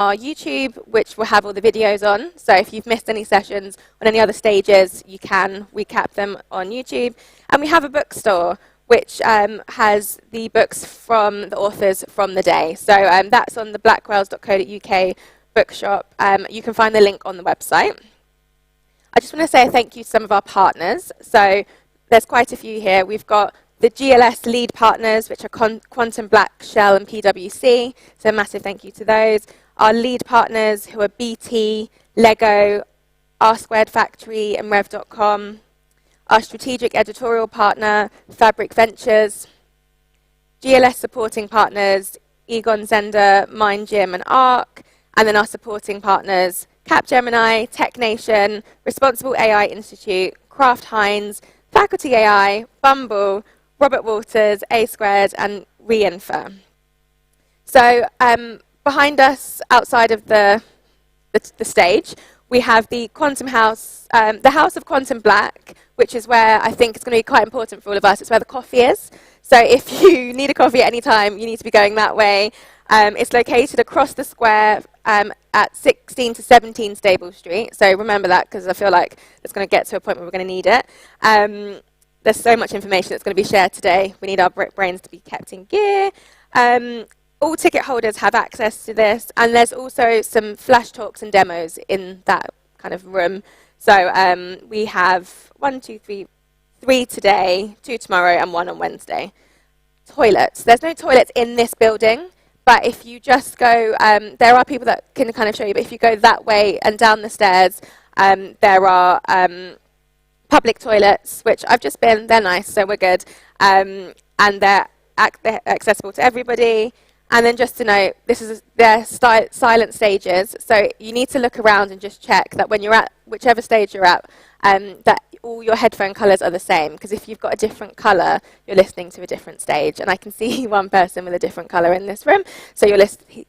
our YouTube, which will have all the videos on. So if you've missed any sessions on any other stages, you can recap them on YouTube. And we have a bookstore, which has the books from the authors from the day. So that's on the blackwells.co.uk bookshop. You can find the link on the website. I just want to say a thank you to some of our partners. So there's quite a few here. We've got the GLS lead partners, which are Quantum Black, Shell, and PwC. So a massive thank you to those. Our lead partners, who are BT, Lego, R2 Factory, and Rev.com. Our strategic editorial partner, Fabric Ventures. GLS supporting partners, Egon Zender, MindGym, and ARC. And then our supporting partners, Capgemini, TechNation, Responsible AI Institute, Kraft Heinz, Faculty AI, Bumble, Robert Walters, A2, and Reinfer. So behind us, outside of the stage, we have the Quantum House, the House of Quantum Black, which is where I think it's going to be quite important for all of us. It's where the coffee is. So if you need a coffee at any time, you need to be going that way. It's located across the square at 16 to 17 Stable Street. So remember that, because I feel like it's going to get to a point where we're going to need it. There's so much information that's going to be shared today. We need our brains to be kept in gear. All ticket holders have access to this, and there's also some flash talks and demos in that kind of room. So we have 3 today, 2 tomorrow, and 1 on Wednesday. Toilets. There's no toilets in this building, but if you just go, there are people that can kind of show you, but if you go that way and down the stairs, there are public toilets, which I've just been. They're nice, so we're good. And they're accessible to everybody. And then just to note, they're silent stages, so you need to look around and just check that when you're at whichever stage you're at, that all your headphone colours are the same, because if you've got a different colour, you're listening to a different stage. And I can see one person with a different colour in this room, so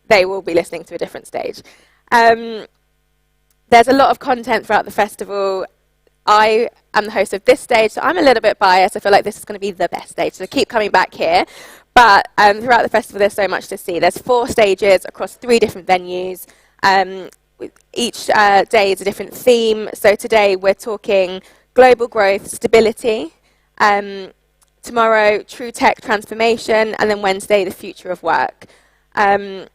they will be listening to a different stage. There's a lot of content throughout the festival. I am the host of this stage, so I'm a little bit biased. I feel like this is going to be the best stage, so keep coming back here. But throughout the festival, there's so much to see. There's 4 stages across 3 different venues. Each day is a different theme. So today we're talking global growth, stability. Tomorrow, true tech transformation. And then Wednesday, the future of work. What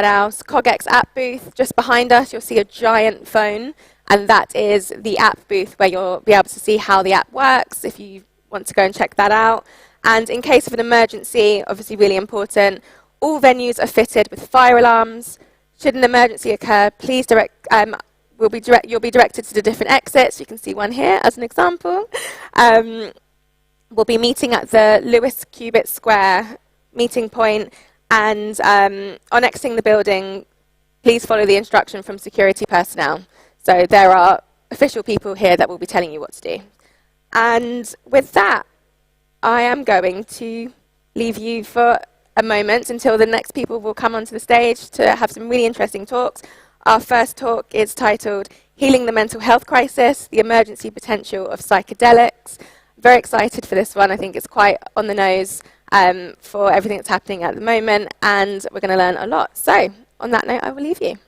else? CogX app booth. Just behind us, you'll see a giant phone. And that is the app booth where you'll be able to see how the app works if you want to go and check that out. And in case of an emergency, obviously really important, all venues are fitted with fire alarms. Should an emergency occur, please you'll be directed to the different exits. You can see one here as an example. We'll be meeting at the Lewis Cubitt Square meeting point, and on exiting the building, please follow the instruction from security personnel. So there are official people here that will be telling you what to do. And with that, I am going to leave you for a moment until the next people will come onto the stage to have some really interesting talks. Our first talk is titled Healing the Mental Health Crisis, the Emergency Potential of Psychedelics. Very excited for this one. I think it's quite on the nose for everything that's happening at the moment, and we're going to learn a lot. So on that note, I will leave you.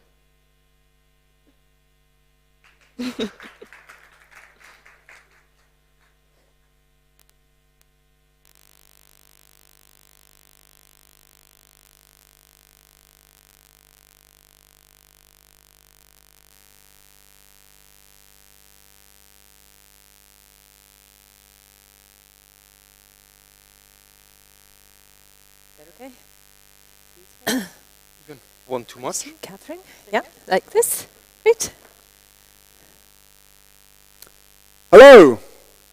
Okay. Even 1 too much. Catherine? Yeah, like this. Great. Hello,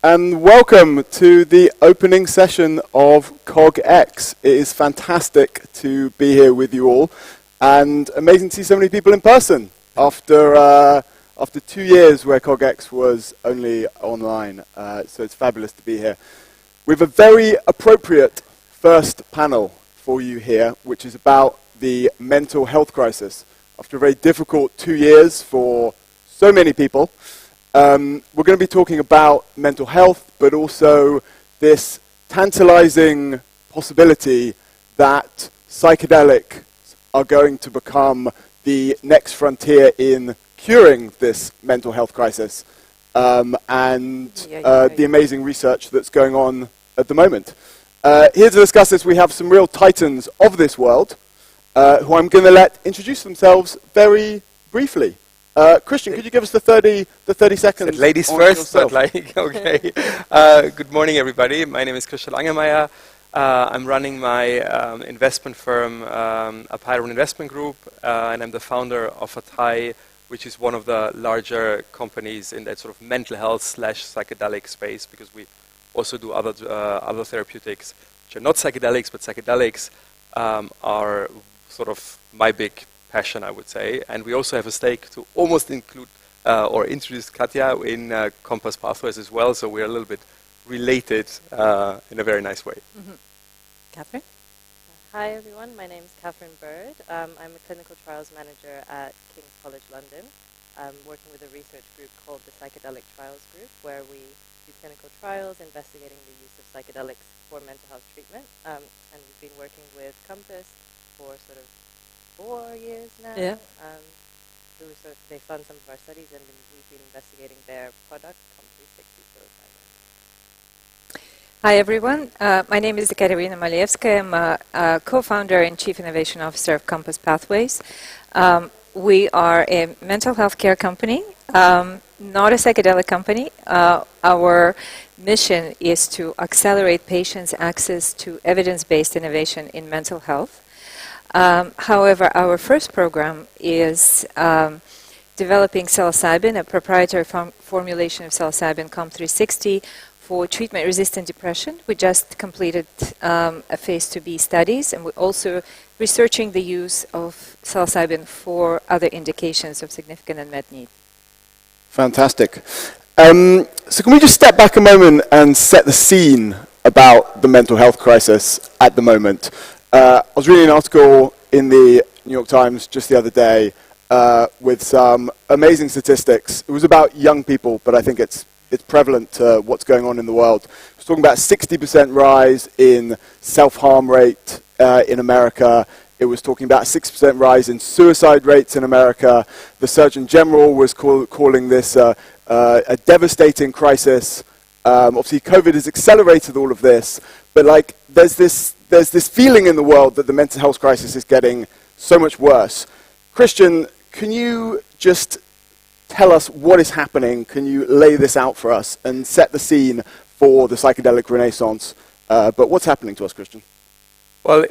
and welcome to the opening session of CogX. It is fantastic to be here with you all, and amazing to see so many people in person after 2 years where CogX was only online. So it's fabulous to be here. We have a very appropriate first panel for you here, which is about the mental health crisis. After a very difficult 2 years for so many people, we're going to be talking about mental health, but also this tantalizing possibility that psychedelic are going to become the next frontier in curing this mental health crisis, and the amazing research that's going on at the moment. Here to discuss this, we have some real titans of this world, who I'm going to let introduce themselves very briefly. Christian, could you give us the 30 seconds? Ladies first, yourself? but like, okay. Good morning, everybody. My name is Christian Langemeyer. I'm running my investment firm, Apeiron Investment Group, and I'm the founder of Atai, which is one of the larger companies in that sort of mental health / psychedelic space, because we also do other therapeutics, which are not psychedelics, but psychedelics are sort of my big passion, I would say. And we also have a stake to almost include or introduce Katja in Compass Pathways as well, so we're a little bit related in a very nice way. Mm-hmm. Catherine? Hi everyone, my name is Catherine Bird. I'm a clinical trials manager at King's College London. I'm working with a research group called the Psychedelic Trials Group, where we do clinical trials investigating the use of psychedelics for mental health treatment. And we've been working with Compass for sort of 4 years now. Yeah. They fund some of our studies, and we've been investigating their product, COMP360 psilocybin. Hi, everyone. My name is Ekaterina Malievskaya. I'm a co-founder and chief innovation officer of Compass Pathways. We are a mental health care company, not a psychedelic company. Our mission is to accelerate patients' access to evidence-based innovation in mental health. However, our first program is developing psilocybin, a proprietary formulation of psilocybin, COMP360, for treatment-resistant depression. We just completed a phase 2B studies, and we're also researching the use of psilocybin for other indications of significant unmet need. Fantastic. So can we just step back a moment and set the scene about the mental health crisis at the moment? I was reading an article in the New York Times just the other day with some amazing statistics. It was about young people, but I think it's prevalent to what's going on in the world. It was talking about 60% rise in self-harm rate in America. It was talking about a 6% rise in suicide rates in America. The Surgeon General was calling this a devastating crisis. Obviously, COVID has accelerated all of this, but like there's this feeling in the world that the mental health crisis is getting so much worse. Christian, can you just tell us what is happening? Can you lay this out for us and set the scene for the psychedelic renaissance? But what's happening to us, Christian? Well,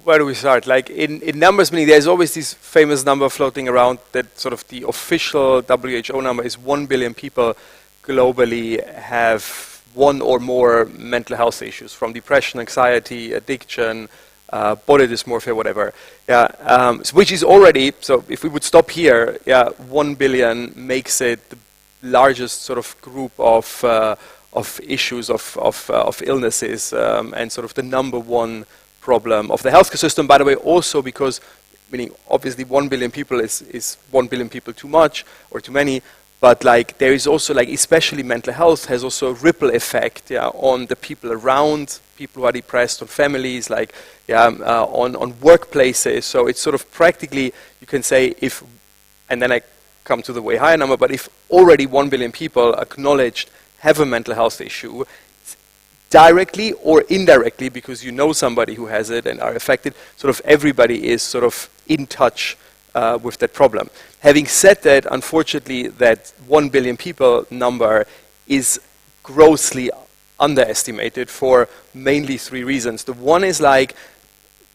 where do we start? Like in numbers, meaning there's always this famous number floating around that sort of the official WHO number is 1 billion people globally have one or more mental health issues, from depression, anxiety, addiction, body dysmorphia, whatever. Yeah, so which is already, so if we would stop here, 1 billion makes it the largest sort of group of issues, of illnesses, and sort of the number one problem of the healthcare system, by the way, also because, meaning obviously 1 billion people is 1 billion people too much or too many, but like there is also like, especially mental health has also a ripple effect on the people around, people who are depressed, on families, like on workplaces. So it's sort of practically, you can say if, and then I come to the way higher number, but if already 1 billion people acknowledged have a mental health issue, directly or indirectly, because you know somebody who has it and are affected, sort of everybody is sort of in touch with that problem. Having said that, unfortunately, that 1 billion people number is grossly underestimated for mainly 3 reasons. The one is like,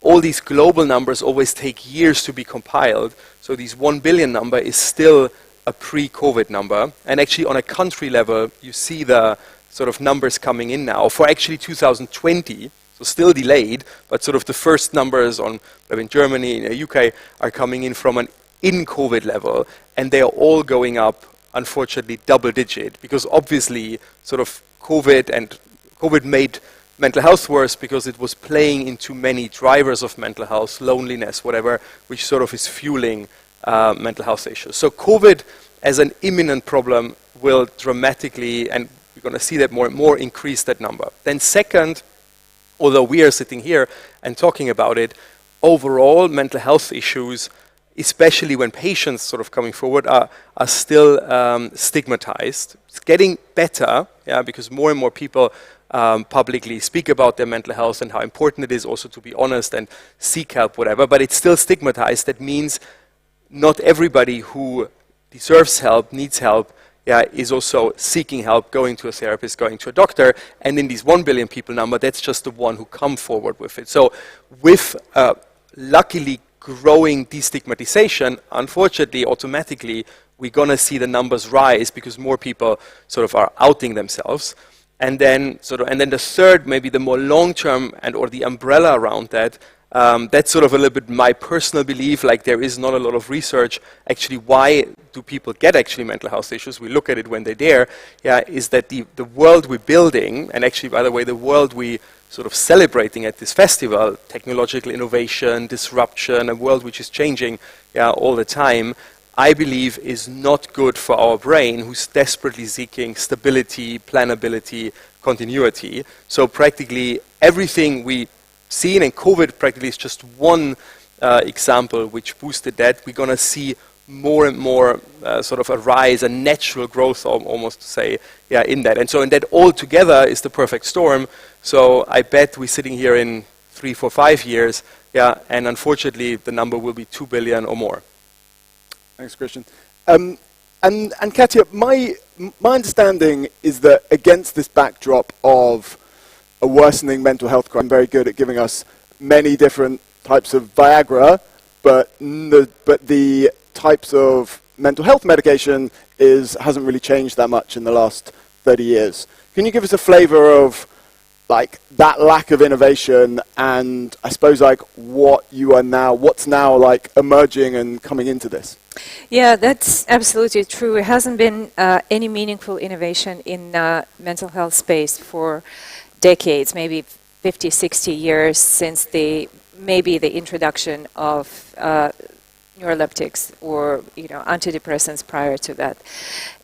all these global numbers always take years to be compiled, so this 1 billion number is still a pre-COVID number, and actually on a country level, you see the sort of numbers coming in now for actually 2020, so still delayed, but sort of the first numbers on in Germany, in the UK, are coming in from an in-COVID level, and they are all going up, unfortunately, double-digit, because obviously sort of COVID made mental health worse because it was playing into many drivers of mental health, loneliness, whatever, which sort of is fueling mental health issues. So COVID as an imminent problem will dramatically, and we're going to see that more and more, increase that number. Then second, although we are sitting here and talking about it, overall mental health issues, especially when patients sort of coming forward, are still stigmatized. It's getting better, yeah, because more and more people publicly speak about their mental health and how important it is also to be honest and seek help, whatever, but it's still stigmatized. That means not everybody who deserves help, needs help, yeah, is also seeking help, going to a therapist, going to a doctor, and in these 1 billion people number, that's just the one who come forward with it. So with luckily growing destigmatization, unfortunately, automatically, we're going to see the numbers rise because more people sort of are outing themselves. And then the third, maybe the more long-term or the umbrella around that, that's sort of a little bit my personal belief, like there is not a lot of research actually why do people get actually mental health issues. We look at it when they're there, yeah, is that the world we're building, and actually, by the way, the world we sort of celebrating at this festival, technological innovation, disruption, a world which is changing, yeah, all the time, I believe is not good for our brain, who's desperately seeking stability, planability, continuity. So practically everything we seen, and COVID practically is just one example which boosted that. We're going to see more and more sort of a rise, a natural growth, almost to say, yeah, in that. And so in that all together is the perfect storm. So I bet we're sitting here in 3, 4, 5 years, yeah, and unfortunately the number will be 2 billion or more. Thanks, Christian. And Katja, my understanding is that against this backdrop of a worsening mental health crisis, I'm very good at giving us many different types of Viagra, but the types of mental health medication hasn't really changed that much in the last 30 years. Can you give us a flavor of like that lack of innovation and I suppose like what's now like emerging and coming into this? Yeah, that's absolutely true. There hasn't been any meaningful innovation in mental health space for decades, maybe 50, 60 years since maybe the introduction of neuroleptics or antidepressants prior to that.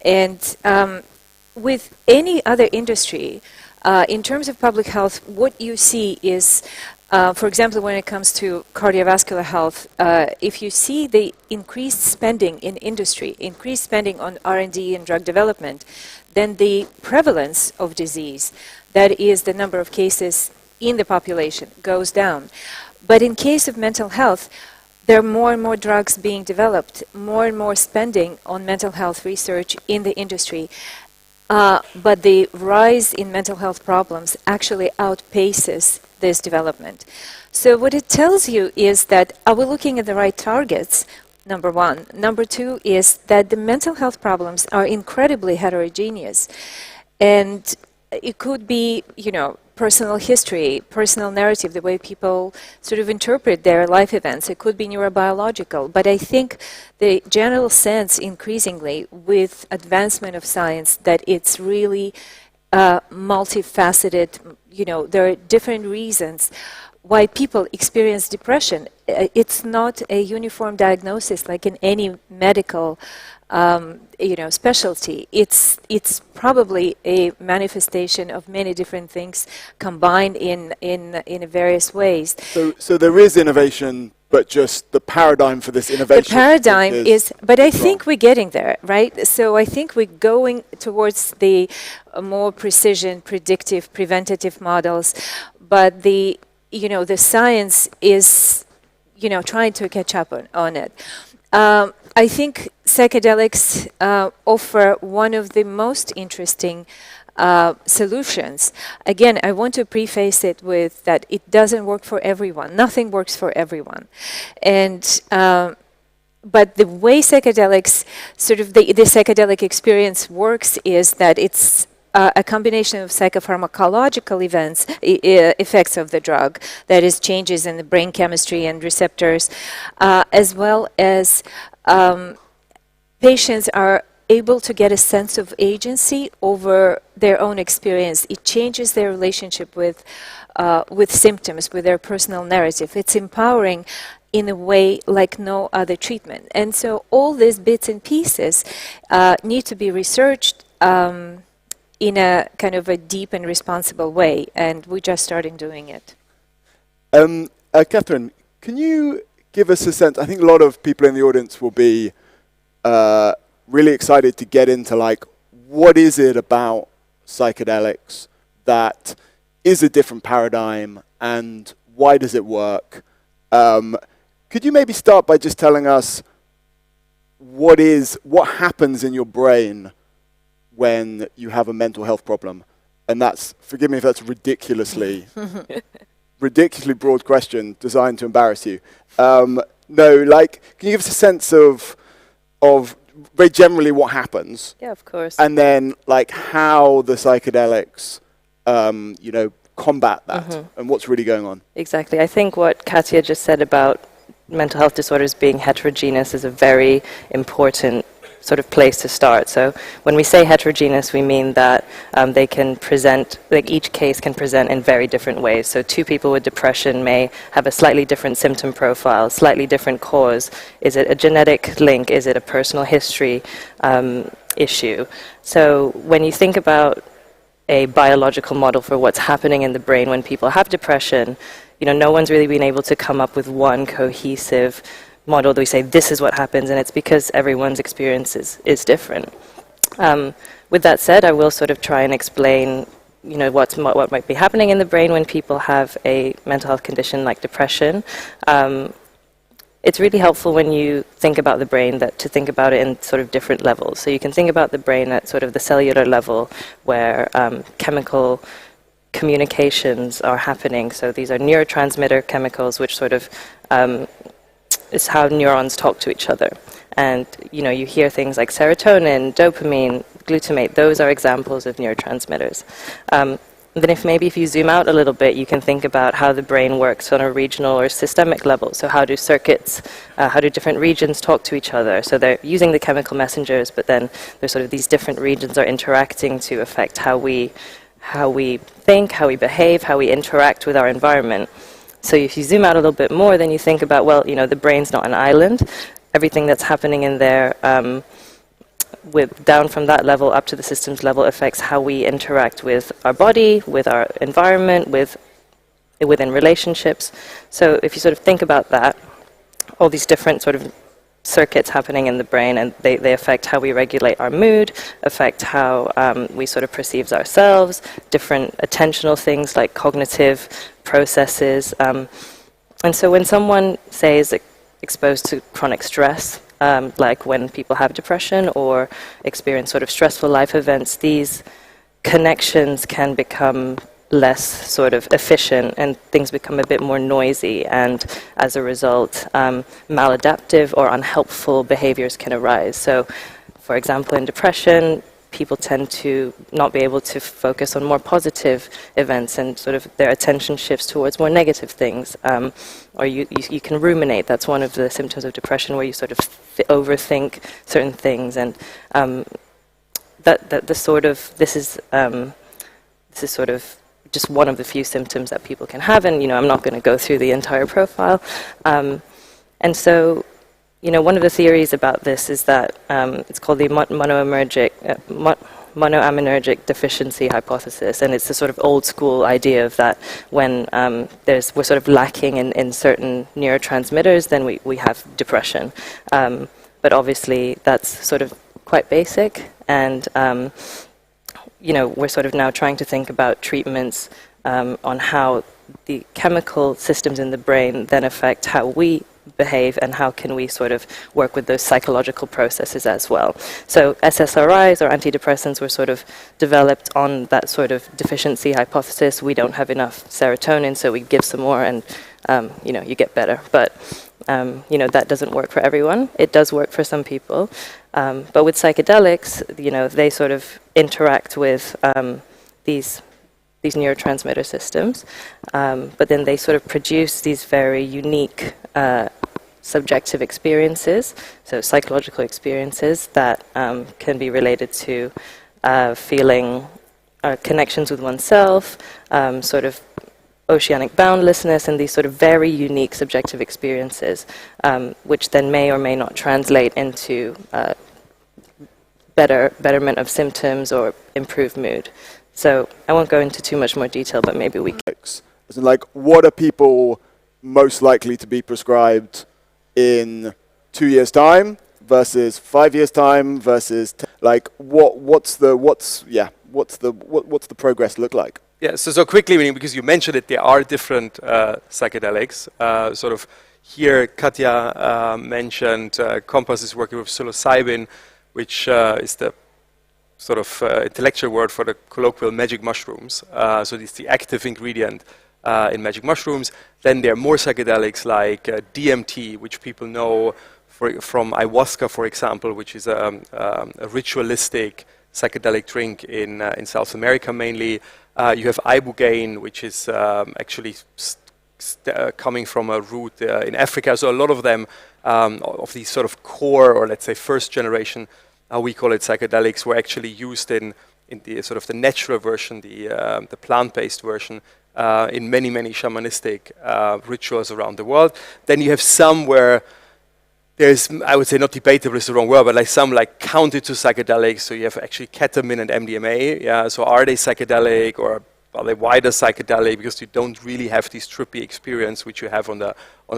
And with any other industry, in terms of public health, what you see is, for example, when it comes to cardiovascular health, if you see the increased spending in industry, increased spending on R&D and drug development, then the prevalence of disease, that is the number of cases in the population, goes down. But in case of mental health, there are more and more drugs being developed, more and more spending on mental health research in the industry. But the rise in mental health problems actually outpaces this development. So what it tells you is that, are we looking at the right targets? Number one. Number two is that the mental health problems are incredibly heterogeneous. And it could be, personal history, personal narrative, the way people sort of interpret their life events. It could be neurobiological. But I think the general sense increasingly with advancement of science that it's really multifaceted, there are different reasons why people experience depression. It's not a uniform diagnosis like in any medical specialty. It's probably a manifestation of many different things combined in various ways. So there is innovation, but just the paradigm for this innovation. The paradigm is, but I think we're getting there, right? So I think we're going towards the more precision, predictive, preventative models, but the science is, trying to catch up on it. I think psychedelics offer one of the most interesting solutions. Again, I want to preface it with that it doesn't work for everyone. Nothing works for everyone. And but the way psychedelics, sort of the psychedelic experience works is that it's a combination of psychopharmacological effects of the drug, that is changes in the brain chemistry and receptors, as well as patients are able to get a sense of agency over their own experience. It changes their relationship with symptoms, with their personal narrative. It's empowering in a way like no other treatment. And so all these bits and pieces need to be researched in a kind of a deep and responsible way, and we're just starting doing it. Catherine, Can you give us a sense? I think a lot of people in the audience will be really excited to get into, like, what is it about psychedelics that is a different paradigm, and why does it work? Could you maybe start by just telling us what happens in your brain when you have a mental health problem? And that's, forgive me if that's ridiculously broad question designed to embarrass you. No, like, can you give us a sense of very generally what happens? Yeah, of course. And then, like, how the psychedelics, combat that, and what's really going on. Exactly. I think what Katya just said about mental health disorders being heterogeneous is a very important sort of place to start. So when we say heterogeneous, we mean that they can present, like each case can present in very different ways. So two people with depression may have a slightly different symptom profile, slightly different cause. Is it a genetic link? Is it a personal history issue? So when you think about a biological model for what's happening in the brain when people have depression, no one's really been able to come up with one cohesive model that we say this is what happens, and it's because everyone's experience is different. With that said, I will sort of try and explain what might be happening in the brain when people have a mental health condition like depression. It's really helpful when you think about the brain to think about it in sort of different levels. So you can think about the brain at sort of the cellular level, where chemical communications are happening. So these are neurotransmitter chemicals, which sort of is how neurons talk to each other. And you hear things like serotonin, dopamine, glutamate. Those are examples of neurotransmitters. Then if you zoom out a little bit, you can think about how the brain works on a regional or systemic level. So how do different regions talk to each other? So they're using the chemical messengers, but then there's sort of these different regions are interacting to affect how we think, how we behave, how we interact with our environment. So if you zoom out a little bit more, then you think about, the brain's not an island. Everything that's happening in there, down from that level up to the systems level, affects how we interact with our body, with our environment, within relationships. So if you sort of think about that, all these different sort of circuits happening in the brain, and they affect how we regulate our mood, affect how we sort of perceive ourselves, different attentional things like cognitive processes. And so when someone, say, is exposed to chronic stress, like when people have depression or experience sort of stressful life events, these connections can become less sort of efficient, and things become a bit more noisy, and as a result, maladaptive or unhelpful behaviors can arise. So, for example, in depression, people tend to not be able to focus on more positive events, and sort of their attention shifts towards more negative things. Or you can ruminate. That's one of the symptoms of depression, where you sort of overthink certain things, and this is sort of just one of the few symptoms that people can have, and I'm not going to go through the entire profile. And so, one of the theories about this is that it's called the monoaminergic deficiency hypothesis, and it's a sort of old school idea of that when we're sort of lacking in certain neurotransmitters, then we have depression. But obviously that's sort of quite basic, and we're sort of now trying to think about treatments on how the chemical systems in the brain then affect how we behave, and how can we sort of work with those psychological processes as well. So SSRIs, or antidepressants, were sort of developed on that sort of deficiency hypothesis. We don't have enough serotonin, so we give some more, and you get better. But that doesn't work for everyone. It does work for some people. But with psychedelics, they sort of interact with these neurotransmitter systems, but then they sort of produce these very unique subjective experiences, so psychological experiences that can be related to feeling connections with oneself, sort of oceanic boundlessness, and these sort of very unique subjective experiences, which then may or may not translate into betterment of symptoms or improved mood. So I won't go into too much more detail, but maybe we can. As in, like, what are people most likely to be prescribed in 2 years' time versus 5 years' time versus like what's the progress look like? Yeah, so quickly, meaning because you mentioned it, there are different psychedelics. Sort of here, Katja mentioned Compass is working with psilocybin, which is the sort of intellectual word for the colloquial magic mushrooms. So it's the active ingredient in magic mushrooms. Then there are more psychedelics like DMT, which people know from ayahuasca, for example, which is a ritualistic psychedelic drink in South America mainly. You have ibogaine, which is actually coming from a root in Africa. So a lot of them, of these sort of core, or let's say first generation, how we call it, psychedelics, were actually used in the sort of the natural version, the plant-based version, in many shamanistic rituals around the world. Then you have some where there's, I would say, not debatable is the wrong word, but like some like counted to psychedelics. So you have actually ketamine and MDMA. Yeah. So are they psychedelic, or are they wider psychedelic, because you don't really have this trippy experience which you have on the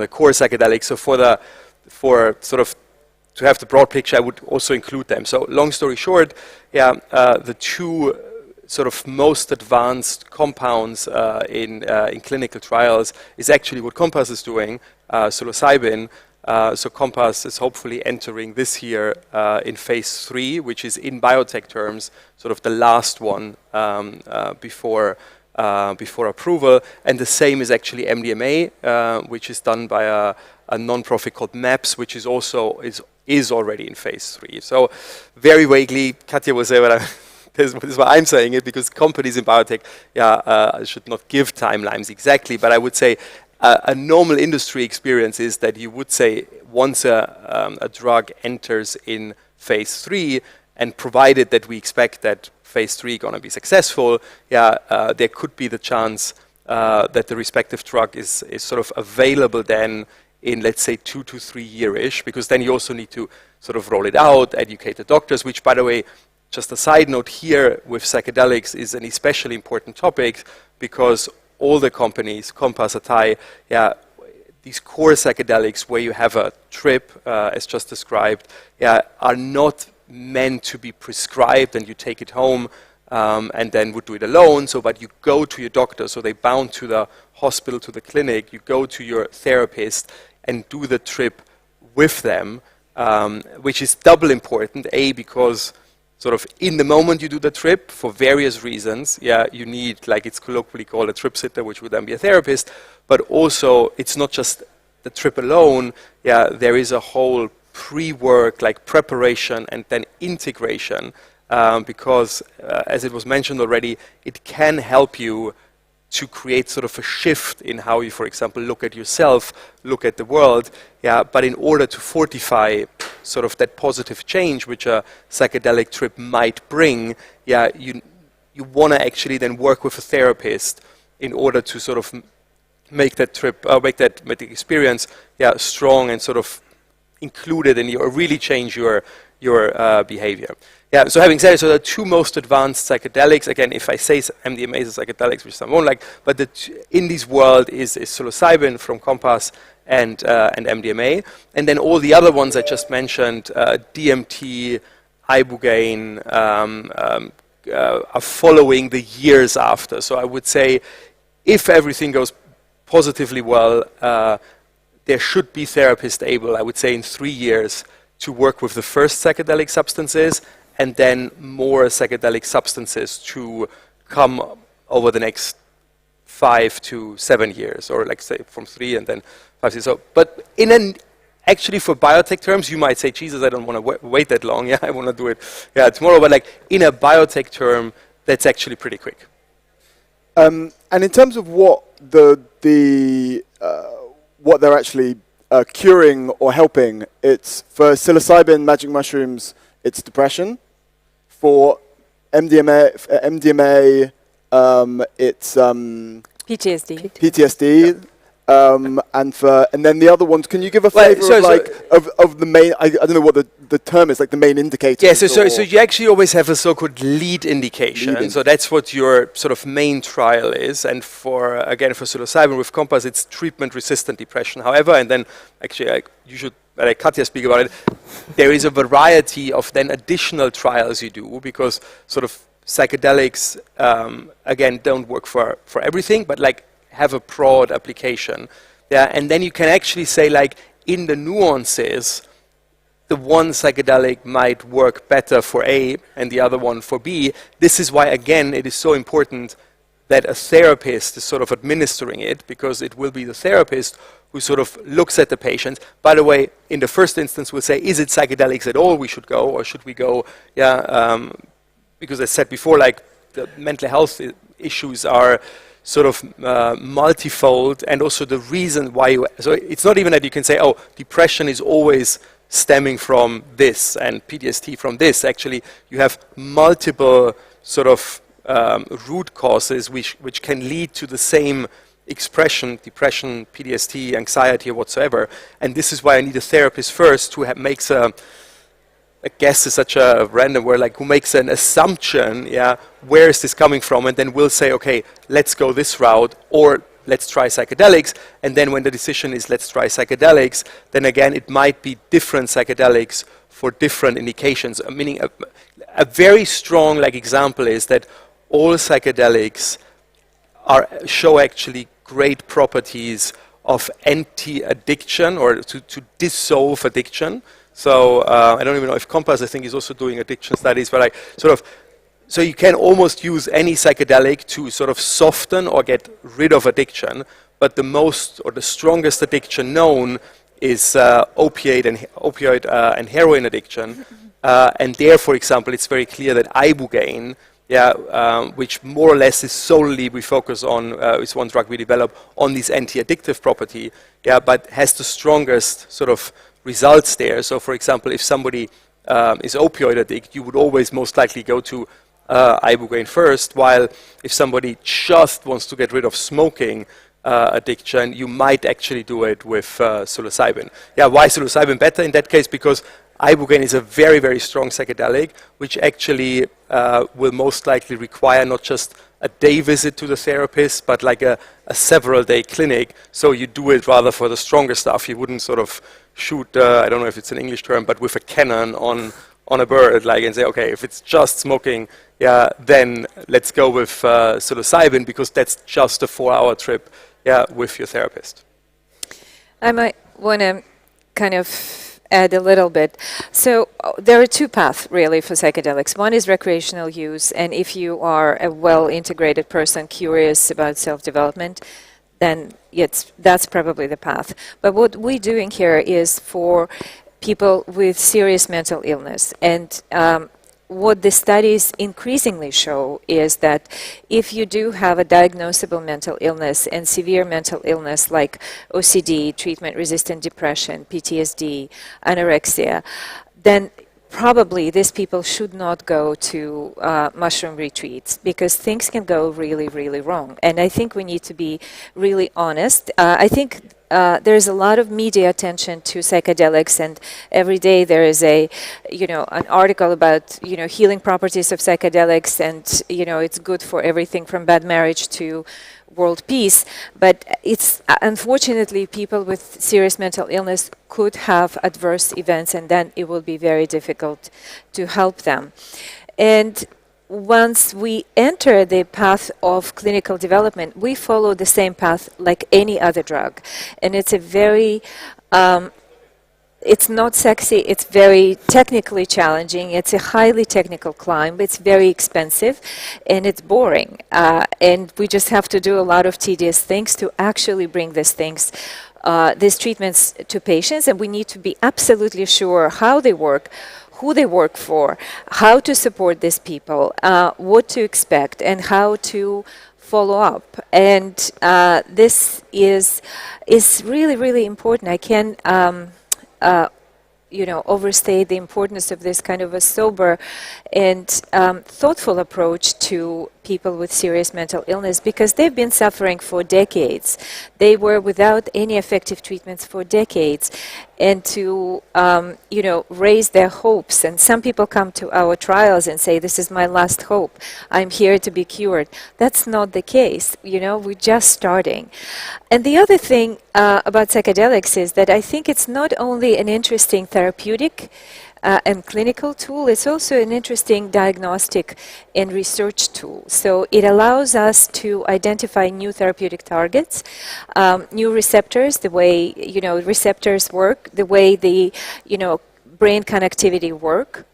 core psychedelic. So for sort of to have the broad picture, I would also include them. So long story short, yeah, the two sort of most advanced compounds in clinical trials is actually what Compass is doing, psilocybin. So Compass is hopefully entering this year in phase 3, which is in biotech terms sort of the last one before approval. And the same is actually MDMA, which is done by a non-profit called MAPS, which is also is already in phase 3. So very vaguely, Katja will say this is why I'm saying it, because companies in biotech, should not give timelines exactly, but I would say a normal industry experience is that you would say once a drug enters in phase 3, and provided that we expect that phase 3 going to be successful, there could be the chance that the respective drug is sort of available then in, let's say, 2 to 3 year-ish, because then you also need to sort of roll it out, educate the doctors, which, by the way, just a side note here with psychedelics is an especially important topic, because all the companies, Compass, Atai, these core psychedelics where you have a trip, as just described, are not meant to be prescribed and you take it home and then would do it alone. So, but you go to your doctor, so they bound to the hospital, to the clinic, you go to your therapist and do the trip with them, which is double important, because sort of in the moment you do the trip, for various reasons, you need, like it's colloquially called, a trip sitter, which would then be a therapist, but also it's not just the trip alone, there is a whole pre-work, like preparation and then integration, because as it was mentioned already, it can help you to create sort of a shift in how you, for example, look at yourself, look at the world, but in order to fortify sort of that positive change which a psychedelic trip might bring, you want to actually then work with a therapist in order to sort of make that trip, make the experience, strong and sort of included in your, really change your behavior. So having said it, so the two most advanced psychedelics, again, if I say MDMA is a psychedelics, which some won't like, but in this world is psilocybin from Compass and MDMA. And then all the other ones I just mentioned, DMT, ibogaine, are following the years after. So I would say if everything goes positively well, there should be therapists able, I would say in 3 years, to work with the first psychedelic substances, and then more psychedelic substances to come over the next 5 to 7 years, or like say from 3 and then 5 years. So, but actually for biotech terms, you might say, Jesus, I don't want to wait that long. I want to do it tomorrow. But like in a biotech term, that's actually pretty quick. And in terms of what what they're actually curing or helping, it's for psilocybin, magic mushrooms, it's depression. For MDMA, it's PTSD. PTSD, and then the other ones, can you give a Well, flavour of the main, I don't know what the term is, like the main indicators? Yeah, so you actually always have a so-called lead indication. So that's what your sort of main trial is. And for, again, for psilocybin with Compass, it's treatment-resistant depression. However, and then actually you should let Katja speak about it, there is a variety of then additional trials you do, because sort of psychedelics, again, don't work for everything, but like have a broad application. Yeah, and then you can actually say, like, in the nuances, the one psychedelic might work better for A and the other one for B. This is why, again, it is so important that a therapist is sort of administering it, because it will be the therapist who sort of looks at the patient. By the way, in the first instance, we'll say, is it psychedelics at all we should go, or should we go, because I said before, like, the mental health issues are sort of multifold, and also the reason why so it's not even that you can say, oh, depression is always stemming from this and PTSD from this. Actually, you have multiple sort of root causes which can lead to the same expression: depression, PTSD, anxiety, or whatsoever. And this is why I need a therapist first who makes I guess is such a random word, like who makes an assumption, where is this coming from, and then we'll say, okay, let's go this route, or let's try psychedelics. And then when the decision is let's try psychedelics, then again, it might be different psychedelics for different indications. Meaning a very strong example is that all psychedelics show actually great properties of anti-addiction, or to dissolve addiction. So I don't even know if Compass, I think, is also doing addiction studies, but so you can almost use any psychedelic to sort of soften or get rid of addiction. But the most or the strongest addiction known is opioid and heroin addiction. And there, for example, it's very clear that ibogaine, which more or less is solely we focus on, is one drug we develop on this anti-addictive property, but has the strongest sort of results there. So, for example, if somebody is opioid addict, you would always most likely go to ibogaine first, while if somebody just wants to get rid of smoking addiction, you might actually do it with psilocybin. Why psilocybin better in that case? Because ibogaine is a very, very strong psychedelic, which actually will most likely require not just a day visit to the therapist, but like a several-day clinic. So you do it rather for the stronger stuff. You wouldn't sort of shoot, I don't know if it's an English term, but with a cannon on a bird, and say, okay, if it's just smoking, then let's go with psilocybin, because that's just a 4-hour trip, with your therapist. I might want to kind of add a little bit. So there are two paths really for psychedelics. One is recreational use, and if you are a well-integrated person curious about self-development, then that's probably the path. But what we're doing here is for people with serious mental illness. And what the studies increasingly show is that if you do have a diagnosable mental illness and severe mental illness like OCD, treatment-resistant depression, PTSD, anorexia, then probably these people should not go to mushroom retreats, because things can go really, really wrong. And I think we need to be really honest. I think there's a lot of media attention to psychedelics, and every day there is an article about healing properties of psychedelics, and it's good for everything from bad marriage to world peace. But it's unfortunately people with serious mental illness could have adverse events, and then it will be very difficult to help them. And once we enter the path of clinical development, we follow the same path like any other drug. And it's a very, it's not sexy, it's very technically challenging, it's a highly technical climb, it's very expensive, and it's boring. And we just have to do a lot of tedious things to actually bring these treatments to patients, and we need to be absolutely sure how they work, who they work for, how to support these people, what to expect, and how to follow up. And this is really, really important. I can, overstate the importance of this kind of a sober and thoughtful approach to people with serious mental illness, because they've been suffering for decades. They were without any effective treatments for decades. And to, raise their hopes. And some people come to our trials and say, this is my last hope. I'm here to be cured. That's not the case. We're just starting. And the other thing about psychedelics is that I think it's not only an interesting therapeutic and clinical tool, it's also an interesting diagnostic and research tool. So it allows us to identify new therapeutic targets, new receptors, the way, receptors work, the way the, brain connectivity work.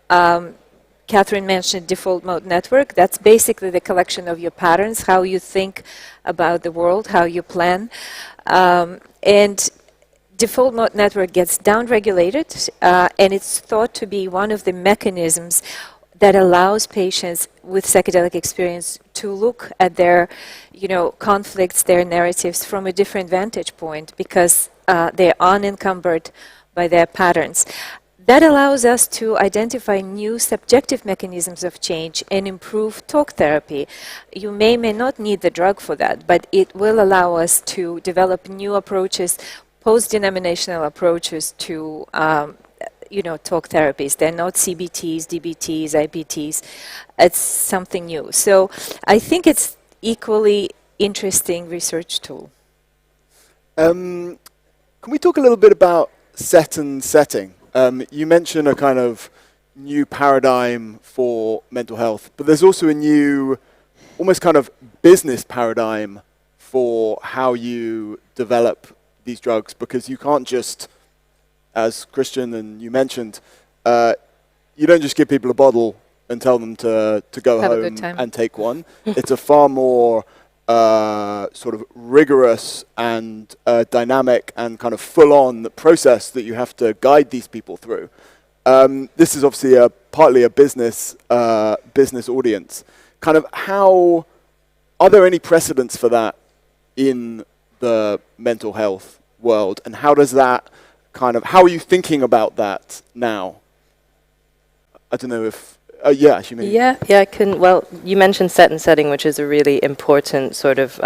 Catherine mentioned default mode network. That's basically the collection of your patterns, how you think about the world, how you plan. And default mode network gets downregulated, and it's thought to be one of the mechanisms that allows patients with psychedelic experience to look at their, conflicts, their narratives from a different vantage point, because they're unencumbered by their patterns. That allows us to identify new subjective mechanisms of change and improve talk therapy. You may not need the drug for that, but it will allow us to develop new approaches, post-denominational approaches to talk therapies. They're not CBTs, DBTs, IPTs. It's something new. So I think it's equally interesting research tool. Can we talk a little bit about set and setting? You mentioned a kind of new paradigm for mental health, but there's also a new, almost kind of business paradigm for how you develop these drugs, because you can't just, as Christian and you mentioned, you don't just give people a bottle and tell them to go home and take one. It's a far more sort of rigorous and dynamic and kind of full-on process that you have to guide these people through. This is obviously partly a business audience. Kind of how, are there any precedents for that in the mental health world, and how does that how are you thinking about that now? I don't know if, actually maybe. I can, well, you mentioned set and setting, which is a really important sort of...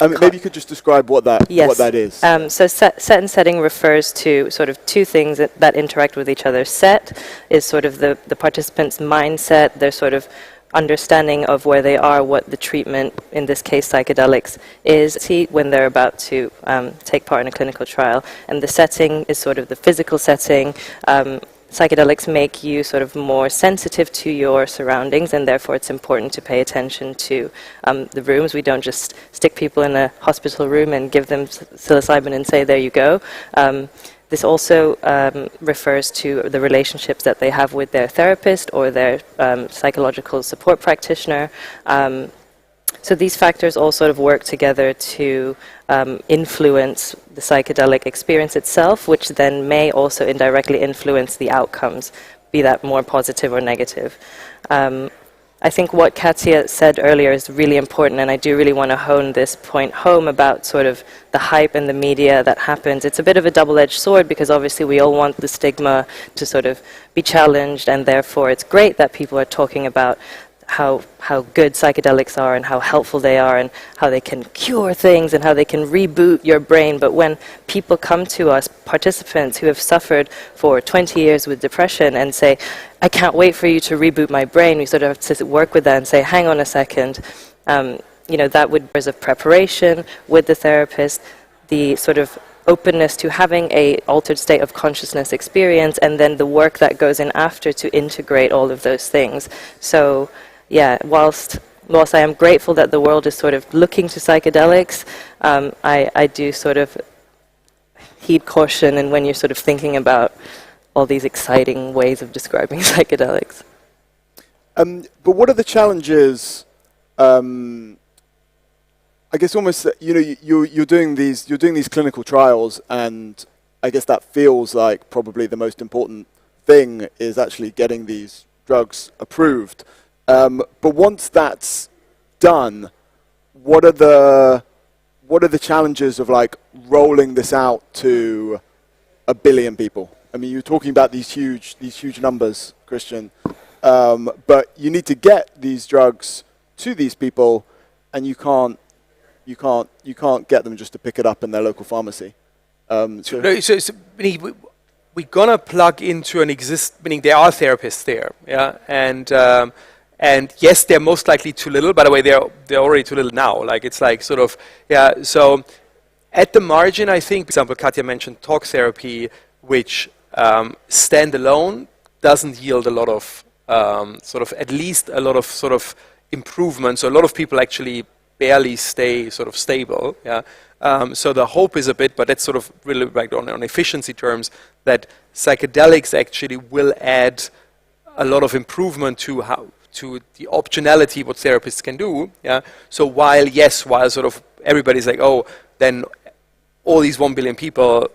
maybe you could just describe what that is. So set and setting refers to sort of two things that interact with each other. Set is sort of the participant's mindset, their sort of understanding of where they are, what the treatment, in this case psychedelics, is when they're about to take part in a clinical trial. And the setting is sort of the physical setting. Psychedelics make you sort of more sensitive to your surroundings, and therefore it's important to pay attention to the rooms. We don't just stick people in a hospital room and give them psilocybin and say, there you go. This also refers to the relationships that they have with their therapist or their psychological support practitioner. So these factors all sort of work together to influence the psychedelic experience itself, which then may also indirectly influence the outcomes, be that more positive or negative. I think what Katya said earlier is really important, and I do really want to hone this point home about sort of the hype and the media that happens. It's a bit of a double-edged sword, because obviously we all want the stigma to sort of be challenged, and therefore it's great that people are talking about how good psychedelics are and how helpful they are and how they can cure things and how they can reboot your brain. But when people come to us, participants who have suffered for 20 years with depression, and say, I can't wait for you to reboot my brain, we sort of have to work with that and say, hang on a second, that would years of preparation with the therapist, the sort of openness to having a altered state of consciousness experience, and then the work that goes in after to integrate all of those things. So yeah, whilst I am grateful that the world is sort of looking to psychedelics, I do sort of heed caution, and when you're sort of thinking about all these exciting ways of describing psychedelics. But what are the challenges? I guess almost, you're doing these clinical trials, and I guess that feels like probably the most important thing is actually getting these drugs approved. But once that's done, what are the challenges of like rolling this out to 1 billion people? I mean, you're talking about these huge numbers, Christian, but you need to get these drugs to these people, and you can't get them just to pick it up in their local pharmacy. Meaning we're gonna plug into meaning there are therapists there, yeah, and yes, they're most likely too little. By the way, they're already too little now. Like it's like sort of, yeah. So at the margin, I think, for example, Katja mentioned talk therapy, which standalone doesn't yield a lot of at least a lot of sort of improvements. So a lot of people actually barely stay sort of stable. Yeah. So the hope is a bit, but that's sort of really like on efficiency terms, that psychedelics actually will add a lot of improvement to the optionality what therapists can do. Yeah. So while sort of everybody's like, oh, then all these 1 billion people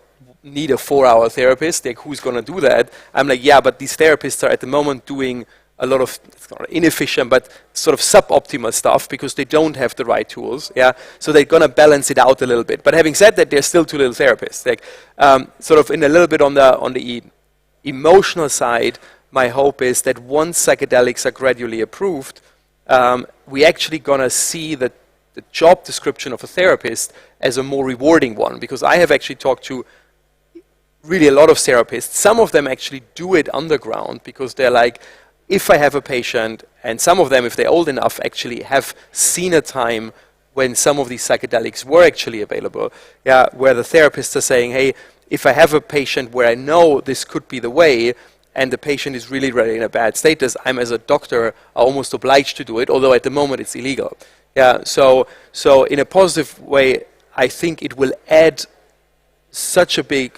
need a 4-hour therapist, like who's going to do that? I'm like, yeah, but these therapists are at the moment doing a lot of, it's not inefficient, but sort of suboptimal stuff because they don't have the right tools. Yeah, so they're going to balance it out a little bit. But having said that, there's still too little therapists. Like, sort of in a little bit on the emotional side, my hope is that once psychedelics are gradually approved, we actually going to see the job description of a therapist as a more rewarding one. Because I have actually talked to really a lot of therapists. Some of them actually do it underground because they're like, if I have a patient, and some of them, if they're old enough, actually have seen a time when some of these psychedelics were actually available, yeah, where the therapists are saying, hey, if I have a patient where I know this could be the way, and the patient is really in a bad status, I'm as a doctor almost obliged to do it, although at the moment it's illegal. Yeah, so in a positive way, I think it will add such a big,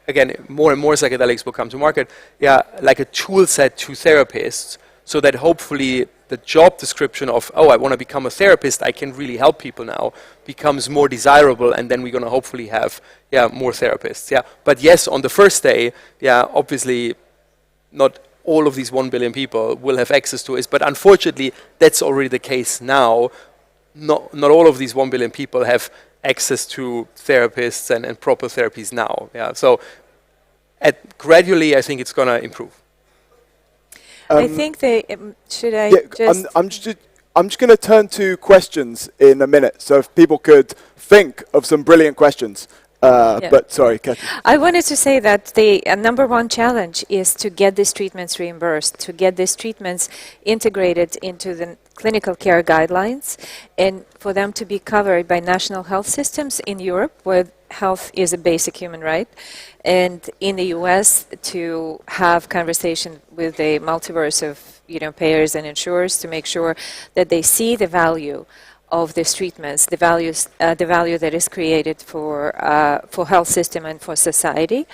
again, more and more psychedelics will come to market, yeah, like a tool set to therapists, so that hopefully the job description of, oh, I want to become a therapist, I can really help people now, becomes more desirable, and then we're going to hopefully have, yeah, more therapists, yeah. But yes, on the first day, yeah, obviously not all of these 1 billion people will have access to it, but unfortunately, that's already the case now. Not all of these 1 billion people have access to therapists and proper therapies now. Yeah, so gradually, I think it's going to improve. I think they should. I'm just going to turn to questions in a minute. So if people could think of some brilliant questions. But sorry, Katja. I wanted to say that the number one challenge is to get these treatments reimbursed, to get these treatments integrated into the clinical care guidelines, and for them to be covered by national health systems in Europe, where health is a basic human right, and in the US to have conversation with a multiverse of payers and insurers to make sure that they see the value of these treatments, the value that is created for health system and for society.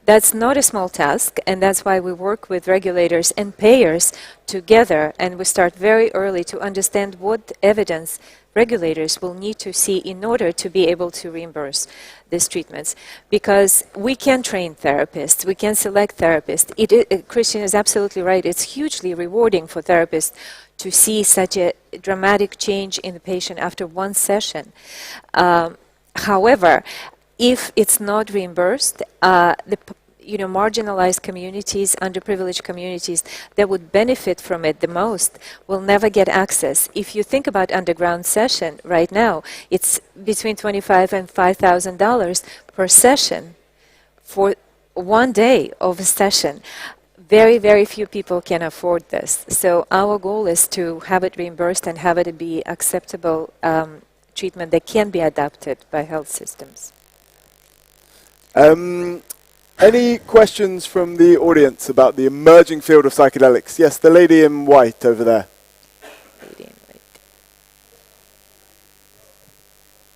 That's not a small task, and that's why we work with regulators and payers together, and we start very early to understand what evidence regulators will need to see in order to be able to reimburse these treatments. Because we can train therapists, we can select therapists. Christian is absolutely right, it's hugely rewarding for therapists to see such a dramatic change in the patient after one session. However, if it's not reimbursed, marginalized communities, underprivileged communities that would benefit from it the most will never get access. If you think about underground session right now, it's between $25,000 and $5,000 per session for 1 day of a session. Very, very few people can afford this. So our goal is to have it reimbursed and have it be acceptable treatment that can be adapted by health systems. Any questions from the audience about the emerging field of psychedelics? Yes, the lady in white over there.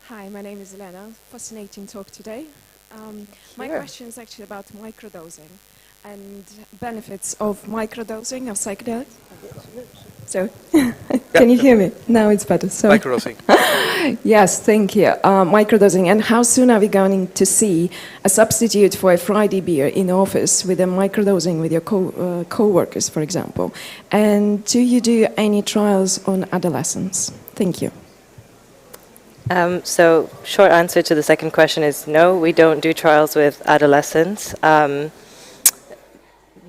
Hi, my name is Elena. Fascinating talk today. My question is actually about microdosing and benefits of microdosing of psychedelics. So, can you hear me? Now it's better. So. Microdosing. Yes, thank you. Microdosing, and how soon are we going to see a substitute for a Friday beer in office with a microdosing with your co-workers, for example? And do you do any trials on adolescents? Thank you. So, short answer to the second question is no, we don't do trials with adolescents.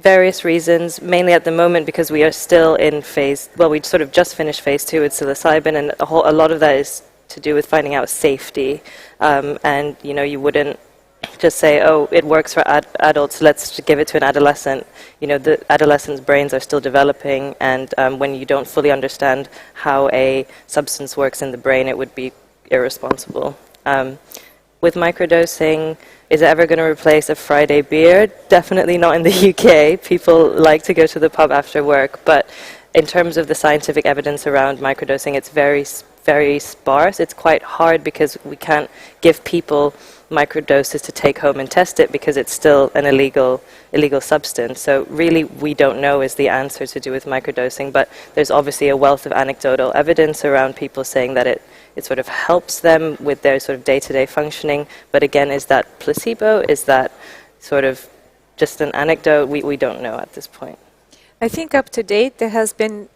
various reasons, mainly at the moment because we are still in phase, well, we sort of just finished phase 2 with psilocybin, and a lot of that is to do with finding out safety. And, you know, you wouldn't just say, oh, it works for adults, let's give it to an adolescent. You know, the adolescents' brains are still developing, and when you don't fully understand how a substance works in the brain, it would be irresponsible. With microdosing, is it ever going to replace a Friday beer? Definitely not in the UK. People like to go to the pub after work, but in terms of the scientific evidence around microdosing, it's very sparse. It's quite hard because we can't give people microdoses to take home and test it because it's still an illegal substance. So really we don't know is the answer to do with microdosing, but there's obviously a wealth of anecdotal evidence around people saying that it sort of helps them with their sort of day-to-day functioning. But again, is that placebo? Is that sort of just an anecdote? We don't know at this point. I think up to date there has been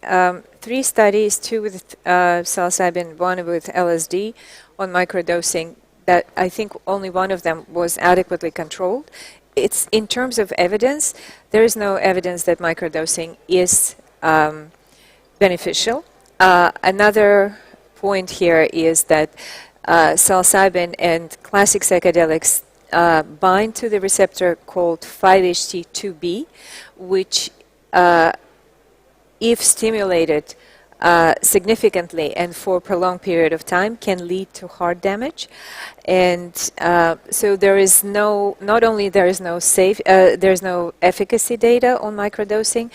3 studies, 2 with psilocybin, 1 with LSD on microdosing, that I think only one of them was adequately controlled. It's in terms of evidence, there is no evidence that microdosing is beneficial. Another point here is that psilocybin and classic psychedelics bind to the receptor called 5-HT2B, which if stimulated significantly and for a prolonged period of time can lead to heart damage. And so there is not only there is no efficacy data on microdosing,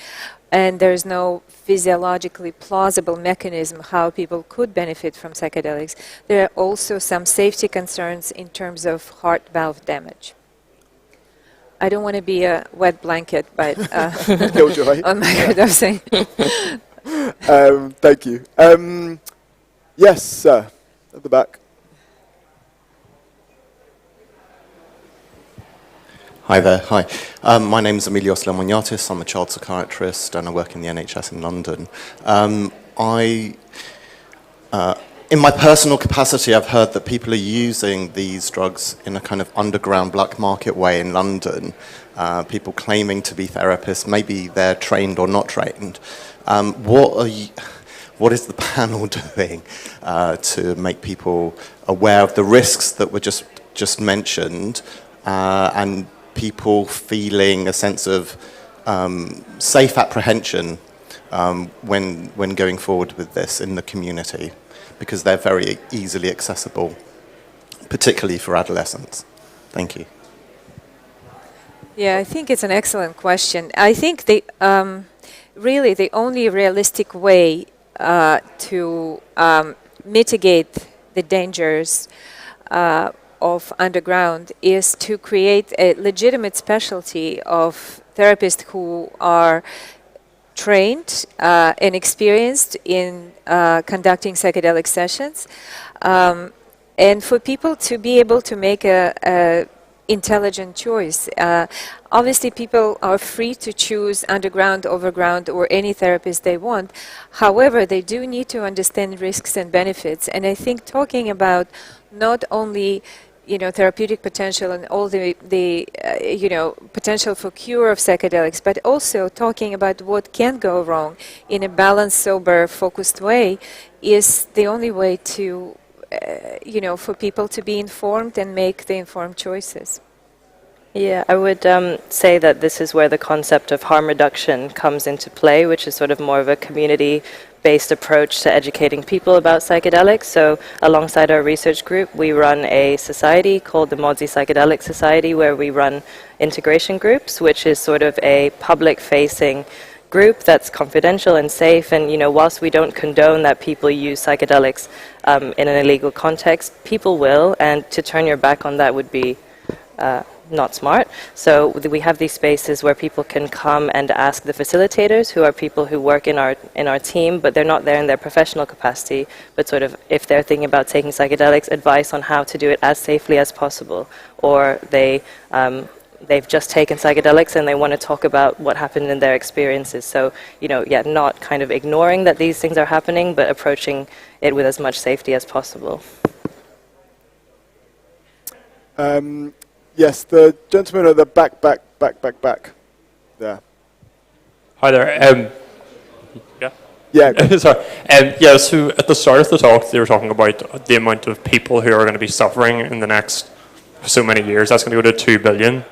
and there is no physiologically plausible mechanism how people could benefit from psychedelics. There are also some safety concerns in terms of heart valve damage. I don't want to be a wet blanket, but on microdosing. Thank you. Yes, sir, at the back. Hi there. Hi. My name is Emilios Lemoniatis. I'm a child psychiatrist and I work in the NHS in London. In my personal capacity, I've heard that people are using these drugs in a kind of underground black market way in London. People claiming to be therapists, maybe they're trained or not trained. What is the panel doing to make people aware of the risks that were just mentioned, and people feeling a sense of safe apprehension when going forward with this in the community, because they're very easily accessible, particularly for adolescents? Thank you. Yeah, I think it's an excellent question. I think really the only realistic way to mitigate the dangers of underground is to create a legitimate specialty of therapists who are trained and experienced in conducting psychedelic sessions, and for people to be able to make a intelligent choice. Obviously, people are free to choose underground, overground, or any therapist they want. However, they do need to understand risks and benefits. And I think talking about not only therapeutic potential and all the potential for cure of psychedelics, but also talking about what can go wrong in a balanced, sober, focused way is the only way to for people to be informed and make the informed choices. Yeah, I would say that this is where the concept of harm reduction comes into play, which is sort of more of a community-based approach to educating people about psychedelics. So alongside our research group, we run a society called the Modzi Psychedelic Society, where we run integration groups, which is sort of a public-facing group that's confidential and safe. And whilst we don't condone that people use psychedelics in an illegal context, people will, and to turn your back on that would be not smart. So we have these spaces where people can come and ask the facilitators, who are people who work in our team, but they're not there in their professional capacity, but sort of if they're thinking about taking psychedelics, advice on how to do it as safely as possible, or they've just taken psychedelics and they want to talk about what happened in their experiences. So, not kind of ignoring that these things are happening, but approaching it with as much safety as possible. Yes, the gentleman at the back. There. Hi there. Yeah. Yeah. Go. Sorry. Yeah. So at the start of the talk, they were talking about the amount of people who are going to be suffering in the next so many years. That's going to go to 2 billion.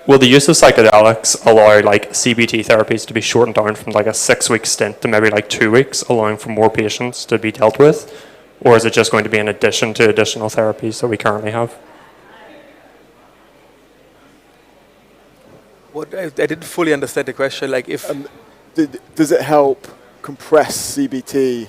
Will the use of psychedelics allow like CBT therapies to be shortened down from like a 6-week stint to maybe like 2 weeks, allowing for more patients to be dealt with, or is it just going to be in addition to additional therapies that we currently have? What I didn't fully understand the question. Like, if Does it help compress CBT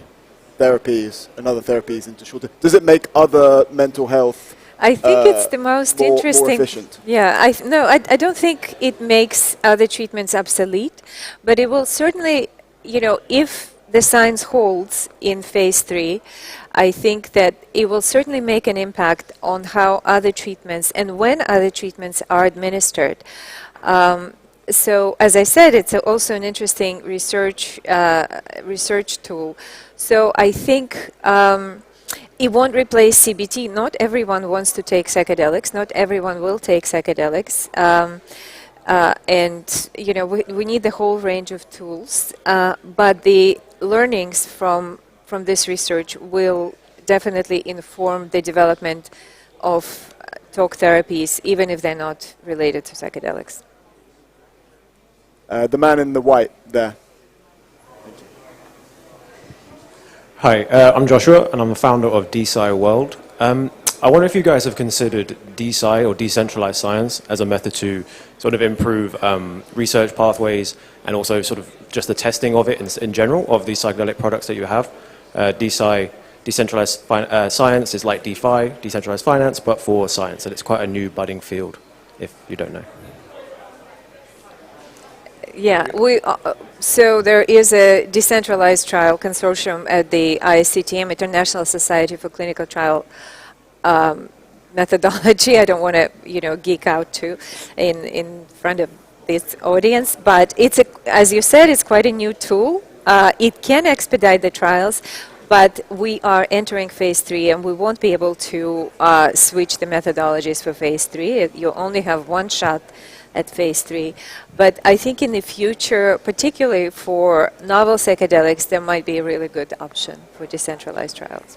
therapies and other therapies into shorter? Does it make other mental health I think it's the most more interesting. efficient? Yeah, I don't think it makes other treatments obsolete, but it will certainly, if the science holds in phase 3, I think that it will certainly make an impact on how other treatments and when other treatments are administered. So, as I said, it's also an interesting research tool. So I think it won't replace CBT. Not everyone wants to take psychedelics. Not everyone will take psychedelics. And we need the whole range of tools. But the learnings from this research will definitely inform the development of talk therapies, even if they're not related to psychedelics. The man in the white there. Hi, I'm Joshua, and I'm the founder of DeSci World. I wonder if you guys have considered DeSci, or decentralized science, as a method to sort of improve research pathways and also sort of just the testing of it in general, of these psychedelic products that you have. DeSci, decentralized science, is like DeFi, decentralized finance, but for science, and it's quite a new budding field, if you don't know. Yeah, so there is a decentralized trial consortium at the ISCTM, International Society for Clinical Trial Methodology. I don't want to, geek out too in front of this audience, but as you said, it's quite a new tool. It can expedite the trials, but we are entering phase 3, and we won't be able to switch the methodologies for phase 3. You only have one shot at phase 3. But I think in the future, particularly for novel psychedelics, there might be a really good option for decentralized trials.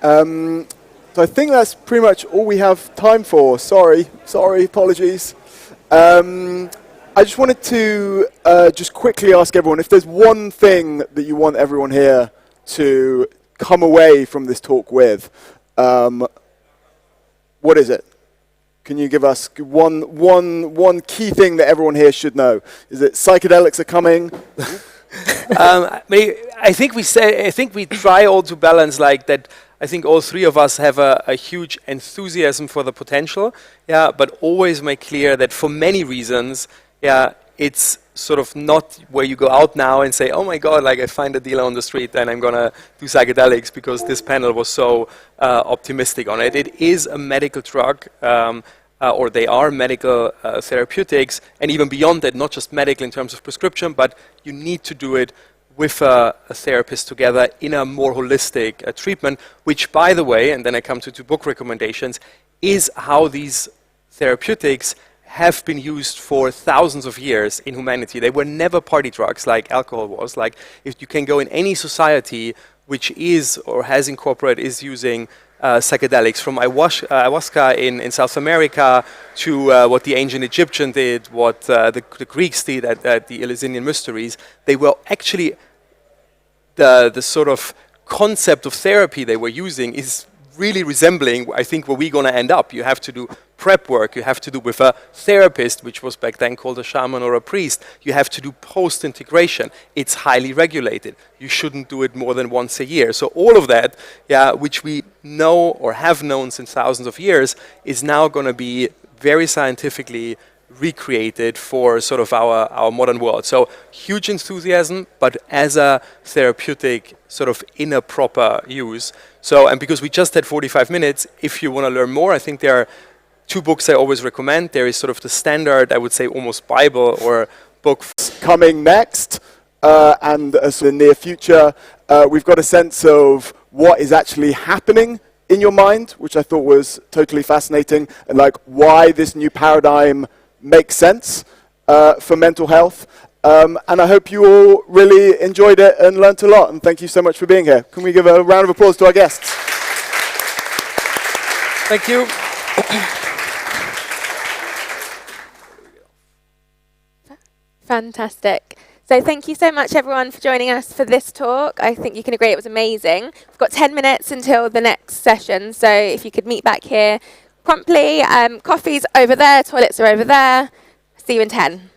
So I think that's pretty much all we have time for. Sorry, apologies. I just wanted to just quickly ask everyone, if there's one thing that you want everyone here to come away from this talk with, what is it? Can you give us one key thing that everyone here should know? Is it psychedelics are coming? I think we try all to balance like that. I think all three of us have a huge enthusiasm for the potential, but always make clear that for many reasons, it's sort of not where you go out now and say, oh my God, like I find a dealer on the street and I'm gonna do psychedelics because this panel was so optimistic on it. It is a medical drug, or they are medical therapeutics, and even beyond that, not just medical in terms of prescription, but you need to do it with a therapist together in a more holistic treatment, which, by the way, and then I come to 2 book recommendations, is how these therapeutics have been used for thousands of years in humanity. They were never party drugs like alcohol was. Like, if you can go in any society which is or has incorporated, is using psychedelics, from ayahuasca in South America to what the ancient Egyptian did, what the Greeks did at the Eleusinian Mysteries. They were actually the sort of concept of therapy they were using is really resembling, I think, where we're going to end up. You have to do prep work. You have to do with a therapist, which was back then called a shaman or a priest. You have to do post-integration. It's highly regulated. You shouldn't do it more than once a year. So all of that, which we know or have known since thousands of years, is now going to be very scientifically recreated for sort of our modern world. So huge enthusiasm, but as a therapeutic sort of in a proper use. So, and because we just had 45 minutes, if you want to learn more, I think there are 2 books I always recommend. There is sort of the standard, I would say almost Bible or book. Coming next, and as in the near future, we've got a sense of what is actually happening in your mind, which I thought was totally fascinating, and like why this new paradigm makes sense. for mental health. And I hope you all really enjoyed it and learnt a lot. And thank you so much for being here. Can we give a round of applause to our guests? Thank you. Fantastic. So thank you so much, everyone, for joining us for this talk. I think you can agree it was amazing. We've got 10 minutes until the next session, so if you could meet back here promptly. Coffee's over there, toilets are over there. See you in 10.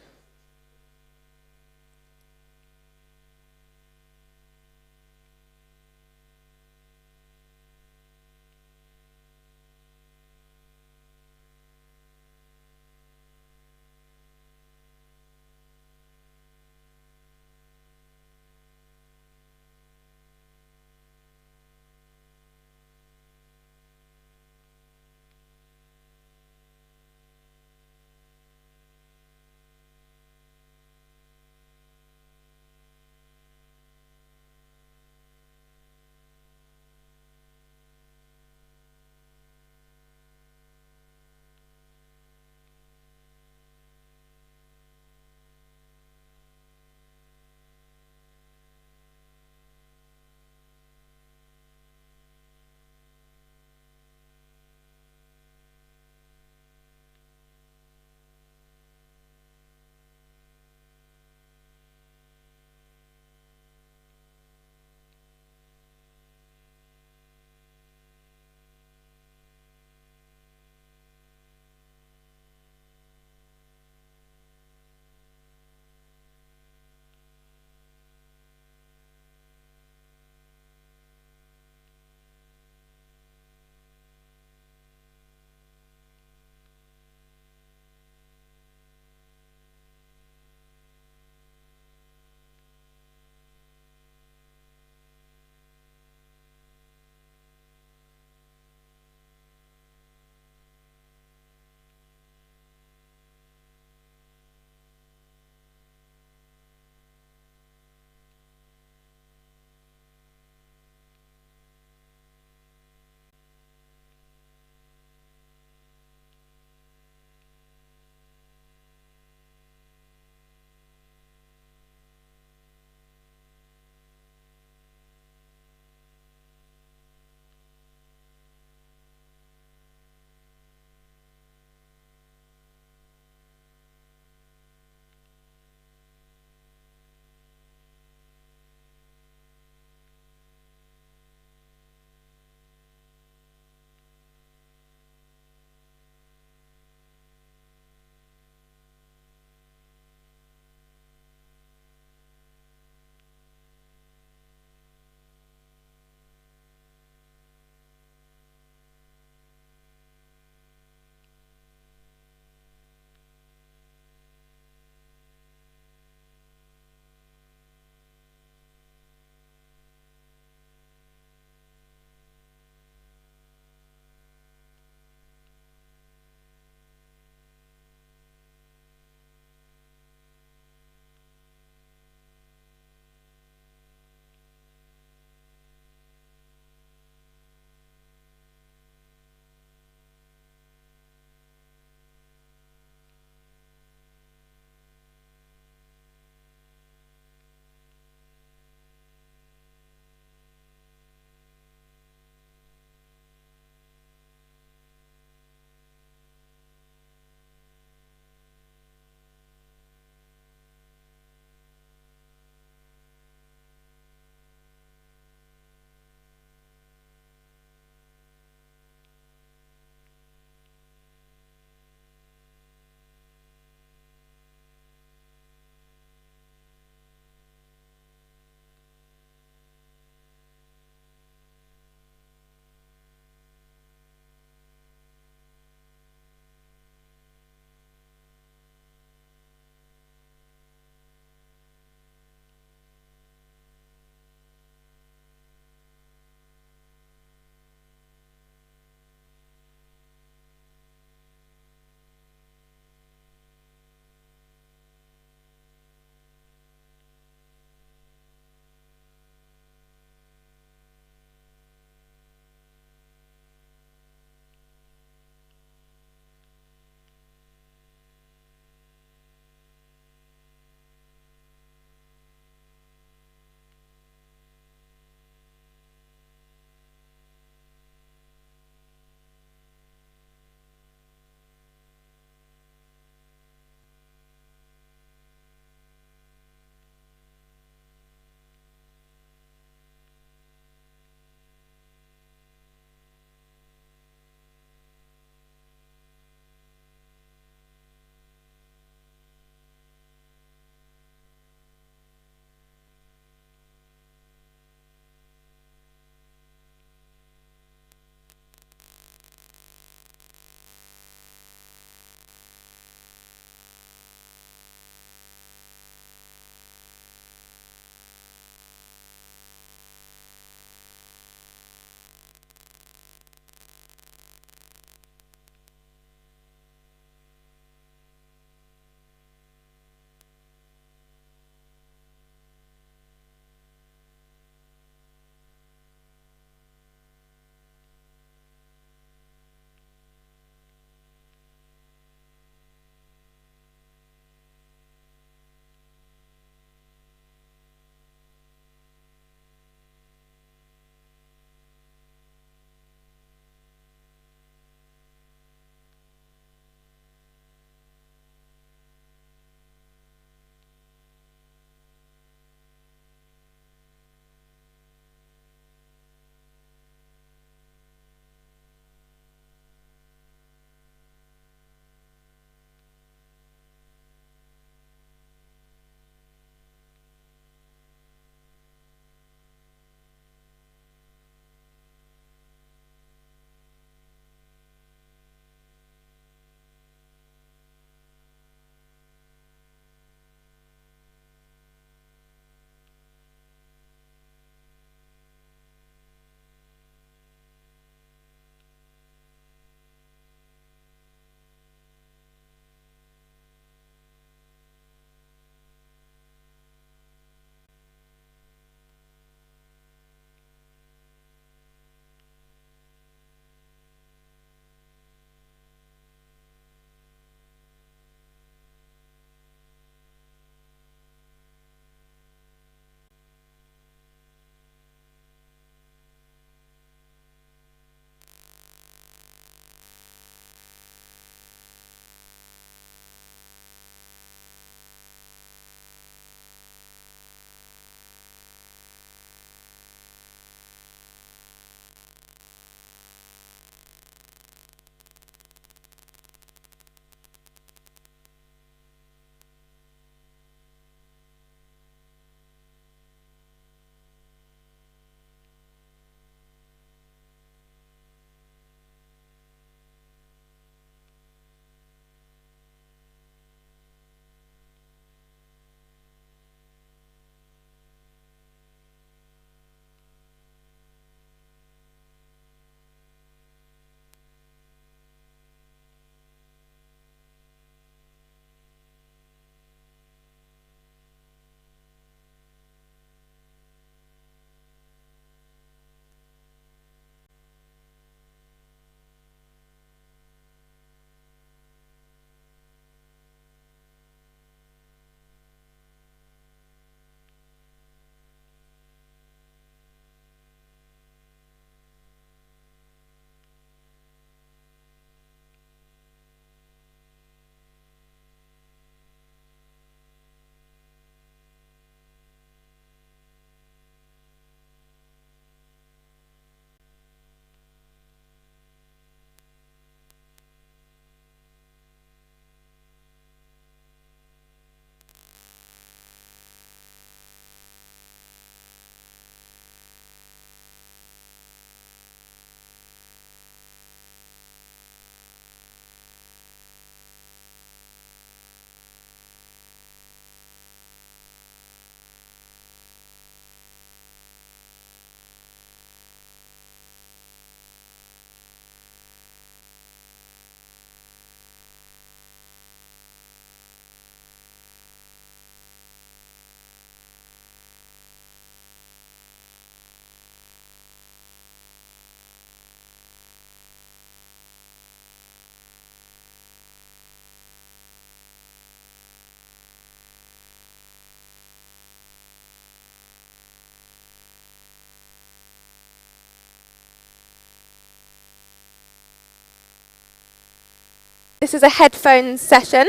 This is a headphones session,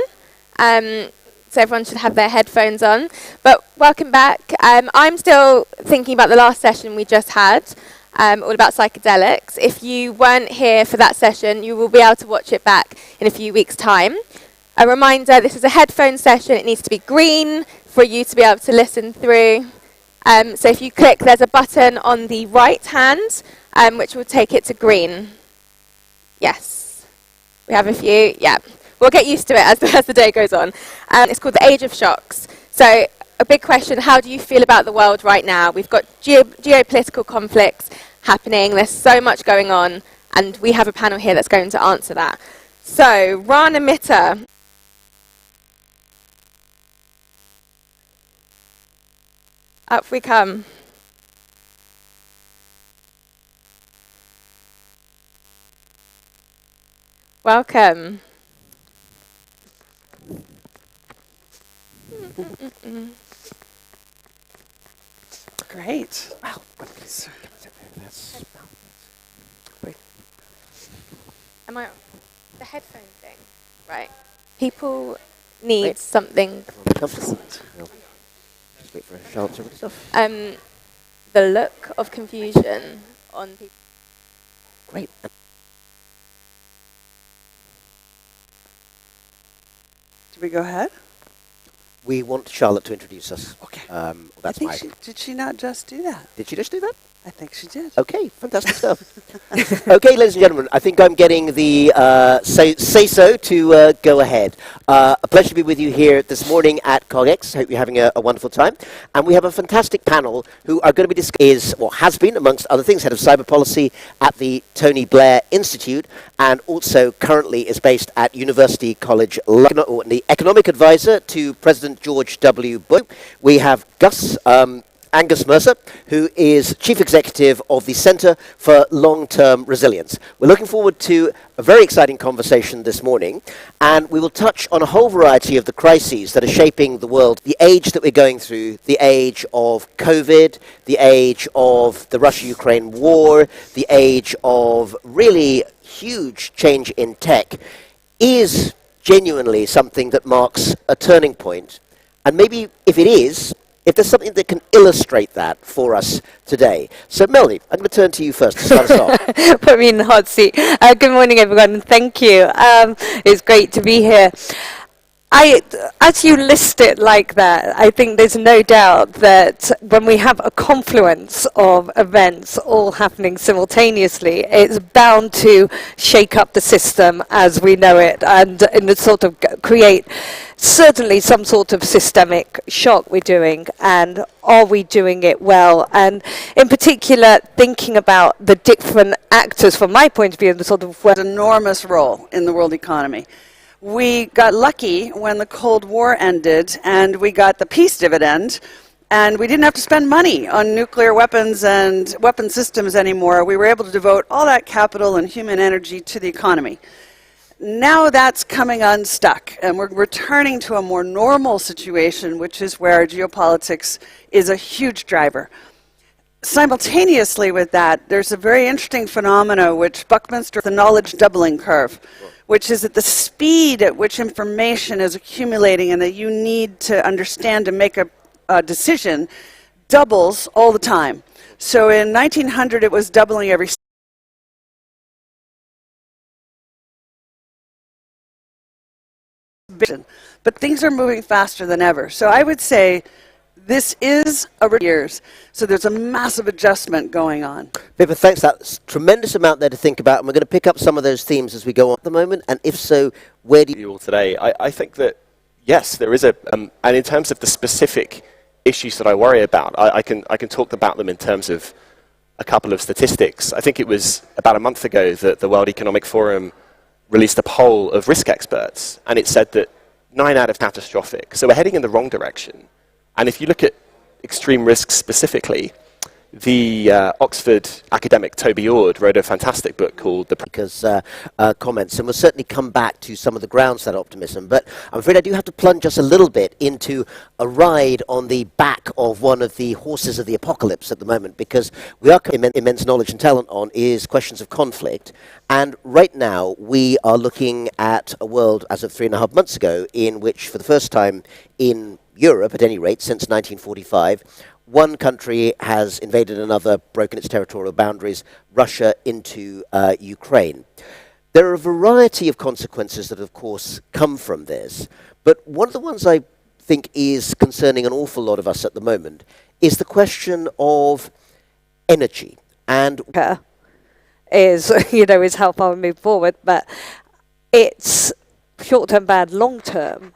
so everyone should have their headphones on. But welcome back. I'm still thinking about the last session we just had, all about psychedelics. If you weren't here for that session, you will be able to watch it back in a few weeks' time. A reminder, this is a headphone session. It needs to be green for you to be able to listen through. So if you click, there's a button on the right hand, which will take it to green. Yes. We have a few, yeah. We'll get used to it as the day goes on. It's called the Age of Shocks. So a big question, how do you feel about the world right now? We've got geopolitical conflicts happening. There's so much going on. And we have a panel here that's going to answer that. So, Rana Mitter. Up we come. Welcome. Great. Wow. Am I on? The headphone thing? Right. People need something. Just wait for Charlotte to stuff. The look of confusion on people. Great. Do we go ahead? We want Charlotte to introduce us. Okay. That's why. Did she not just do that? Did she just do that? I think she did. Okay, fantastic stuff. Okay, ladies and gentlemen, I think I'm getting the say-so to go ahead. A pleasure to be with you here this morning at CogX. Hope you're having a wonderful time. And we have a fantastic panel who are going to be discussing, or has been, amongst other things, head of cyber policy at the Tony Blair Institute, and also currently is based at University College London, or the economic advisor to President George W. Bush. We have Angus Mercer, who is Chief Executive of the Centre for Long-Term Resilience. We're looking forward to a very exciting conversation this morning, and we will touch on a whole variety of the crises that are shaping the world, the age that we're going through, the age of COVID, the age of the Russia-Ukraine war, the age of really huge change in tech, is genuinely something that marks a turning point. And maybe if it is, if there's something that can illustrate that for us today. So, Melanie, I'm going to turn to you first to start us off. Put me in the hot seat. Good morning, everyone, and thank you. It's great to be here. As you list it like that, I think there's no doubt that when we have a confluence of events all happening simultaneously, it's bound to shake up the system as we know it and sort of create certainly some sort of systemic shock we're doing, and are we doing it well? And in particular, thinking about the different actors, from my point of view, the sort of Enormous role in the world economy. We got lucky when the Cold War ended and we got the peace dividend, and we didn't have to spend money on nuclear weapons and weapon systems anymore. We were able to devote all that capital and human energy to the economy. Now that's coming unstuck, and we're returning to a more normal situation, which is where geopolitics is a huge driver. Simultaneously with that, there's a very interesting phenomena which Buckminster, the knowledge doubling curve, which is at the speed at which information is accumulating and that you need to understand to make a decision, doubles all the time. So in 1900, it was doubling every but things are moving faster than ever. So I would say this is over years. So there's a massive adjustment going on. Pippa, thanks. That's a tremendous amount there to think about, and we're going to pick up some of those themes as we go on at the moment. And if so, where do you all today? I think that, yes, there is a, and in terms of the specific issues that I worry about, I can talk about them in terms of a couple of statistics. I think it was about a month ago that the World Economic Forum released a poll of risk experts, and it said that 9 out of catastrophic. So we're heading in the wrong direction. And if you look at extreme risks specifically, The Oxford academic Toby Ord wrote a fantastic book called Because comments, and we'll certainly come back to some of the grounds for that optimism. But I'm afraid I do have to plunge us a little bit into a ride on the back of one of the horses of the apocalypse at the moment, because we are immense knowledge and talent on is questions of conflict. And right now we are looking at a world as of 3.5 months ago in which, for the first time in Europe, at any rate, since 1945, one country has invaded another, broken its territorial boundaries, Russia into Ukraine. There are a variety of consequences that, of course, come from this, but one of the ones I think is concerning an awful lot of us at the moment is the question of energy. And is, is how far we move forward, but it's short-term bad, long-term.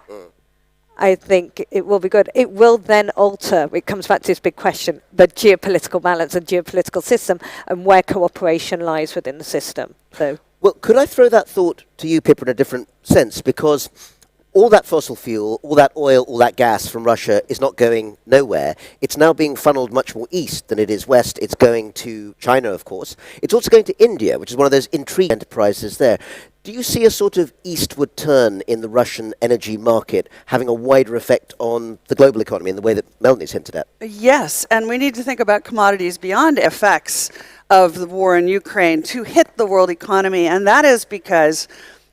I think it will be good. It will then alter, it comes back to this big question, the geopolitical balance and geopolitical system and where cooperation lies within the system. So, well, could I throw that thought to you, Pippa, in a different sense? Because all that fossil fuel, all that oil, all that gas from Russia is not going nowhere. It's now being funneled much more east than it is west. It's going to China, of course. It's also going to India, which is one of those intriguing enterprises there. Do you see a sort of eastward turn in the Russian energy market having a wider effect on the global economy in the way that Melanie's hinted at? Yes, and we need to think about commodities beyond effects of the war in Ukraine to hit the world economy, and that is because,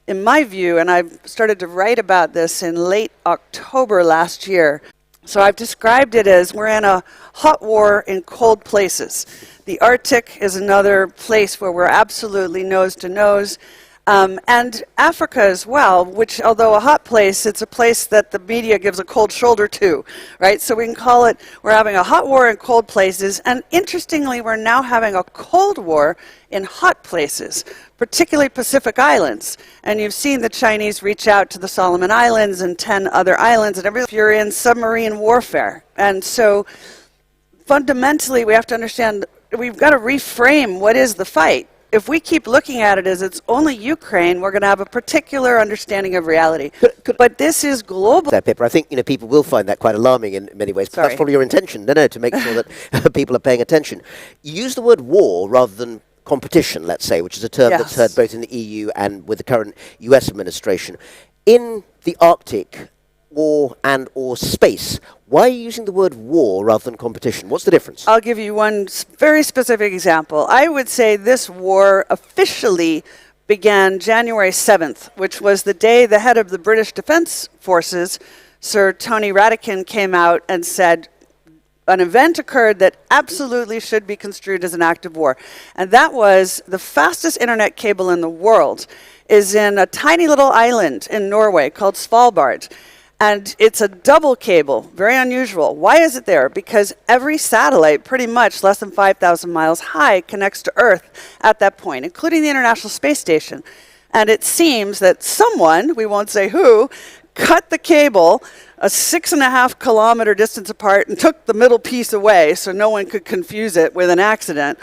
in my view, and I've started to write about this in late October last year, so I've described it as we're in a hot war in cold places. The Arctic is another place where we're absolutely nose to nose. And Africa as well, which, although a hot place, it's a place that the media gives a cold shoulder to, right? So we can call it, we're having a hot war in cold places, and interestingly, we're now having a cold war in hot places, particularly Pacific Islands. And you've seen the Chinese reach out to the Solomon Islands and 10 other islands, and everything. You're in submarine warfare. And so fundamentally, we have to understand, we've got to reframe what is the fight. If we keep looking at it as it's only Ukraine, we're going to have a particular understanding of reality. But this is global. There, Pippa, I think people will find that quite alarming in many ways. That's probably your intention, to make sure that people are paying attention. You use the word war rather than competition, let's say, which is a term that's heard both in the EU and with the current US administration. In the Arctic or space, why are you using the word war rather than competition? What's the difference? I'll give you one very specific example. I would say this war officially began January 7th, which was the day the head of the British Defence Forces, Sir Tony Ratican, came out and said an event occurred that absolutely should be construed as an act of war. And that was the fastest internet cable in the world is in a tiny little island in Norway called Svalbard. And it's a double cable, very unusual. Why is it there? Because every satellite, pretty much less than 5,000 miles high, connects to Earth at that point, including the International Space Station. And it seems that someone, we won't say who, cut the cable a 6.5 kilometer distance apart and took the middle piece away so no one could confuse it with an accident.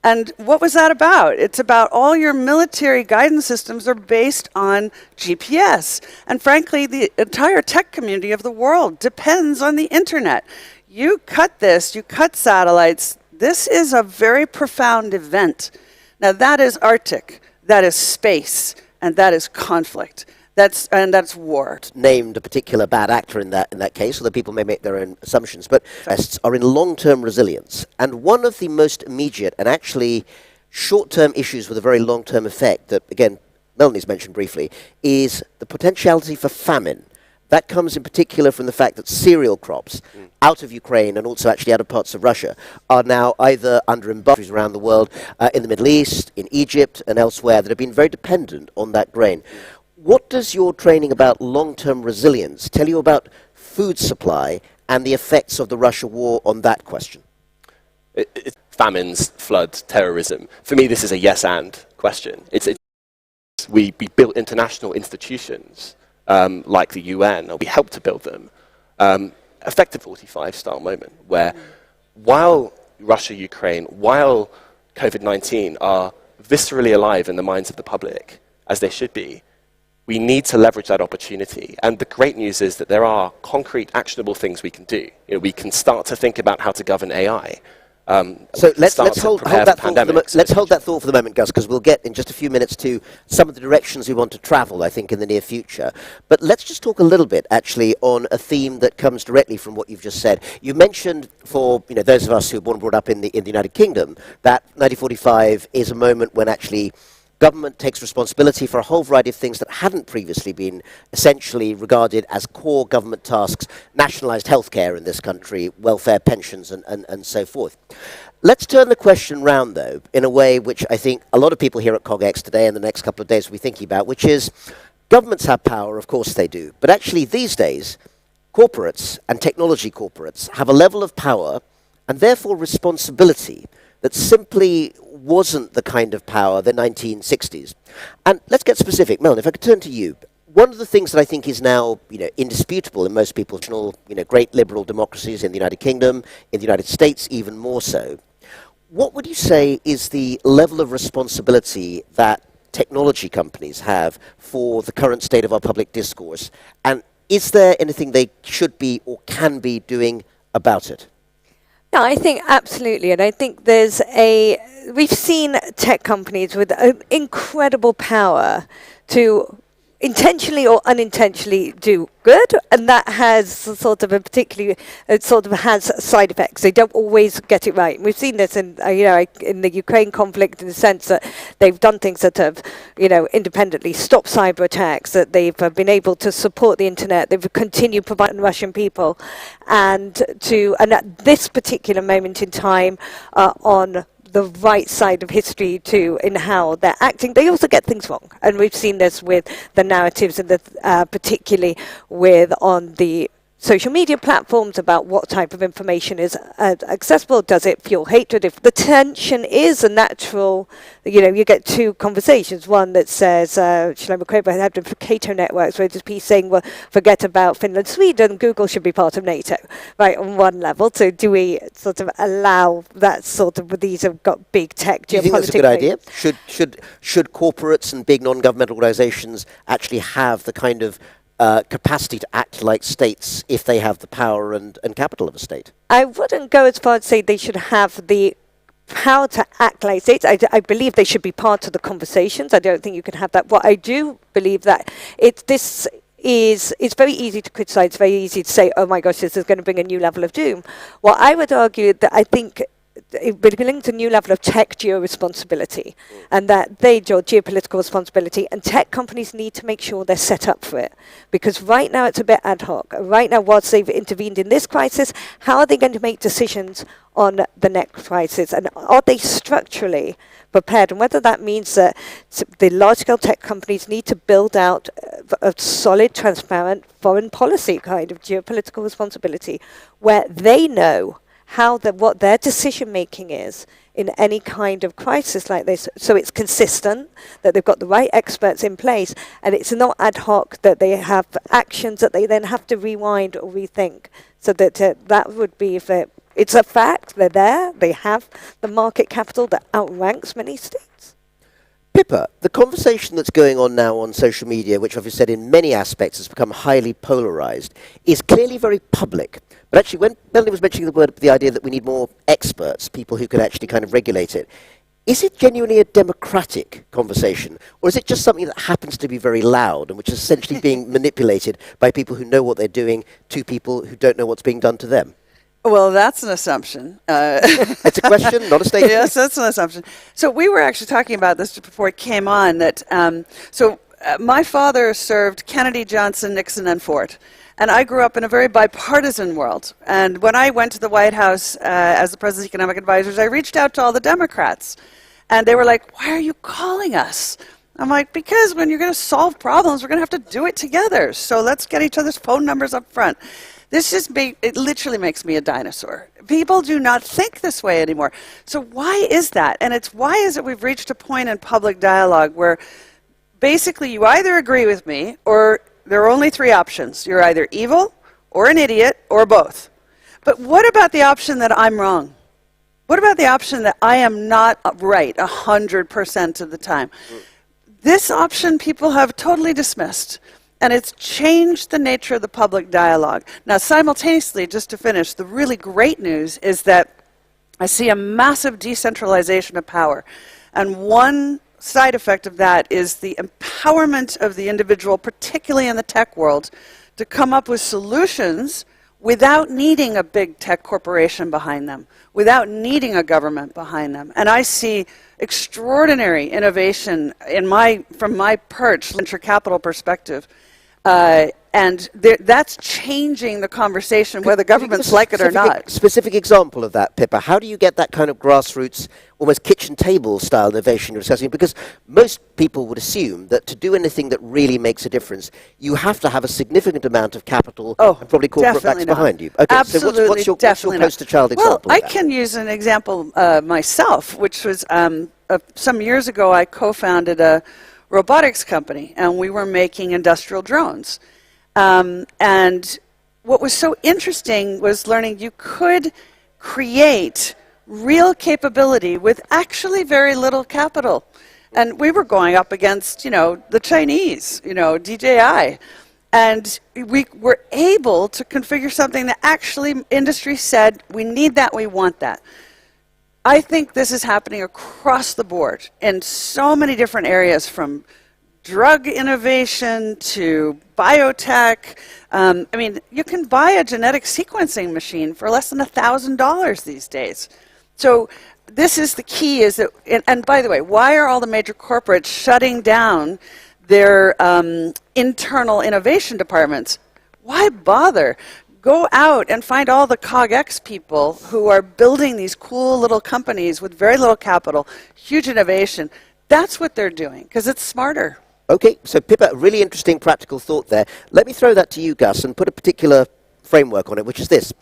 And what was that about? It's about all your military guidance systems are based on GPS. And frankly, the entire tech community of the world depends on the internet. You cut this, you cut satellites. This is a very profound event. Now that is Arctic, that is space, and that is conflict. That's war. Named a particular bad actor in that case, so that people may make their own assumptions. But tests are in long-term resilience, and one of the most immediate and actually short-term issues with a very long-term effect that, again, Melanie's mentioned briefly, is the potentiality for famine. That comes in particular from the fact that cereal crops out of Ukraine and also actually out of parts of Russia are now either under embargoes around the world, in the Middle East, in Egypt, and elsewhere that have been very dependent on that grain. What does your training about long-term resilience tell you about food supply and the effects of the Russia war on that question? Famines, floods, terrorism. For me, this is a yes-and question. We built international institutions like the UN, or we helped to build them. Effective 45-style moment where while Russia, Ukraine, while COVID-19 are viscerally alive in the minds of the public, as they should be, we need to leverage that opportunity. And the great news is that there are concrete, actionable things we can do. We can start to think about how to govern AI. So let's start to hold prepare that for thought. pandemics. Let's hold that thought for the moment, Gus, because we'll get in just a few minutes to some of the directions we want to travel, I think, in the near future. But let's just talk a little bit, actually, on a theme that comes directly from what you've just said. You mentioned, for those of us who were born and brought up in the United Kingdom, that 1945 is a moment when actually government takes responsibility for a whole variety of things that hadn't previously been essentially regarded as core government tasks, nationalised healthcare in this country, welfare, pensions, and so forth. Let's turn the question round, though, in a way which I think a lot of people here at CogX today and the next couple of days will be thinking about, which is governments have power, of course they do, but actually these days, corporates and technology corporates have a level of power and therefore responsibility that simply wasn't the kind of power the 1960s. And let's get specific. Melanie, if I could turn to you. One of the things that I think is now indisputable in most people's great liberal democracies in the United Kingdom, in the United States even more so, what would you say is the level of responsibility that technology companies have for the current state of our public discourse? And is there anything they should be or can be doing about it? No, I think absolutely, and I think we've seen tech companies with incredible power to intentionally or unintentionally do good, and that has sort of has side effects. They don't always get it right. We've seen this in in the Ukraine conflict, in the sense that they've done things that have independently stopped cyber attacks, that they've been able to support the internet, they've continued providing Russian people, and at this particular moment in time on the right side of history too, in how they're acting. They also get things wrong, and we've seen this with the narratives and particularly on the social media platforms about what type of information is accessible. Does it fuel hatred? If the tension is a natural, you get two conversations. One that says, Shlomo Kramer had the Cato networks, where there's a piece saying, well, forget about Finland, Sweden, Google should be part of NATO, right, on one level. So do we sort of allow that sort of, these have got big tech geopolitics? Do you think that's a good idea? Should corporates and big non-governmental organizations actually have the kind of capacity to act like states if they have the power and capital of a state? I wouldn't go as far as say they should have the power to act like states. I believe they should be part of the conversations. I don't think you can have that. What I do believe that it's very easy to criticize. It's very easy to say, oh my gosh, this is going to bring a new level of doom. Well, I would argue that I think it brings a new level of tech geo-responsibility, and that geopolitical responsibility, and tech companies need to make sure they're set up for it. Because right now it's a bit ad hoc. Right now, whilst they've intervened in this crisis, how are they going to make decisions on the next crisis? And are they structurally prepared? And whether that means that the large-scale tech companies need to build out a solid, transparent foreign policy kind of geopolitical responsibility, where they know what their decision making is in any kind of crisis like this, so it's consistent, that they've got the right experts in place, and it's not ad hoc, that they have actions that they then have to rewind or rethink. So that that would be, if it's a fact, they're there, they have the market capital that outranks many states. Pippa, the conversation that's going on now on social media, which I've said in many aspects has become highly polarized, is clearly very public. But actually, when Melanie was mentioning the idea that we need more experts, people who can actually kind of regulate it, is it genuinely a democratic conversation? Or is it just something that happens to be very loud and which is essentially being manipulated by people who know what they're doing to people who don't know what's being done to them? Well, that's an assumption. It's a question, not a statement. Yes, that's an assumption. So we were actually talking about this before it came on, that my father served Kennedy, Johnson, Nixon, and Ford. And I grew up in a very bipartisan world. And when I went to the White House as the President's Economic Advisors, I reached out to all the Democrats. And they were like, why are you calling us? I'm like, because when you're going to solve problems, we're going to have to do it together. So let's get each other's phone numbers up front. It literally makes me a dinosaur. People do not think this way anymore. So why is that? And why is it we've reached a point in public dialogue where basically you either agree with me, or there are only three options. You're either evil or an idiot or both. But what about the option that I'm wrong? What about the option that I am not right 100% of the time? This option people have totally dismissed. And it's changed the nature of the public dialogue. Now, simultaneously, just to finish, the really great news is that I see a massive decentralization of power. And one side effect of that is the empowerment of the individual, particularly in the tech world, to come up with solutions without needing a big tech corporation behind them, without needing a government behind them. And I see extraordinary innovation from my perch, venture capital perspective. And that's changing the conversation, whether governments like it or not. Specific example of that, Pippa. How do you get that kind of grassroots, almost kitchen table style innovation you're discussing? Because most people would assume that to do anything that really makes a difference, you have to have a significant amount of capital and probably corporate backs behind you. Okay, Absolutely, so what's your poster child example? Well, I can use an example myself, which was some years ago I co-founded a robotics company, and we were making industrial drones. And what was so interesting was learning you could create real capability with actually very little capital. And we were going up against, the Chinese, DJI. And we were able to configure something that actually industry said, we need that, we want that. I think this is happening across the board in so many different areas, from drug innovation to biotech. You can buy a genetic sequencing machine for less than $1,000 these days. So this is the key, is that, and by the way, why are all the major corporates shutting down their internal innovation departments? Why bother? Go out and find all the CogX people who are building these cool little companies with very little capital, huge innovation. That's what they're doing, because it's smarter. Okay, so Pippa, really interesting practical thought there. Let me throw that to you, Gus, and put a particular framework on it, which is this.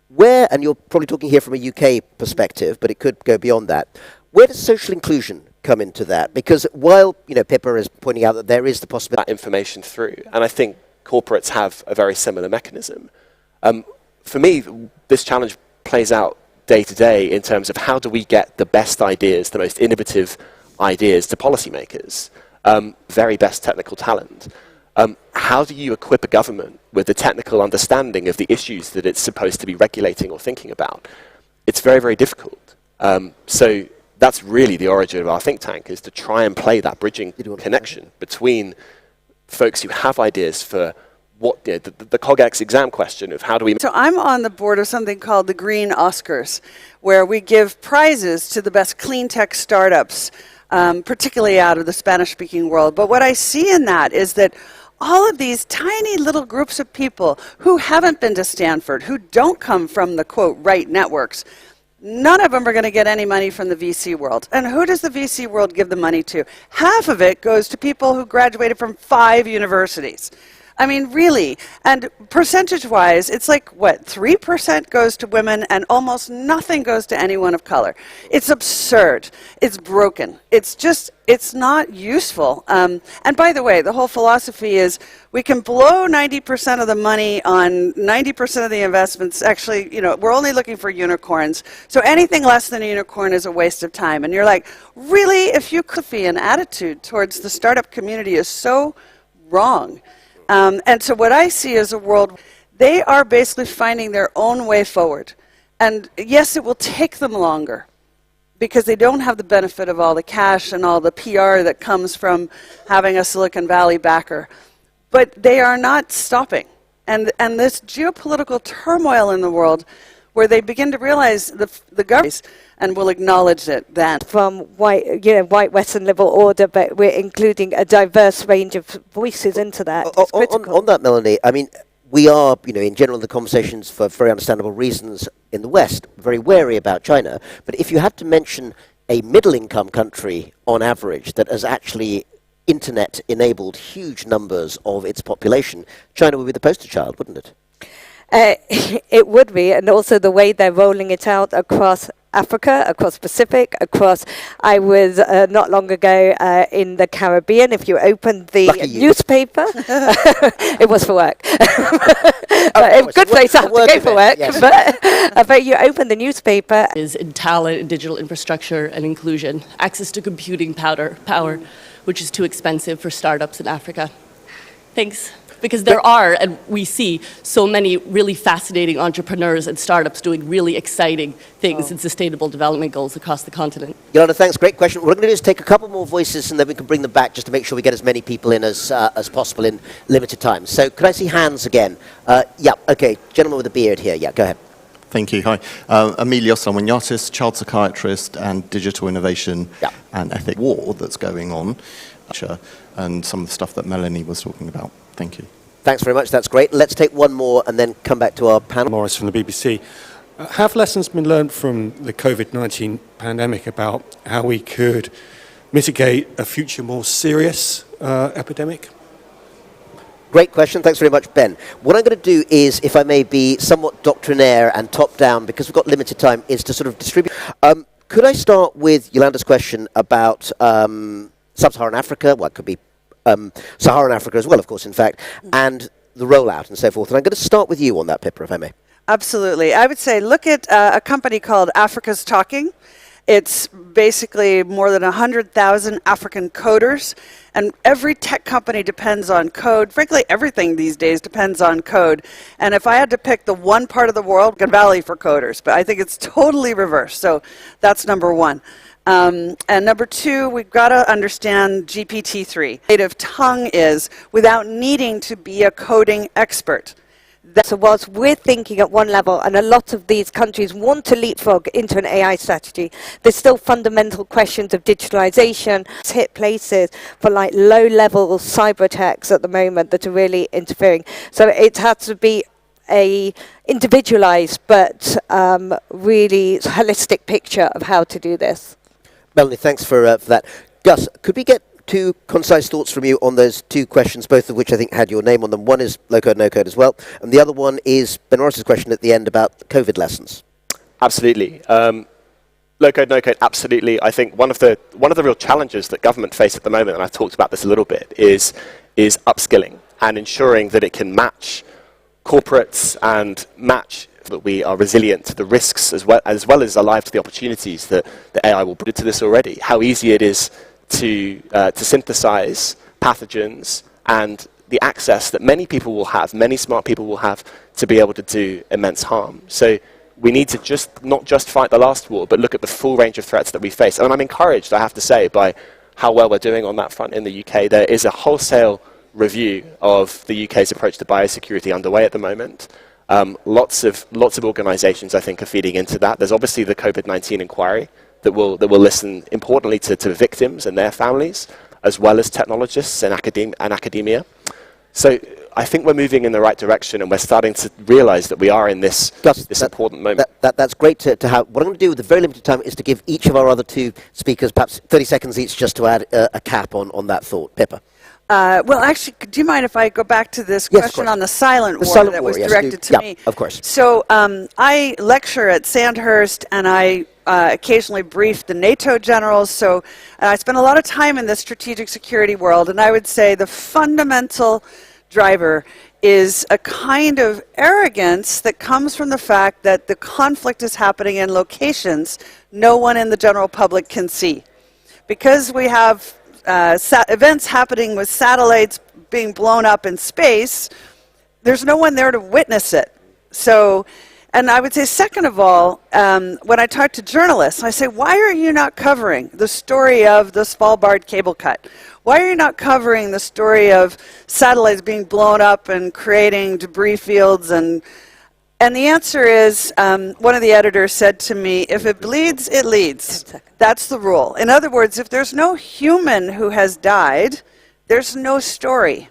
Where, and you're probably talking here from a UK perspective, but it could go beyond that, where does social inclusion come into that? Because while, Pippa is pointing out that there is the possibility that information through, and I think corporates have a very similar mechanism. For me, this challenge plays out day to day in terms of how do we get the best ideas, the most innovative ideas to policymakers. Very best technical talent. How do you equip a government with the technical understanding of the issues that it's supposed to be regulating or thinking about? It's very, very difficult. So that's really the origin of our think tank, is to try and play that bridging connection between folks who have ideas for what the CogX exam question of how do we... So I'm on the board of something called the Green Oscars, where we give prizes to the best clean tech startups, particularly out of the Spanish-speaking world. But what I see in that is that all of these tiny little groups of people who haven't been to Stanford, who don't come from the, quote, right networks, none of them are going to get any money from the VC world. And who does the VC world give the money to? Half of it goes to people who graduated from 5 universities. I mean, really. And percentage-wise, it's like, 3% goes to women and almost nothing goes to anyone of color. It's absurd. It's broken. It's not useful. And by the way, the whole philosophy is we can blow 90% of the money on 90% of the investments. Actually, we're only looking for unicorns. So anything less than a unicorn is a waste of time. And you're like, really? If you could be an attitude towards the startup community is so wrong. And so what I see is a world, they are basically finding their own way forward. And yes, it will take them longer because they don't have the benefit of all the cash and all the PR that comes from having a Silicon Valley backer. But they are not stopping. And this geopolitical turmoil in the world, where they begin to realize the government and will acknowledge it then. From white Western liberal order, but we're including a diverse range of voices into that. On that, Melanie, I mean, we are, in general, in the conversations for very understandable reasons in the West, very wary about China. But if you had to mention a middle-income country on average that has actually internet-enabled huge numbers of its population, China would be the poster child, wouldn't it? It would be, and also the way they're rolling it out across Africa, across Pacific, I was not long ago in the Caribbean. If you opened the newspaper, it was for work. Good place to have to go for work, yes. But you open the newspaper. Is in talent, digital infrastructure, and inclusion. Access to computing power, which is too expensive for startups in Africa. Thanks. because there are, and we see so many really fascinating entrepreneurs and startups doing really exciting things in sustainable development goals across the continent. Yolanda, thanks. Great question. What we're going to do is take a couple more voices and then we can bring them back just to make sure we get as many people in as possible in limited time. So could I see hands again? Yeah, okay. Gentleman with a beard here. Yeah, go ahead. Thank you. Hi. Emilios Salmoniotis, child psychiatrist and digital innovation and ethic war that's going on, and some of the stuff that Melanie was talking about. Thank you. Thanks very much. That's great. Let's take one more and then come back to our panel. Morris from the BBC. Have lessons been learned from the COVID-19 pandemic about how we could mitigate a future more serious epidemic? Great question. Thanks very much, Ben. What I'm going to do is, if I may be somewhat doctrinaire and top-down, because we've got limited time, is to sort of distribute. Could I start with Yolanda's question about sub-Saharan Africa? Well, it could be Saharan Africa as well, of course, in fact, and the rollout and so forth. And I'm going to start with you on that, Pippa, if I may. Absolutely. I would say look at a company called Africa's Talking. It's basically more than 100,000 African coders, and every tech company depends on code. Frankly, everything these days depends on code. And if I had to pick the one part of the world, Silicon Valley for coders, but I think it's totally reversed. So that's number one. And number two, we've got to understand GPT-3. Native tongue is without needing to be a coding expert. So whilst we're thinking at one level, and a lot of these countries want to leapfrog into an AI strategy, there's still fundamental questions of digitalization. It's hit places for like low-level cyber attacks at the moment that are really interfering. So it has to be a individualized but really holistic picture of how to do this. Melanie, thanks for that. Gus, could we get two concise thoughts from you on those two questions, both of which I think had your name on them? One is low-code, no-code as well, and the other one is Ben Morris's question at the end about COVID lessons. Absolutely. Low-code, no-code, absolutely. I think one of the real challenges that government face at the moment, and I've talked about this a little bit, is upskilling and ensuring that it can match corporates and match that we are resilient to the risks as well as alive to the opportunities that the AI will bring to this already. How easy it is to synthesize pathogens and the access that many people will have, many smart people will have to be able to do immense harm. So we need to not just fight the last war, but look at the full range of threats that we face. And I'm encouraged, I have to say, by how well we're doing on that front in the UK. There is a wholesale review of the UK's approach to biosecurity underway at the moment. Lots of organizations, I think, are feeding into that. There's obviously the COVID-19 inquiry that will listen importantly to victims and their families, as well as technologists and academia. So I think we're moving in the right direction, and we're starting to realize that we are in this important moment. That's great to have. What I'm going to do with the very limited time is to give each of our other two speakers perhaps 30 seconds each just to add a cap on that thought. Pippa. Well, actually, do you mind if I go back to this question on the silent war that was directed to me? Of course. So I lecture at Sandhurst, and I occasionally brief the NATO generals. So I spend a lot of time in the strategic security world, and I would say the fundamental driver is a kind of arrogance that comes from the fact that the conflict is happening in locations no one in the general public can see. Because we have events happening with satellites being blown up in space, there's no one there to witness it. So, and I would say, second of all, when I talk to journalists, I say, why are you not covering the story of the Svalbard cable cut? Why are you not covering the story of satellites being blown up and creating debris fields? And the answer is, one of the editors said to me, if it bleeds, it leads. That's the rule. In other words, if there's no human who has died, there's no story.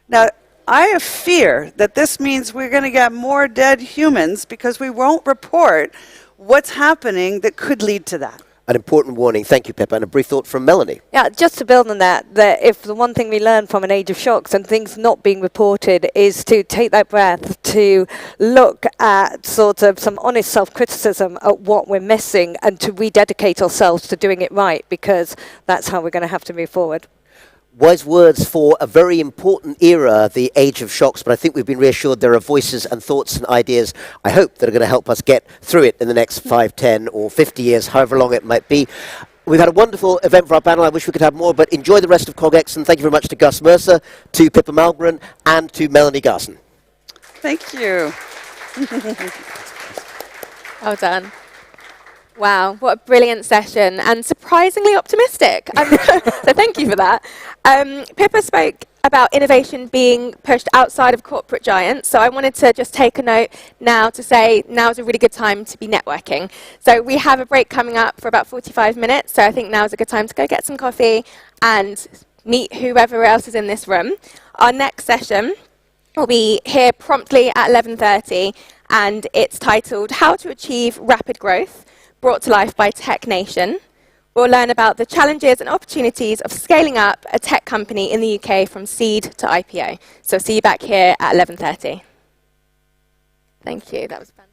Now, I have fear that this means we're going to get more dead humans because we won't report what's happening that could lead to that. An important warning. Thank you, Pippa. And a brief thought from Melanie. Yeah, just to build on that if the one thing we learn from an age of shocks and things not being reported is to take that breath, to look at sort of some honest self-criticism at what we're missing and to rededicate ourselves to doing it right, because that's how we're going to have to move forward. Wise words for a very important era, the age of shocks, but I think we've been reassured there are voices and thoughts and ideas, I hope, that are going to help us get through it in the next 5, 10 or 50 years, however long it might be. We've had a wonderful event for our panel. I wish we could have more, but enjoy the rest of CogX, and thank you very much to Gus Mercer, to Pippa Malmgren, and to Melanie Garson. Thank you. Well done. Wow, what a brilliant session, and surprisingly optimistic. So thank you for that. Pippa spoke about innovation being pushed outside of corporate giants, so I wanted to just take a note now to say now's a really good time to be networking. So we have a break coming up for about 45 minutes, so I think now's a good time to go get some coffee and meet whoever else is in this room. Our next session will be here promptly at 11:30, and it's titled How to Achieve Rapid Growth, brought to life by Tech Nation. We'll learn about the challenges and opportunities of scaling up a tech company in the UK from seed to IPO. So see you back here at 11:30. Thank you. That was fun.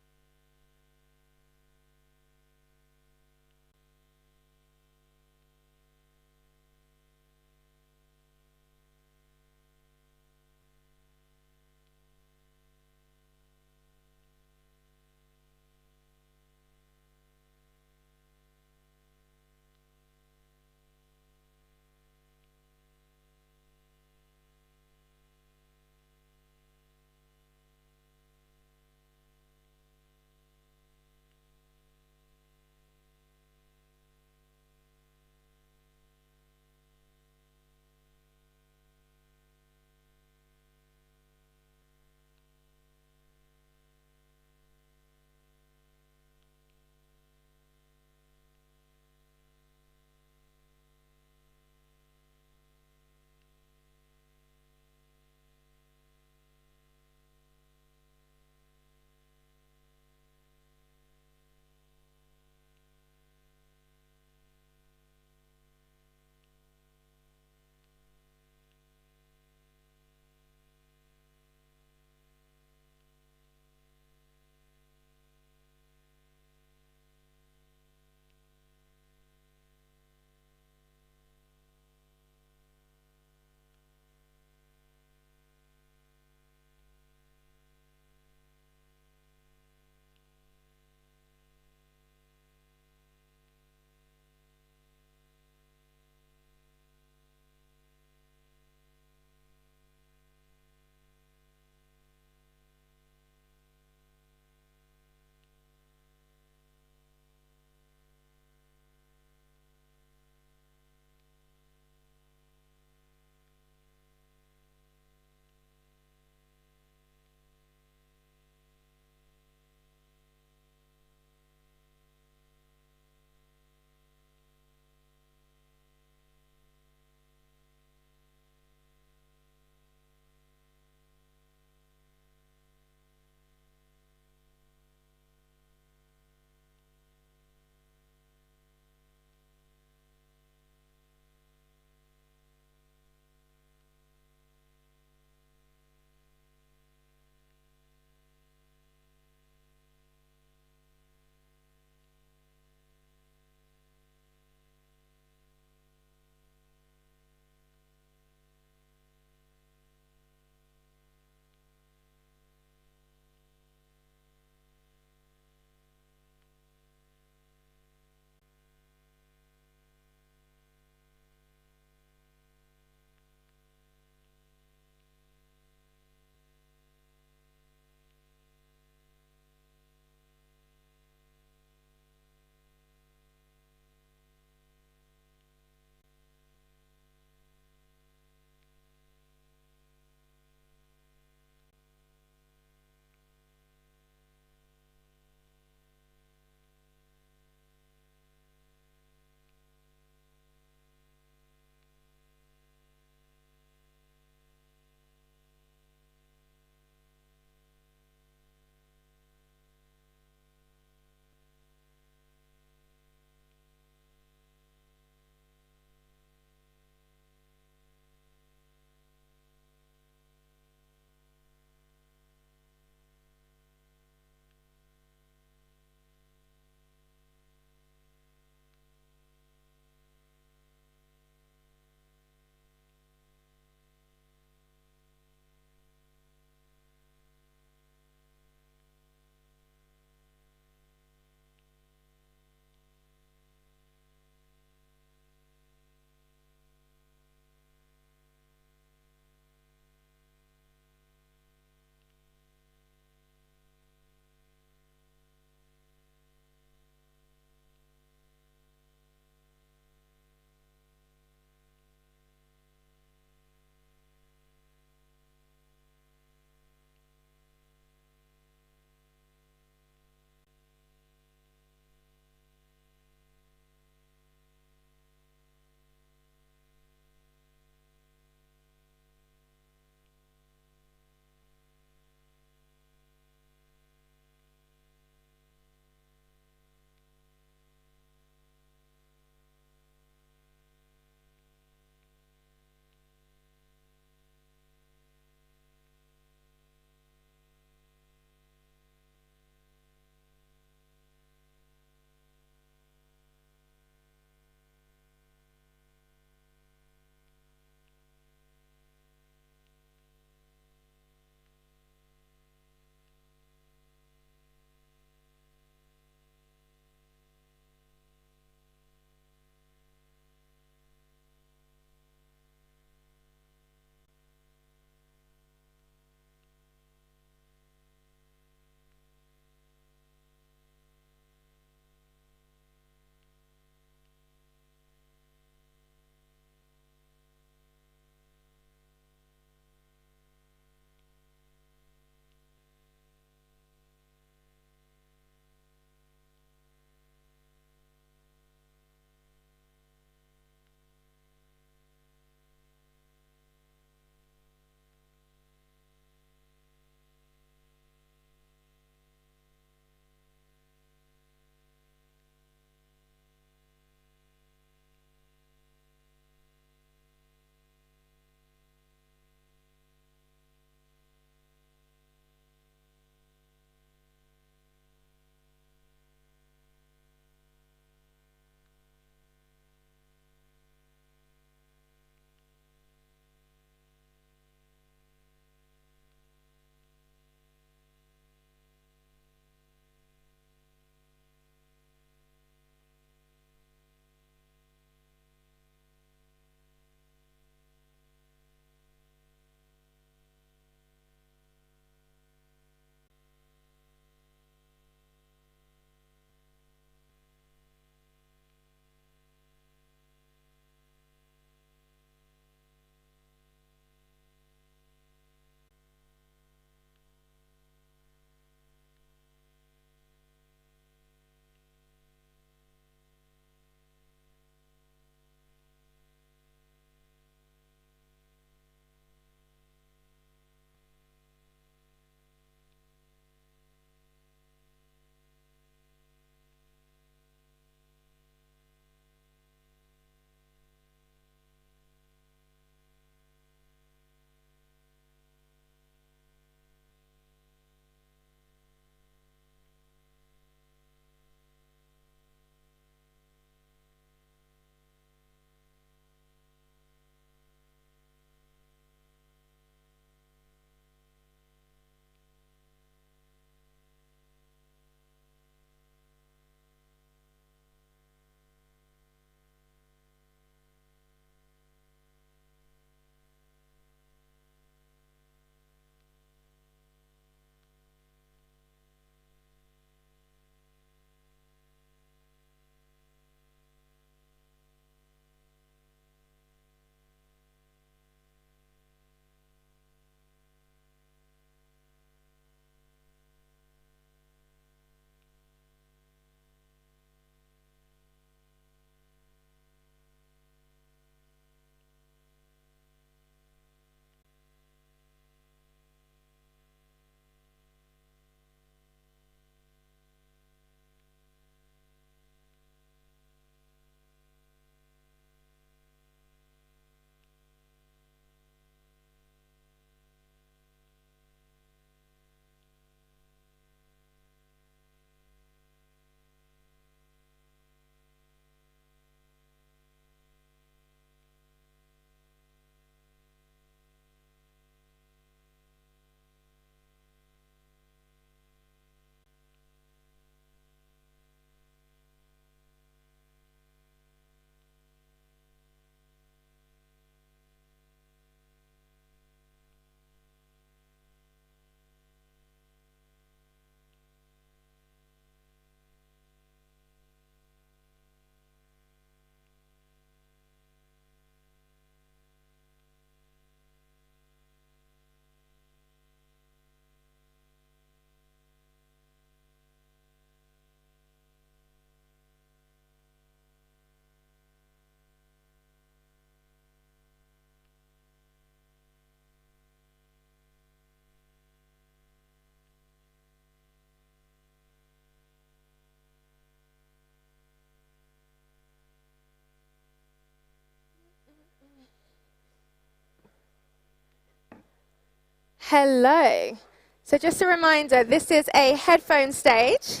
Hello. So just a reminder, this is a headphone stage.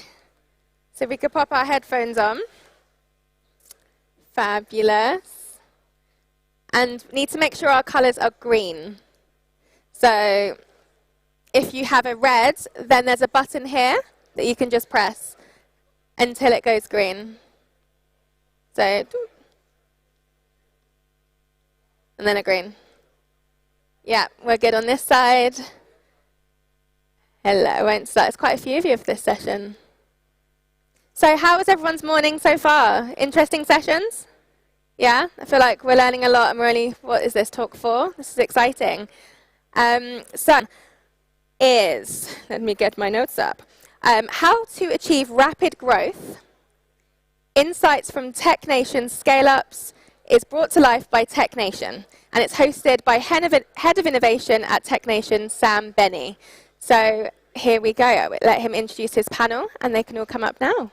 So we could pop our headphones on. Fabulous. And we need to make sure our colours are green. So if you have a red, then there's a button here that you can just press until it goes green. So, and then a green. Yeah, we're good on this side. Hello, I won't start. There's quite a few of you for this session. So how was everyone's morning so far? Interesting sessions? Yeah, I feel like we're learning a lot and we're only, what is this, talk 4? This is exciting. So, let me get my notes up. How to achieve rapid growth, insights from Tech Nation scale-ups, is brought to life by Tech Nation. And it's hosted by Head of Innovation at Tech Nation, Sam Benny. So here we go. I will let him introduce his panel, and they can all come up now.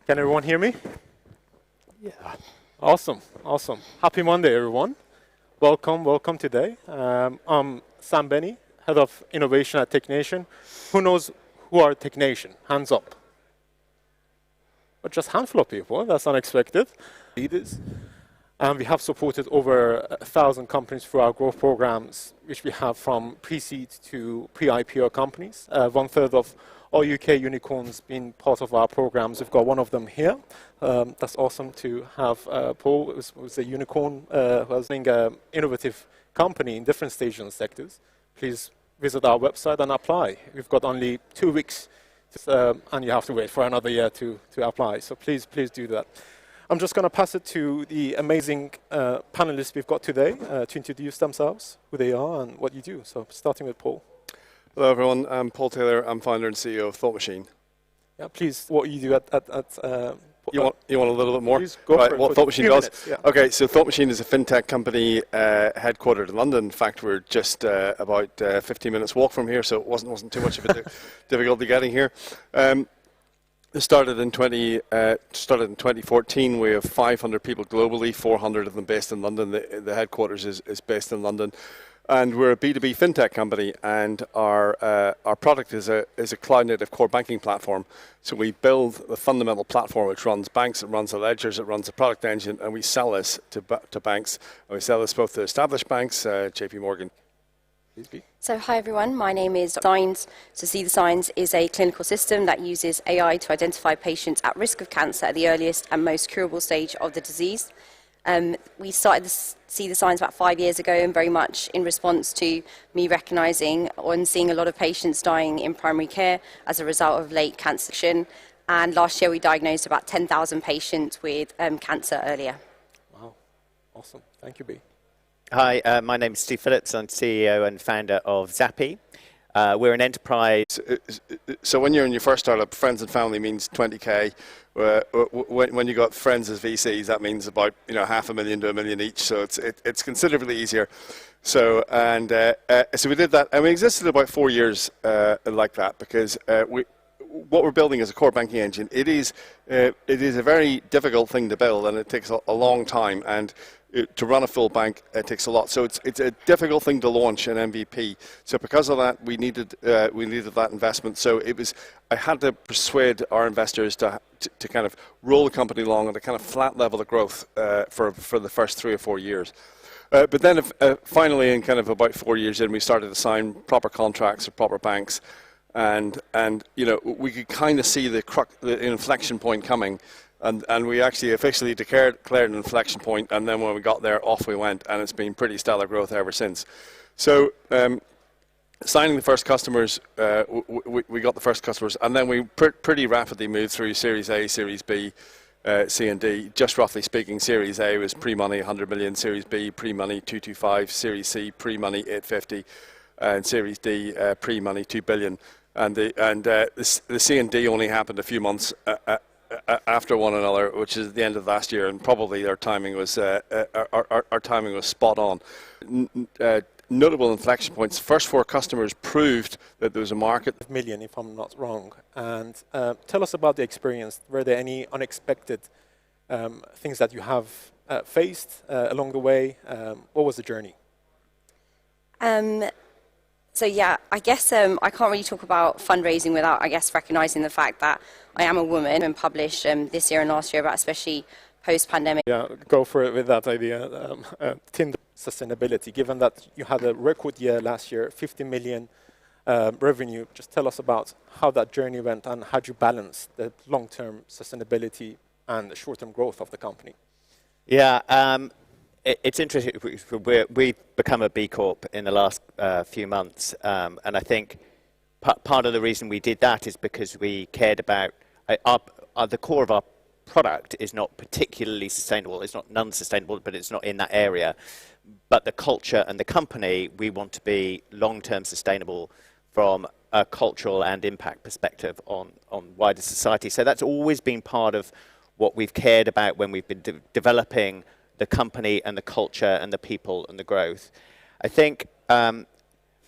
Can everyone hear me? Yeah. Awesome, awesome. Happy Monday, everyone. Welcome today. I'm Sam Benny, Head of Innovation at Tech Nation. Who knows who are Tech Nation? Hands up. But just a handful of people, that's unexpected. Leaders. And we have supported over 1,000 companies through our growth programs, which we have from pre-seed to pre-IPO companies. 1/3 of all UK unicorns being part of our programs. We've got one of them here. That's awesome to have Paul, who's a unicorn, who was running an innovative company in different stages and sectors. Please visit our website and apply. We've got only 2 weeks, and you have to wait for another year to apply. So please do that. I'm just going to pass it to the amazing panelists we've got today to introduce themselves, who they are, and what you do. So starting with Paul. Hello, everyone. I'm Paul Taylor. I'm founder and CEO of Thought Machine. Yeah, please, what you do at you want a little bit more? Please go for it. What Thought Machine does? Minutes, yeah. Okay, so Thought Machine is a fintech company headquartered in London. In fact, we're just about 15 minutes walk from here, so it wasn't too much of a difficulty getting here. It started in 2014. We have 500 people globally, 400 of them based in London. The headquarters is based in London. And we're a B2B fintech company, and our product is a cloud-native core banking platform. So we build the fundamental platform which runs banks, it runs the ledgers, it runs the product engine, and we sell this to banks. And we sell this both to established banks, JP Morgan. So hi everyone, my name is Signs. So See the Signs is a clinical system that uses AI to identify patients at risk of cancer at the earliest and most curable stage of the disease. We started See the Signs about 5 years ago, and very much in response to me recognising and seeing a lot of patients dying in primary care as a result of late cancer detection. And last year we diagnosed about 10,000 patients with cancer earlier. Wow, awesome. Thank you, B. Hi, my name is Steve Phillips. I'm CEO and founder of Zappy. We're an enterprise. So when you're in your first startup, friends and family means 20K. When you got friends as VCs, that means about $500,000 to $1 million each. So it's considerably easier. So so we did that, and we existed about 4 years like that, because what we're building is a core banking engine. It is a very difficult thing to build, and it takes a long time. And to run a full bank, it takes a lot. So it's a difficult thing to launch an MVP. So because of that, we needed that investment. So I had to persuade our investors to kind of roll the company along at a kind of flat level of growth for the first 3 or 4 years. But then finally, in kind of about 4 years in, we started to sign proper contracts with proper banks, and we could kind of see the inflection point coming. And we actually officially declared an inflection point, and then when we got there, off we went, and it's been pretty stellar growth ever since. So signing the first customers, we got the first customers, and then we pretty rapidly moved through Series A, Series B, C and D. Just roughly speaking, Series A was pre-money 100 million, Series B pre-money 225, Series C pre-money 850, and Series D pre-money 2 billion. And the C and D only happened a few months after one another, which is the end of last year, and probably our timing was spot on. Notable inflection points. First 4 customers proved that there was a market. Million, if I'm not wrong. And tell us about the experience. Were there any unexpected things that you have faced along the way? What was the journey? So yeah, I guess I can't really talk about fundraising without, I guess, recognizing the fact that I am a woman and published this year and last year about especially post-pandemic. Yeah, go for it with that idea. Tinder sustainability, given that you had a record year last year, 50 million revenue, just tell us about how that journey went and how you balance the long-term sustainability and the short-term growth of the company. Yeah, it's interesting. We've become a B Corp in the last few months, and I think part of the reason we did that is because we cared about the core of our product is not particularly sustainable. It's not non-sustainable, but it's not in that area. But the culture and the company, we want to be long-term sustainable from a cultural and impact perspective on wider society. So that's always been part of what we've cared about when we've been developing the company and the culture and the people and the growth. I think from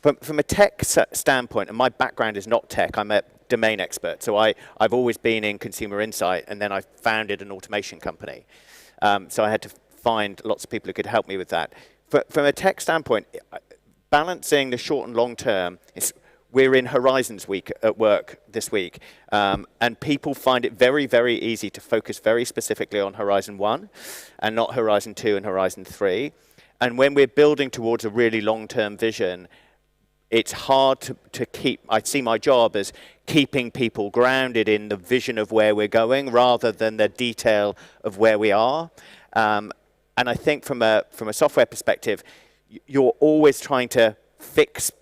a tech standpoint, and my background is not tech, I'm a domain expert. So I've always been in consumer insight, and then I founded an automation company. So I had to find lots of people who could help me with that. From a tech standpoint, balancing the short and long term, we're in Horizons Week at work this week, and people find it very, very easy to focus very specifically on Horizon 1 and not Horizon 2 and Horizon 3. And when we're building towards a really long-term vision, it's hard to keep, I see my job as keeping people grounded in the vision of where we're going rather than the detail of where we are. And I think from a software perspective, you're always trying to fix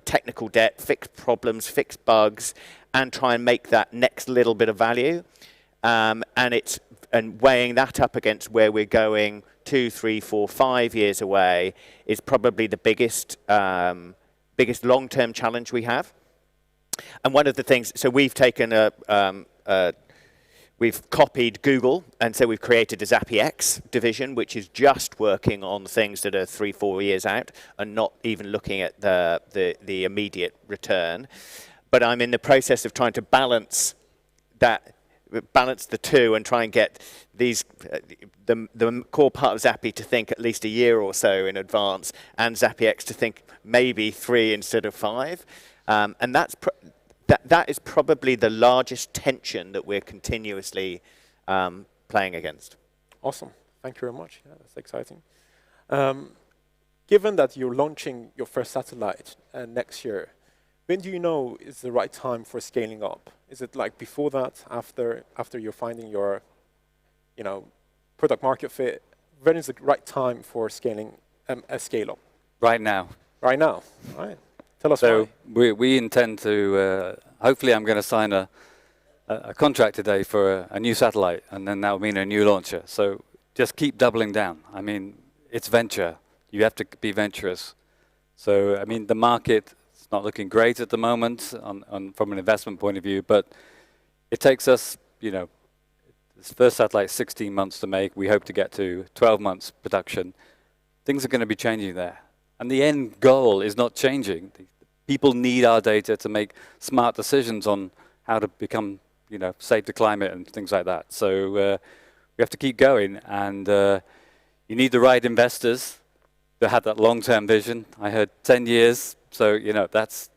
technical debt, fix problems, fix bugs, and try and make that next little bit of value. And weighing that up against where we're going 2, 3, 4, 5 years away is probably the biggest long-term challenge we have. And one of the things, so we've taken we've copied Google, and so we've created a ZappyX division, which is just working on things that are 3, 4 years out and not even looking at the immediate return. But I'm in the process of trying to balance the two and try and get the core part of Zappy to think at least a year or so in advance, and ZappyX to think maybe 3 instead of 5. And that is probably the largest tension that we're continuously playing against. Awesome. Thank you very much. Yeah, that's exciting. Given that you're launching your first satellite next year, when do you know is the right time for scaling up? Is it like before that, after you're finding your product market fit? When is the right time for scaling a scale up? Right now. Right now. All right. Tell us so why. We intend to, hopefully I'm going to sign a contract today for a new satellite, and then that will mean a new launcher. So just keep doubling down. I mean, it's venture. You have to be venturous. So, I mean, the market is not looking great at the moment from an investment point of view, but it takes us, this first satellite 16 months to make. We hope to get to 12 months production. Things are going to be changing there. And the end goal is not changing. People need our data to make smart decisions on how to become, safe to climate and things like that. So we have to keep going, and you need the right investors that have that long-term vision. I heard 10 years, so that's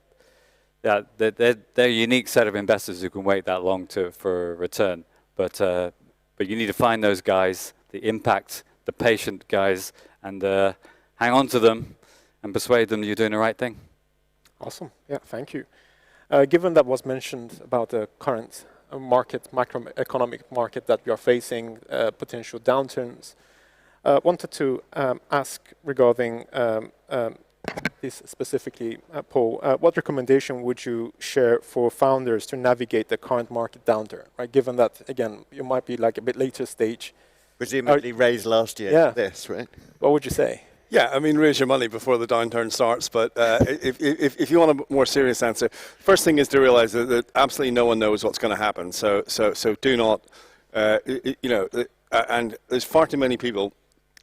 they're a unique set of investors who can wait that long for a return. But you need to find those guys, the impact, the patient guys, and hang on to them and persuade them you're doing the right thing. Awesome. Yeah, thank you. Given that was mentioned about the current macroeconomic market that we are facing, potential downturns, wanted to ask regarding the this specifically, Paul, what recommendation would you share for founders to navigate the current market downturn, right? Given that, again, you might be like a bit later stage. Presumably raised last year, yeah. this, right? What would you say? Yeah, I mean, raise your money before the downturn starts. But if you want a more serious answer, first thing is to realize that absolutely no one knows what's going to happen. So do not, and there's far too many people,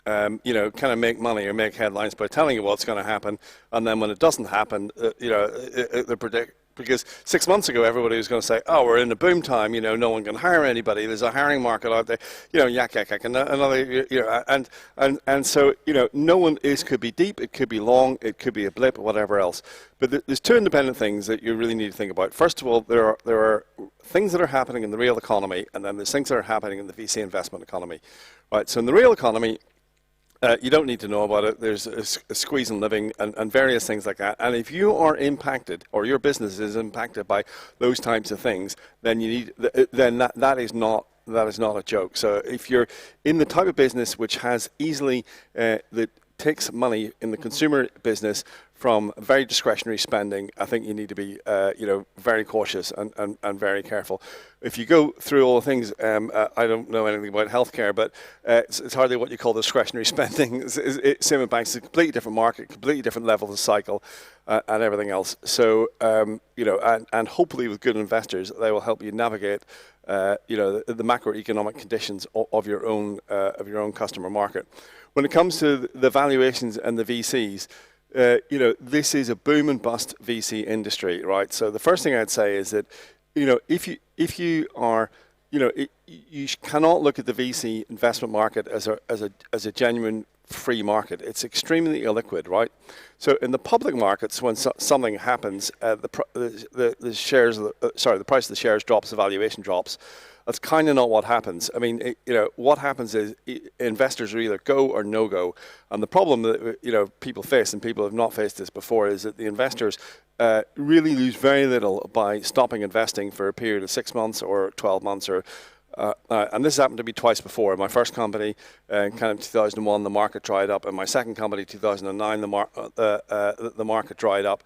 kind of make money or make headlines by telling you what's going to happen, and then when it doesn't happen, they predict. Because 6 months ago, everybody was going to say, "Oh, we're in a boom time. No one can hire anybody. There's a hiring market out there." Yak, and another, and so no one could be deep, it could be long, it could be a blip, or whatever else. But there's two independent things that you really need to think about. First of all, there are things that are happening in the real economy, and then there's things that are happening in the VC investment economy. Right. So in the real economy, you don't need to know about it. There's a squeeze in living and various things like that. And if you are impacted, or your business is impacted by those types of things, then that is not a joke. So if you're in the type of business which has easily that takes money in the consumer business from very discretionary spending, I think you need to be very cautious and very careful. If you go through all the things, I don't know anything about healthcare, but it's hardly what you call discretionary spending. Same with banks, it's a completely different market, completely different level of cycle, and everything else. So and hopefully with good investors, they will help you navigate the macroeconomic conditions of your own customer market. When it comes to the valuations and the VCs, this is a boom and bust VC industry, right? So the first thing I'd say is that, if you are, you cannot look at the VC investment market as a genuine free market. It's extremely illiquid, right? So in the public markets, when something happens, the price of the shares drops, the valuation drops. That's kind of not what happens. I mean, what happens is investors are either go or no go. And the problem that people face, and people have not faced this before, is that the investors really lose very little by stopping investing for a period of 6 months or 12 months and this happened to me twice before. In my first company, kind of 2001, the market dried up. In my second company, 2009, the market dried up.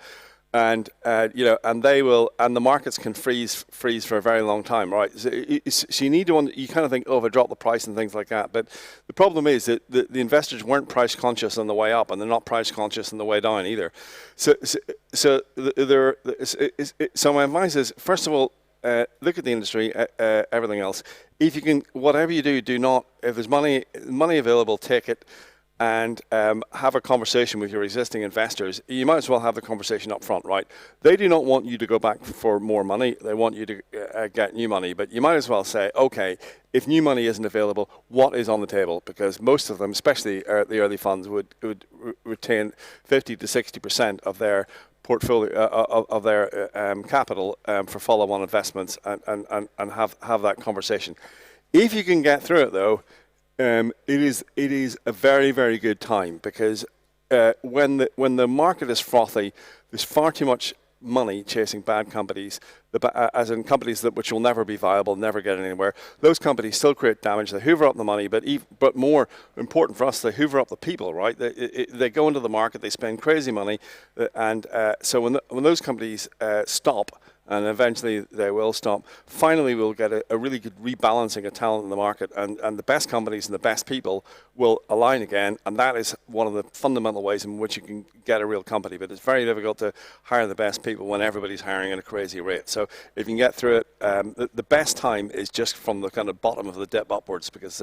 And and the markets can freeze for a very long time, right? So you need to, you kind of think, oh, if I drop the price and things like that. But the problem is that the investors weren't price conscious on the way up, and they're not price conscious on the way down either. So my advice is, first of all, look at the industry, everything else. If you can, whatever you do not, if there's money available, take it. And have a conversation with your existing investors. You might as well have the conversation up front, right? They do not want you to go back for more money. They want you to get new money. But you might as well say, okay, if new money isn't available, what is on the table? Because most of them, especially the early funds, would retain 50 to 60% of their portfolio of their capital for follow-on investments and have that conversation. If you can get through it, though, it is a very, very good time, because when the market is frothy, there's far too much money chasing bad companies, as in companies which will never be viable, never get anywhere. Those companies still create damage. They hoover up the money, but more important for us, they hoover up the people, right? They go into the market, they spend crazy money, and so when those companies stop, and eventually they will stop, finally we'll get a really good rebalancing of talent in the market, and the best companies and the best people will align again, and that is one of the fundamental ways in which you can get a real company. But it's very difficult to hire the best people when everybody's hiring at a crazy rate. So if you can get through it, the best time is just from the kind of bottom of the dip upwards, because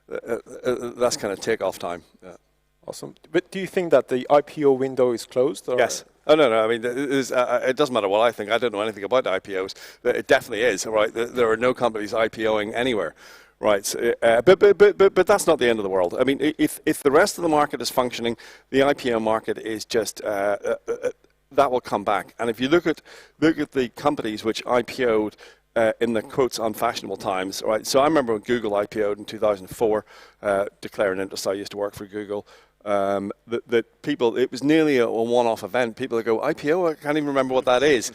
that's kind of takeoff time. Yeah. Awesome. But do you think that the IPO window is closed? Or? Yes. Oh, no. I mean, it doesn't matter what I think. I don't know anything about IPOs. It definitely is, right? There are no companies IPOing anywhere, right? So, but that's not the end of the world. I mean, if the rest of the market is functioning, the IPO market is just that will come back. And if you look at the companies which IPO'd in the quotes unfashionable times, right? So I remember when Google IPO'd in 2004, declaring interest. I used to work for Google. that people, it was nearly a one-off event. People go, IPO, I can't even remember what that is.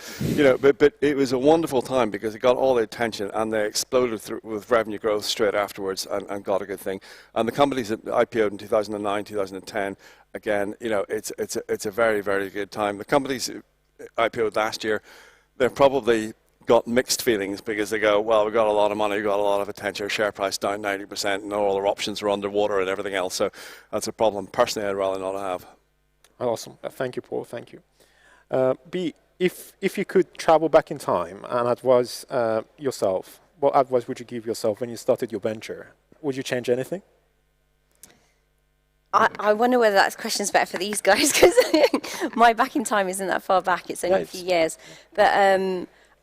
But it was a wonderful time because it got all the attention and they exploded with revenue growth straight afterwards and got a good thing. And the companies that IPO'd in 2009, 2010, again, it's a very, very good time. The companies IPO'd last year, they've probably got mixed feelings because they go, well, we got a lot of money, we got a lot of attention, our share price down 90%, and all our options are underwater and everything else. So that's a problem. Personally, I'd rather not have. Awesome. Thank you, Paul. Thank you. B, if you could travel back in time and advise yourself, what advice would you give yourself when you started your venture? Would you change anything? I wonder whether that question's better for these guys because my back in time isn't that far back. It's only a few years. But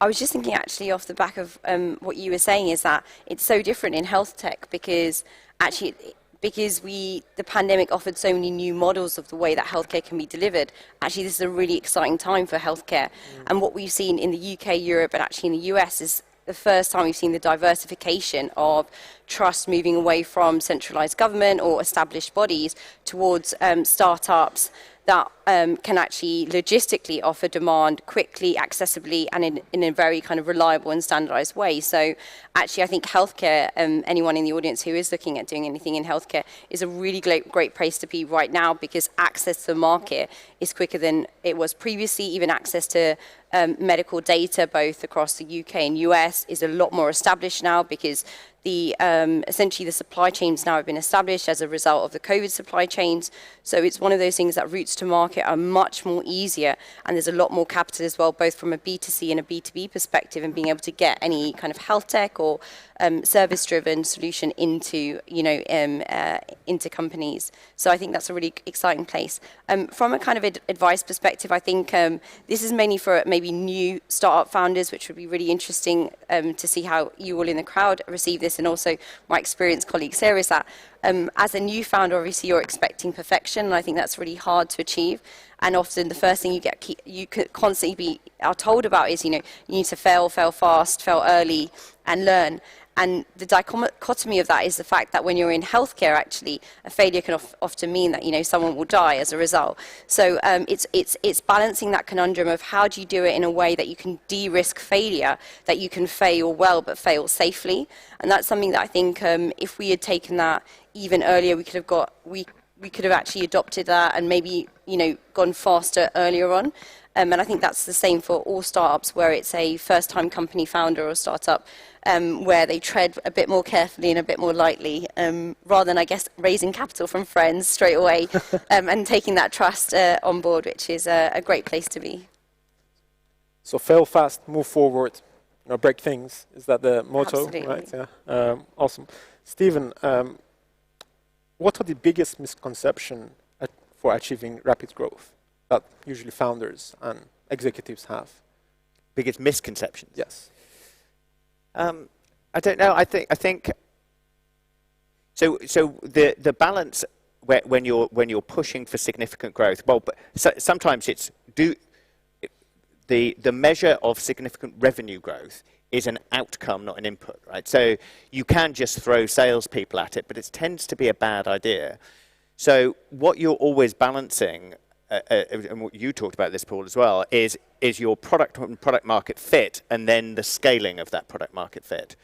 I was just thinking actually off the back of what you were saying is that it's so different in health tech because actually the pandemic offered so many new models of the way that healthcare can be delivered. Actually, this is a really exciting time for healthcare. And what we've seen in the UK, Europe, and actually in the US is the first time we've seen the diversification of trust moving away from centralized government or established bodies towards startups that can actually logistically offer demand quickly, accessibly, and in a very kind of reliable and standardized way. So actually, I think healthcare, anyone in the audience who is looking at doing anything in healthcare, is a really great place to be right now because access to the market is quicker than it was previously. Even access to medical data, both across the UK and US, is a lot more established now because essentially the supply chains now have been established as a result of the COVID supply chains. So it's one of those things that routes to market are much more easier, and there's a lot more capital as well, both from a B2C and a B2B perspective, and being able to get any kind of health tech or service-driven solution into into companies. So I think that's a really exciting place. From a kind of advice perspective, I think this is mainly for maybe new startup founders, which would be really interesting to see how you all in the crowd receive this, and also my experienced colleagues here is that as a new founder, obviously you're expecting perfection, and I think that's really hard to achieve. And often the first thing you could constantly are told about is, you need to fail fast, fail early, and learn. And the dichotomy of that is the fact that when you're in healthcare, actually, a failure can often mean that someone will die as a result. So it's balancing that conundrum of how do you do it in a way that you can de-risk failure, that you can fail well but fail safely. And that's something that I think if we had taken that even earlier, we could have actually adopted that and maybe gone faster earlier on. And I think that's the same for all startups, where it's a first-time company founder or startup, where they tread a bit more carefully and a bit more lightly, rather than, I guess, raising capital from friends straight away and taking that trust on board, which is a great place to be. So fail fast, move forward, break things. Is that the motto? Absolutely. Right? Yeah. Awesome. Stephen, what are the biggest misconceptions for achieving rapid growth that usually founders and executives have? Biggest misconceptions? Yes. I don't know. I think. So the balance when you're pushing for significant growth. Well, but sometimes the measure of significant revenue growth is an outcome, not an input, right? So you can just throw salespeople at it, but it tends to be a bad idea. So what you're always balancing, and what you talked about this, Paul, as well, is your product and product market fit, and then the scaling of that product market fit.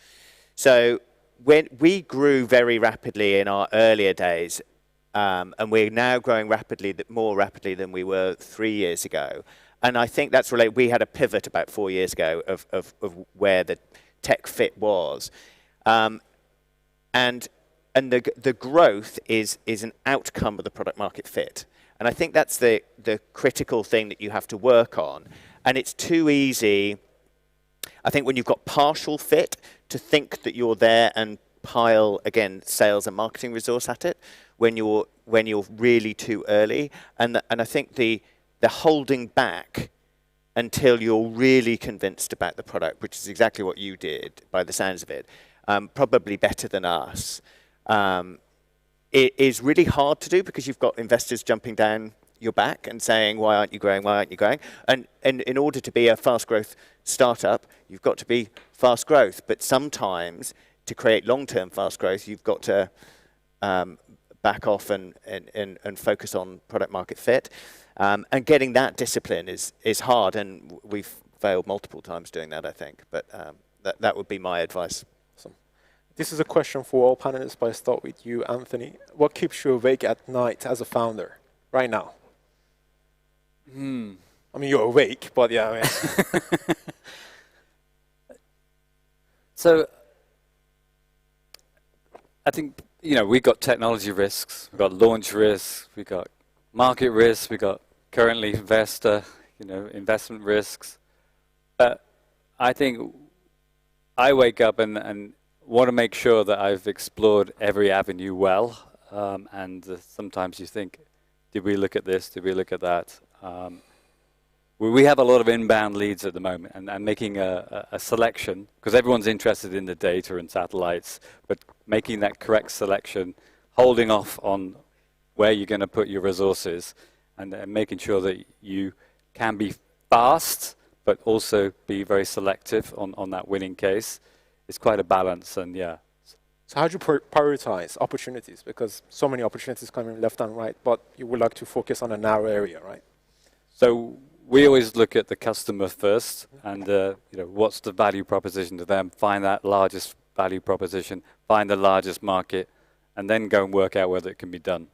So when we grew very rapidly in our earlier days, and we're now growing more rapidly than we were 3 years ago. And I think that's related. We had a pivot about 4 years ago of where the tech fit was. And the growth is an outcome of the product market fit. And I think that's the critical thing that you have to work on. And it's too easy, I think, when you've got partial fit, to think that you're there and pile, again, sales and marketing resource at it when you're really too early. And I think the holding back until you're really convinced about the product, which is exactly what you did by the sounds of it, probably better than us. It is really hard to do because you've got investors jumping down your back and saying, why aren't you growing, why aren't you growing? And in order to be a fast growth startup, you've got to be fast growth. But sometimes to create long-term fast growth, you've got to back off and focus on product market fit. And getting that discipline is hard, and we've failed multiple times doing that, I think. But that would be my advice. Awesome. This is a question for all panelists, but I start with you, Anthony. What keeps you awake at night as a founder right now? I mean, you're awake, but yeah. I mean. So I think, we've got technology risks, we've got launch risks, we've got market risks, we've got currently investment risks. But I think I wake up and want to make sure that I've explored every avenue well. And sometimes you think, did we look at this? Did we look at that? We have a lot of inbound leads at the moment, and making a selection, because everyone's interested in the data and satellites, but making that correct selection, holding off on where you're going to put your resources, and making sure that you can be fast, but also be very selective on that winning case. It's quite a balance, and yeah. So how do you prioritize opportunities? Because so many opportunities coming left and right, but you would like to focus on a narrow area, right? So we always look at the customer first, and what's the value proposition to them, find that largest value proposition, find the largest market, and then go and work out whether it can be done.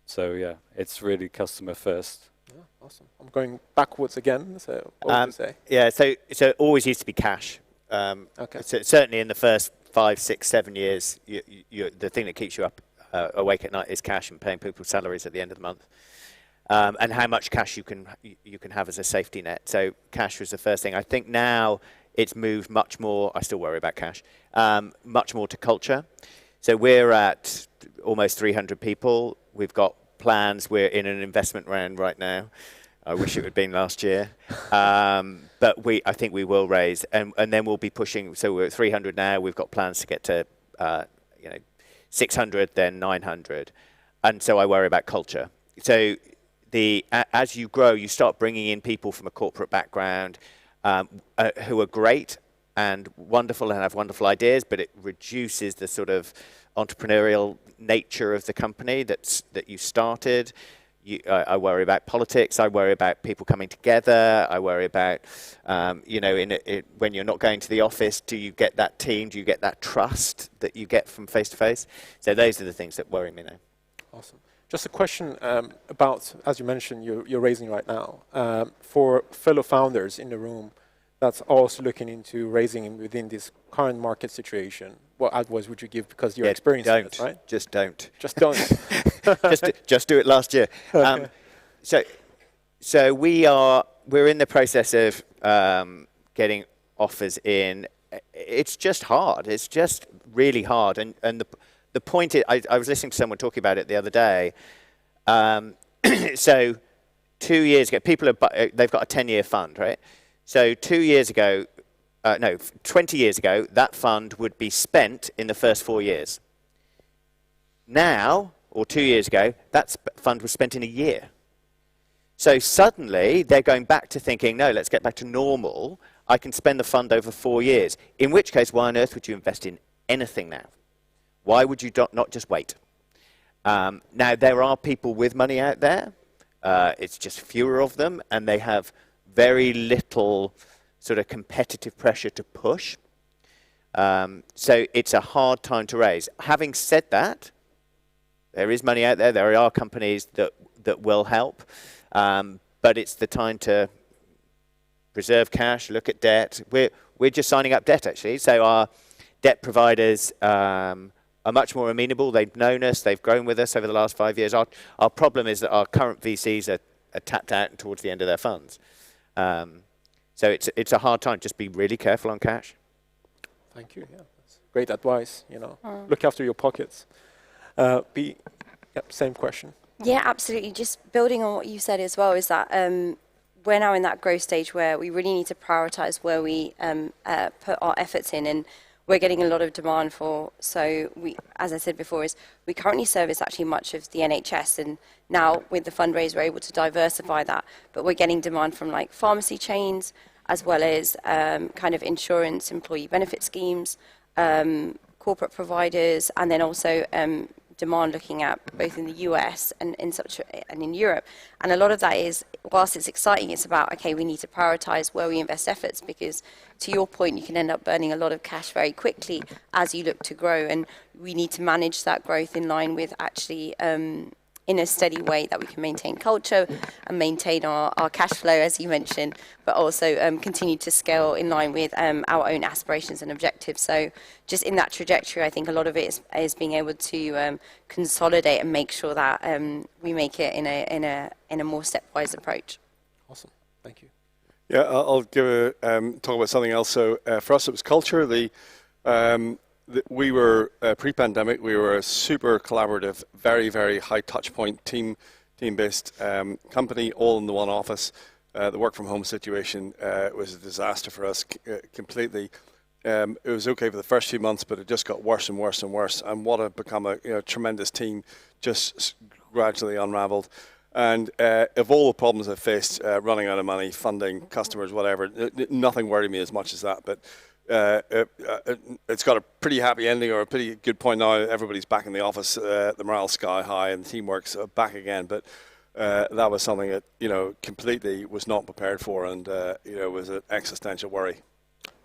So yeah, it's really customer first. Yeah, awesome. I'm going backwards again, so what would you say? Yeah, so it always used to be cash. Okay. So certainly in the first 5, 6, 7 years, the thing that keeps you up awake at night is cash and paying people's salaries at the end of the month. And how much cash you can have as a safety net. So cash was the first thing. I think now it's moved much more. I still worry about cash. Much more to culture. So we're at almost 300 people. We've got plans. We're in an investment round right now. I wish it would have been last year, but I think we will raise, and then we'll be pushing. So we're at 300 now. We've got plans to get to 600, then 900, and so I worry about culture. So as you grow, you start bringing in people from a corporate background who are great and wonderful and have wonderful ideas, but it reduces the sort of entrepreneurial nature of the company that you started. I worry about politics. I worry about people coming together. I worry about, when you're not going to the office, do you get that team? Do you get that trust that you get from face to face? So those are the things that worry me now. Awesome. Just a question about, as you mentioned, you're raising right now. For fellow founders in the room that's also looking into raising within this current market situation, what advice would you give, because you're experienced in it, right? Just don't. Just don't. just do it last year. Okay. So we're in the process of getting offers in. It's just hard. It's just really hard. And the point is, I was listening to someone talking about it the other day. So 2 years ago, they've got a 10-year fund, right? So 20 years ago, that fund would be spent in the first 4 years. Now, or 2 years ago, that fund was spent in a year. So suddenly, they're going back to thinking, no, let's get back to normal. I can spend the fund over 4 years. In which case, why on earth would you invest in anything now? Why would you not just wait? Now, there are people with money out there. It's just fewer of them, and they have very little sort of competitive pressure to push. So it's a hard time to raise. Having said that, there is money out there. There are companies that will help. But it's the time to preserve cash, look at debt. We're just signing up debt, actually. So our debt providers are much more amenable. They've known us. They've grown with us over the last 5 years. Our problem is that our current VCs are tapped out and towards the end of their funds. So it's a hard time. Just be really careful on cash. Thank you. Yeah, that's great advice. Look after your pockets. Same question. Yeah, absolutely. Just building on what you said as well is that we're now in that growth stage where we really need to prioritize where we put our efforts in, and we're getting a lot of demand for. So we, as I said before, we currently service actually much of the NHS, and now with the fundraise we're able to diversify that. But we're getting demand from like pharmacy chains, as well as kind of insurance, employee benefit schemes, corporate providers, and then also demand looking at both in the US and in Europe. And a lot of that is, whilst it's exciting, it's about, okay, we need to prioritize where we invest efforts, because to your point, you can end up burning a lot of cash very quickly as you look to grow. And we need to manage that growth in line with actually in a steady way that we can maintain culture and maintain our cash flow, as you mentioned, but also continue to scale in line with our own aspirations and objectives. So just in that trajectory, I think a lot of it is being able to consolidate and make sure that we make it in a more stepwise approach. Awesome, thank you. Yeah, I'll give talk about something else. So for us, it was culture. We were pre-pandemic. We were a super collaborative, very, very high touch point team-based company, all in the one office. The work from home situation was a disaster for us completely. It was okay for the first few months, but it just got worse and worse and worse. And what had become a tremendous team just gradually unraveled. And of all the problems I faced, running out of money, funding, customers, whatever, nothing worried me as much as that. But it's got a pretty happy ending, or a pretty good point now. Everybody's back in the office, the morale's sky high, and the teamwork's back again. But that was something that completely was not prepared for, and was an existential worry.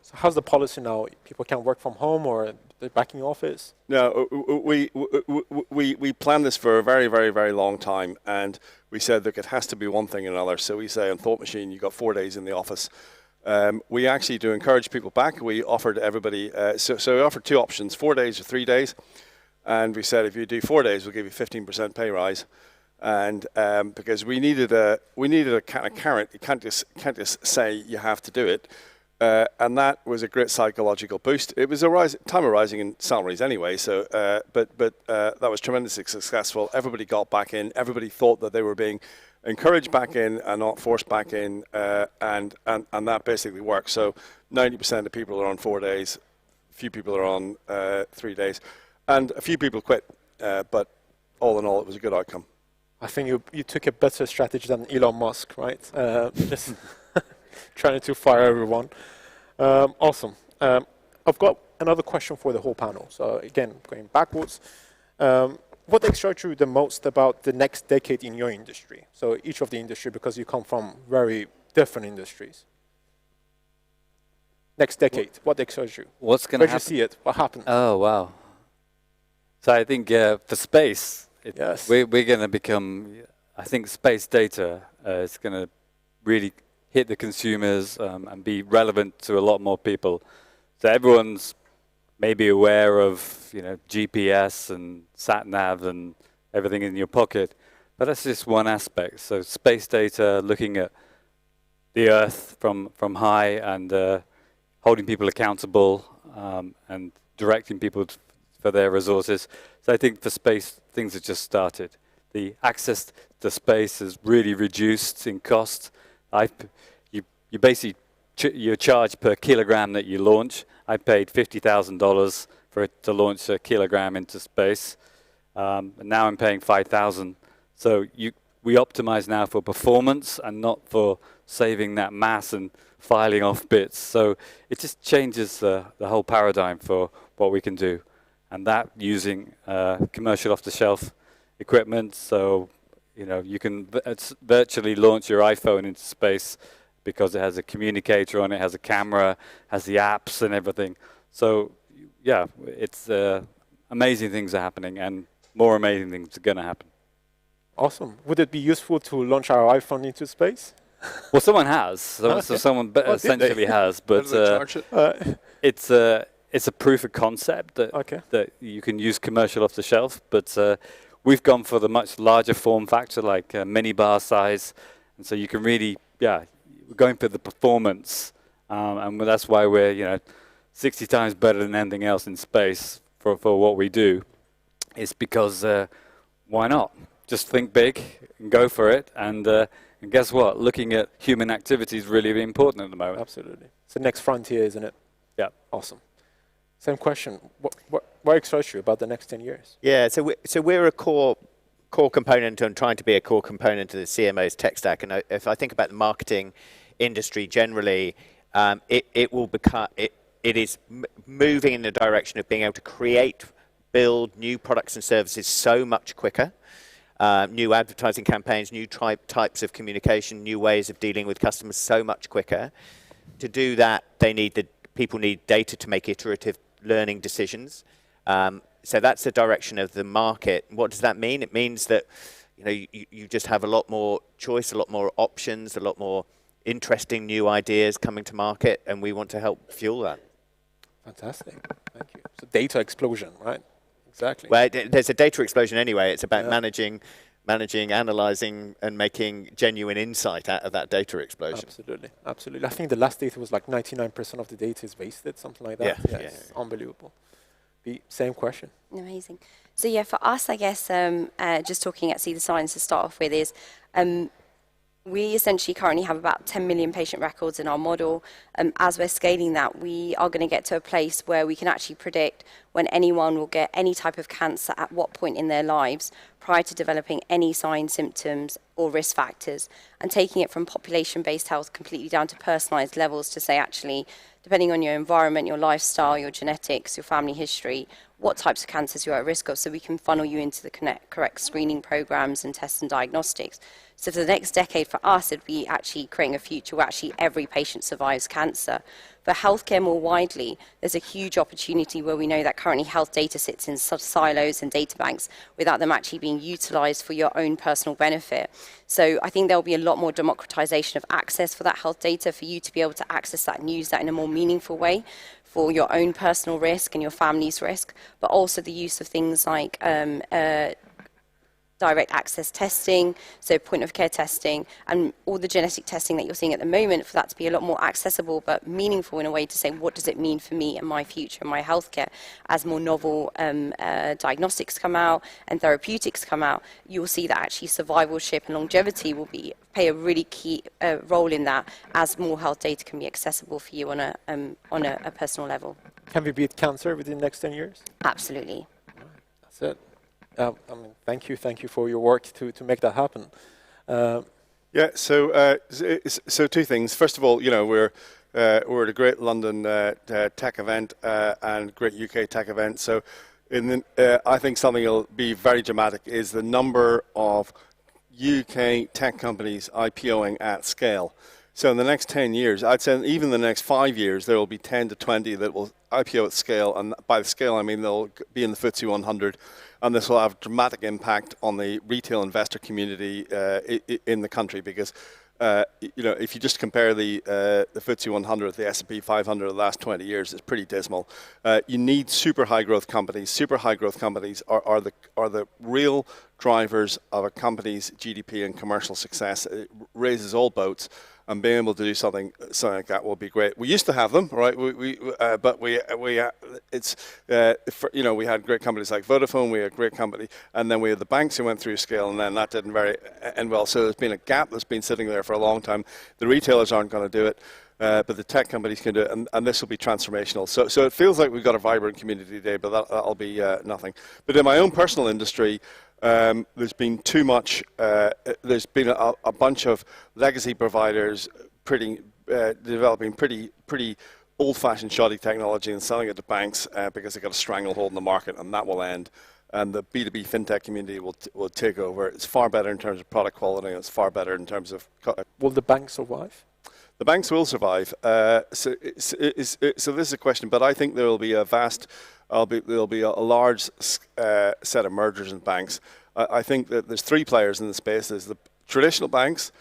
So how's the policy now? People can work from home, or they're back in the office? No, we planned this for a very, very, very long time, and we said, look, it has to be one thing or another. So we say on Thought Machine, you got 4 days in the office. We actually, to encourage people back, we offered everybody, so we offered 2 options, 4 days or 3 days. And we said, if you do 4 days, we'll give you 15% pay rise. And because we needed a kind of carrot, you can't just say you have to do it. And that was a great psychological boost. It was a time of rising in salaries anyway, so but that was tremendously successful. Everybody got back in. Everybody thought that they were being encouraged back in and not forced back in, and that basically worked. So 90% of people are on 4 days, a few people are on 3 days, and a few people quit. But all in all, it was a good outcome. I think you took a better strategy than Elon Musk, right? Just trying to fire everyone. Awesome. I've got another question for the whole panel. So again, going backwards. What excites you the most about the next decade in your industry? So each of the industry, because you come from very different industries. Next decade, what excites you? What's going to happen? Where do you see it? What happens? Oh, wow. So I think for space, yes. we're going to become, I think space data is going to really hit the consumers and be relevant to a lot more people. So everyone's maybe aware of GPS and sat-nav and everything in your pocket, but that's just one aspect. So space data, looking at the Earth from high and holding people accountable and directing people for their resources. So I think for space, things have just started. The access to space has really reduced in cost. You basically you're charged per kilogram that you launch. I paid $50,000 for it to launch a kilogram into space. And now I'm paying $5,000. So we optimize now for performance and not for saving that mass and filing off bits. So it just changes the whole paradigm for what we can do. And that using commercial off-the-shelf equipment. So you can virtually launch your iPhone into space because it has a communicator on it, has a camera, has the apps and everything. So yeah, it's amazing things are happening, and more amazing things are going to happen. Awesome. Would it be useful to launch our iPhone into space? Well, someone has. So someone essentially has, but it's a proof of concept that you can use commercial off the shelf. But we've gone for the much larger form factor, like mini bar size, and so you can really, we're going for the performance, and that's why we're 60 times better than anything else in space for what we do. It's because why not? Just think big and go for it, and guess what? Looking at human activity is really important at the moment. Absolutely. It's the next frontier, isn't it? Yeah. Awesome. Same question. What excites you about the next 10 years? Yeah, so we're a core component and trying to be a core component of the CMO's tech stack. And if I think about the marketing industry generally, it is moving in the direction of being able to create build new products and services so much quicker. New advertising campaigns, new types of communication, new ways of dealing with customers so much quicker. To do that, people need data to make iterative learning decisions. So that's the direction of the market. What does that mean? It means that you just have a lot more choice, a lot more options, a lot more interesting new ideas coming to market, and we want to help fuel that. Fantastic. Thank you. So data explosion, right? Exactly. Well, there's a data explosion anyway. It's about managing, analyzing, and making genuine insight out of that data explosion. Absolutely. Absolutely. I think the last data was like 99% of the data is wasted, something like that. Yeah. It's unbelievable. Same question. Amazing. So yeah, for us, I guess, just talking at See the Signs to start off with is, we essentially currently have about 10 million patient records in our model. As we're scaling that, we are going to get to a place where we can actually predict when anyone will get any type of cancer at what point in their lives prior to developing any signs, symptoms, or risk factors, and taking it from population-based health completely down to personalized levels to say, actually, depending on your environment, your lifestyle, your genetics, your family history, what types of cancers you're at risk of, so we can funnel you into the correct screening programs and tests and diagnostics. So for the next decade, for us, it'd be actually creating a future where actually every patient survives cancer. For healthcare more widely, there's a huge opportunity where we know that currently health data sits in such silos and data banks without them actually being utilized for your own personal benefit. So I think there'll be a lot more democratization of access for that health data, for you to be able to access that and use that in a more meaningful way for your own personal risk and your family's risk, but also the use of things like direct access testing, so point of care testing, and all the genetic testing that you're seeing at the moment, for that to be a lot more accessible but meaningful in a way to say, what does it mean for me and my future and my healthcare? As more novel diagnostics come out and therapeutics come out, you'll see that actually survivalship and longevity will play a really key role in that, as more health data can be accessible for you on a personal level. Can we beat cancer within the next 10 years? Absolutely. That's it. Thank you for your work to make that happen. So two things. First of all, we're at a great London tech event and great UK tech event. So, I think something that'll be very dramatic is the number of UK tech companies IPOing at scale. So in the next 10 years, I'd say even in the next 5 years, there will be 10 to 20 that will IPO at scale. And by the scale, I mean they'll be in the FTSE 100. And this will have a dramatic impact on the retail investor community in the country, because if you just compare the FTSE 100, the S&P 500 of the last 20 years, it's pretty dismal. You need super high growth companies. Super high growth companies are the real drivers of a company's GDP and commercial success. It raises all boats. And being able to do something like that will be great. We used to have them, right? We had great companies like Vodafone. We had great company, and then we had the banks who went through scale, and then that didn't end well. So there's been a gap that's been sitting there for a long time. The retailers aren't going to do it, but the tech companies can do it, and this will be transformational. So it feels like we've got a vibrant community today, but that'll be nothing. But in my own personal industry, there's been too much. There's been a bunch of legacy providers developing pretty old-fashioned shoddy technology and selling it to banks because they've got a stranglehold in the market, and that will end. And the B2B fintech community will take over. It's far better in terms of product quality, and it's far better in terms of. Will the banks survive? The banks will survive. So this is a question, but I think there will be there'll be a large set of mergers in banks. I think that there's three players in the space. There's the traditional banks,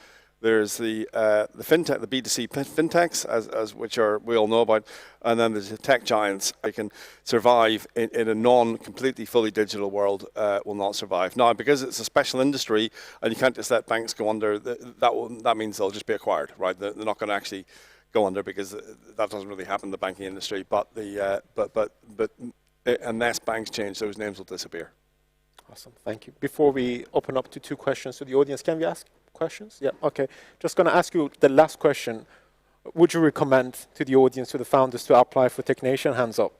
there's the fintech, the B2C fintechs, as which we all know about, and then there's the tech giants. They can survive in a non-completely fully digital world. Will not survive now because it's a special industry, and you can't just let banks go under. That means they'll just be acquired, right? They're not going to actually go under, because that doesn't really happen in the banking industry. But unless banks change, those names will disappear. Awesome, thank you. Before we open up to two questions to the audience, can we ask questions? Yeah, okay. Just going to ask you the last question. Would you recommend to the audience, to the founders, to apply for Technation? Hands up.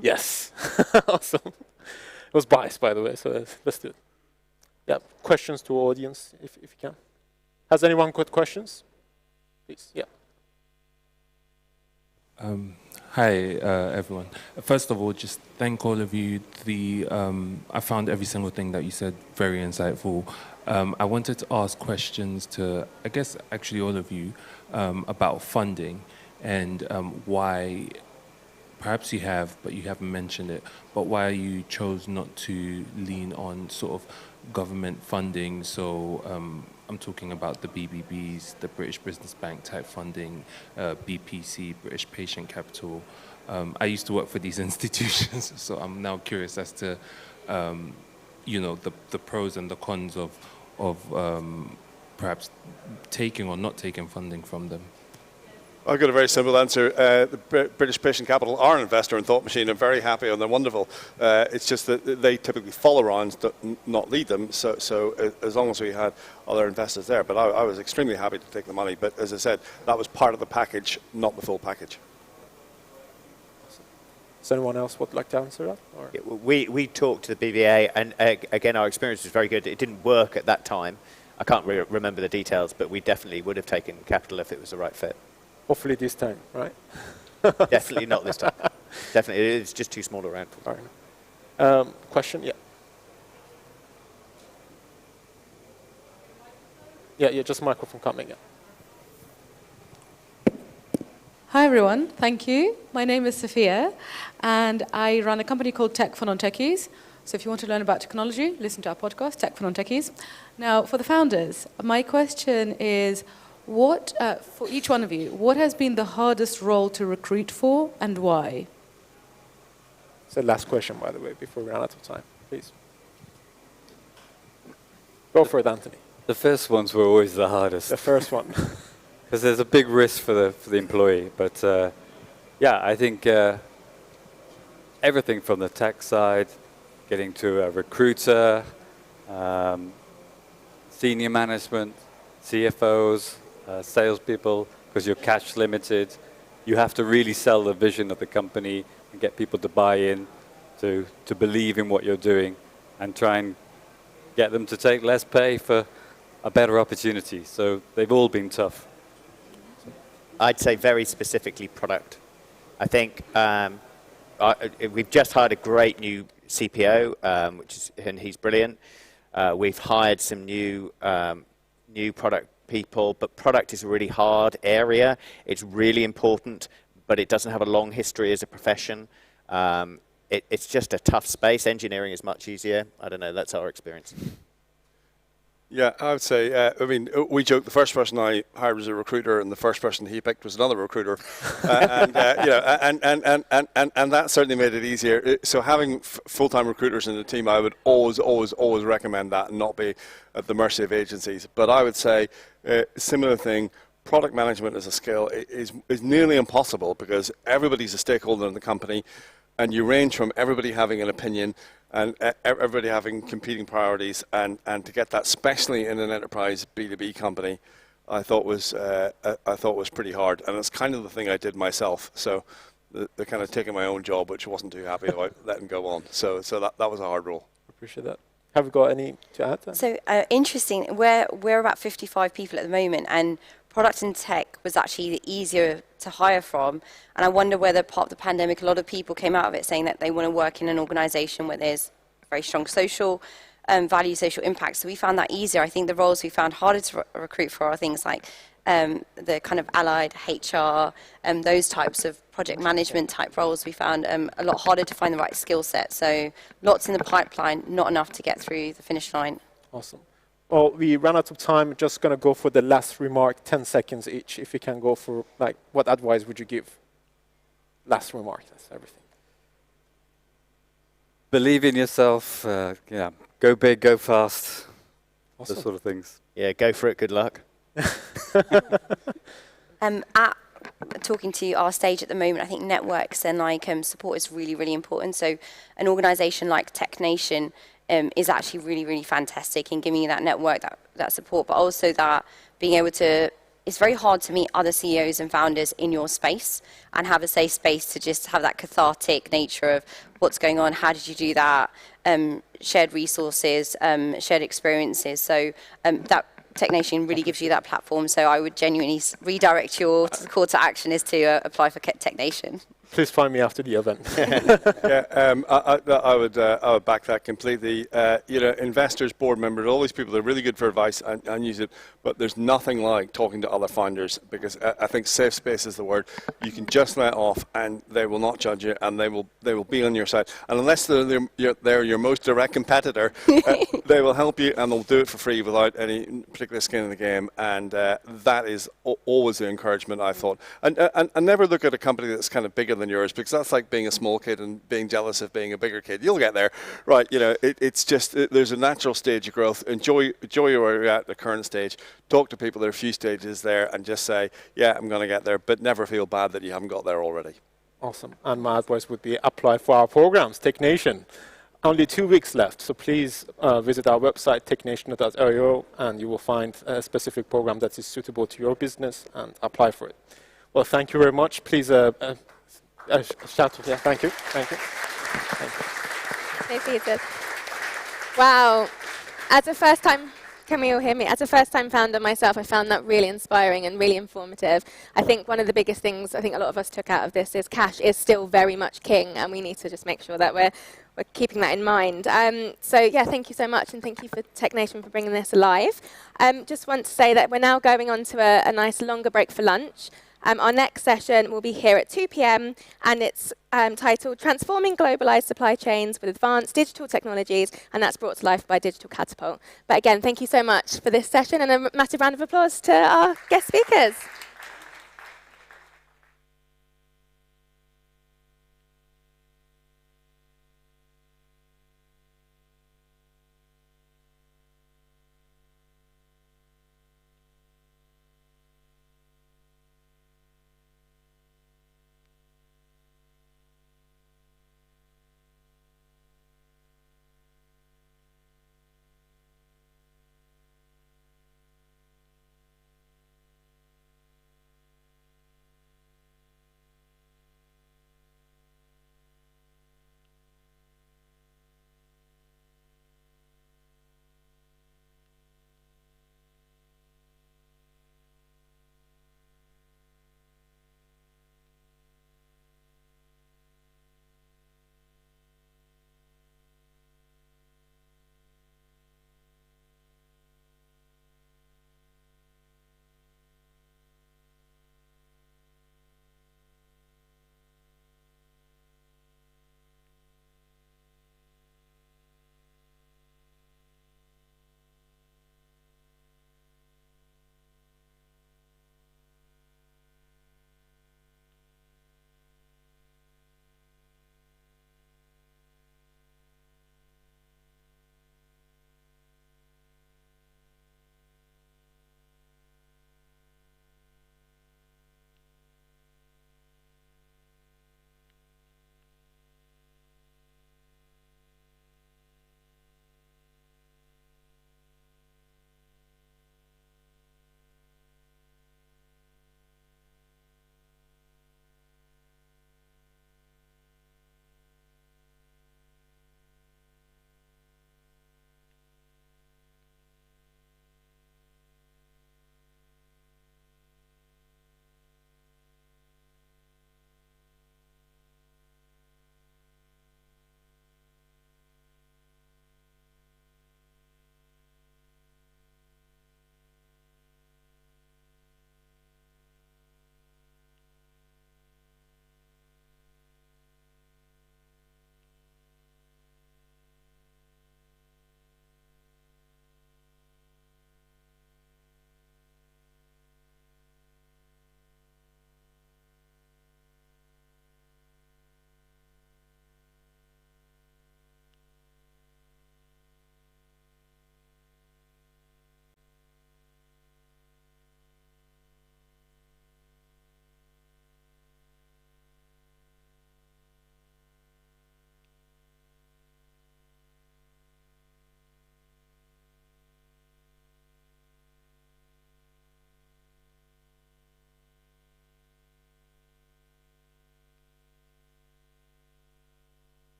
Yes. Awesome. It was biased, by the way, so let's do it. Yeah, questions to audience, if you can. Has anyone got questions? Please, yeah. Hi, everyone. First of all, just thank all of you. I found every single thing that you said very insightful. I wanted to ask questions to, I guess, actually all of you about funding and why, perhaps you have, but you haven't mentioned it, but why you chose not to lean on sort of government funding. So I'm talking about the BBBs, the British Business Bank type funding, BPC, British Patient Capital. I used to work for these institutions, so I'm now curious as to, the pros and the cons of perhaps taking or not taking funding from them. I've got a very simple answer. The British Patient Capital are an investor in Thought Machine. I'm very happy and they're wonderful. It's just that they typically follow rounds, not lead them. So as long as we had other investors there. But I was extremely happy to take the money. But as I said, that was part of the package, not the full package. Does anyone else would like to answer that? Or? Yeah, we talked to the BVA, and again, our experience was very good. It didn't work at that time. I can't remember the details, but we definitely would have taken capital if it was the right fit. Hopefully this time, right? Definitely not this time. Definitely, it's just too small around. All right. Question? Yeah. Yeah, just microphone coming. Yeah. Hi everyone, thank you. My name is Sophia and I run a company called Tech Fun on Techies. So if you want to learn about technology, listen to our podcast, Tech Fun on Techies. Now, for the founders, my question is, what, for each one of you, what has been the hardest role to recruit for and why? It's the last question, by the way, before we run out of time. Please. Go for it, Anthony. The first ones were always the hardest. The first one. Because there's a big risk for the employee. But yeah, I think everything from the tech side, getting to a recruiter, senior management, CFOs, salespeople, because you're cash limited. You have to really sell the vision of the company and get people to buy in, to believe in what you're doing, and try and get them to take less pay for a better opportunity. So they've all been tough. I'd say very specifically product. I think we've just hired a great new CPO, and he's brilliant. We've hired some new product people, but product is a really hard area. It's really important, but it doesn't have a long history as a profession. It's just a tough space. Engineering is much easier. I don't know, that's our experience. Yeah, I would say, we joke the first person I hired was a recruiter and the first person he picked was another recruiter. And that certainly made it easier. So having full-time recruiters in the team, I would always recommend that and not be at the mercy of agencies. But I would say, similar thing, product management as a skill is nearly impossible because everybody's a stakeholder in the company and you range from everybody having an opinion and everybody having competing priorities, and to get that, especially in an enterprise B2B company, I thought was pretty hard, and it's kind of the thing I did myself. So they're kind of taking my own job, which I wasn't too happy about letting go on. So that was a hard role. Appreciate that. Have you got any to add? Then? So interesting. We're about 55 people at the moment, and product and tech was actually easier to hire from. And I wonder whether part of the pandemic, a lot of people came out of it saying that they want to work in an organization where there's very strong social value, social impact. So we found that easier. I think the roles we found harder to recruit for are things like the kind of allied HR, those types of project management type roles. We found a lot harder to find the right skill set. So lots in the pipeline, not enough to get through the finish line. Awesome. Well, we ran out of time. Just going to go for the last remark, 10 seconds each. If you can go for, like, what advice would you give? Last remark, that's everything. Believe in yourself, yeah. Go big, go fast, Awesome. Those sort of things. Yeah, go for it, good luck. Talking to our stage at the moment, I think networks and support is really, really important. So an organisation like Tech Nation is actually really, really fantastic in giving you that network, that support, but also that being able to, it's very hard to meet other CEOs and founders in your space and have a safe space to just have that cathartic nature of what's going on, how did you do that, shared resources, shared experiences. So that Tech Nation really gives you that platform. So I would genuinely redirect your call to action is to apply for Tech Nation. please find me after the event. I would back that completely. Investors, board members, all these people are really good for advice and use it, but there's nothing like talking to other founders, because I think safe space is the word. You can just let off, and they will not judge you, and they will be on your side. And unless they're your most direct competitor, they will help you, and they'll do it for free without any particular skin in the game. And that is always the encouragement, I thought. And never look at a company that's kind of bigger than yours, because that's like being a small kid and being jealous of being a bigger kid. You'll get there, right? It's just there's a natural stage of growth. Enjoy where you're at the current stage. Talk to people. There are a few stages there, and just say, yeah, I'm going to get there, but never feel bad that you haven't got there already. Awesome. And my advice would be apply for our programs, TechNation. Only 2 weeks left, so please visit our website, technation.io, and you will find a specific program that is suitable to your business and apply for it. Well, thank you very much. Please shout out. Yeah, thank you. Thank you. Thank you. Peter. Wow. As a first-time, can we all hear me? As a first-time founder myself, I found that really inspiring and really informative. I think one of the biggest things I think a lot of us took out of this is cash is still very much king, and we need to just make sure that we're keeping that in mind. So yeah, thank you so much, and thank you for TechNation for bringing this alive. Just want to say that we're now going on to a nice longer break for lunch. Our next session will be here at 2 p.m. and it's titled Transforming Globalized Supply Chains with Advanced Digital Technologies, and that's brought to life by Digital Catapult. But again, thank you so much for this session, and a massive round of applause to our guest speakers.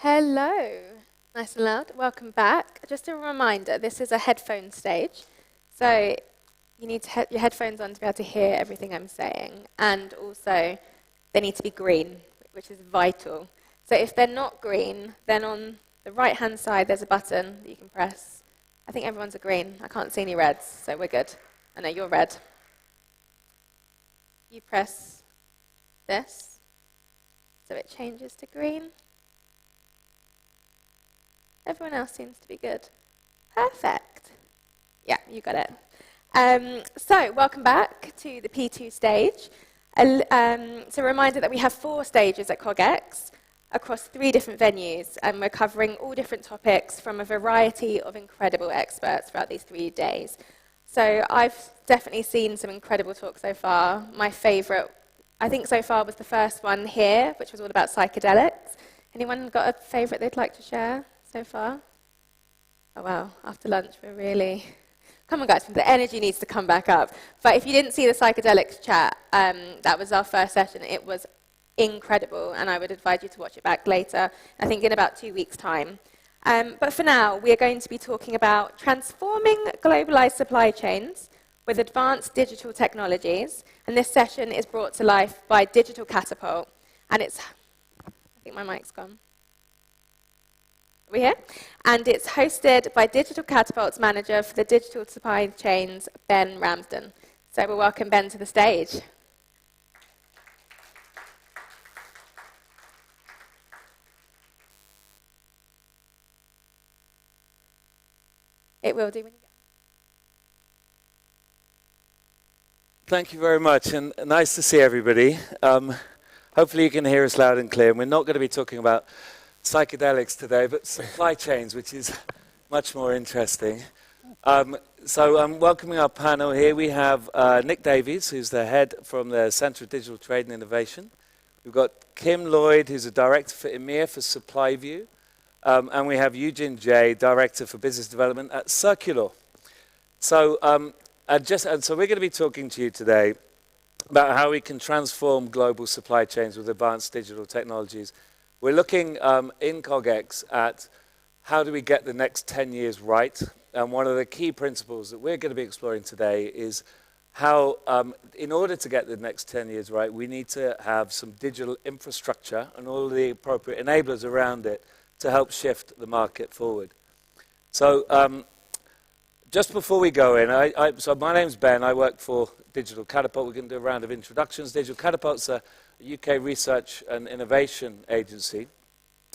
Hello. Nice and loud. Welcome back. Just a reminder, this is a headphone stage. So you need to your headphones on to be able to hear everything I'm saying. And also, they need to be green, which is vital. So if they're not green, then on the right-hand side, there's a button that you can press. I think everyone's a green. I can't see any reds, so we're good. I know you're red. You press this, so it changes to green. Everyone else seems to be good. Perfect. Yeah, you got it. So, welcome back to the P2 stage. It's a reminder that we have 4 stages at CogX across 3 different venues, and we're covering all different topics from a variety of incredible experts throughout these 3 days. So, I've definitely seen some incredible talks so far. My favourite, I think so far, was the first one here, which was all about psychedelics. Anyone got a favourite they'd like to share so far? Oh wow, after lunch we're really... Come on guys, the energy needs to come back up. But if you didn't see the psychedelics chat, that was our first session. It was incredible, and I would advise you to watch it back later, I think in about 2 weeks' time. But for now, we are going to be talking about transforming globalized supply chains with advanced digital technologies. And this session is brought to life by Digital Catapult. And it's... I think my mic's gone. Are we here? And it's hosted by Digital Catapult's manager for the digital supply chains, Ben Ramsden. So we'll welcome Ben to the stage. It will do when you go. Thank you very much, and nice to see everybody. Hopefully you can hear us loud and clear. And we're not going to be talking about psychedelics today, but supply chains, which is much more interesting. So I'm welcoming our panel here. We have Nick Davies, who's the head from the Centre of Digital Trade and Innovation. We've got Kim Lloyd, who's a director for EMEA for SupplyView. And we have Eugene Jay, Director for Business Development at Circular. So, so we're going to be talking to you today about how we can transform global supply chains with advanced digital technologies. We're looking in CogX at how do we get the next 10 years right. And one of the key principles that we're going to be exploring today is how, in order to get the next 10 years right, we need to have some digital infrastructure and all the appropriate enablers around it to help shift the market forward. So just before we go in, so my name's Ben, I work for Digital Catapult. We're going to do a round of introductions. Digital Catapult's a UK research and innovation agency,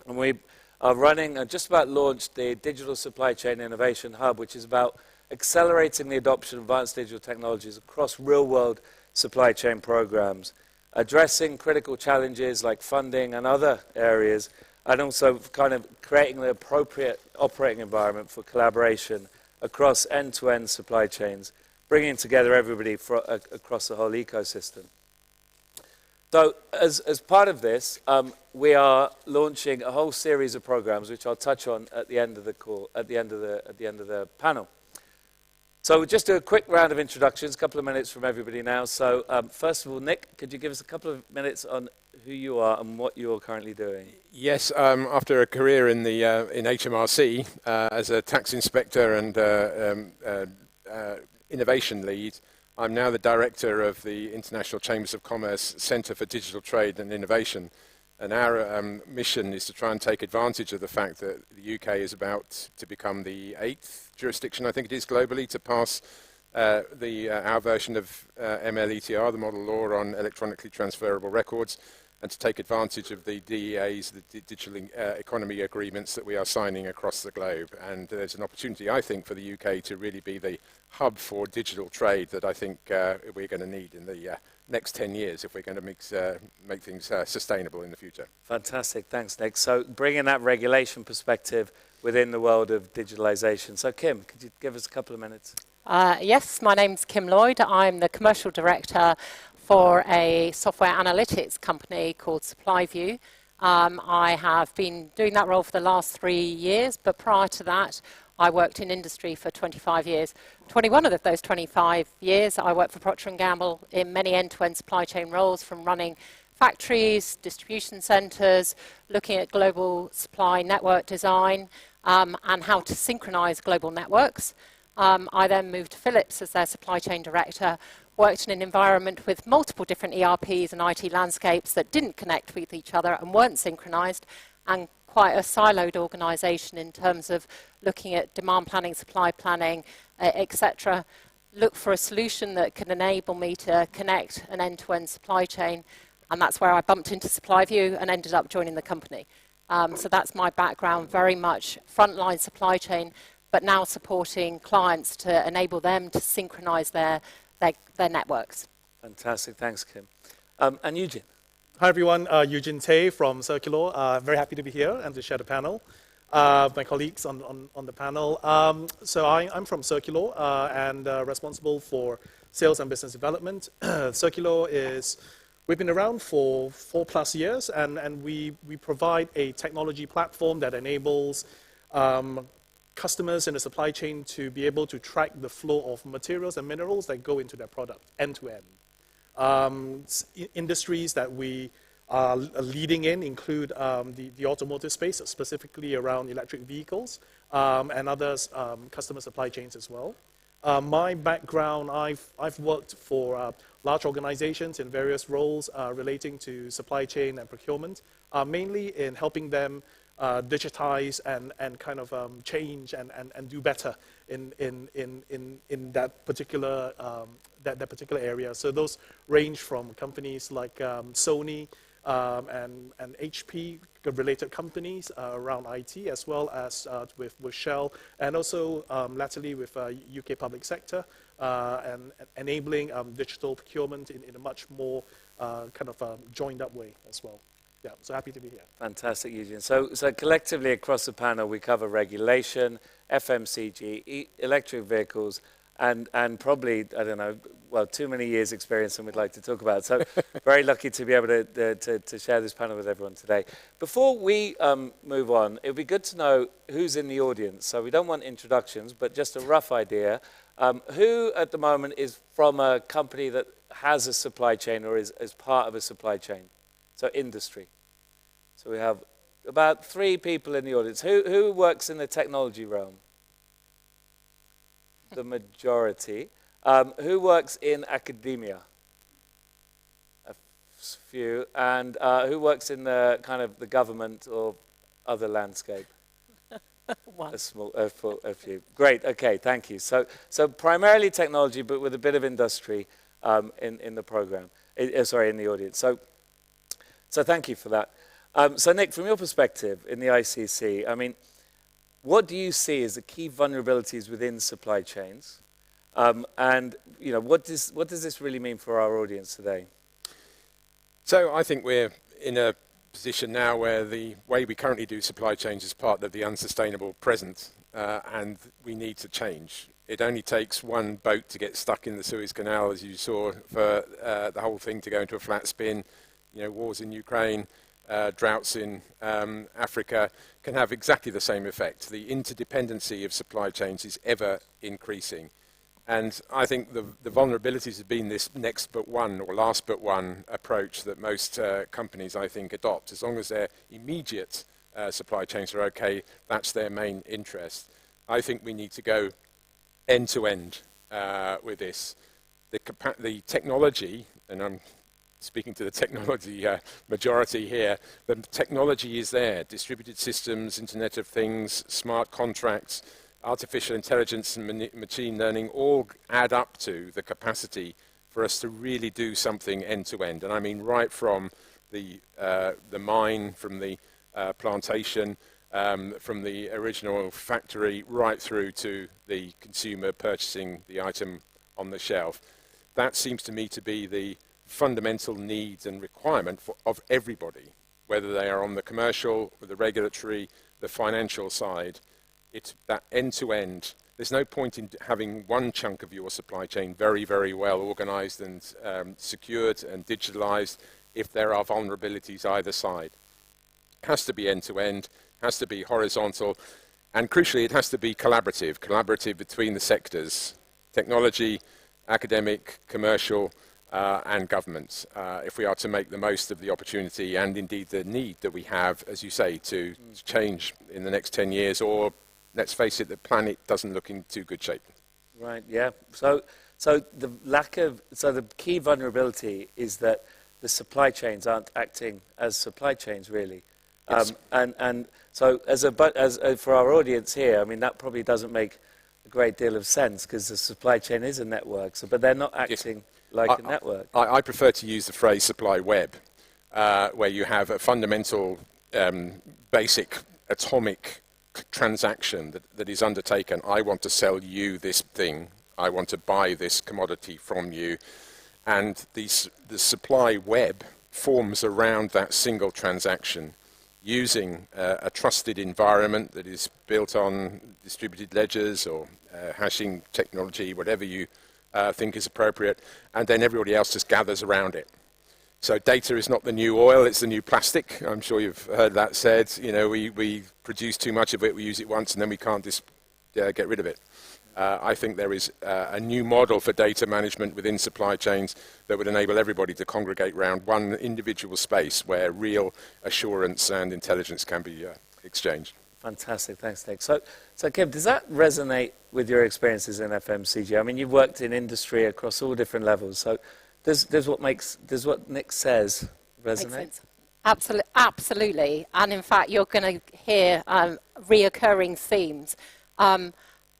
and we are running and just about launched the Digital Supply Chain Innovation Hub, which is about accelerating the adoption of advanced digital technologies across real-world supply chain programs, addressing critical challenges like funding and other areas, and also kind of creating the appropriate operating environment for collaboration across end-to-end supply chains, bringing together everybody across the whole ecosystem. So as part of this, we are launching a whole series of programs, which I'll touch on at the end of the call, at the end of the panel. So we'll just do a quick round of introductions, a couple of minutes from everybody now. So first of all, Nick, could you give us a couple of minutes on who you are and what you're currently doing? Yes, after a career in the in HMRC as a tax inspector and innovation lead, I'm now the director of the International Chambers of Commerce Centre for Digital Trade and Innovation. And our mission is to try and take advantage of the fact that the UK is about to become the 8th jurisdiction, I think it is globally, to pass our version of MLETR, the Model Law on Electronically Transferable Records, and to take advantage of the DEAs, the Digital Economy Agreements that we are signing across the globe. And there's an opportunity, I think, for the UK to really be the hub for digital trade that I think we're going to need in the next 10 years if we're going to make things sustainable in the future. Fantastic, thanks Nick. So bringing that regulation perspective within the world of digitalization. So Kim, could you give us a couple of minutes? Yes, my name's Kim Lloyd. I'm the commercial director for a software analytics company called SupplyView. I have been doing that role for the last 3 years, but prior to that, I worked in industry for 25 years. 21 of those 25 years, I worked for Procter & Gamble in many end-to-end supply chain roles, from running factories, distribution centres, looking at global supply network design, and how to synchronize global networks. I then moved to Philips as their supply chain director, worked in an environment with multiple different ERPs and IT landscapes that didn't connect with each other and weren't synchronized, and quite a siloed organization in terms of looking at demand planning, supply planning, etc. Look for a solution that can enable me to connect an end-to-end supply chain, and that's where I bumped into SupplyView and ended up joining the company. So that's my background, very much frontline supply chain, but now supporting clients to enable them to synchronize their networks. Fantastic, thanks, Kim. And Eugene. Hi everyone, Eugene Tay from Circular. Very happy to be here and to share the panel. My colleagues on the panel. So I'm from Circular and responsible for sales and business development. Circular we've been around for 4+ years, and we provide a technology platform that enables customers in the supply chain to be able to track the flow of materials and minerals that go into their product end to end. Industries that we are leading in include the automotive space, specifically around electric vehicles, and others, customer supply chains as well. My background, I've worked for large organizations in various roles relating to supply chain and procurement, mainly in helping them digitize and kind of change and do better in that particular that particular area. So those range from companies like Sony and HP related companies around IT, as well as with Shell, and also latterly with UK public sector, and enabling digital procurement in a much more kind of joined up way as well. Yeah, so happy to be here. Fantastic, Eugene. So collectively across the panel, we cover regulation, FMCG, electric vehicles, and probably, I don't know, well, too many years experience and we'd like to talk about. So very lucky to be able to share this panel with everyone today. Before we move on, it would be good to know who's in the audience. So we don't want introductions, but just a rough idea. Who at the moment is from a company that has a supply chain or is part of a supply chain? So industry. So we have about 3 people in the audience. Who works in the technology realm? The majority. Who works in academia? A few. And who works in the kind of the government or other landscape? A few. Great. Okay. Thank you. So primarily technology, but with a bit of industry in the program. Sorry, in the audience. So thank you for that. So Nick, from your perspective in the ICC, I mean, what do you see as the key vulnerabilities within supply chains? And you know, what does this really mean for our audience today? So I think we're in a position now where the way we currently do supply chains is part of the unsustainable present, and we need to change. It only takes one boat to get stuck in the Suez Canal, as you saw, for the whole thing to go into a flat spin. You know, wars in Ukraine, droughts in Africa can have exactly the same effect. The interdependency of supply chains is ever increasing. And I think the vulnerabilities have been this next but one or last but one approach that most companies, I think, adopt. As long as their immediate supply chains are okay, that's their main interest. I think we need to go end to end with this. The technology, and I'm speaking to the technology majority here, the technology is there. Distributed systems, Internet of Things, smart contracts, artificial intelligence and machine learning all add up to the capacity for us to really do something end to end. And I mean right from the mine, from the plantation, from the original factory, right through to the consumer purchasing the item on the shelf. That seems to me to be the fundamental needs and requirement of everybody, whether they are on the commercial, the regulatory, the financial side. It's that end-to-end. There's no point in having one chunk of your supply chain very, very well organized and secured and digitalized if there are vulnerabilities either side. It has to be end-to-end, has to be horizontal, and crucially it has to be collaborative between the sectors, technology, academic, commercial, and governments, if we are to make the most of the opportunity and indeed the need that we have, as you say, to change in the next 10 years, or let's face it, the planet doesn't look in too good shape. Right, yeah. So the key vulnerability is that the supply chains aren't acting as supply chains, really. Yes. And so for our audience here, I mean, that probably doesn't make a great deal of sense because the supply chain is a network, but they're not acting like a network. I prefer to use the phrase supply web, where you have a fundamental, basic atomic transaction that is undertaken. I want to sell you this thing. I want to buy this commodity from you. And the supply web forms around that single transaction using a trusted environment that is built on distributed ledgers or hashing technology, whatever you think is appropriate, and then everybody else just gathers around it. So data is not the new oil, it's the new plastic. I'm sure you've heard that said. You know, we produce too much of it, we use it once, and then we can't just get rid of it. I think there is a new model for data management within supply chains that would enable everybody to congregate around one individual space where real assurance and intelligence can be exchanged. Fantastic, thanks, Nick. So Kim, does that resonate with your experiences in FMCG? I mean, you've worked in industry across all different levels, so does what Nick says resonate? Absolutely. And in fact, you're going to hear reoccurring themes.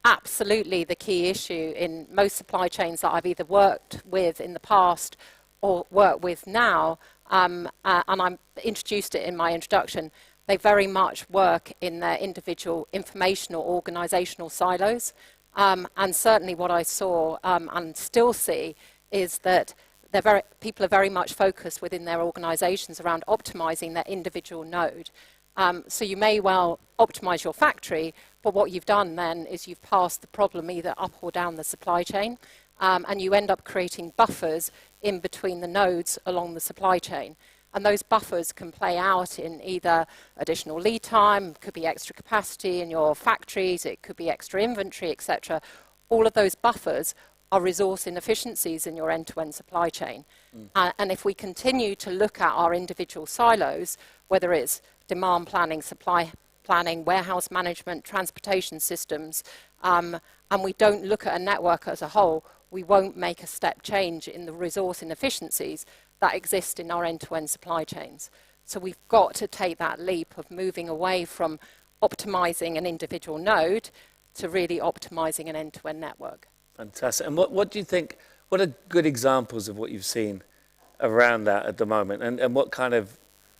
Absolutely the key issue in most supply chains that I've either worked with in the past or work with now, and I introduced it in my introduction, they very much work in their individual informational organisational silos. And certainly what I saw and still see is that people are very much focused within their organisations around optimising their individual node. So you may well optimise your factory, but what you've done then is you've passed the problem either up or down the supply chain, and you end up creating buffers in between the nodes along the supply chain. And those buffers can play out in either additional lead time, could be extra capacity in your factories, it could be extra inventory, etc. All of those buffers are resource inefficiencies in your end-to-end supply chain. And if we continue to look at our individual silos, whether it's demand planning, supply planning, warehouse management, transportation systems, and we don't look at a network as a whole, we won't make a step change in the resource inefficiencies that exist in our end-to-end supply chains. So we've got to take that leap of moving away from optimizing an individual node to really optimizing an end-to-end network. Fantastic. And what do you think, what are good examples of what you've seen around that at the moment? And what kind of,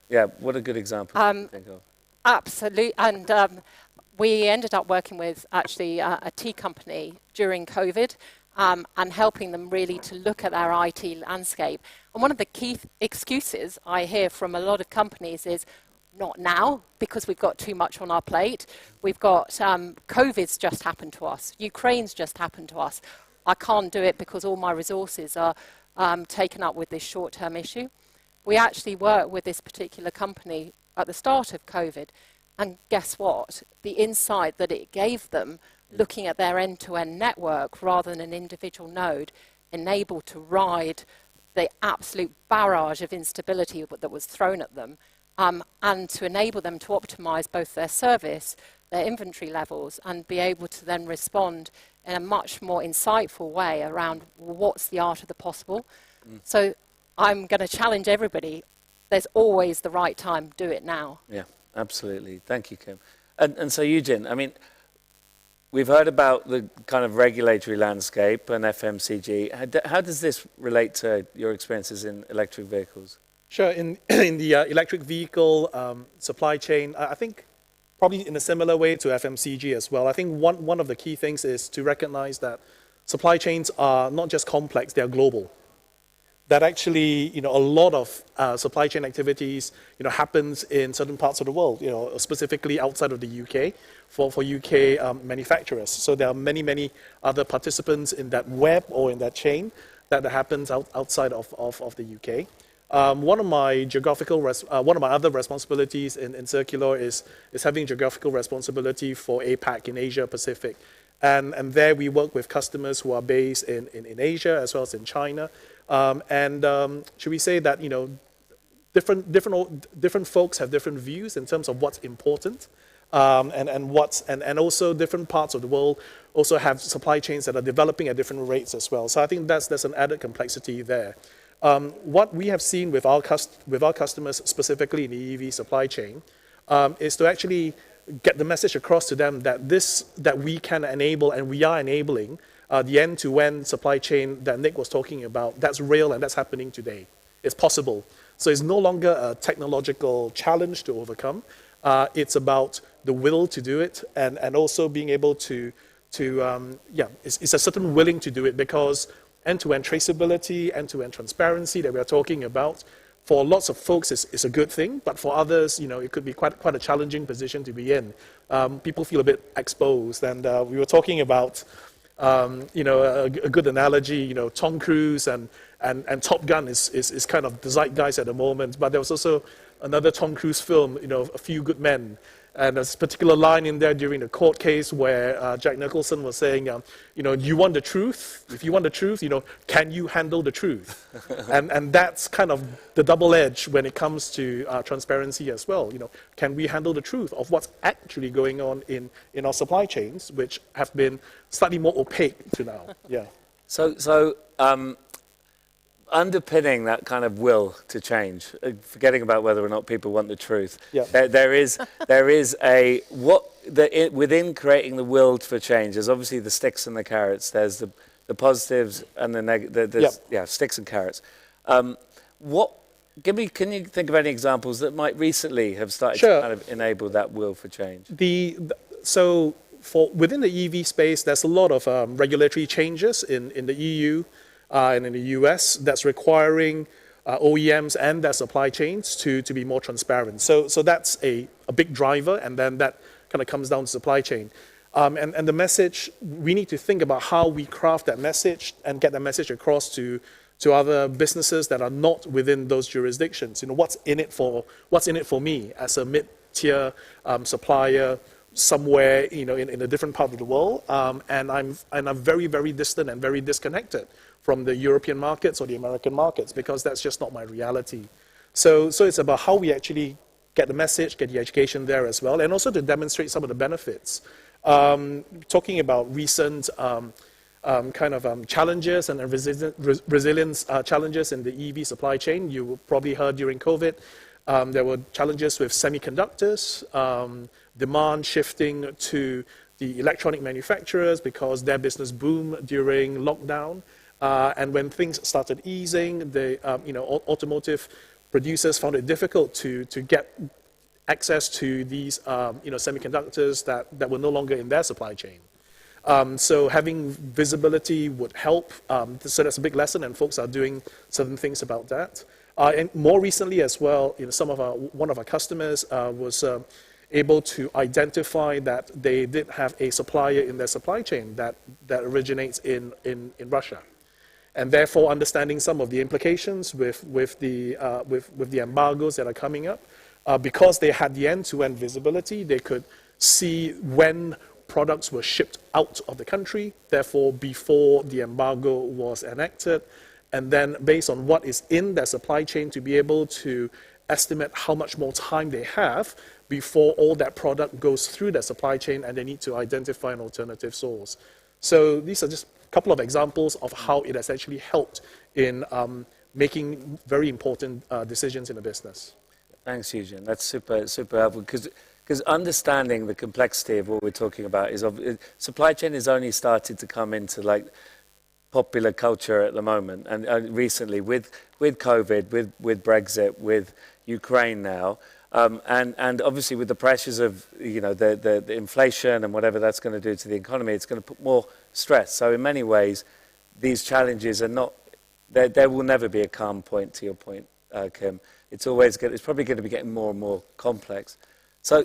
what are good examples you think of? Absolutely. And we ended up working with actually a tea company during COVID and helping them really to look at their IT landscape. And one of the key excuses I hear from a lot of companies is, not now, because we've got too much on our plate. We've got COVID's just happened to us. Ukraine's just happened to us. I can't do it because all my resources are taken up with this short-term issue. We actually worked with this particular company at the start of COVID, and guess what? The insight that it gave them, looking at their end-to-end network rather than an individual node, enabled to ride the absolute barrage of instability that was thrown at them, and to enable them to optimize both their service, their inventory levels, and be able to then respond in a much more insightful way around what's the art of the possible. So I'm going to challenge everybody. There's always the right time. Do it now. Yeah, absolutely. Thank you, Kim. And so, Eugene, I mean, we've heard about the kind of regulatory landscape and FMCG. How does this relate to your experiences in electric vehicles? Sure. In the electric vehicle supply chain, I think probably in a similar way to FMCG as well. I think one of the key things is to recognize that supply chains are not just complex, they are global. That actually, a lot of supply chain activities, happens in certain parts of the world, specifically outside of the UK for UK manufacturers. So there are many, many other participants in that web or in that chain that happens outside of the UK. One of my other responsibilities in Circular is having geographical responsibility for APAC in Asia Pacific. And there we work with customers who are based in Asia as well as in China, Should we say that, different folks have different views in terms of what's important, and also different parts of the world also have supply chains that are developing at different rates as well. So I think there's an added complexity there. What we have seen with our customers, specifically in the EV supply chain, is to actually get the message across to them that we can enable and we are enabling the end-to-end supply chain that Nick was talking about. That's real and that's happening today. It's possible. So it's no longer a technological challenge to overcome. It's about the will to do it, and also being able to it's a certain willing to do it, because end-to-end traceability, end-to-end transparency that we are talking about, for lots of folks is a good thing, but for others, it could be quite a challenging position to be in. People feel a bit exposed, and we were talking about a good analogy. Tom Cruise and Top Gun is kind of the zeitgeist at the moment, but there was also another Tom Cruise film, A Few Good Men. And there's a particular line in there during the court case where Jack Nicholson was saying, you want the truth? If you want the truth, can you handle the truth? and that's kind of the double edge when it comes to transparency as well. Can we handle the truth of what's actually going on in our supply chains, which have been slightly more opaque to now? Yeah. So underpinning that kind of will to change, forgetting about whether or not people want the truth, there is within creating the will for change, there's obviously the sticks and the carrots. There's the positives and the negatives. Sticks and carrots. Can you think of any examples that might recently have started to kind of enable that will for change? So within the EV space, there's a lot of regulatory changes in the EU. And in the US, that's requiring OEMs and their supply chains to be more transparent. So that's a big driver, and then that kind of comes down to supply chain. And the message, we need to think about how we craft that message and get that message across to other businesses that are not within those jurisdictions. What's in it for me as a mid-tier supplier somewhere, in a different part of the world, and I'm very, very distant and very disconnected from the European markets or the American markets, because that's just not my reality. So it's about how we actually get the message, get the education there as well, and also to demonstrate some of the benefits. Talking about recent challenges and resilience challenges in the EV supply chain, you probably heard during COVID, there were challenges with semiconductors, demand shifting to the electronic manufacturers because their business boomed during lockdown. And when things started easing, the automotive producers found it difficult to get access to these semiconductors that were no longer in their supply chain. So having visibility would help. So that's a big lesson, and folks are doing certain things about that. And more recently as well, one of our customers was able to identify that they did have a supplier in their supply chain that originates in Russia. And therefore, understanding some of the implications with the embargoes that are coming up, because they had the end-to-end visibility, they could see when products were shipped out of the country, therefore before the embargo was enacted, and then based on what is in their supply chain to be able to estimate how much more time they have before all that product goes through their supply chain and they need to identify an alternative source. So these are just a couple of examples of how it has actually helped in making very important decisions in a business. Thanks, Eugene. That's super helpful, because understanding the complexity of what we're talking about is supply chain has only started to come into popular culture at the moment, and recently with COVID, with Brexit, with Ukraine now, and obviously with the pressures of the inflation and whatever that's going to do to the economy, it's going to put more stress. So in many ways, these challenges are not. There will never be a calm point. To your point, Kim, it's probably going to be getting more and more complex. So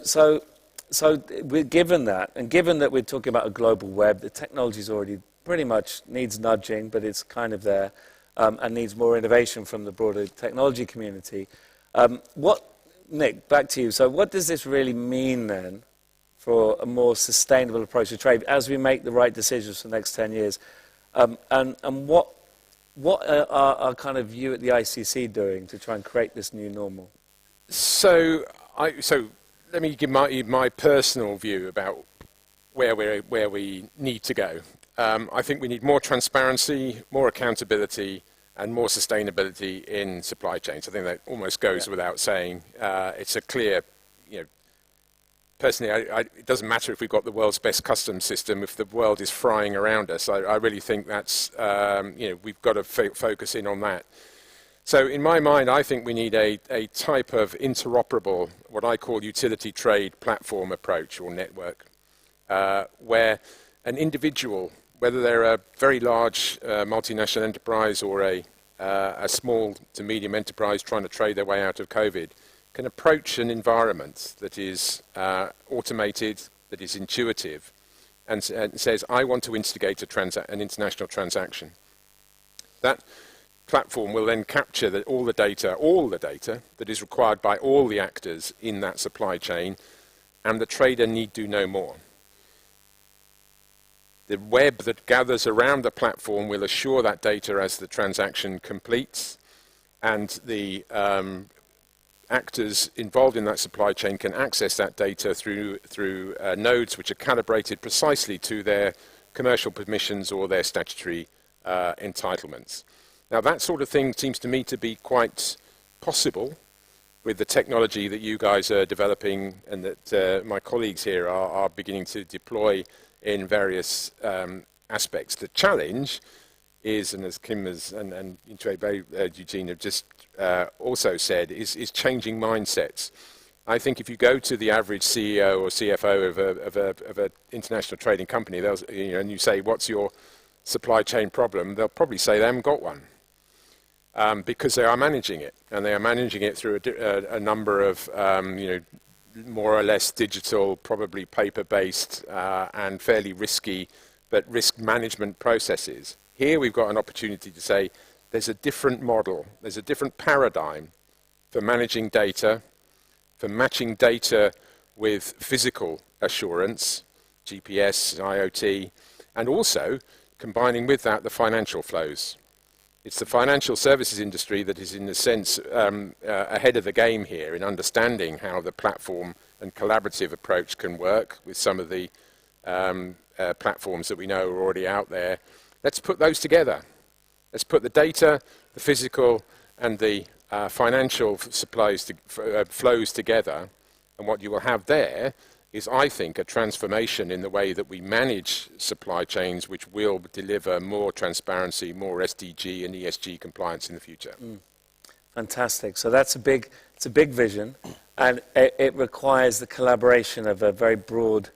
given that, and given that we're talking about a global web, the technology is already pretty much needs nudging, but it's kind of there, and needs more innovation from the broader technology community. Nick, back to you. So what does this really mean then for a more sustainable approach to trade as we make the right decisions for the next 10 years? And what what are kind of you at the ICC doing to try and create this new normal? So let me give my personal view about where we need to go. I think we need more transparency, more accountability, and more sustainability in supply chains. I think that almost goes without saying. It's a clear, personally, it doesn't matter if we've got the world's best customs system if the world is frying around us. I really think that's, we've got to focus in on that. So in my mind, I think we need a type of interoperable, what I call utility trade platform approach or network, where an individual, whether they're a very large multinational enterprise or a small to medium enterprise trying to trade their way out of COVID, can approach an environment that is automated, that is intuitive, and says, I want to instigate an international transaction. That platform will then capture all the data that is required by all the actors in that supply chain, and the trader need do no more. The web that gathers around the platform will assure that data as the transaction completes, and the actors involved in that supply chain can access that data through nodes which are calibrated precisely to their commercial permissions or their statutory entitlements. Now that sort of thing seems to me to be quite possible with the technology that you guys are developing and that my colleagues here are beginning to deploy in various aspects. The challenge is, and as Kim and Eugene have just also said, is changing mindsets. I think if you go to the average CEO or CFO of an international trading company, and you say, what's your supply chain problem? They'll probably say they haven't got one. Because they are managing it, and they are managing it through a number of, more or less digital, probably paper-based, and fairly risky, but risk management processes. Here we've got an opportunity to say there's a different model, there's a different paradigm for managing data, for matching data with physical assurance, GPS, IoT, and also combining with that the financial flows. It's the financial services industry that is, in a sense, ahead of the game here in understanding how the platform and collaborative approach can work with some of the platforms that we know are already out there. Let's put those together. Let's put the data, the physical, and the financial flows together. And what you will have there is, I think, a transformation in the way that we manage supply chains, which will deliver more transparency, more SDG and ESG compliance in the future. Fantastic. So it's a big vision, and it requires the collaboration of a very broad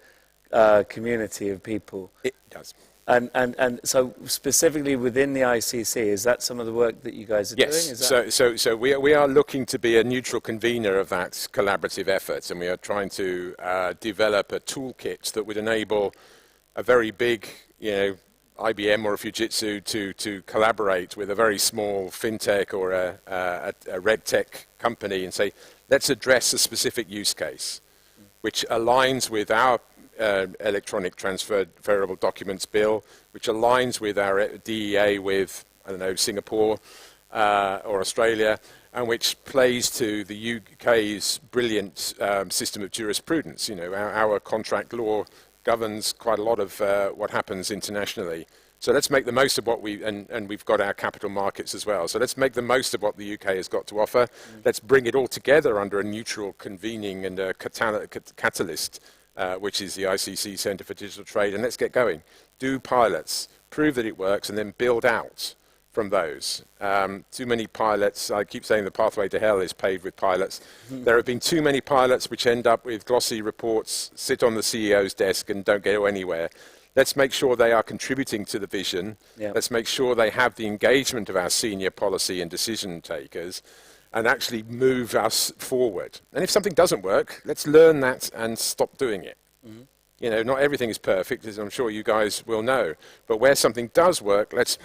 community of people. It does. And so specifically within the ICC, is that some of the work that you guys are doing? Yes, so we are looking to be a neutral convener of that collaborative effort, and we are trying to develop a toolkit that would enable a very big, IBM or a Fujitsu to collaborate with a very small fintech or a red tech company and say, let's address a specific use case, which aligns with our electronic transferable documents bill, which aligns with our DEA with, Singapore or Australia, and which plays to the UK's brilliant system of jurisprudence. Our contract law governs quite a lot of what happens internationally. So let's make the most of what and we've got our capital markets as well. So let's make the most of what the UK has got to offer. Let's bring it all together under a neutral convening and a catalyst, which is the ICC Centre for Digital Trade, and let's get going. Do pilots, prove that it works, and then build out from those. Too many pilots, I keep saying the pathway to hell is paved with pilots. There have been too many pilots which end up with glossy reports, sit on the CEO's desk and don't go anywhere. Let's make sure they are contributing to the vision. Yeah. Let's make sure they have the engagement of our senior policy and decision takers, and actually move us forward. And if something doesn't work, let's learn that and stop doing it. Not everything is perfect, as I'm sure you guys will know. But where something does work, let's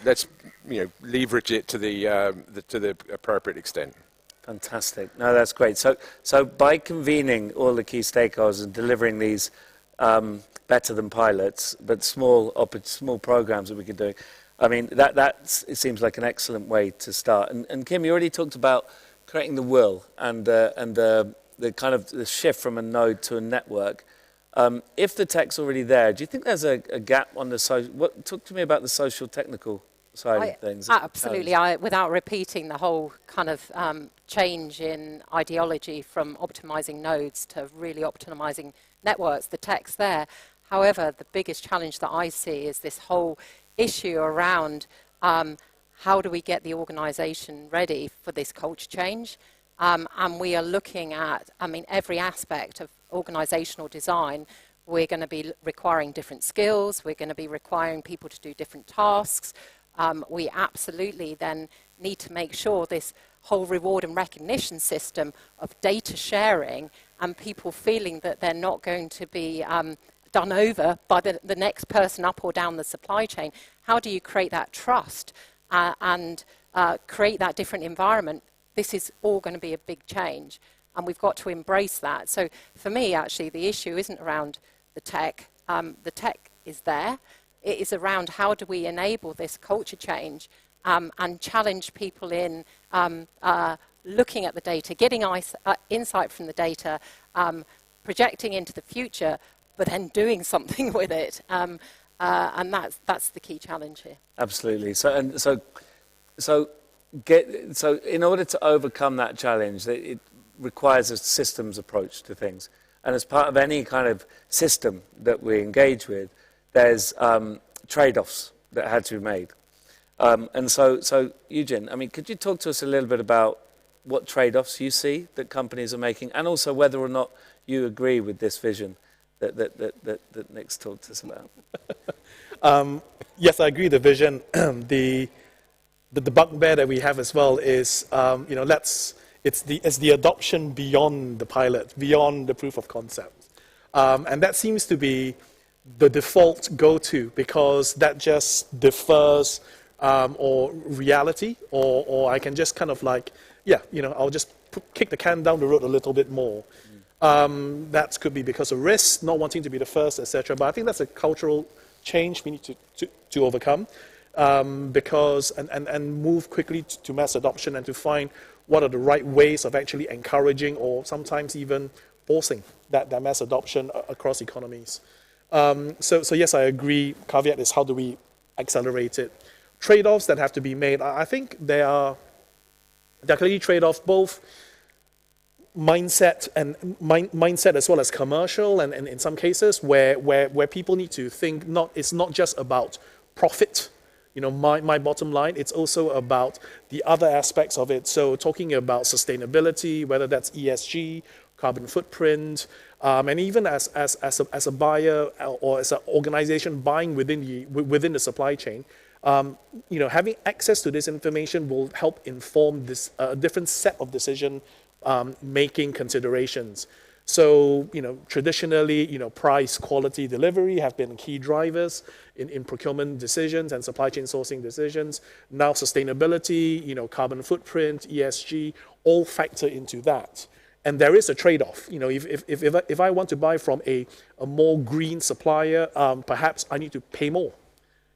leverage it to the appropriate extent. Fantastic. No, that's great. So by convening all the key stakeholders and delivering these better than pilots, but small programs that we could do, I mean, it seems like an excellent way to start. And Kim, you already talked about creating the will and the kind of the shift from a node to a network. If the tech's already there, do you think there's a gap on the social? Talk to me about the social technical side of things. Absolutely. Without repeating the whole kind of change in ideology from optimizing nodes to really optimizing networks, the tech's there. However, the biggest challenge that I see is this whole issue around how do we get the organization ready for this culture change? And we are looking at, I mean, every aspect of organizational design. We're going to be requiring different skills. We're going to be requiring people to do different tasks. We absolutely then need to make sure this whole reward and recognition system of data sharing and people feeling that they're not going to be done over by the next person up or down the supply chain. How do you create that trust and create that different environment? This is all going to be a big change, and we've got to embrace that. So for me, actually, the issue isn't around the tech. The tech is there. It is around how do we enable this culture change and challenge people in looking at the data, getting insight from the data, projecting into the future, but then doing something with it. And that's the key challenge here. Absolutely. So in order to overcome that challenge, it requires a systems approach to things. And as part of any kind of system that we engage with, there's trade-offs that had to be made. And so Eugen, I mean, could you talk to us a little bit about what trade-offs you see that companies are making, and also whether or not you agree with this vision that Nick's talked to us about? Yes, I agree. The vision, the bugbear that we have as well is, it's the adoption beyond the pilot, beyond the proof of concept, and that seems to be the default go-to, because that just differs or reality, or I can just kind of like, I'll just kick the can down the road a little bit more. That could be because of risk, not wanting to be the first, etc. But I think that's a cultural change we need to overcome, because and move quickly to mass adoption and to find what are the right ways of actually encouraging or sometimes even forcing that mass adoption across economies. So yes, I agree. Caveat is how do we accelerate it? Trade-offs that have to be made. I think there are clearly trade-offs, both mindset and mindset as well as commercial, and in some cases where people need to think it's not just about profit, my bottom line. It's also about the other aspects of it. So talking about sustainability, whether that's ESG, carbon footprint, and even as a buyer or as an organization buying within the supply chain, having access to this information will help inform this different set of decision making considerations. So, traditionally, price, quality, delivery have been key drivers in procurement decisions and supply chain sourcing decisions. Now, sustainability, carbon footprint, ESG, all factor into that. And there is a trade-off. If I want to buy from a more green supplier, perhaps I need to pay more.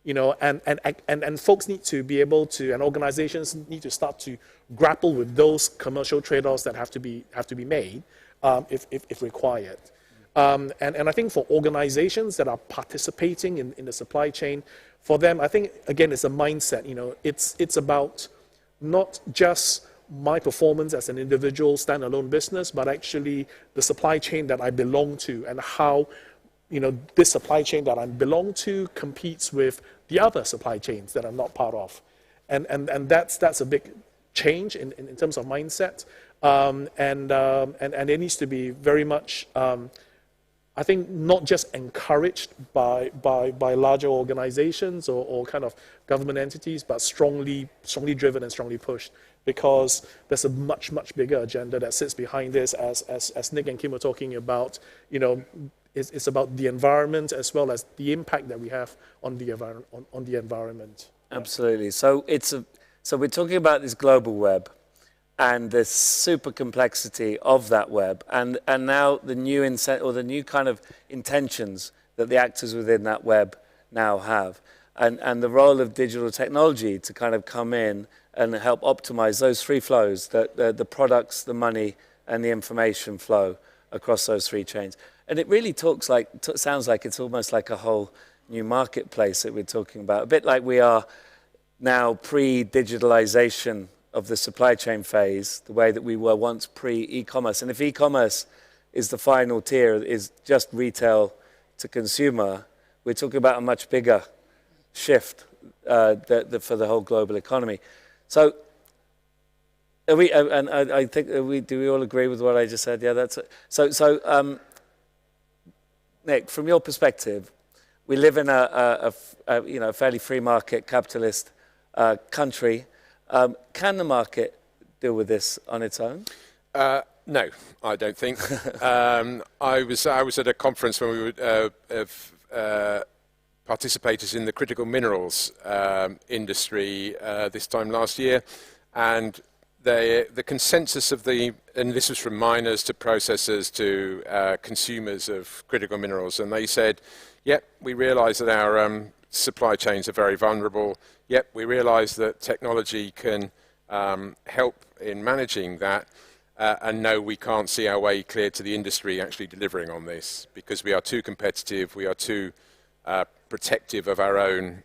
And folks need to be able to, and organizations need to start to grapple with those commercial trade-offs that have to be made if required. And I think for organizations that are participating in the supply chain, for them, I think again it's a mindset. It's about not just my performance as an individual standalone business, but actually the supply chain that I belong to, and how this supply chain that I belong to competes with the other supply chains that I'm not part of, and that's a big change in terms of mindset, and it needs to be very much, I think, not just encouraged by larger organizations or kind of government entities, but strongly driven and strongly pushed, because there's a much bigger agenda that sits behind this, as Nick and Kim were talking about. It's about the environment as well as the impact that we have on the environment. Absolutely. So we're talking about this global web and the super complexity of that web, and now the new kind of intentions that the actors within that web now have. and the role of digital technology to kind of come in and help optimize those three flows, the products, the money, and the information flow across those three chains. And it really sounds like it's almost like a whole new marketplace that we're talking about, a bit like we are now pre-digitalization of the supply chain phase, the way that we were once pre-e-commerce. And if e-commerce is the final tier, is just retail to consumer, we're talking about a much bigger shift for the whole global economy. So, I think do we all agree with what I just said? Yeah, that's it. So, Nick, from your perspective, we live in a fairly free market capitalist country. Can the market deal with this on its own? No, I don't think. I was at a conference when we were participators in the critical minerals industry this time last year, and the consensus of and this was from miners to processors to consumers of critical minerals, and they said, yep, we realise that our supply chains are very vulnerable. Yep, we realise that technology can help in managing that. And no, we can't see our way clear to the industry actually delivering on this because we are too competitive, we are too protective of our own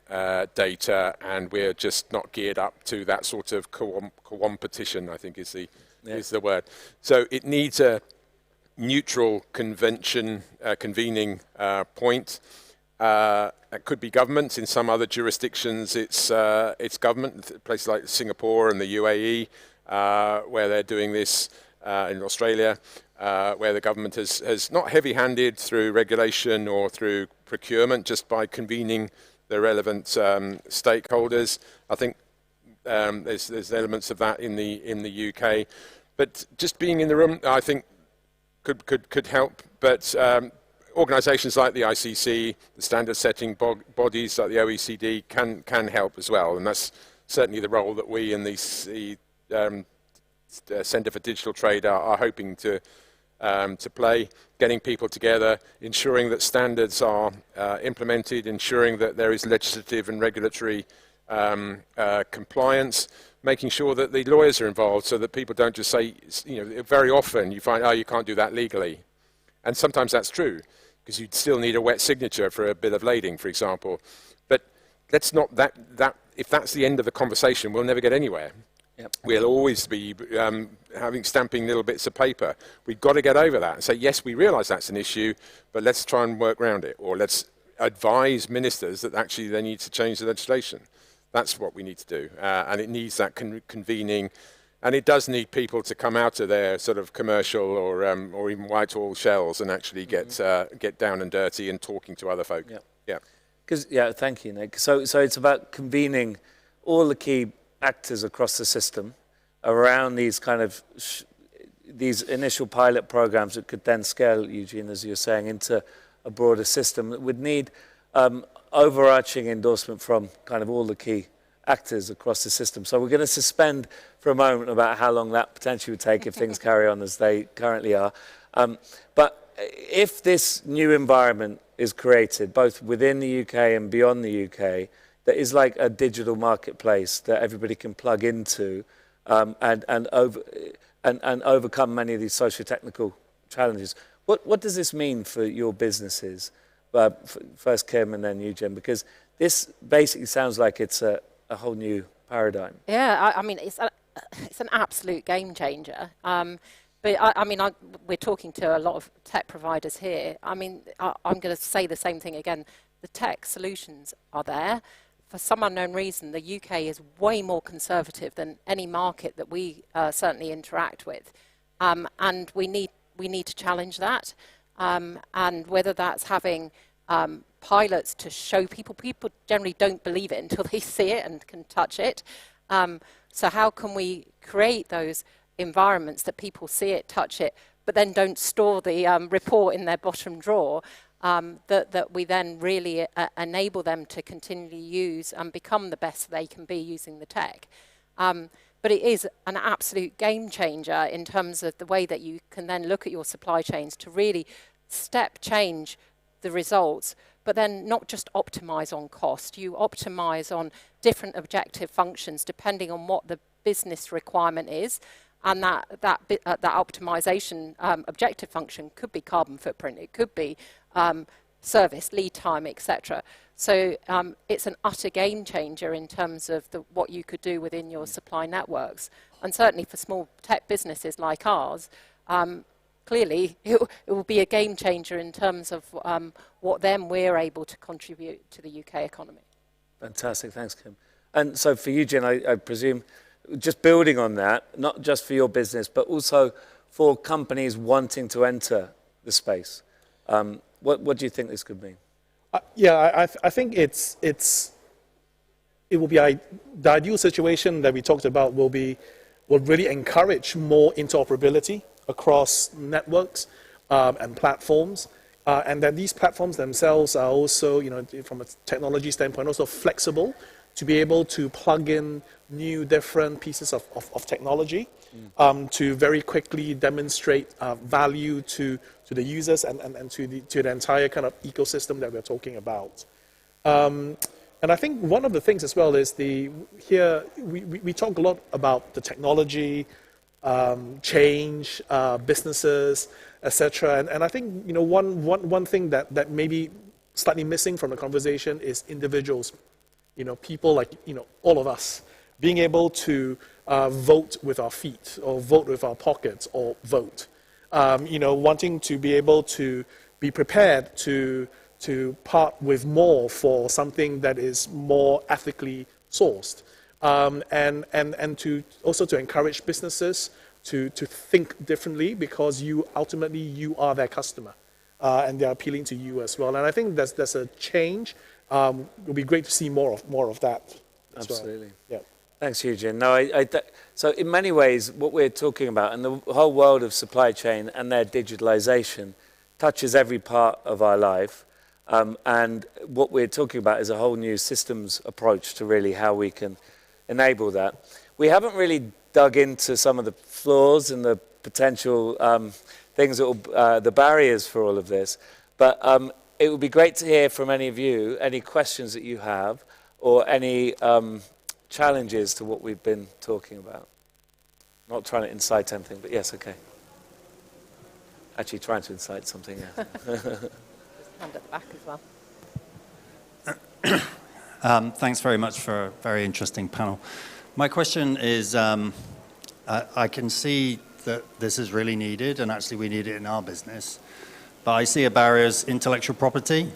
data, and we're just not geared up to that sort of competition, I think is the word. So it needs a neutral convening point. It could be government. In some other jurisdictions, it's government. Places like Singapore and the UAE, where they're doing this, in Australia, where the government has not heavy-handed through regulation or through procurement, just by convening the relevant stakeholders. I think there's elements of that in the UK, but just being in the room, I think, could help. But organisations like the ICC, the standard-setting bodies like the OECD can help as well, and that's certainly the role that we in the Centre for Digital Trade are hoping to play, getting people together, ensuring that standards are implemented, ensuring that there is legislative and regulatory compliance, making sure that the lawyers are involved so that people don't just say, very often you find, oh, you can't do that legally. And sometimes that's true, because you'd still need a wet signature for a bit of lading, for example. But let's not, if that's the end of the conversation, we'll never get anywhere. Yep. We'll always be stamping little bits of paper. We've got to get over that and say, yes, we realise that's an issue, but let's try and work around it, or let's advise ministers that actually they need to change the legislation. That's what we need to do, and it needs that convening, and it does need people to come out of their sort of commercial or even Whitehall shells and actually get down and dirty and talking to other folk. Yeah. Thank you, Nick. So it's about convening all the key actors across the system around these kind of these initial pilot programs that could then scale, Eugene, as you're saying, into a broader system that would need overarching endorsement from kind of all the key actors across the system. So we're going to suspend for a moment about how long that potentially would take if things carry on as they currently are. But if this new environment is created, both within the UK and beyond the UK, that is like a digital marketplace that everybody can plug into and overcome many of these socio-technical challenges. What does this mean for your businesses? First Kim and then Eugene, because this basically sounds like it's a whole new paradigm. Yeah, I mean, it's an absolute game changer. But we're talking to a lot of tech providers here. I mean, I'm going to say the same thing again. The tech solutions are there. For some unknown reason, the UK is way more conservative than any market that we certainly interact with, and we need to challenge that. And whether that's having pilots to show people generally don't believe it until they see it and can touch it. So how can we create those environments that people see it, touch it, but then don't store the report in their bottom drawer? That we then really enable them to continually use and become the best they can be using the tech. But it is an absolute game changer in terms of the way that you can then look at your supply chains to really step change the results but then not just optimize on cost, you optimize on different objective functions depending on what the business requirement is. And that optimization objective function could be carbon footprint, it could be service, lead time, etc. So it's an utter game changer in terms of what you could do within your supply networks. And certainly for small tech businesses like ours, clearly it will be a game changer in terms of what then we're able to contribute to the UK economy. Fantastic, thanks, Kim. And so for you, Jen, I presume, just building on that, not just for your business, but also for companies wanting to enter the space. What do you think this could mean? Yeah, I think it will be the ideal situation that we talked about will really encourage more interoperability across networks and platforms, and that these platforms themselves are also, from a technology standpoint, also flexible to be able to plug in new, different pieces of technology to very quickly demonstrate value to the users and to the entire kind of ecosystem that we're talking about. And I think one of the things as well is here we talk a lot about the technology, change, businesses, etc. And I think one thing that may be slightly missing from the conversation is individuals. People like all of us being able to vote with our feet or vote with our pockets or vote. Wanting to be able to be prepared to part with more for something that is more ethically sourced, and to also to encourage businesses to think differently, because ultimately you are their customer, and they're appealing to you as well. And I think there's a change. It would be great to see more of that. Absolutely. Well. Yeah. Thanks, Eugene. No, so in many ways, what we're talking about, and the whole world of supply chain and their digitalization touches every part of our life. And what we're talking about is a whole new systems approach to really how we can enable that. We haven't really dug into some of the flaws and the potential things that will, the barriers for all of this. But it would be great to hear from any of you, any questions that you have, or any challenges to what we've been talking about. Not trying to incite anything, but yes, okay. Actually trying to incite something, yeah. Just hand at the back as well. Thanks very much for a very interesting panel. My question is, I can see that this is really needed, and actually we need it in our business. But I see a barrier as intellectual property.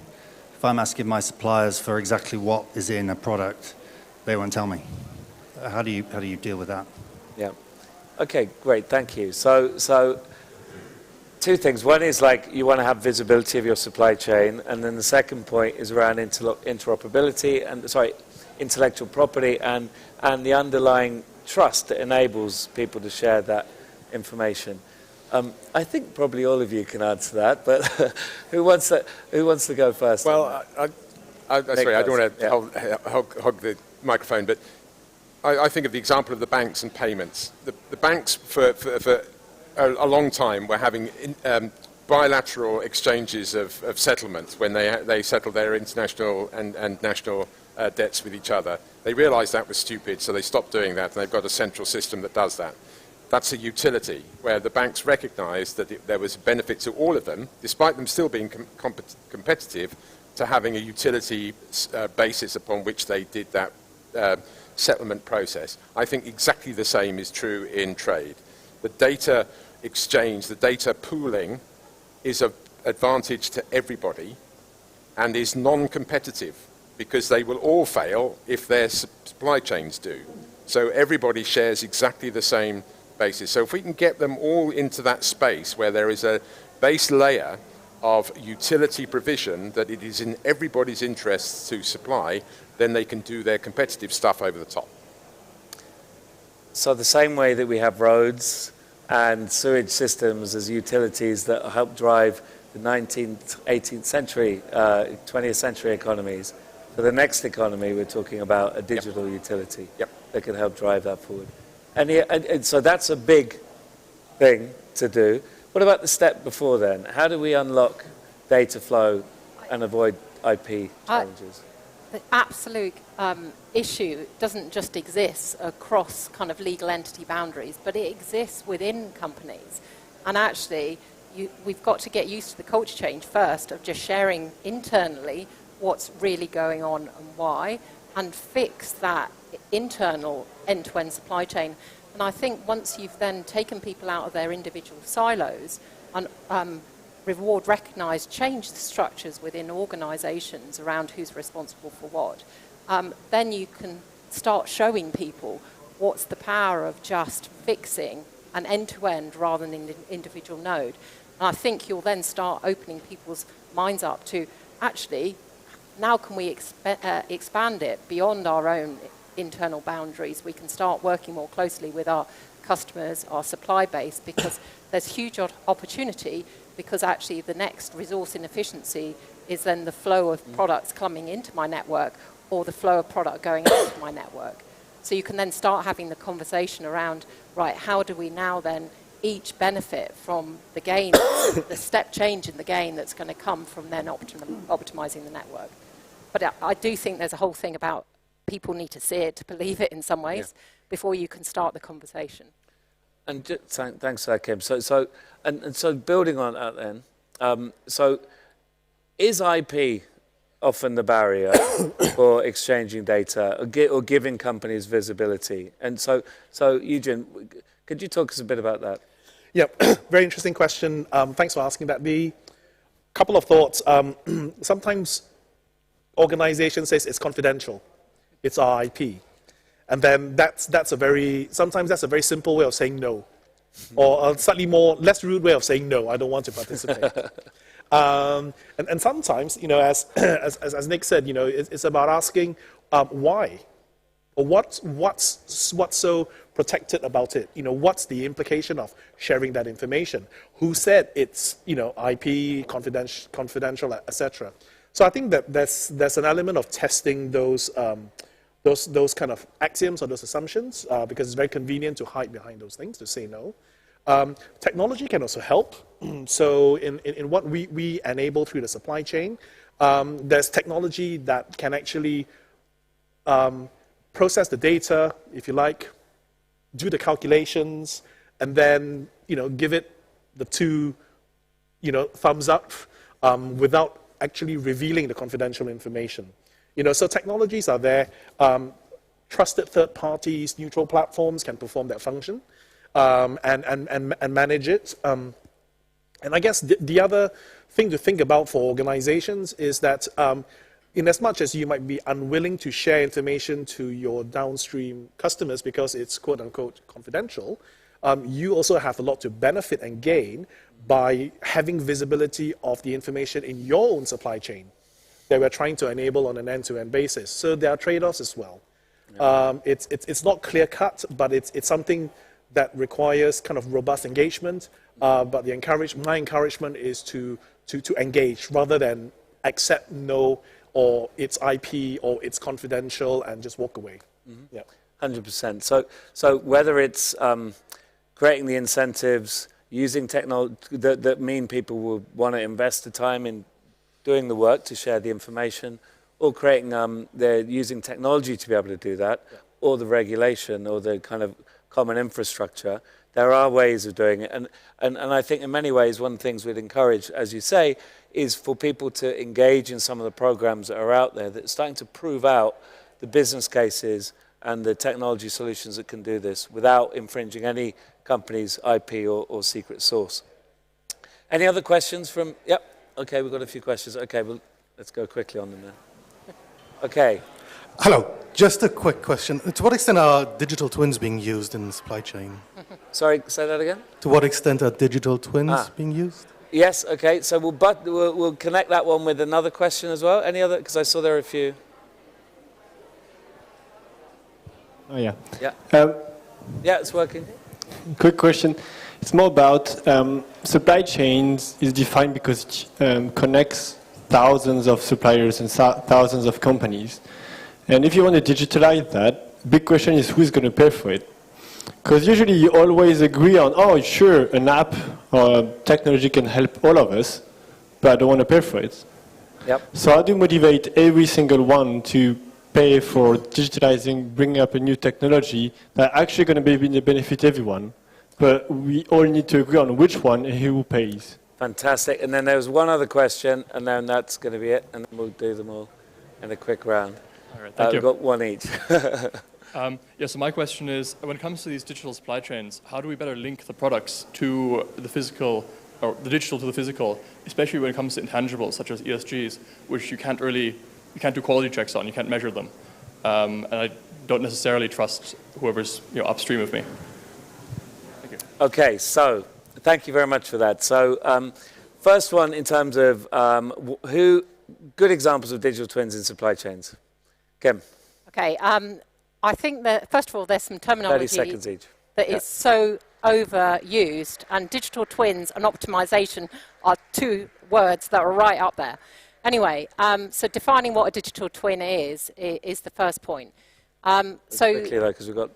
If I'm asking my suppliers for exactly what is in a product, they won't tell me. How do you deal with that? Yeah. Okay, great, thank you. So two things. One is you want to have visibility of your supply chain, and then the second point is around interoperability and intellectual property and the underlying trust that enables people to share that information. I think probably all of you can answer that, but who wants to go first? Well, sorry, I don't want to hog the microphone, but I think of the example of the banks and payments. The banks for a long time were having bilateral exchanges of settlements when they settled their international and national debts with each other. They realized that was stupid, so they stopped doing that, and they've got a central system that does that. That's a utility where the banks recognized that there was a benefit to all of them, despite them still being competitive, to having a utility basis upon which they did that settlement process. I think exactly the same is true in trade. The data exchange, the data pooling is of advantage to everybody and is non-competitive because they will all fail if their supply chains do. So everybody shares exactly the same basis. So if we can get them all into that space where there is a base layer of utility provision that it is in everybody's interests to supply, then they can do their competitive stuff over the top. So the same way that we have roads and sewage systems as utilities that help drive the 19th, 18th century, 20th century economies, for the next economy we're talking about a digital utility that can help drive that forward. And so that's a big thing to do. What about the step before then? How do we unlock data flow and avoid IP challenges? The absolute issue doesn't just exist across kind of legal entity boundaries, but it exists within companies. And actually, we've got to get used to the culture change first of just sharing internally what's really going on and why, and fix that internal end-to-end supply chain. And I think once you've then taken people out of their individual silos and reward, recognise, change the structures within organisations around who's responsible for what, then you can start showing people what's the power of just fixing an end-to-end rather than an individual node. And I think you'll then start opening people's minds up to, actually, now can we expand it beyond our own internal boundaries? We can start working more closely with our customers, our supply base, because there's huge opportunity, because actually the next resource inefficiency is then the flow of products coming into my network or the flow of product going out of my network. So you can then start having the conversation around, right, how do we now then each benefit from the gain, the step change in the gain that's going to come from then optimizing the network. But I do think there's a whole thing about people need to see it to believe it in some ways before you can start the conversation. And thanks for that, Kim. So building on that then, so is IP often the barrier for exchanging data or giving companies visibility? And so Eugene, could you talk us a bit about that? Yeah, very interesting question. Thanks for asking that. The couple of thoughts. Sometimes organizations say it's confidential. It's our IP. And then sometimes that's a very simple way of saying no. Or a slightly less rude way of saying no, I don't want to participate. And sometimes, as Nick said, it's about asking why, or what's so protected about it. What's the implication of sharing that information? Who said it's IP, confidential, etc. So I think that there's an element of testing those kind of axioms or those assumptions because it's very convenient to hide behind those things to say no. Technology can also help. So in what we enable through the supply chain, there's technology that can actually process the data, if you like, do the calculations, and then give it the two thumbs up without actually revealing the confidential information. So technologies are there. Trusted third parties, neutral platforms can perform that function and manage it. And I guess the other thing to think about for organizations is that in as much as you might be unwilling to share information to your downstream customers because it's quote unquote confidential, you also have a lot to benefit and gain by having visibility of the information in your own supply chain that we're trying to enable on an end-to-end basis. So there are trade-offs as well. It's not clear-cut, but it's something that requires kind of robust engagement. But my encouragement is to engage rather than accept no, or it's IP, or it's confidential, and just walk away. Mm-hmm. Yeah, 100%. So whether it's creating the incentives, using technology that mean people will want to invest the time in doing the work to share the information, or creating they're using technology to be able to do that, or the regulation, or the kind of common infrastructure. There are ways of doing it, and I think in many ways one of the things we'd encourage, as you say, is for people to engage in some of the programs that are out there that are starting to prove out the business cases and the technology solutions that can do this without infringing any company's IP or secret source. Any other questions from? Yep. Okay, we've got a few questions. Okay, well, let's go quickly on them then. Okay. Hello. Just a quick question. To what extent are digital twins being used in the supply chain? Sorry, say that again? To what extent are digital twins being used? Yes, okay. So we'll connect that one with another question as well. Any other? Because I saw there are a few. Oh, yeah. Yeah. Yeah, it's working. Quick question. It's more about supply chains is defined because it connects thousands of suppliers and thousands of companies. And if you want to digitalize that, big question is who's going to pay for it? Because usually you always agree on, oh, sure, an app or technology can help all of us, but I don't want to pay for it. Yep. So how do you motivate every single one to pay for digitalizing, bringing up a new technology that actually going to benefit everyone, but we all need to agree on which one and who pays? Fantastic. And then there was one other question, and then that's going to be it, and then we'll do them all in a quick round. All right, thank you. We've got one each. So my question is, when it comes to these digital supply chains, how do we better link the products to the physical, or the digital to the physical, especially when it comes to intangibles such as ESGs, which you can't do quality checks on, you can't measure them. And I don't necessarily trust whoever's upstream of me. Thank you. Okay, so thank you very much for that. So first one in terms of good examples of digital twins in supply chains. Kim. Okay, I think that, first of all, there's some terminology 30 seconds each. that is so overused, and digital twins and optimization are two words that are right up there. Anyway, so defining what a digital twin is the first point. Quickly though, because we've got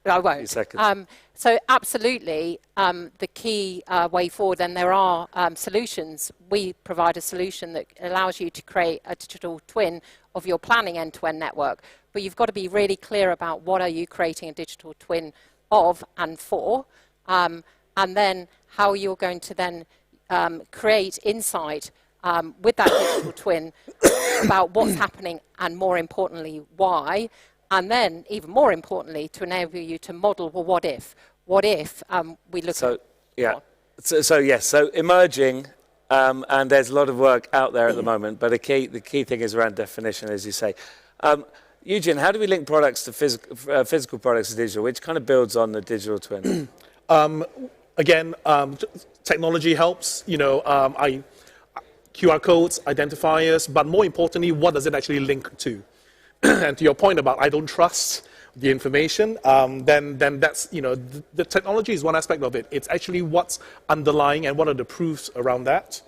I a few seconds. So absolutely, the key way forward, and there are solutions. We provide a solution that allows you to create a digital twin of your planning end-to-end network. But you've got to be really clear about what are you creating a digital twin of and for, and then how you're going to then create insight with that digital twin about what's happening and, more importantly, why. And then, even more importantly, to enable you to model, well, what if? What if we look at... Yeah. So emerging, and there's a lot of work out there at the moment, but the key thing is around definition, as you say. Eugene, how do we link products to physical products to digital, which kind of builds on the digital twin? Again, technology helps, QR codes, identifiers, but more importantly, what does it actually link to? And to your point about I don't trust the information, then that's, the technology is one aspect of it. It's actually what's underlying and what are the proofs around that.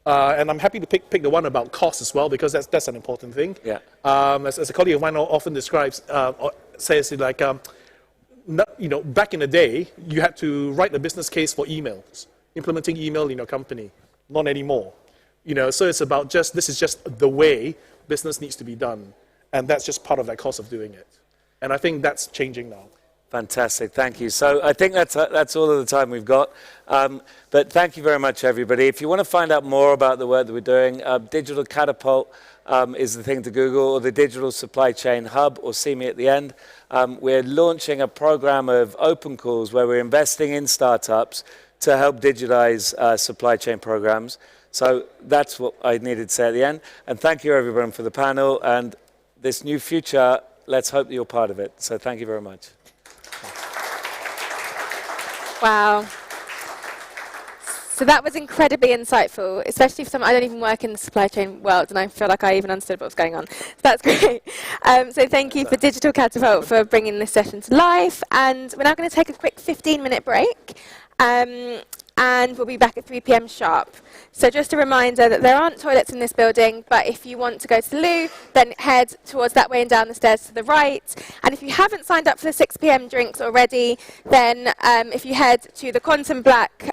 And I'm happy to pick the one about cost as well, because that's an important thing. Yeah. As a colleague of mine often describes, says like, back in the day, you had to write a business case for emails, implementing email in your company. Not anymore. So it's about this is just the way business needs to be done. And that's just part of that cost of doing it. And I think that's changing now. Fantastic, thank you. So I think that's all of the time we've got. But thank you very much, everybody. If you want to find out more about the work that we're doing, Digital Catapult is the thing to Google, or the Digital Supply Chain Hub, or see me at the end. We're launching a program of open calls where we're investing in startups to help digitize supply chain programs. So that's what I needed to say at the end. And thank you, everyone, for the panel. And this new future, let's hope that you're part of it. So thank you very much. Wow. So that was incredibly insightful, especially for I don't even work in the supply chain world, and I feel like I even understood what was going on. So that's great. So thank you for Digital Catapult for bringing this session to life. And we're now going to take a quick 15-minute break. And we'll be back at 3 p.m. sharp. So just a reminder that there aren't toilets in this building, but if you want to go to the loo, then head towards that way and down the stairs to the right. And if you haven't signed up for the 6 p.m. drinks already, then if you head to the Quantum Black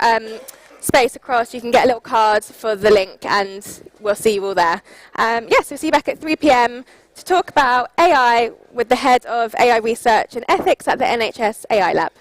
space across, you can get a little card for the link, and we'll see you all there. So see you back at 3 p.m. to talk about AI with the head of AI research and ethics at the NHS AI Lab.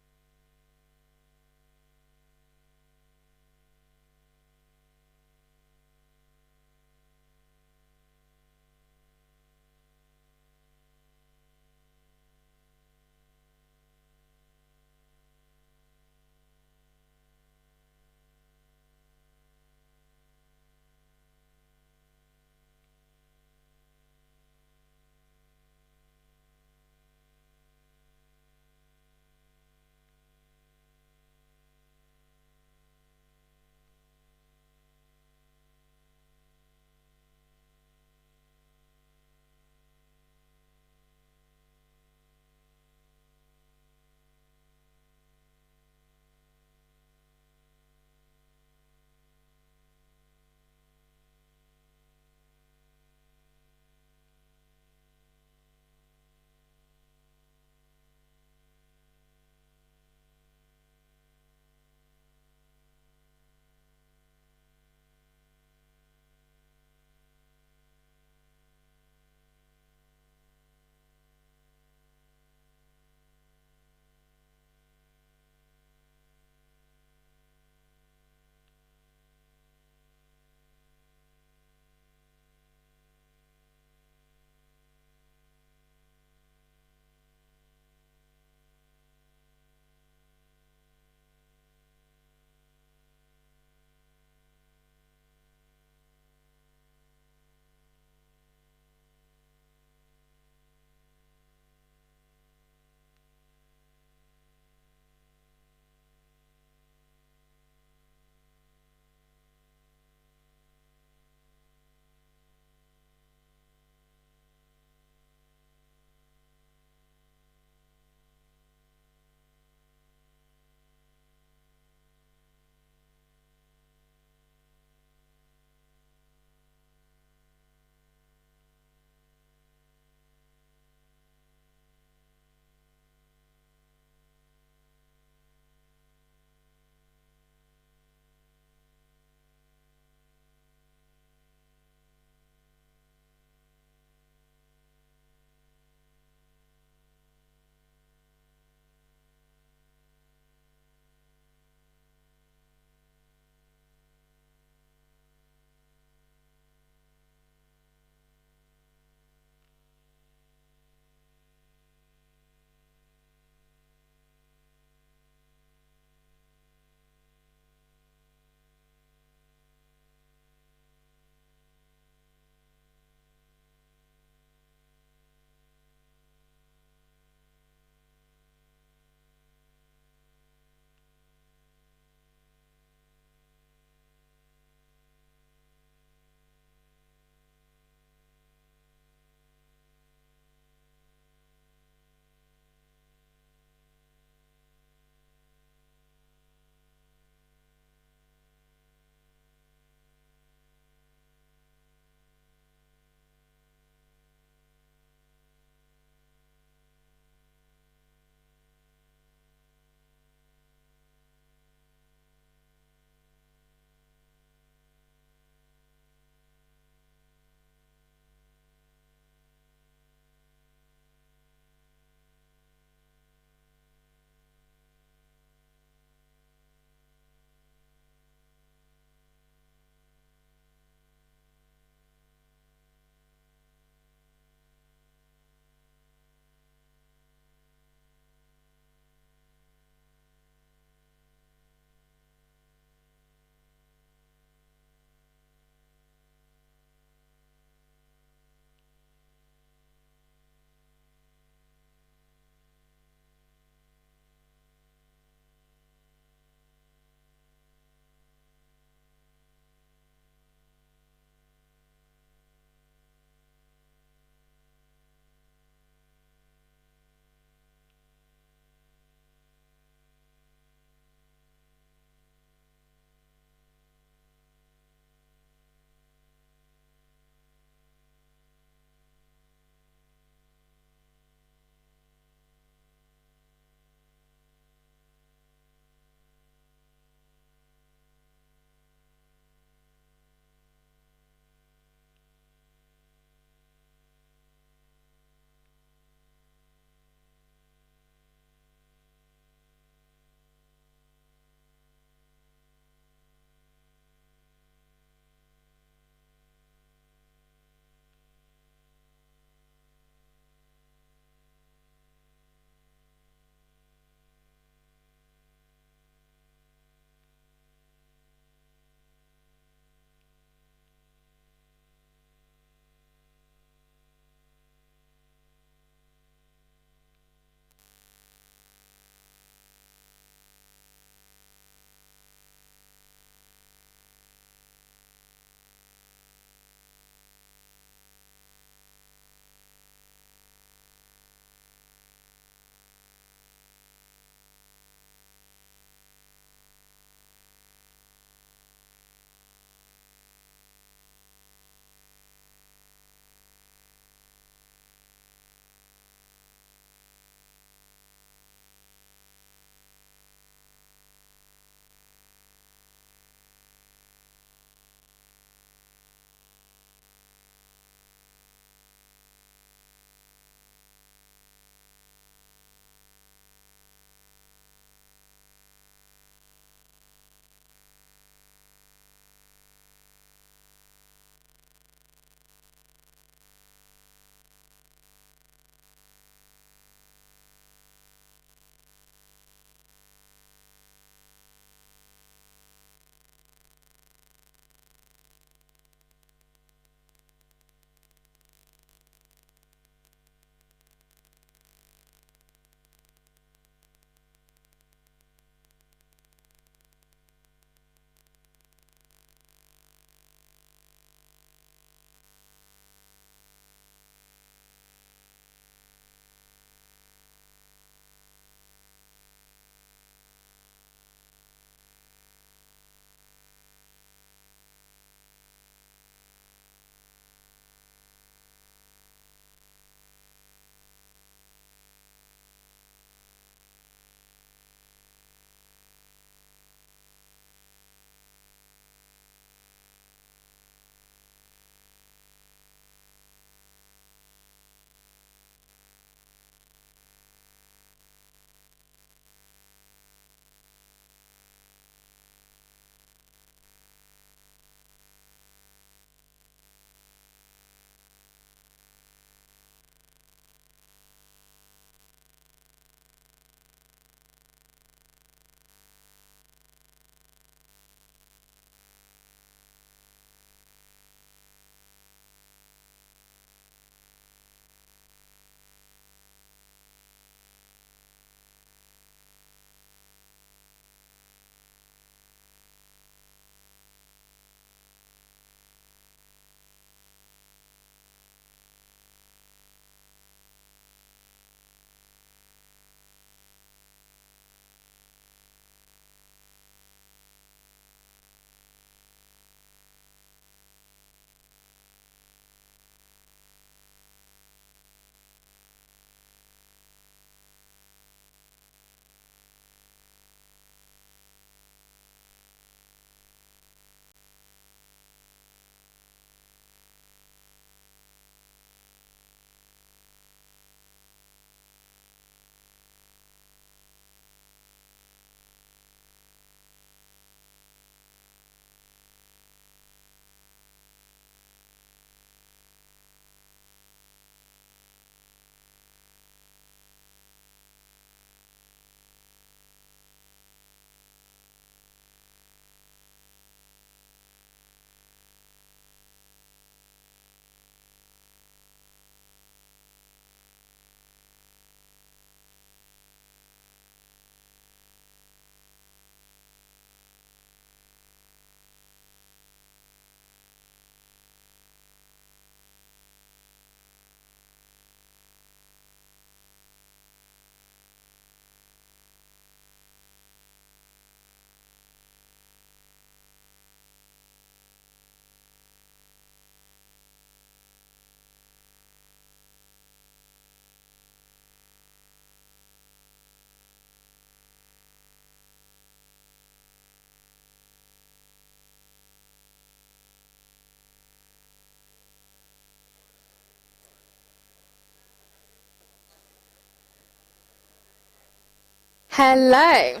Hello.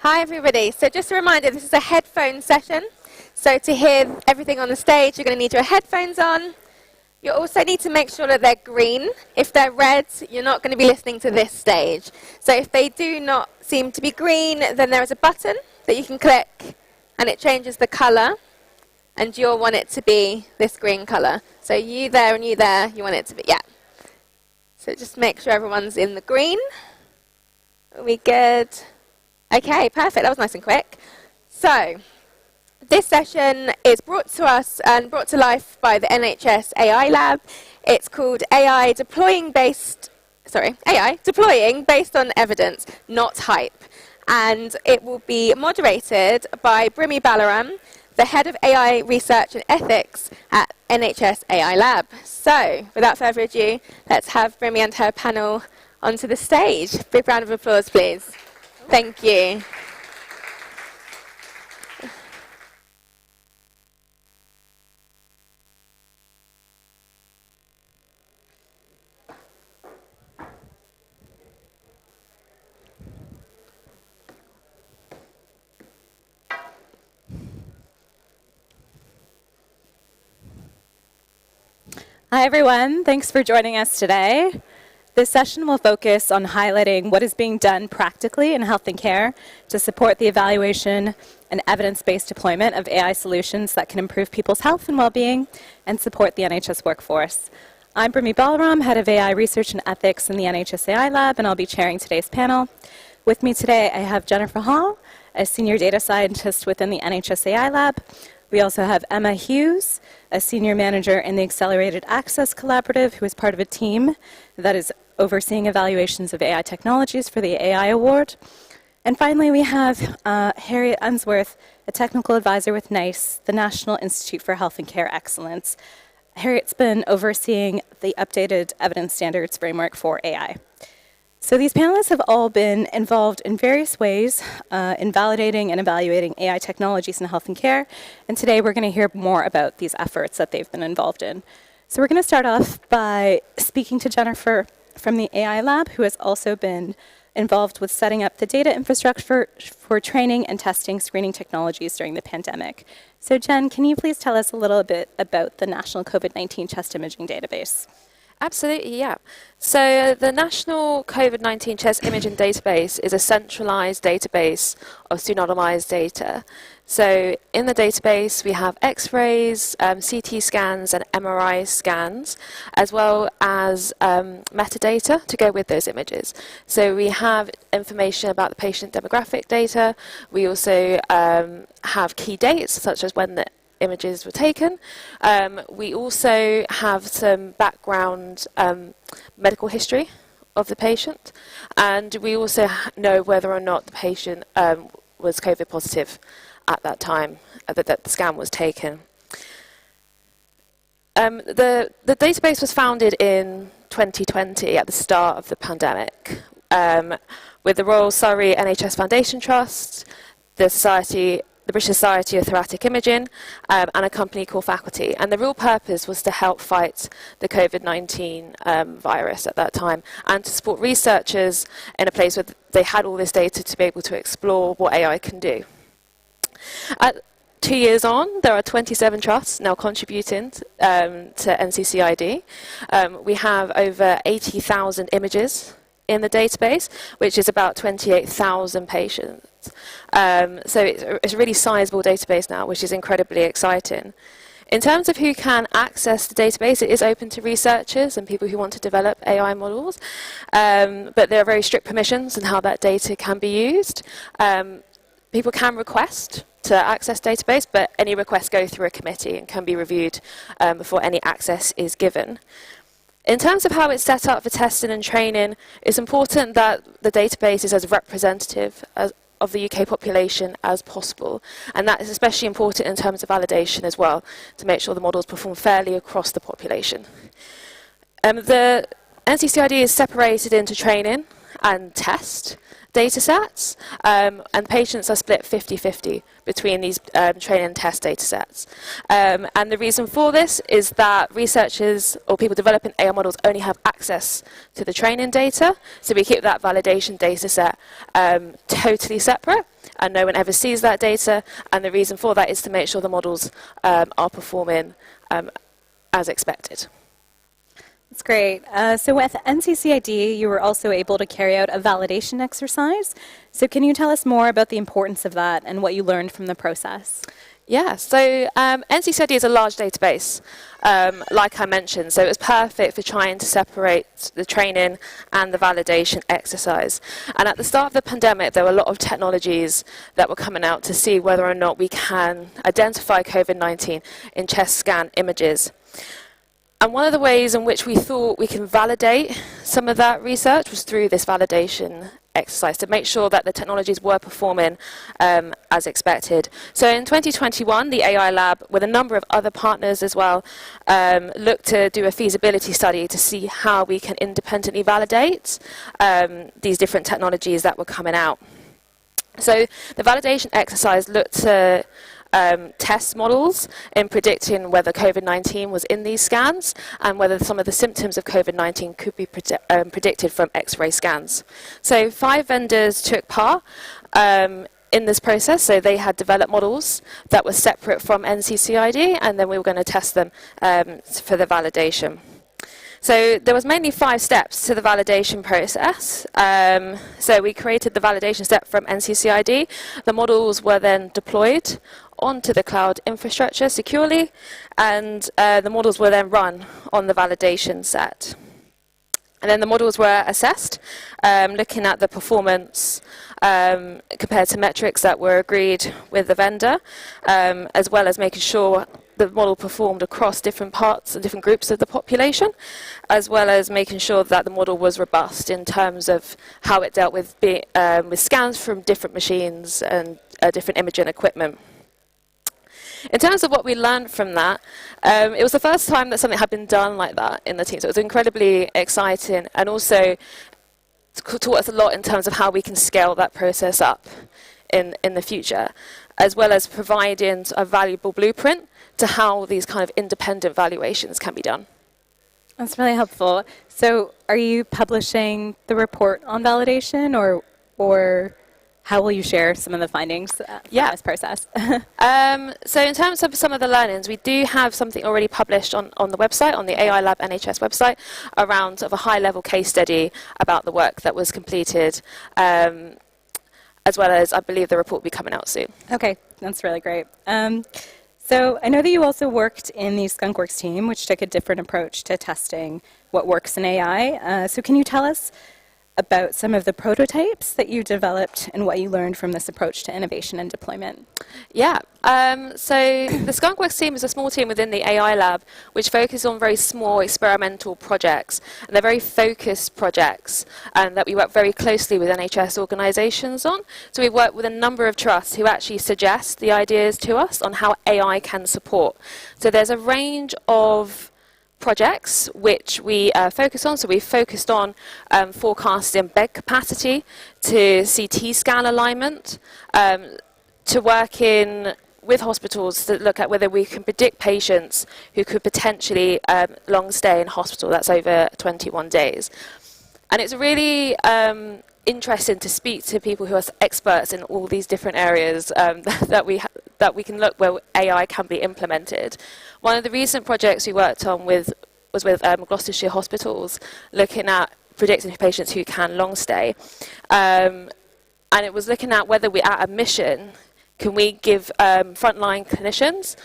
Hi, everybody. So just a reminder, this is a headphone session. So to hear everything on the stage, you're going to need your headphones on. You also need to make sure that they're green. If they're red, you're not going to be listening to this stage. So if they do not seem to be green, then there is a button that you can click, and it changes the color. And you'll want it to be this green color. So you there and you there, you want it to be, yeah. So just make sure everyone's in the green. Are we good? Okay, perfect. That was nice and quick. So this session is brought to us and brought to life by the NHS AI Lab. It's called AI Deploying based on evidence, not hype. And it will be moderated by Brimi Balaram, the head of AI research and ethics at NHS AI Lab. So without further ado, let's have Brimi and her panel onto the stage. Big round of applause, please. Thank you. Hi, everyone. Thanks for joining us today. This session will focus on highlighting what is being done practically in health and care to support the evaluation and evidence-based deployment of AI solutions that can improve people's health and well-being and support the NHS workforce. I'm Brimi Balaram, head of AI research and ethics in the NHS AI Lab, and I'll be chairing today's panel. With me today, I have Jennifer Hall, a senior data scientist within the NHS AI Lab. We also have Emma Hughes, a senior manager in the Accelerated Access Collaborative, who is part of a team that is overseeing evaluations of AI technologies for the AI Award. And finally, we have Harriet Unsworth, a technical advisor with NICE, the National Institute for Health and Care Excellence. Harriet's been overseeing the updated evidence standards framework for AI. So these panelists have all been involved in various ways in validating and evaluating AI technologies in health and care, and today we're going to hear more about these efforts that they've been involved in. So we're going to start off by speaking to Jennifer from the AI Lab, who has also been involved with setting up the data infrastructure for training and testing screening technologies during the pandemic. So Jen, can you please tell us a little bit about the National COVID-19 Chest Imaging Database? Absolutely, yeah. So the National COVID-19 Chest Imaging Database is a centralized database of pseudonymized data. So in the database, we have X-rays, CT scans, and MRI scans, as well as metadata to go with those images. So we have information about the patient demographic data. We also have key dates, such as when the images were taken. We also have some background medical history of the patient, and we also know whether or not the patient was COVID positive at that time that the scan was taken. The database was founded in 2020 at the start of the pandemic with the Royal Surrey NHS Foundation Trust, the British Society of Thoracic Imaging, and a company called Faculty. And the real purpose was to help fight the COVID-19 virus at that time and to support researchers in a place where they had all this data to be able to explore what AI can do. 2 years on, there are 27 trusts now contributing to NCCID. We have over 80,000 images in the database, which is about 28,000 patients. So it's a really sizable database now, which is incredibly exciting. In terms of who can access the database, it is open to researchers and people who want to develop AI models, but there are very strict permissions on how that data can be used. People can request to access database, but any requests go through a committee and can be reviewed before any access is given. In terms of how it's set up for testing and training, it's important that the database is as representative of the UK population as possible, and that is especially important in terms of validation as well, to make sure the models perform fairly across the population. The NCCID is separated into training and test data sets, and patients are split 50-50 between these train and test data sets. And the reason for this is that researchers or people developing AI models only have access to the training data, so we keep that validation data set totally separate, and no one ever sees that data, and the reason for that is to make sure the models are performing as expected. That's great. So with NCCID, you were also able to carry out a validation exercise. So can you tell us more about the importance of that and what you learned from the process? Yeah, so NCCID is a large database, like I mentioned, so it was perfect for trying to separate the training and the validation exercise. And at the start of the pandemic, there were a lot of technologies that were coming out to see whether or not we can identify COVID-19 in chest scan images. And one of the ways in which we thought we can validate some of that research was through this validation exercise to make sure that the technologies were performing as expected. So in 2021, the AI Lab, with a number of other partners as well, looked to do a feasibility study to see how we can independently validate these different technologies that were coming out. So the validation exercise looked to test models in predicting whether COVID-19 was in these scans and whether some of the symptoms of COVID-19 could be predicted from X-ray scans. So 5 vendors took part in this process, so they had developed models that were separate from NCCID, and then we were going to test them for the validation. So there was mainly 5 steps to the validation process. So we created the validation step from NCCID. The models were then deployed onto the cloud infrastructure securely, and the models were then run on the validation set. And then the models were assessed, looking at the performance compared to metrics that were agreed with the vendor, as well as making sure the model performed across different parts and different groups of the population, as well as making sure that the model was robust in terms of how it dealt with scans from different machines and different imaging equipment. In terms of what we learned from that, it was the first time that something had been done like that in the team, so it was incredibly exciting, and also taught us a lot in terms of how we can scale that process up in the future, as well as providing a valuable blueprint to how these kind of independent valuations can be done. That's really helpful. So are you publishing the report on validation, or how will you share some of the findings from this process? So in terms of some of the learnings, we do have something already published on the website, on the AI Lab NHS website, around sort of a high-level case study about the work that was completed, as well as I believe the report will be coming out soon. Okay, that's really great. So I know that you also worked in the Skunkworks team, which took a different approach to testing what works in AI. So can you tell us about some of the prototypes that you developed and what you learned from this approach to innovation and deployment? Yeah, so the Skunkworks team is a small team within the AI Lab which focuses on very small experimental projects, and they're very focused projects that we work very closely with NHS organisations on. So we work with a number of trusts who actually suggest the ideas to us on how AI can support. So there's a range of projects which we focus on. So we focused on forecasting bed capacity, to CT scan alignment, to working with hospitals to look at whether we can predict patients who could potentially long stay in hospital. That's over 21 days. And it's really interesting to speak to people who are experts in all these different areas that we can look where AI can be implemented. One of the recent projects we worked on was with Gloucestershire hospitals, looking at predicting patients who can long stay. And it was looking at whether we, at admission, can we give frontline clinicians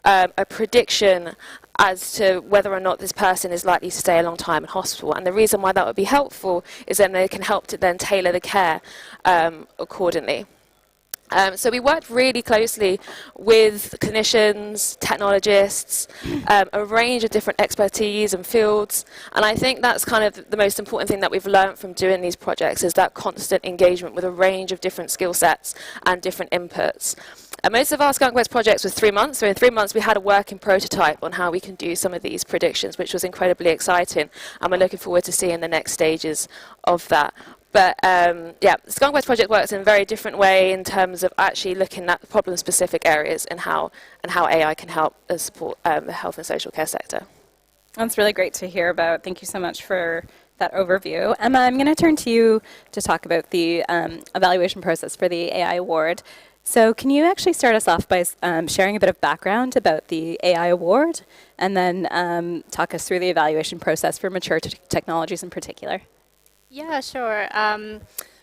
a prediction as to whether or not this person is likely to stay a long time in hospital. And the reason why that would be helpful is then they can help to then tailor the care accordingly. So we worked really closely with clinicians, technologists, a range of different expertise and fields, and I think that's kind of the most important thing that we've learned from doing these projects, is that constant engagement with a range of different skill sets and different inputs. And most of our Skunkworks projects was 3 months, so in 3 months we had a working prototype on how we can do some of these predictions, which was incredibly exciting, and we're looking forward to seeing the next stages of that But yeah, the Skunk Works project works in a very different way in terms of actually looking at the problem-specific areas and how AI can help support the health and social care sector. That's really great to hear about. Thank you so much for that overview. Emma, I'm going to turn to you to talk about the evaluation process for the AI award. So can you actually start us off by sharing a bit of background about the AI award, and then talk us through the evaluation process for mature technologies in particular? Yeah, sure.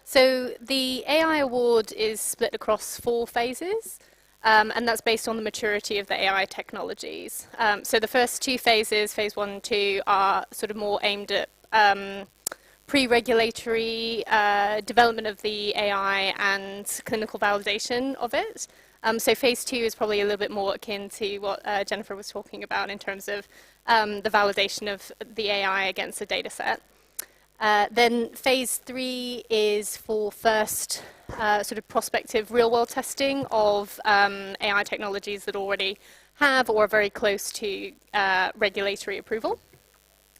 So the AI award is split across 4 phases. And that's based on the maturity of the AI technologies. So the first 2 phases, phase 1 and 2, are sort of more aimed at pre-regulatory development of the AI and clinical validation of it. So phase 2 is probably a little bit more akin to what Jennifer was talking about in terms of the validation of the AI against the data set. Then phase 3 is for first sort of prospective real-world testing of AI technologies that already have or are very close to regulatory approval.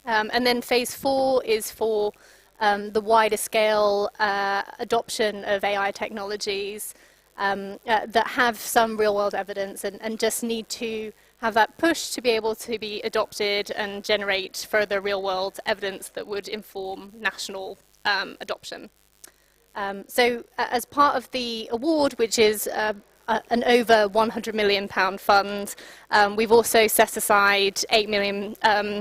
And then phase 4 is for the wider scale adoption of AI technologies that have some real-world evidence and just need to have that push to be able to be adopted and generate further real-world evidence that would inform national adoption. So as part of the award, which is an over £100 million fund, we've also set aside £8 million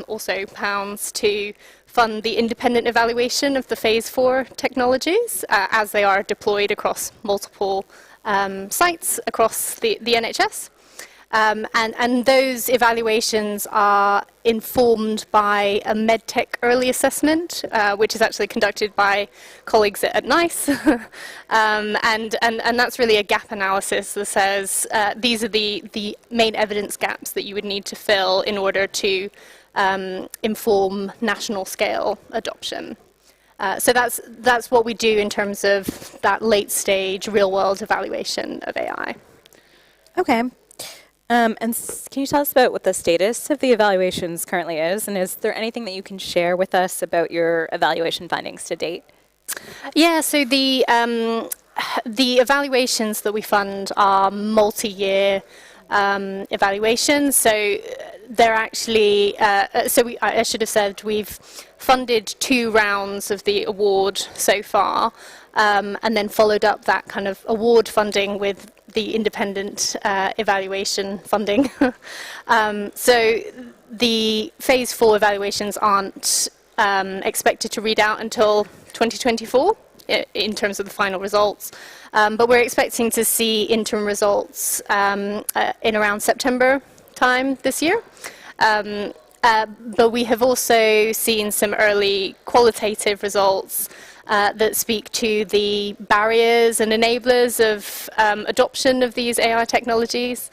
also to fund the independent evaluation of the phase 4 technologies as they are deployed across multiple sites across the NHS. And those evaluations are informed by a medtech early assessment, which is actually conducted by colleagues at NICE. and that's really a gap analysis that says these are the main evidence gaps that you would need to fill in order to inform national scale adoption. So that's what we do in terms of that late stage real world evaluation of AI. Okay. And can you tell us about what the status of the evaluations currently is? And is there anything that you can share with us about your evaluation findings to date? Yeah, so the evaluations that we fund are multi-year evaluations. So they're actually, I should have said we've funded 2 rounds of the award so far, and then followed up that kind of award funding with the independent evaluation funding. So the phase 4 evaluations aren't expected to read out until 2024 in terms of the final results. But we're expecting to see interim results in around September time this year. But we have also seen some early qualitative results that speak to the barriers and enablers of adoption of these AI technologies.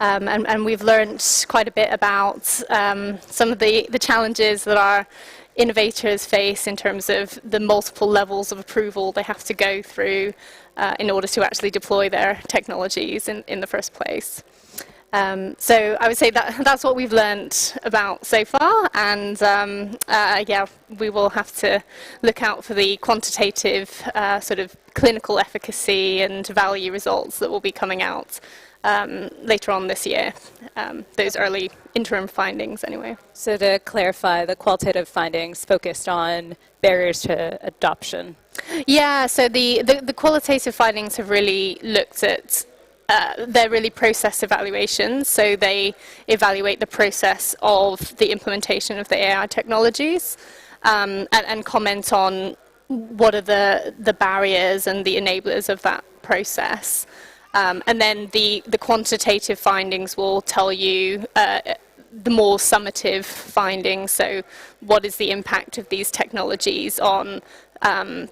And we've learned quite a bit about some of the challenges that our innovators face in terms of the multiple levels of approval they have to go through in order to actually deploy their technologies in the first place. So I would say that's what we've learned about so far, and yeah, we will have to look out for the quantitative sort of clinical efficacy and value results that will be coming out later on this year, those early interim findings anyway. So to clarify, the qualitative findings focused on barriers to adoption. Yeah, so the qualitative findings have really looked at they're really process evaluations, so they evaluate the process of the implementation of the AI technologies and comment on what are the barriers and the enablers of that process. And then the quantitative findings will tell you the more summative findings, so what is the impact of these technologies on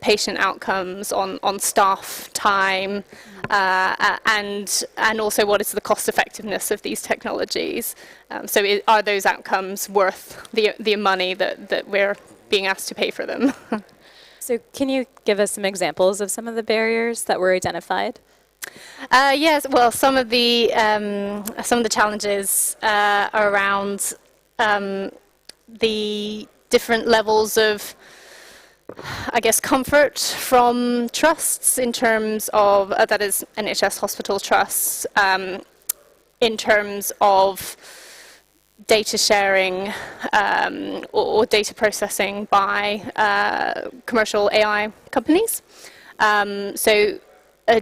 patient outcomes, on staff time, and also what is the cost effectiveness of these technologies. So are those outcomes worth the money that we're being asked to pay for them? So can you give us some examples of some of the barriers that were identified? Yes, well, some of the challenges are around the different levels of I guess, comfort from trusts in terms of, that is NHS hospital trusts, in terms of data sharing or data processing by commercial AI companies.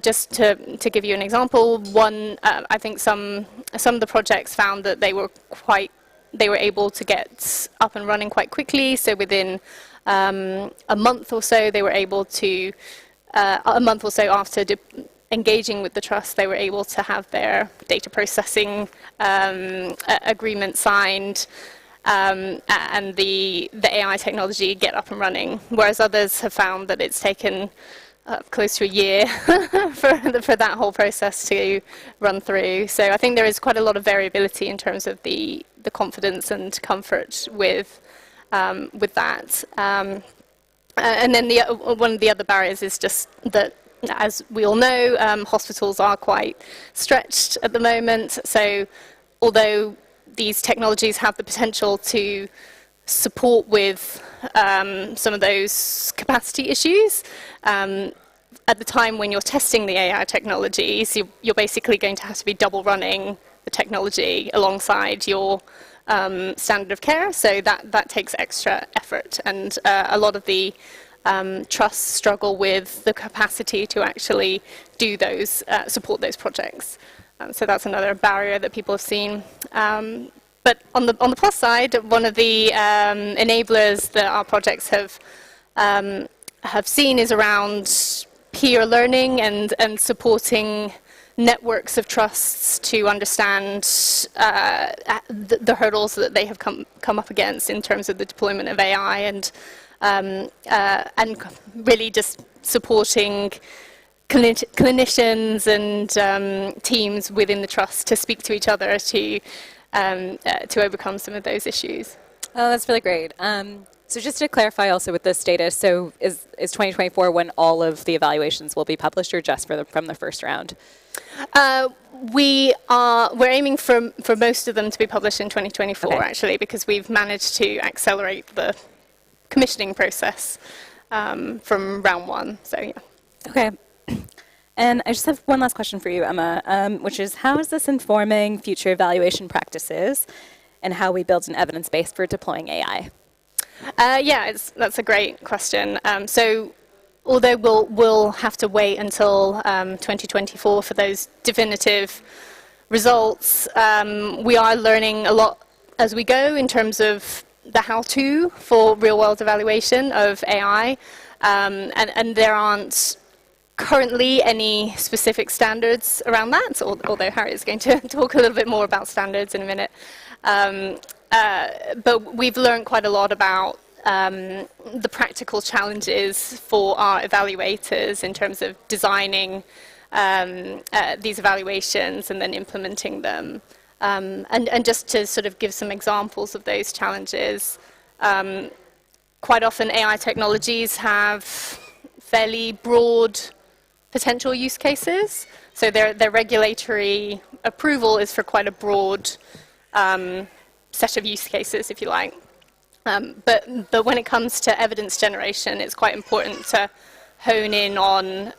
Just to give you an example, I think some of the projects found that they were able to get up and running quite quickly. So within a month or so, they were able to, a month or so after engaging with the trust, they were able to have their data processing agreement signed and the AI technology get up and running. Whereas others have found that it's taken close to a year for that whole process to run through. So I think there is quite a lot of variability in terms of the confidence and comfort with that. And then one of the other barriers is just that, as we all know, hospitals are quite stretched at the moment. So although these technologies have the potential to support with some of those capacity issues, at the time when you're testing the AI technologies, you're basically going to have to be double running the technology alongside your standard of care. So that takes extra effort, and a lot of the trusts struggle with the capacity to actually do those, support those projects. So that's another barrier that people have seen. But on the plus side, one of the enablers that our projects have seen is around peer learning and supporting networks of trusts to understand the hurdles that they have come up against in terms of the deployment of AI, and really just supporting clinicians and teams within the trust to speak to each other to overcome some of those issues. Oh, that's really great. So just to clarify also with this data, so is 2024 when all of the evaluations will be published, or just from the first round? We're aiming for most of them to be published in 2024, okay, actually, because we've managed to accelerate the commissioning process from round one. So yeah. Okay. And I just have one last question for you, Emma, which is, how is this informing future evaluation practices and how we build an evidence base for deploying AI? That's a great question. So although we'll have to wait until 2024 for those definitive results, we are learning a lot as we go in terms of the how-to for real-world evaluation of AI, and there aren't currently any specific standards around that, although Harry is going to talk a little bit more about standards in a minute. But we've learned quite a lot about the practical challenges for our evaluators in terms of designing these evaluations and then implementing them. And just to sort of give some examples of those challenges, quite often AI technologies have fairly broad potential use cases. So their regulatory approval is for quite a broad set of use cases, if you like. But when it comes to evidence generation, it's quite important to hone in on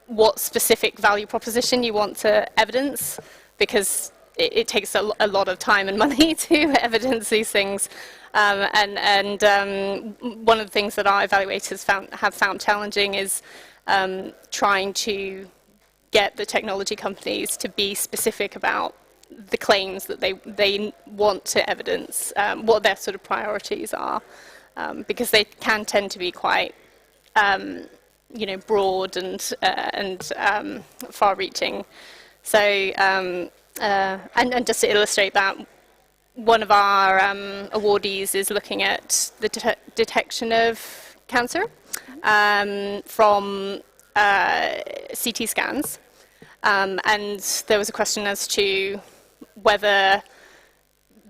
what specific value proposition you want to evidence, because it takes a lot of time and money to evidence these things. And one of the things that our evaluators have found challenging is trying to get the technology companies to be specific about the claims that they want to evidence, what their sort of priorities are, because they can tend to be quite broad and far-reaching. So, and just to illustrate that, one of our awardees is looking at the detection of cancer from CT scans. And there was a question as to whether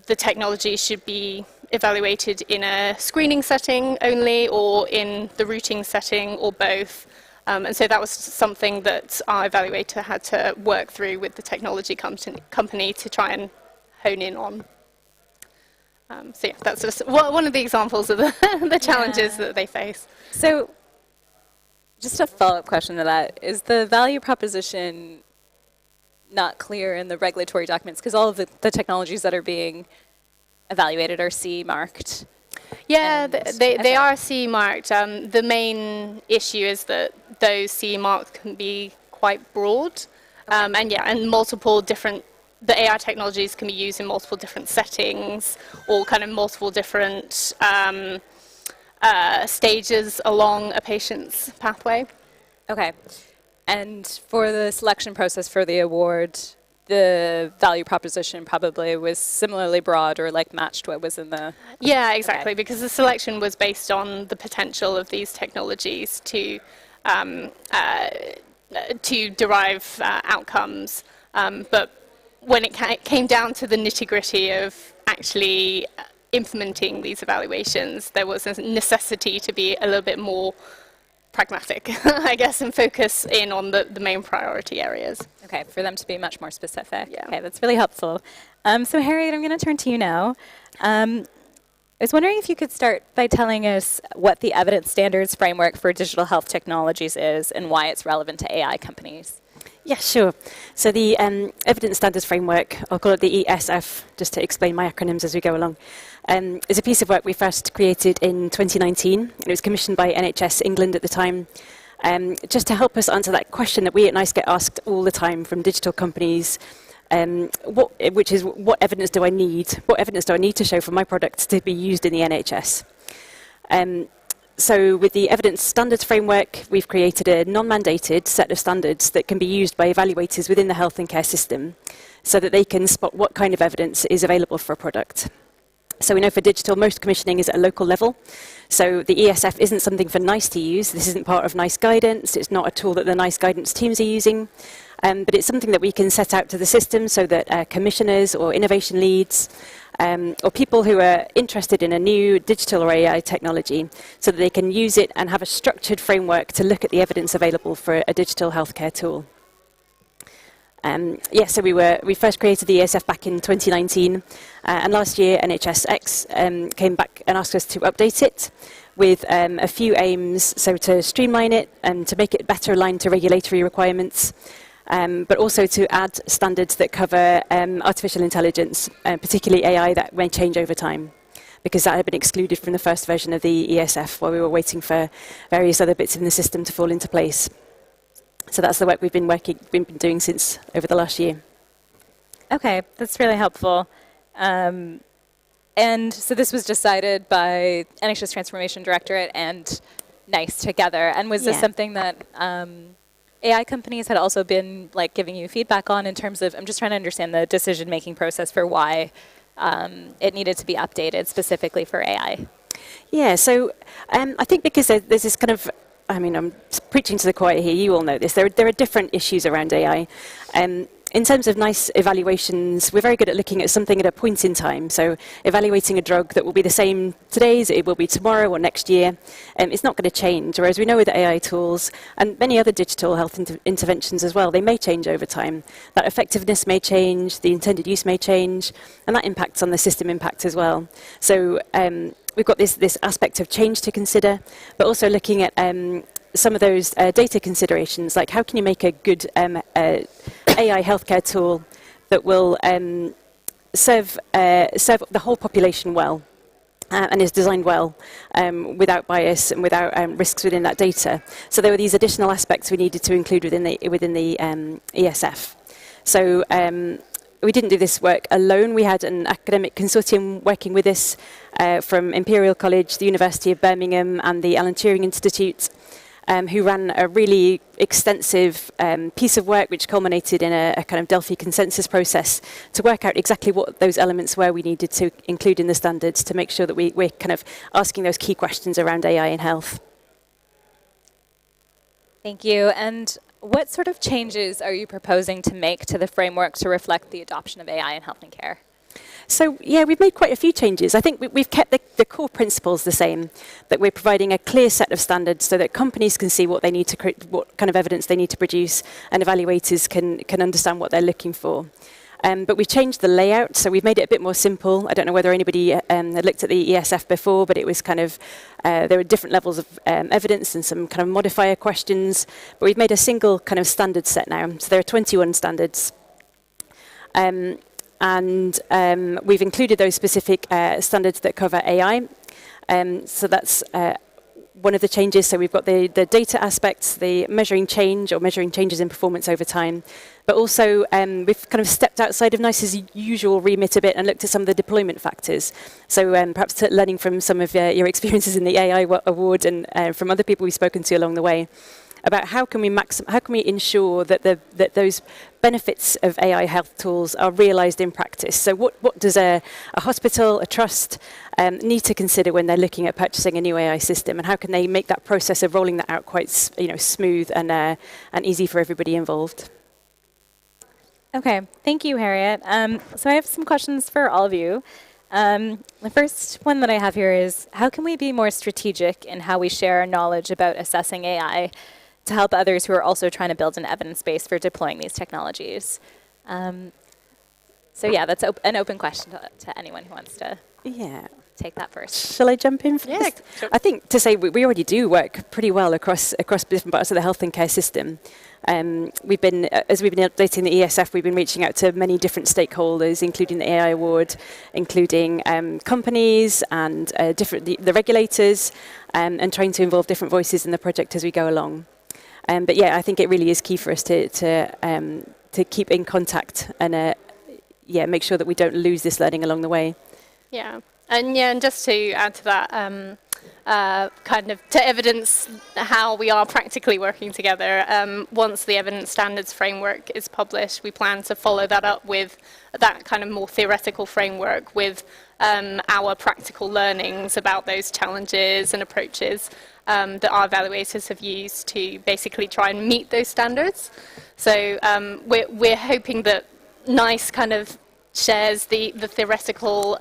the technology should be evaluated in a screening setting only, or in the routing setting, or both. And so that was something that our evaluator had to work through with the technology company to try and hone in on. So yeah, that's just one of the examples of the challenges that they face. So just a follow-up question to that. Is the value proposition not clear in the regulatory documents? Because all of the technologies that are being evaluated are CE marked. Yeah, they are CE marked. The main issue is that those CE marks can be quite broad. And multiple different, the AI technologies can be used in multiple different settings or kind of multiple different stages along a patient's pathway. Okay. And for the selection process for the award, the value proposition probably was similarly broad or like matched what was in the... Yeah, exactly, because the selection was based on the potential of these technologies to derive outcomes. But when it came down to the nitty-gritty of actually implementing these evaluations, there was a necessity to be a little bit more pragmatic, I guess, and focus in on the main priority areas. Okay, for them to be much more specific. Yeah. Okay, that's really helpful. So Harriet, I'm going to turn to you now. I was wondering if you could start by telling us what the evidence standards framework for digital health technologies is and why it's relevant to AI companies. Yeah, sure. So the Evidence Standards Framework, I'll call it the ESF, just to explain my acronyms as we go along, is a piece of work we first created in 2019. It was commissioned by NHS England at the time, just to help us answer that question that we at NICE get asked all the time from digital companies, which is, what evidence do I need? What evidence do I need to show for my product to be used in the NHS? So with the Evidence Standards Framework, we've created a non-mandated set of standards that can be used by evaluators within the health and care system so that they can spot what kind of evidence is available for a product. So we know for digital, most commissioning is at a local level. So the ESF isn't something for NICE to use. This isn't part of NICE guidance. It's not a tool that the NICE guidance teams are using. But it's something that we can set out to the system so that commissioners or innovation leads or people who are interested in a new digital or AI technology so that they can use it and have a structured framework to look at the evidence available for a digital healthcare tool. So we first created the ESF back in 2019, and last year NHSX came back and asked us to update it with a few aims, so to streamline it and to make it better aligned to regulatory requirements, but also to add standards that cover artificial intelligence, particularly AI that may change over time, because that had been excluded from the first version of the ESF while we were waiting for various other bits in the system to fall into place. So that's the work we've been doing since over the last year. Okay, that's really helpful. And so this was decided by NHS Transformation Directorate and NICE together. And was this something that AI companies had also been like giving you feedback on in terms of, I'm just trying to understand the decision-making process for why it needed to be updated specifically for AI? Yeah, so I think because there's this kind of, I'm preaching to the choir here, you all know this, there are different issues around AI. In terms of NICE evaluations, we're very good at looking at something at a point in time. So evaluating a drug that will be the same today as it will be tomorrow or next year, it's not going to change. Whereas we know with AI tools and many other digital health interventions as well, they may change over time. That effectiveness may change, the intended use may change, and that impacts on the system impact as well. So we've got this aspect of change to consider, but also looking at some of those data considerations, like how can you make a good AI healthcare tool that will serve the whole population well and is designed well without bias and without risks within that data. So there were these additional aspects we needed to include within the ESF. So we didn't do this work alone. We had an academic consortium working with us from Imperial College, the University of Birmingham, and the Alan Turing Institute, who ran a really extensive piece of work which culminated in a kind of Delphi consensus process to work out exactly what those elements were we needed to include in the standards to make sure that we're kind of asking those key questions around AI in health. Thank you. And what sort of changes are you proposing to make to the framework to reflect the adoption of AI in health and care? So, yeah, we've made quite a few changes. I think we've kept the core principles the same, that we're providing a clear set of standards so that companies can see what they need to what kind of evidence they need to produce, and evaluators can understand what they're looking for. But we've changed the layout, so we've made it a bit more simple. I don't know whether anybody had looked at the ESF before, but it was kind of, there were different levels of evidence and some kind of modifier questions. But we've made a single kind of standard set now. So there are 21 standards. And we've included those specific standards that cover AI. So that's one of the changes. So we've got the data aspects, the measuring change or measuring changes in performance over time. But also we've kind of stepped outside of NICE's usual remit a bit and looked at some of the deployment factors. So perhaps learning from some of your experiences in the AI award and from other people we've spoken to along the way, about how can we ensure that those benefits of AI health tools are realised in practice. So what does a hospital, a trust need to consider when they're looking at purchasing a new AI system, and how can they make that process of rolling that out quite smooth and easy for everybody involved? Okay, thank you, Harriet. So I have some questions for all of you. The first one that I have here is, how can we be more strategic in how we share our knowledge about assessing AI to help others who are also trying to build an evidence base for deploying these technologies? So yeah, that's an open question to anyone who wants to take that first. Shall I jump in first? Yeah, sure. I think to say we already do work pretty well across different parts of the health and care system. We've been updating the ESF, we've been reaching out to many different stakeholders, including the AI Award, including companies and the regulators, and trying to involve different voices in the project as we go along. But yeah, I think it really is key for us to keep in contact and make sure that we don't lose this learning along the way. Yeah, and just to add to that, kind of to evidence how we are practically working together, once the evidence standards framework is published, we plan to follow that up with that kind of more theoretical framework with our practical learnings about those challenges and approaches that our evaluators have used to basically try and meet those standards. So we're hoping that NICE kind of shares the theoretical,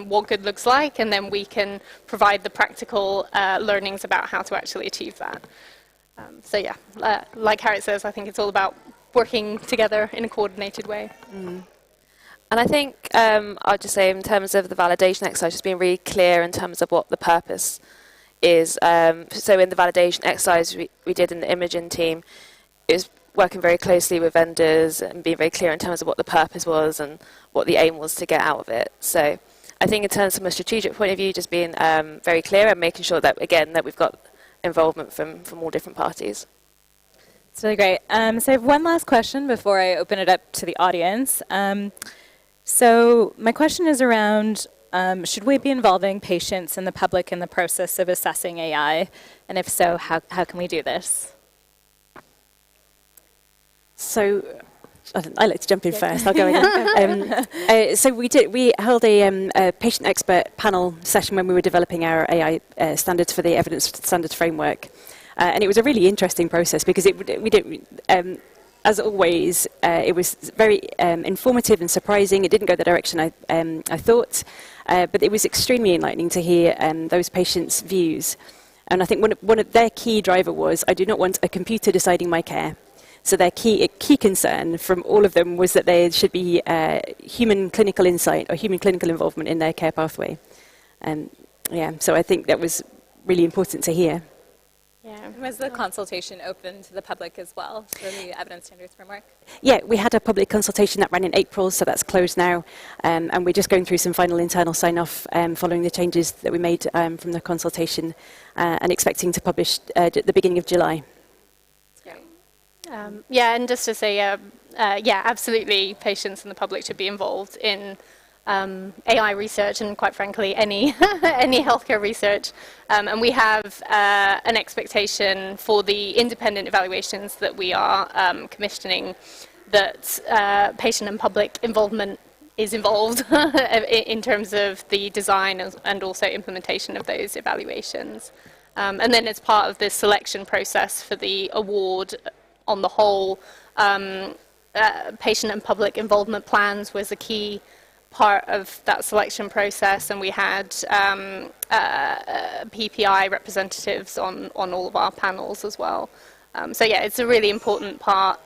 what good looks like, and then we can provide the practical learnings about how to actually achieve that. So yeah, like Harriet says, I think it's all about working together in a coordinated way. Mm. And I think I'll just say in terms of the validation exercise, just being really clear in terms of what the purpose is. So in the validation exercise we did in the Imogen team, is working very closely with vendors and being very clear in terms of what the purpose was and what the aim was to get out of it. So I think in terms of a strategic point of view, just being very clear and making sure that, again, that we've got involvement from all different parties. It's really great. So I have one last question before I open it up to the audience. So my question is around, should we be involving patients and the public in the process of assessing AI? And if so, how can we do this? So, I like to jump in first. I'll go again. So we held a patient expert panel session when we were developing our AI standards for the evidence standards framework, and it was a really interesting process because as always, it was very informative and surprising. It didn't go the direction I thought, but it was extremely enlightening to hear those patients' views. And I think one of their key driver was, I do not want a computer deciding my care. So their key concern from all of them was that there should be human clinical insight or human clinical involvement in their care pathway. So I think that was really important to hear. Yeah. Was the consultation open to the public as well for the evidence standards framework? Yeah, we had a public consultation that ran in April, so that's closed now. And we're just going through some final internal sign-off following the changes that we made from the consultation and expecting to publish at the beginning of July. And just to say, absolutely, patients and the public should be involved in AI research and, quite frankly, any healthcare research. And we have an expectation for the independent evaluations that we are commissioning that patient and public involvement is involved in terms of the design and also implementation of those evaluations. And then as part of the selection process for the award on the whole, patient and public involvement plans was a key part of that selection process, and we had PPI representatives on all of our panels as well. So yeah, it's a really important part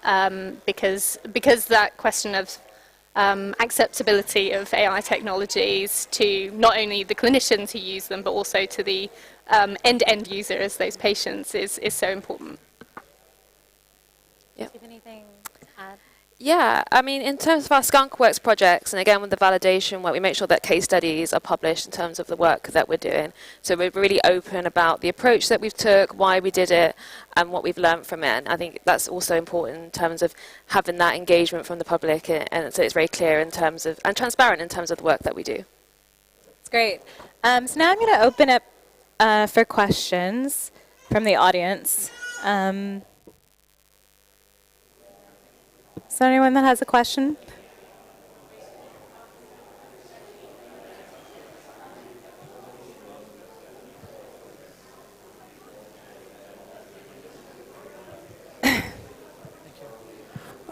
because that question of acceptability of AI technologies to not only the clinicians who use them, but also to the end users, those patients, is so important. Yeah. Do you have anything to add? Yeah, I mean, in terms of our SkunkWorks projects, and again with the validation work, we make sure that case studies are published in terms of the work that we're doing. So we're really open about the approach that we've took, why we did it, and what we've learned from it. And I think that's also important in terms of having that engagement from the public, and so it's very clear in terms of, and transparent in terms of the work that we do. That's great. So now I'm going to open up for questions from the audience. Is there anyone that has a question?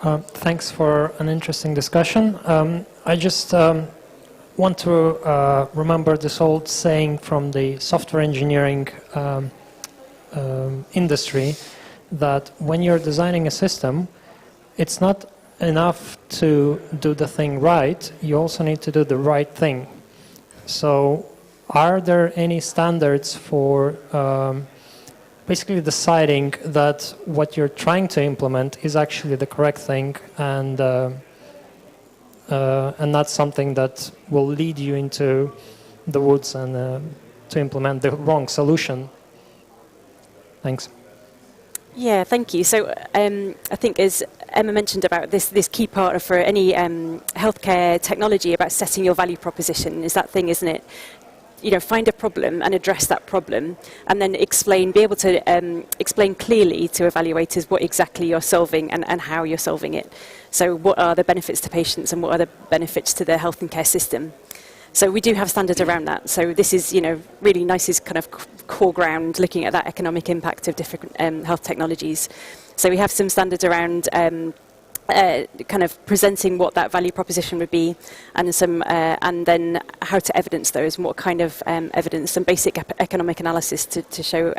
Thanks for an interesting discussion. I just want to remember this old saying from the software engineering industry that when you're designing a system, it's not enough to do the thing right, you also need to do the right thing. So are there any standards for basically deciding that what you're trying to implement is actually the correct thing and not something that will lead you into the woods and to implement the wrong solution? Thanks. Yeah, thank you. So I think, as Emma mentioned about this key part for any healthcare technology about setting your value proposition is that thing, isn't it? You know, find a problem and address that problem, and then be able to explain clearly to evaluators what exactly you're solving and how you're solving it. So what are the benefits to patients and what are the benefits to the health and care system? So we do have standards around that. So this is, really nice is kind of core ground looking at that economic impact of different health technologies. So we have some standards around kind of presenting what that value proposition would be, and and then how to evidence those and what kind of evidence, some basic economic analysis to show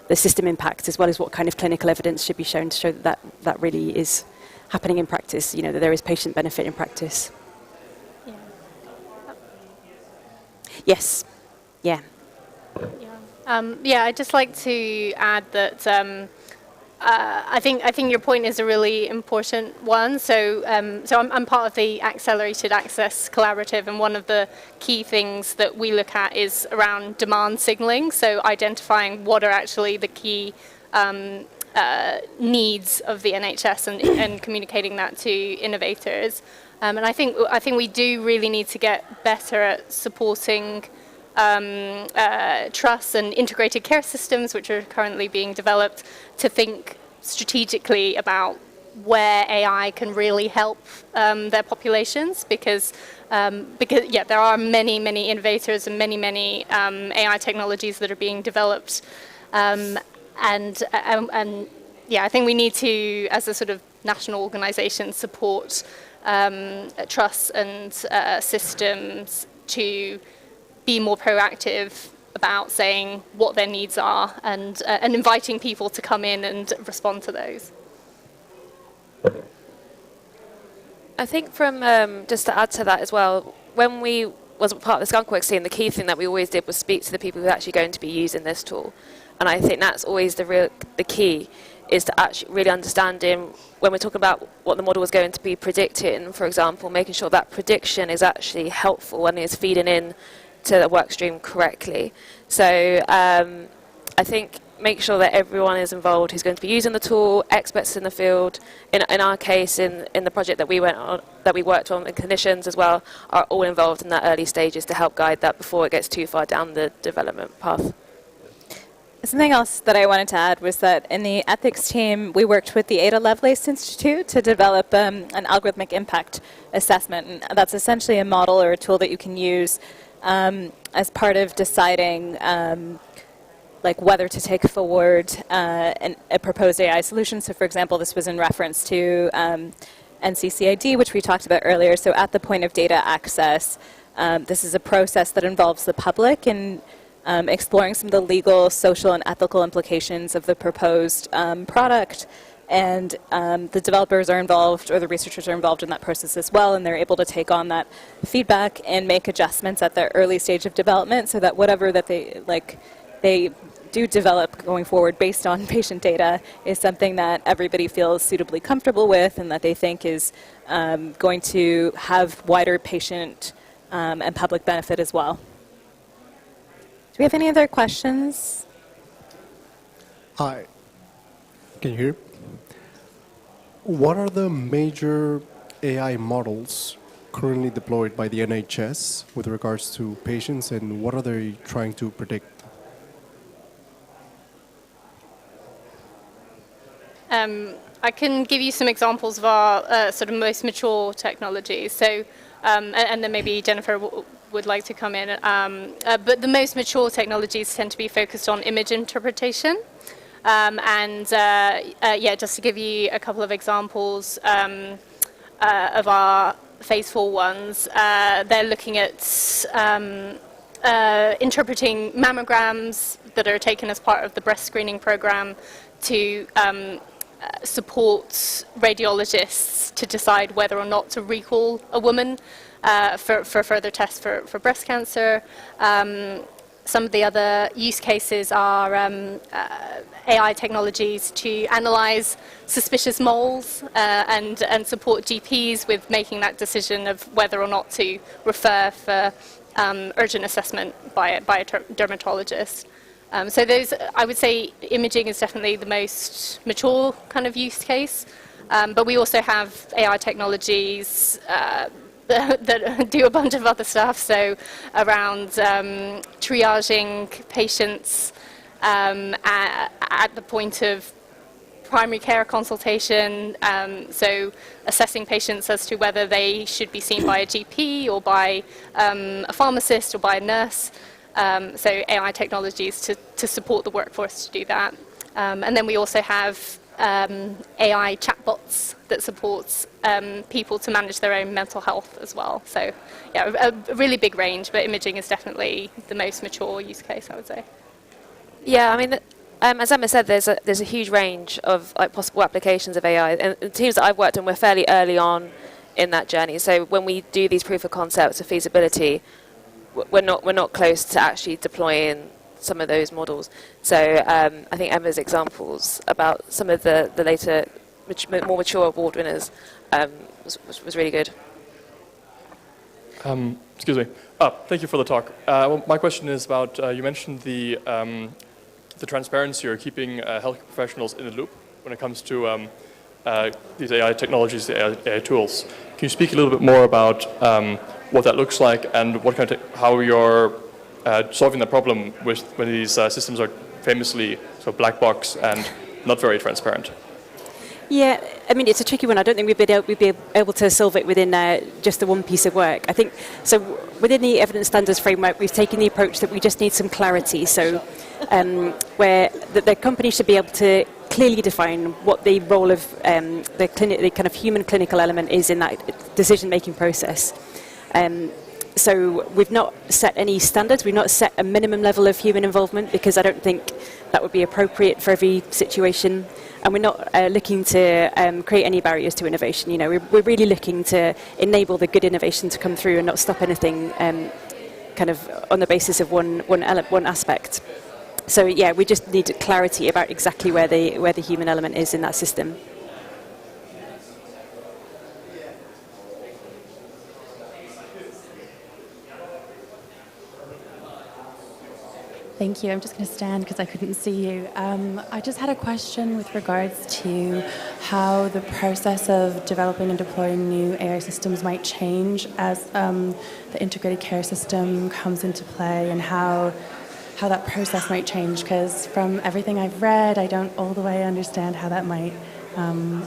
the system impact, as well as what kind of clinical evidence should be shown to show that really is happening in practice. That there is patient benefit in practice. Yes. Yeah. I'd just like to add that I think your point is a really important one. So I'm part of the Accelerated Access Collaborative, and one of the key things that we look at is around demand signaling. So identifying what are actually the key needs of the NHS and communicating that to innovators. And I think we do really need to get better at supporting trusts and integrated care systems, which are currently being developed, to think strategically about where AI can really help their populations, because there are many innovators and many AI technologies that are being developed, and I think we need to, as a sort of national organisation, support trusts and systems to be more proactive about saying what their needs are and inviting people to come in and respond to those. I think from, just to add to that as well, when we was part of the SkunkWorks team, the key thing that we always did was speak to the people who are actually going to be using this tool. And I think that's always the key, is to actually really understanding when we're talking about what the model is going to be predicting, for example, making sure that prediction is actually helpful and is feeding in to the work stream correctly. So I think make sure that everyone is involved who's going to be using the tool, experts in the field. In our case, in the project that we worked on, and clinicians as well, are all involved in the early stages to help guide that before it gets too far down the development path. Something else that I wanted to add was that in the ethics team, we worked with the Ada Lovelace Institute to develop an algorithmic impact assessment. And that's essentially a model or a tool that you can use as part of deciding whether to take forward a proposed AI solution. So for example, this was in reference to NCCID, which we talked about earlier. So at the point of data access, this is a process that involves the public in exploring some of the legal, social, and ethical implications of the proposed product, and the developers are involved or the researchers are involved in that process as well, and they're able to take on that feedback and make adjustments at the early stage of development so that whatever that they do develop going forward based on patient data is something that everybody feels suitably comfortable with and that they think is going to have wider patient and public benefit as well. Do we have any other questions? Hi. Can you hear? What are the major AI models currently deployed by the NHS with regards to patients, and what are they trying to predict? I can give you some examples of our sort of most mature technologies. So, and then maybe Jennifer would like to come in. But the most mature technologies tend to be focused on image interpretation. Yeah, just to give you a couple of examples of our phase 4 ones, they're looking at interpreting mammograms that are taken as part of the breast screening program to support radiologists to decide whether or not to recall a woman for further tests for breast cancer. Some of the other use cases are AI technologies to analyze suspicious moles and support GPs with making that decision of whether or not to refer for urgent assessment by a dermatologist. So those, I would say imaging is definitely the most mature kind of use case, but we also have AI technologies that do a bunch of other stuff, so around triaging patients at the point of primary care consultation, so assessing patients as to whether they should be seen by a GP or by a pharmacist or by a nurse. So AI technologies to support the workforce to do that. And then we also have AI chatbots that supports people to manage their own mental health as well. So yeah, a really big range, but imaging is definitely the most mature use case, I would say. Yeah, I mean, as Emma said, there's a huge range of possible applications of AI, and the teams that I've worked in, we're fairly early on in that journey. So when we do these proof of concepts of feasibility, we're not close to actually deploying some of those models. So I think Emma's examples about some of the later, more mature award winners was really good. Excuse me. Thank you for the talk. My question is about, you mentioned the transparency or keeping healthcare professionals in the loop when it comes to these AI technologies, the AI tools. Can you speak a little bit more about what that looks like and what kind of how you're solving the problem with when these systems are famously so black box and not very transparent? Yeah, I mean, it's a tricky one. I don't think we'd be able to solve it within just the one piece of work. I think, so within the evidence standards framework, we've taken the approach that we just need some clarity. So where the company should be able to clearly define what the role of the kind of human clinical element is in that decision-making process. So we've not set any standards. We've not set a minimum level of human involvement because I don't think that would be appropriate for every situation. And we're not looking to create any barriers to innovation. You know, we're really looking to enable the good innovation to come through and not stop anything kind of on the basis of one aspect. So yeah, we just need clarity about exactly where the human element is in that system. Thank you. I'm just going to stand because I couldn't see you. I just had a question with regards to how the process of developing and deploying new AI systems might change as the integrated care system comes into play, and how that process might change, because from everything I've read, I don't all the way understand how that might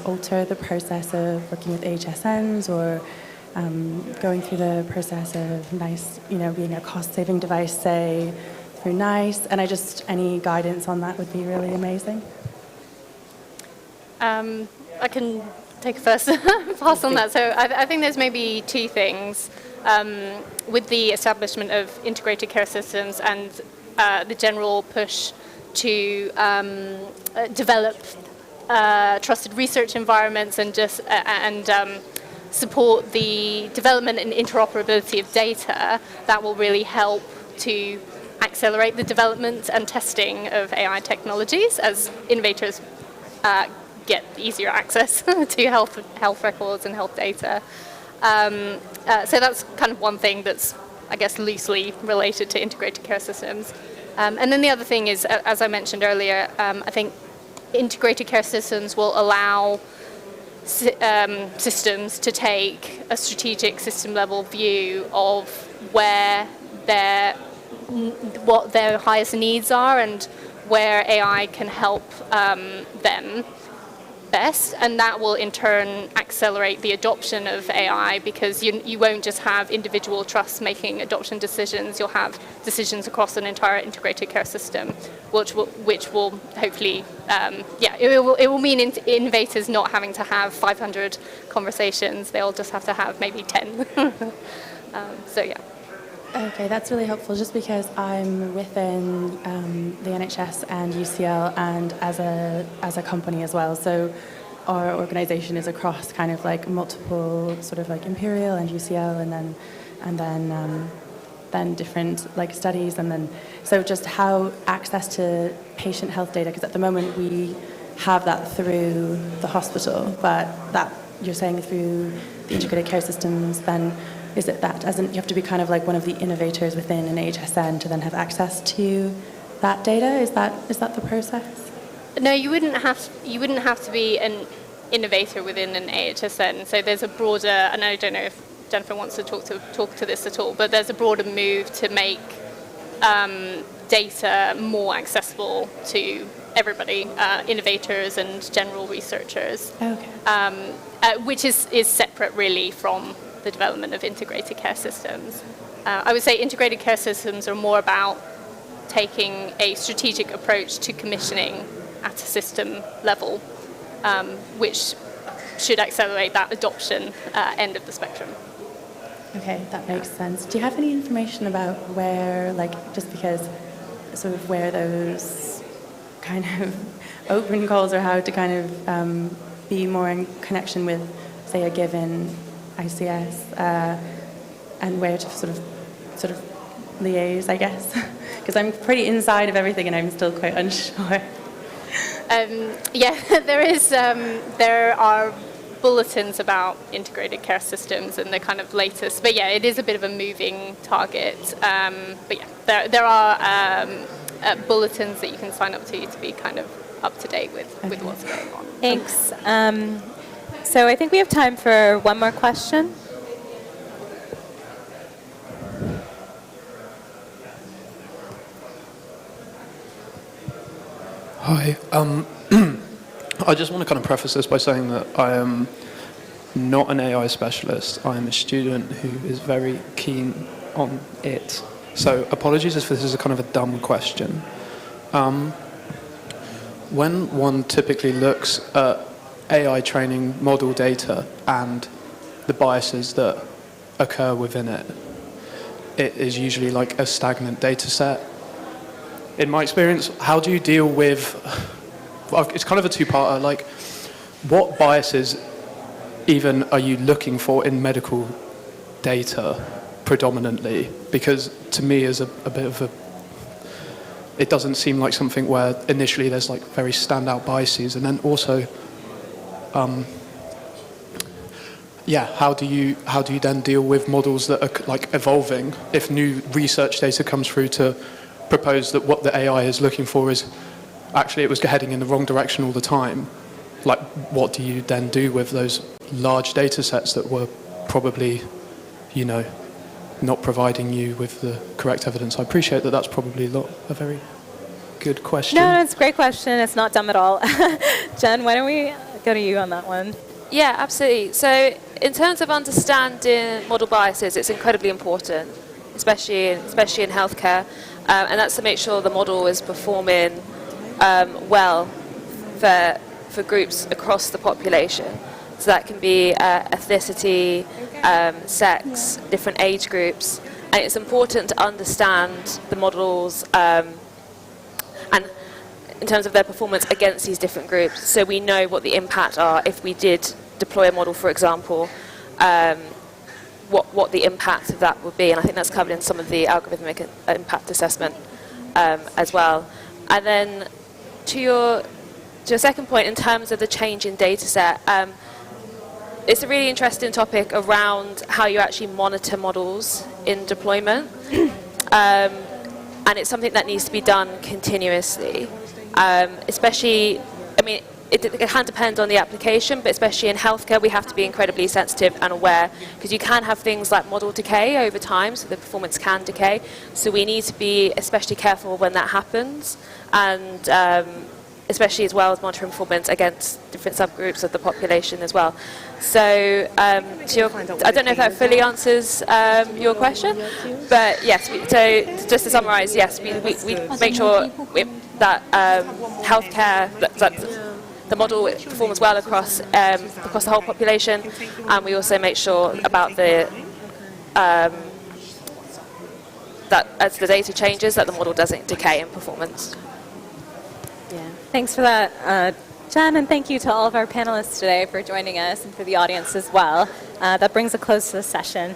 alter the process of working with HSNs or going through the process of NICE, being a cost-saving device, say, through NICE, and any guidance on that would be really amazing. I can take a first pass on that. So I think there's maybe two things. With the establishment of integrated care systems and the general push to develop trusted research environments and just support the development and interoperability of data, that will really help to accelerate the development and testing of AI technologies as innovators get easier access to health records and health data. So that's kind of one thing that's, I guess, loosely related to integrated care systems. And then the other thing is, as I mentioned earlier, I think integrated care systems will allow systems to take a strategic system level view of what their highest needs are and where AI can help them best, and that will in turn accelerate the adoption of AI, because you won't just have individual trusts making adoption decisions, you'll have decisions across an entire integrated care system, which will hopefully, it will mean innovators not having to have 500 conversations, they'll just have to have maybe 10. So yeah. Okay, that's really helpful, just because I'm within the NHS and UCL and as a company as well. So our organization is across kind of like multiple sort of like Imperial and UCL and then different like studies, and then so just how access to patient health data, because at the moment we have that through the hospital, but that you're saying through the integrated care systems, then is it that as in you have to be kind of like one of the innovators within an AHSN to then have access to that data? Is that the process? No, you wouldn't have to be an innovator within an AHSN. So there's a broader, and I don't know if Jennifer wants to talk to this at all, but there's a broader move to make data more accessible to everybody, innovators and general researchers. Okay. Which is separate really from the development of integrated care systems. I would say integrated care systems are more about taking a strategic approach to commissioning at a system level, which should accelerate that adoption end of the spectrum. Okay, that makes sense. Do you have any information about where, like, just because sort of where those kind of open calls, or how to kind of be more in connection with, say, a given ICS, and where to sort of liaise, I guess, because I'm pretty inside of everything and I'm still quite unsure. There are bulletins about integrated care systems and the kind of latest, but yeah, it is a bit of a moving target. But yeah, there are bulletins that you can sign up to be kind of up to date with what's going on. Thanks. So I think we have time for one more question. Hi. I just want to kind of preface this by saying that I am not an AI specialist. I am a student who is very keen on it. So apologies if this is a kind of a dumb question. When one typically looks at AI training model data and the biases that occur within it, it is usually like a stagnant data set. In my experience, how do you deal with, it's kind of a two-parter, like what biases even are you looking for in medical data predominantly? Because to me is a bit of a, it doesn't seem like something where initially there's like very standout biases, and then also how do you then deal with models that are like evolving if new research data comes through to propose that what the AI is looking for is actually it was heading in the wrong direction all the time? Like, what do you then do with those large data sets that were probably, not providing you with the correct evidence? I appreciate that that's probably not a very good question. No, it's a great question. It's not dumb at all. Jen, why don't we go to you on that one? Yeah, absolutely. So in terms of understanding model biases, it's incredibly important, especially in healthcare, and that's to make sure the model is performing well for groups across the population. So that can be ethnicity, sex, different age groups, and it's important to understand the models and in terms of their performance against these different groups. So we know what the impact are if we did deploy a model, for example, what the impact of that would be. And I think that's covered in some of the algorithmic impact assessment as well. And then to your second point, in terms of the change in data set, it's a really interesting topic around how you actually monitor models in deployment. And it's something that needs to be done continuously. Especially, I mean, it can depend on the application, but especially in healthcare, we have to be incredibly sensitive and aware, because you can have things like model decay over time, so the performance can decay. So we need to be especially careful when that happens, and especially as well as monitoring performance against different subgroups of the population as well. So I don't know if that fully answers your question, but yes, so just to summarise, yes, we make sure that healthcare, that the model performs well across the whole population, and we also make sure about the that as the data changes, that the model doesn't decay in performance. Yeah. Thanks for that, Jen, and thank you to all of our panelists today for joining us, and for the audience as well. That brings a close to the session.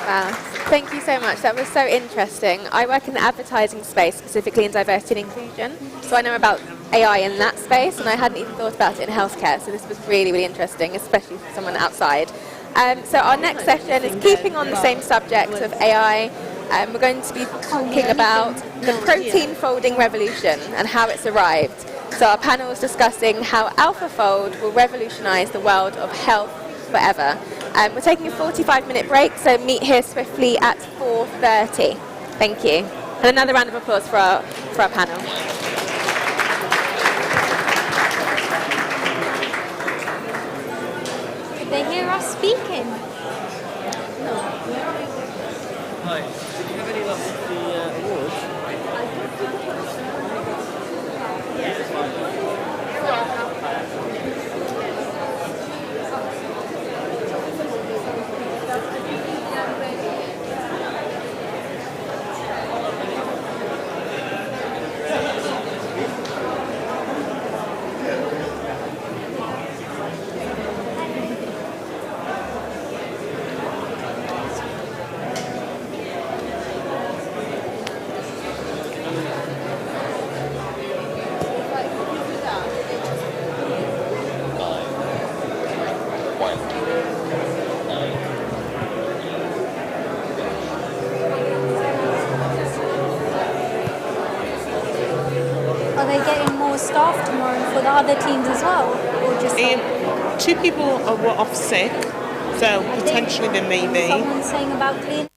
Wow, thank you so much. That was so interesting. I work in the advertising space, specifically in diversity and inclusion, so I know about AI in that space, and I hadn't even thought about it in healthcare, so this was really, really interesting, especially for someone outside. So our next session is keeping on the same subject of AI. We're going to be talking about the protein folding revolution and how it's arrived. So our panel is discussing how AlphaFold will revolutionize the world of health forever. We're taking a 45-minute break, so meet here swiftly at 4:30. Thank you. And another round of applause for our panel. Did they hear us speaking? Hi. Did you have any luck with the awards? Are they getting more staff tomorrow for the other teams as well? Or just 2 people were off sick, so potentially there may be. Someone saying about cleaning.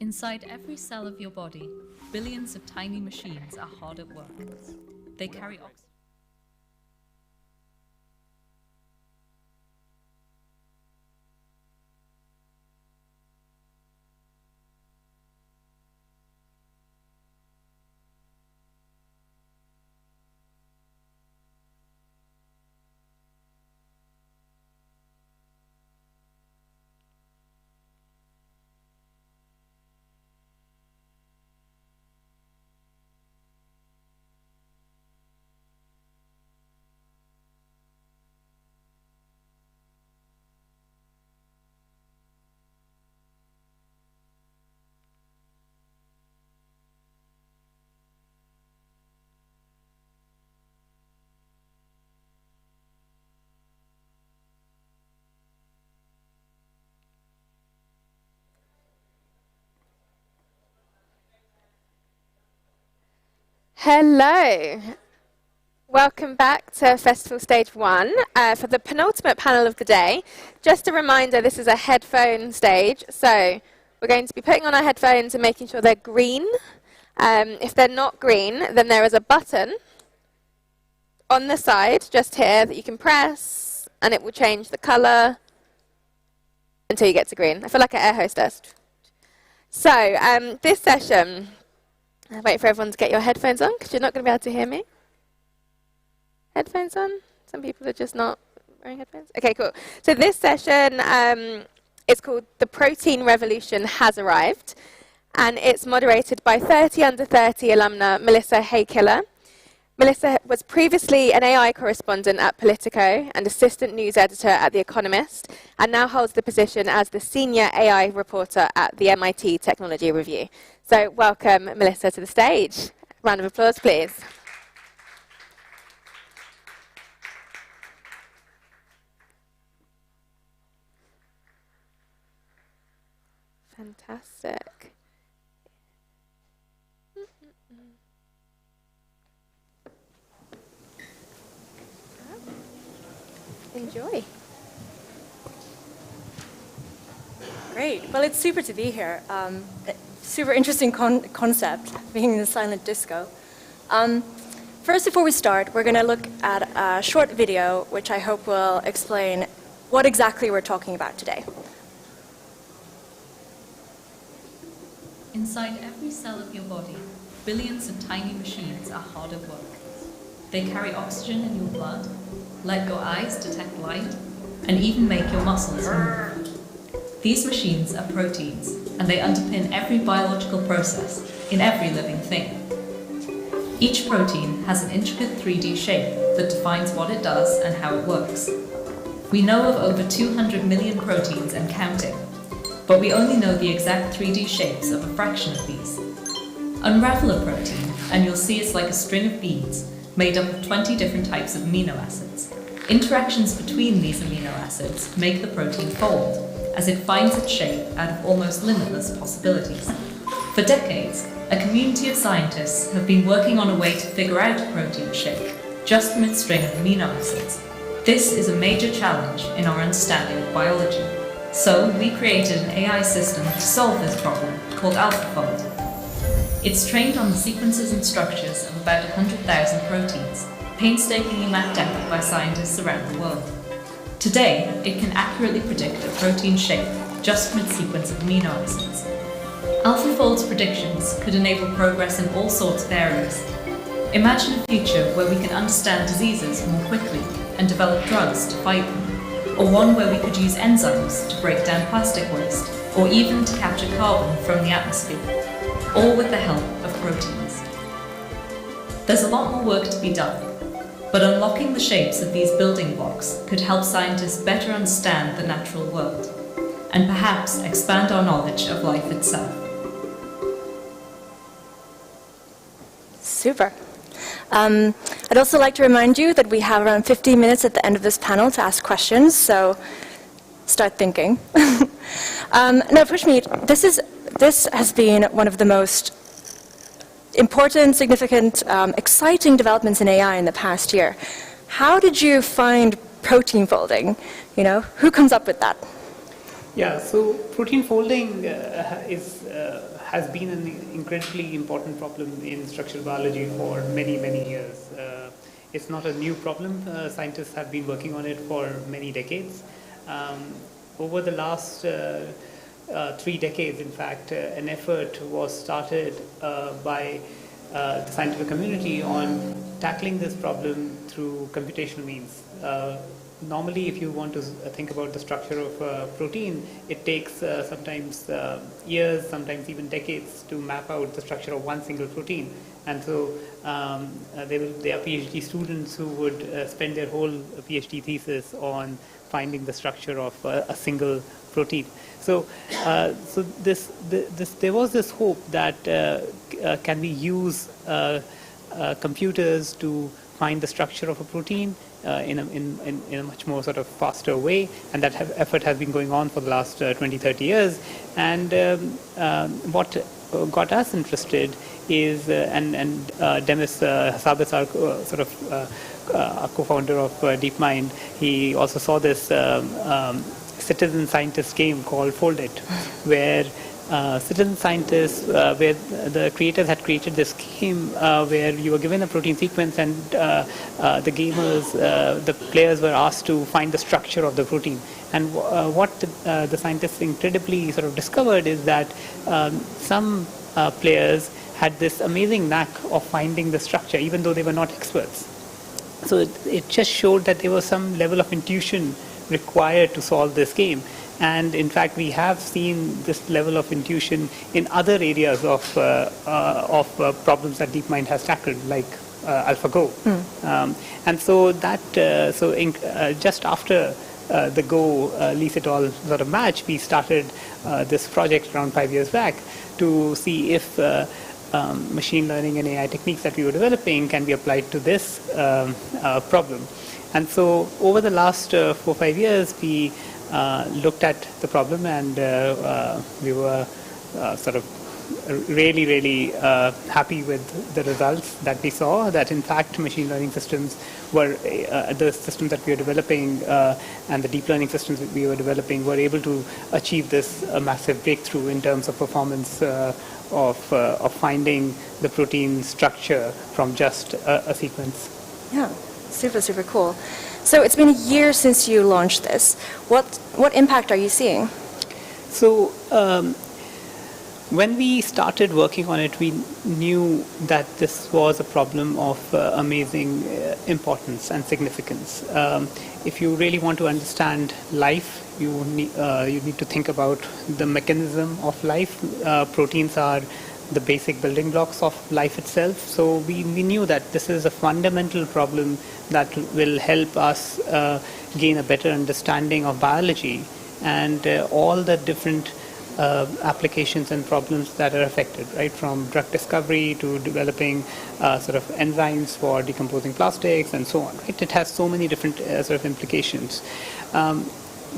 Inside every cell of your body, billions of tiny machines are hard at work. They carry oxygen. Hello. Welcome back to Festival Stage 1 for the penultimate panel of the day. Just a reminder, this is a headphone stage, so we're going to be putting on our headphones and making sure they're green. If they're not green, then there is a button on the side, just here, that you can press, and it will change the colour until you get to green. I feel like an air hostess. So this session, I'll wait for everyone to get your headphones on, because you're not going to be able to hear me. Headphones on? Some people are just not wearing headphones. Okay, cool. So this session is called The Protein Revolution Has Arrived, and it's moderated by 30 under 30 alumna Melissa Haykiller. Melissa was previously an AI correspondent at Politico and assistant news editor at The Economist, and now holds the position as the senior AI reporter at the MIT Technology Review. So welcome, Melissa, to the stage. Round of applause, please. Fantastic. Enjoy. Great. Well, it's super to be here. Super interesting concept, being in the silent disco. First, before we start, we're going to look at a short video, which I hope will explain what exactly we're talking about today. Inside every cell of your body, billions of tiny machines are hard at work. They carry oxygen in your blood, let your eyes detect light, and even make your muscles move. These machines are proteins, and they underpin every biological process in every living thing. Each protein has an intricate 3D shape that defines what it does and how it works. We know of over 200 million proteins and counting, but we only know the exact 3D shapes of a fraction of these. Unravel a protein, and you'll see it's like a string of beads made up of 20 different types of amino acids. Interactions between these amino acids make the protein fold, as it finds its shape out of almost limitless possibilities. For decades, a community of scientists have been working on a way to figure out a protein shape just from its string of amino acids. This is a major challenge in our understanding of biology. So we created an AI system to solve this problem called AlphaFold. It's trained on the sequences and structures of about 100,000 proteins, painstakingly mapped out by scientists around the world. Today, it can accurately predict a protein shape just from its sequence of amino acids. AlphaFold's predictions could enable progress in all sorts of areas. Imagine a future where we can understand diseases more quickly and develop drugs to fight them, or one where we could use enzymes to break down plastic waste, or even to capture carbon from the atmosphere, all with the help of proteins. There's a lot more work to be done, but unlocking the shapes of these building blocks could help scientists better understand the natural world, and perhaps expand our knowledge of life itself. Super. I'd also like to remind you that we have around 15 minutes at the end of this panel to ask questions, so start thinking. No, Pushmeet, this has been one of the most important, significant, exciting developments in AI in the past year. How did you find protein folding? You know, who comes up with that? Yeah, so protein folding has been an incredibly important problem in structural biology for many, many years. It's not a new problem. Scientists have been working on it for many decades. Over the last 3 decades, in fact, an effort was started by the scientific community on tackling this problem through computational means. Normally, if you want to think about the structure of a protein, it takes sometimes years, sometimes even decades to map out the structure of one single protein. And so there are PhD students who would spend their whole PhD thesis on finding the structure of a single protein. So, there was this hope that can we use computers to find the structure of a protein in a much more sort of faster way, and that effort has been going on for the last 20-30 years. And what got us interested is, and Demis Hassabis, our co-founder of DeepMind, he also saw this citizen scientist game called Fold It, where citizen scientists, where the creators had created this game where you were given a protein sequence, and the gamers, the players were asked to find the structure of the protein. And what the scientists incredibly sort of discovered is that some players had this amazing knack of finding the structure, even though they were not experts. So it just showed that there was some level of intuition required to solve this game. And in fact, we have seen this level of intuition in other areas of problems that DeepMind has tackled, like AlphaGo. And so that, just after the Go Lease It All sort of match, we started this project around 5 years back to see if machine learning and AI techniques that we were developing can be applied to this problem. And so over the last 4-5 years, we looked at the problem, and we were sort of really happy with the results that we saw, that in fact machine learning systems were, the systems that we were developing and the deep learning systems that we were developing were able to achieve this massive breakthrough in terms of performance of finding the protein structure from just a sequence. Yeah, super cool. So it's been a year since you launched this. What impact are you seeing? So when we started working on it, we knew that this was a problem of amazing importance and significance. If you really want to understand life, you need to think about the mechanism of life. Proteins are the basic building blocks of life itself. So we knew that this is a fundamental problem that will help us gain a better understanding of biology and all the different applications and problems that are affected, right? From drug discovery to developing sort of enzymes for decomposing plastics and so on, right? It has so many different sort of implications.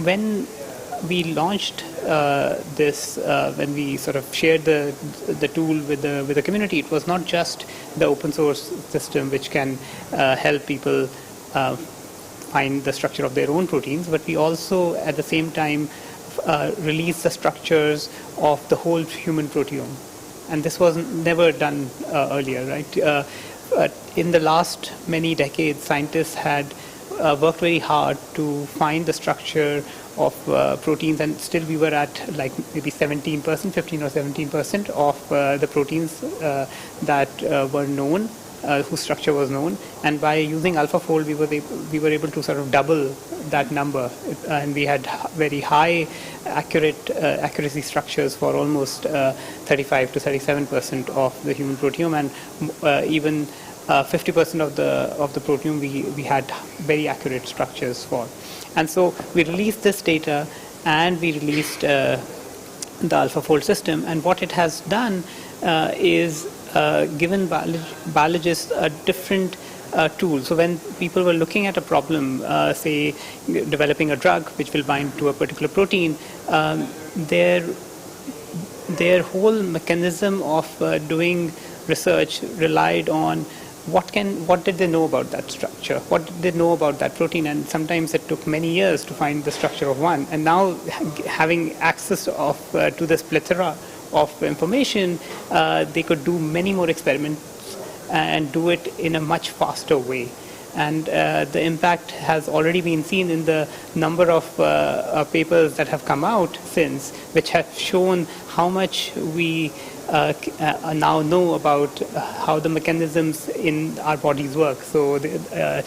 When we launched this, when we sort of shared the tool with the community, it was not just the open source system which can help people find the structure of their own proteins, but we also at the same time release the structures of the whole human proteome. And this was never done earlier, right? In the last many decades, scientists had worked very hard to find the structure of proteins, and still we were at like maybe 17%, 15 or 17% of the proteins that were known, whose structure was known. And by using AlphaFold, we were able to sort of double that number, and we had very high accuracy structures for almost 35 to 37% of the human proteome, and even 50% of the proteome we had very accurate structures for. And so we released this data, and we released the AlphaFold system. And what it has done is given biologists a different tool. So when people were looking at a problem, say developing a drug which will bind to a particular protein, their whole mechanism of doing research relied on what did they know about that structure? What did they know about that protein? And sometimes it took many years to find the structure of one. And now having access to this plethora of information, they could do many more experiments and do it in a much faster way. And the impact has already been seen in the number of papers that have come out since, which have shown how much we now know about how the mechanisms in our bodies work. So I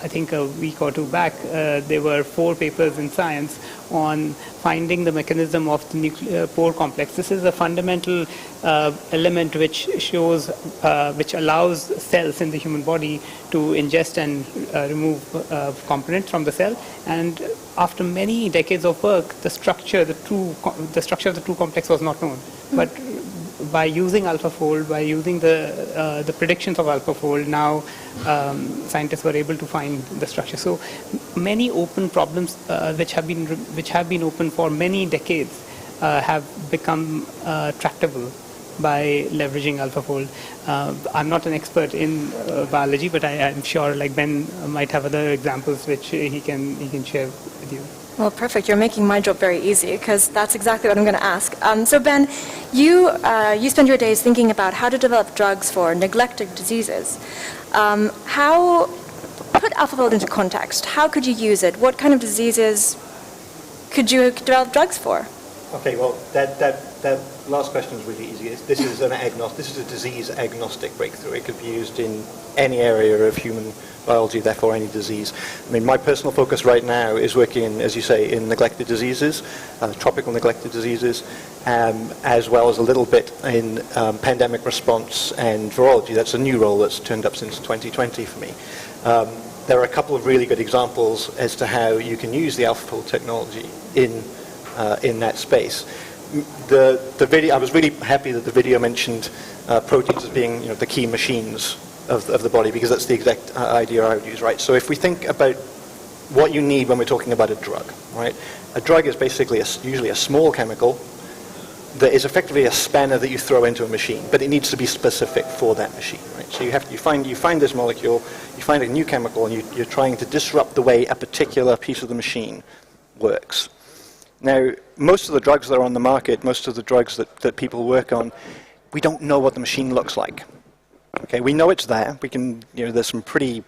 think a week or two back, there were 4 papers in Science on finding the mechanism of the nuclear pore complex. This is a fundamental element which allows cells in the human body to ingest and remove components from the cell. And after many decades of work, the structure of the true complex was not known. But by using AlphaFold, by using the predictions of AlphaFold, now scientists were able to find the structure. So many open problems which have been open for many decades have become tractable by leveraging AlphaFold. I'm not an expert in biology, but I'm sure like Ben might have other examples which he can share with you. Well, perfect. You're making my job very easy because that's exactly what I'm going to ask. So Ben, you spend your days thinking about how to develop drugs for neglected diseases. Put AlphaFold into context. How could you use it? What kind of diseases could you develop drugs for? Okay, well, that last question is really easy. This is a disease-agnostic breakthrough. It could be used in any area of human biology, therefore any disease. I mean, my personal focus right now is working, as you say, in neglected diseases, tropical neglected diseases, as well as a little bit in pandemic response and virology. That's a new role that's turned up since 2020 for me. There are a couple of really good examples as to how you can use the AlphaFold technology in that space. The video, I was really happy that the video mentioned proteins as being the key machines of the body, because that's the exact idea I would use, right? So if we think about what you need when we're talking about a drug, right? A drug is basically usually a small chemical that is effectively a spanner that you throw into a machine, but it needs to be specific for that machine, right? So you find this molecule, you find a new chemical, and you're trying to disrupt the way a particular piece of the machine works. Now, most of the drugs that are on the market, most of the drugs that people work on, we don't know what the machine looks like. Okay, we know it's there. We can, there's some pretty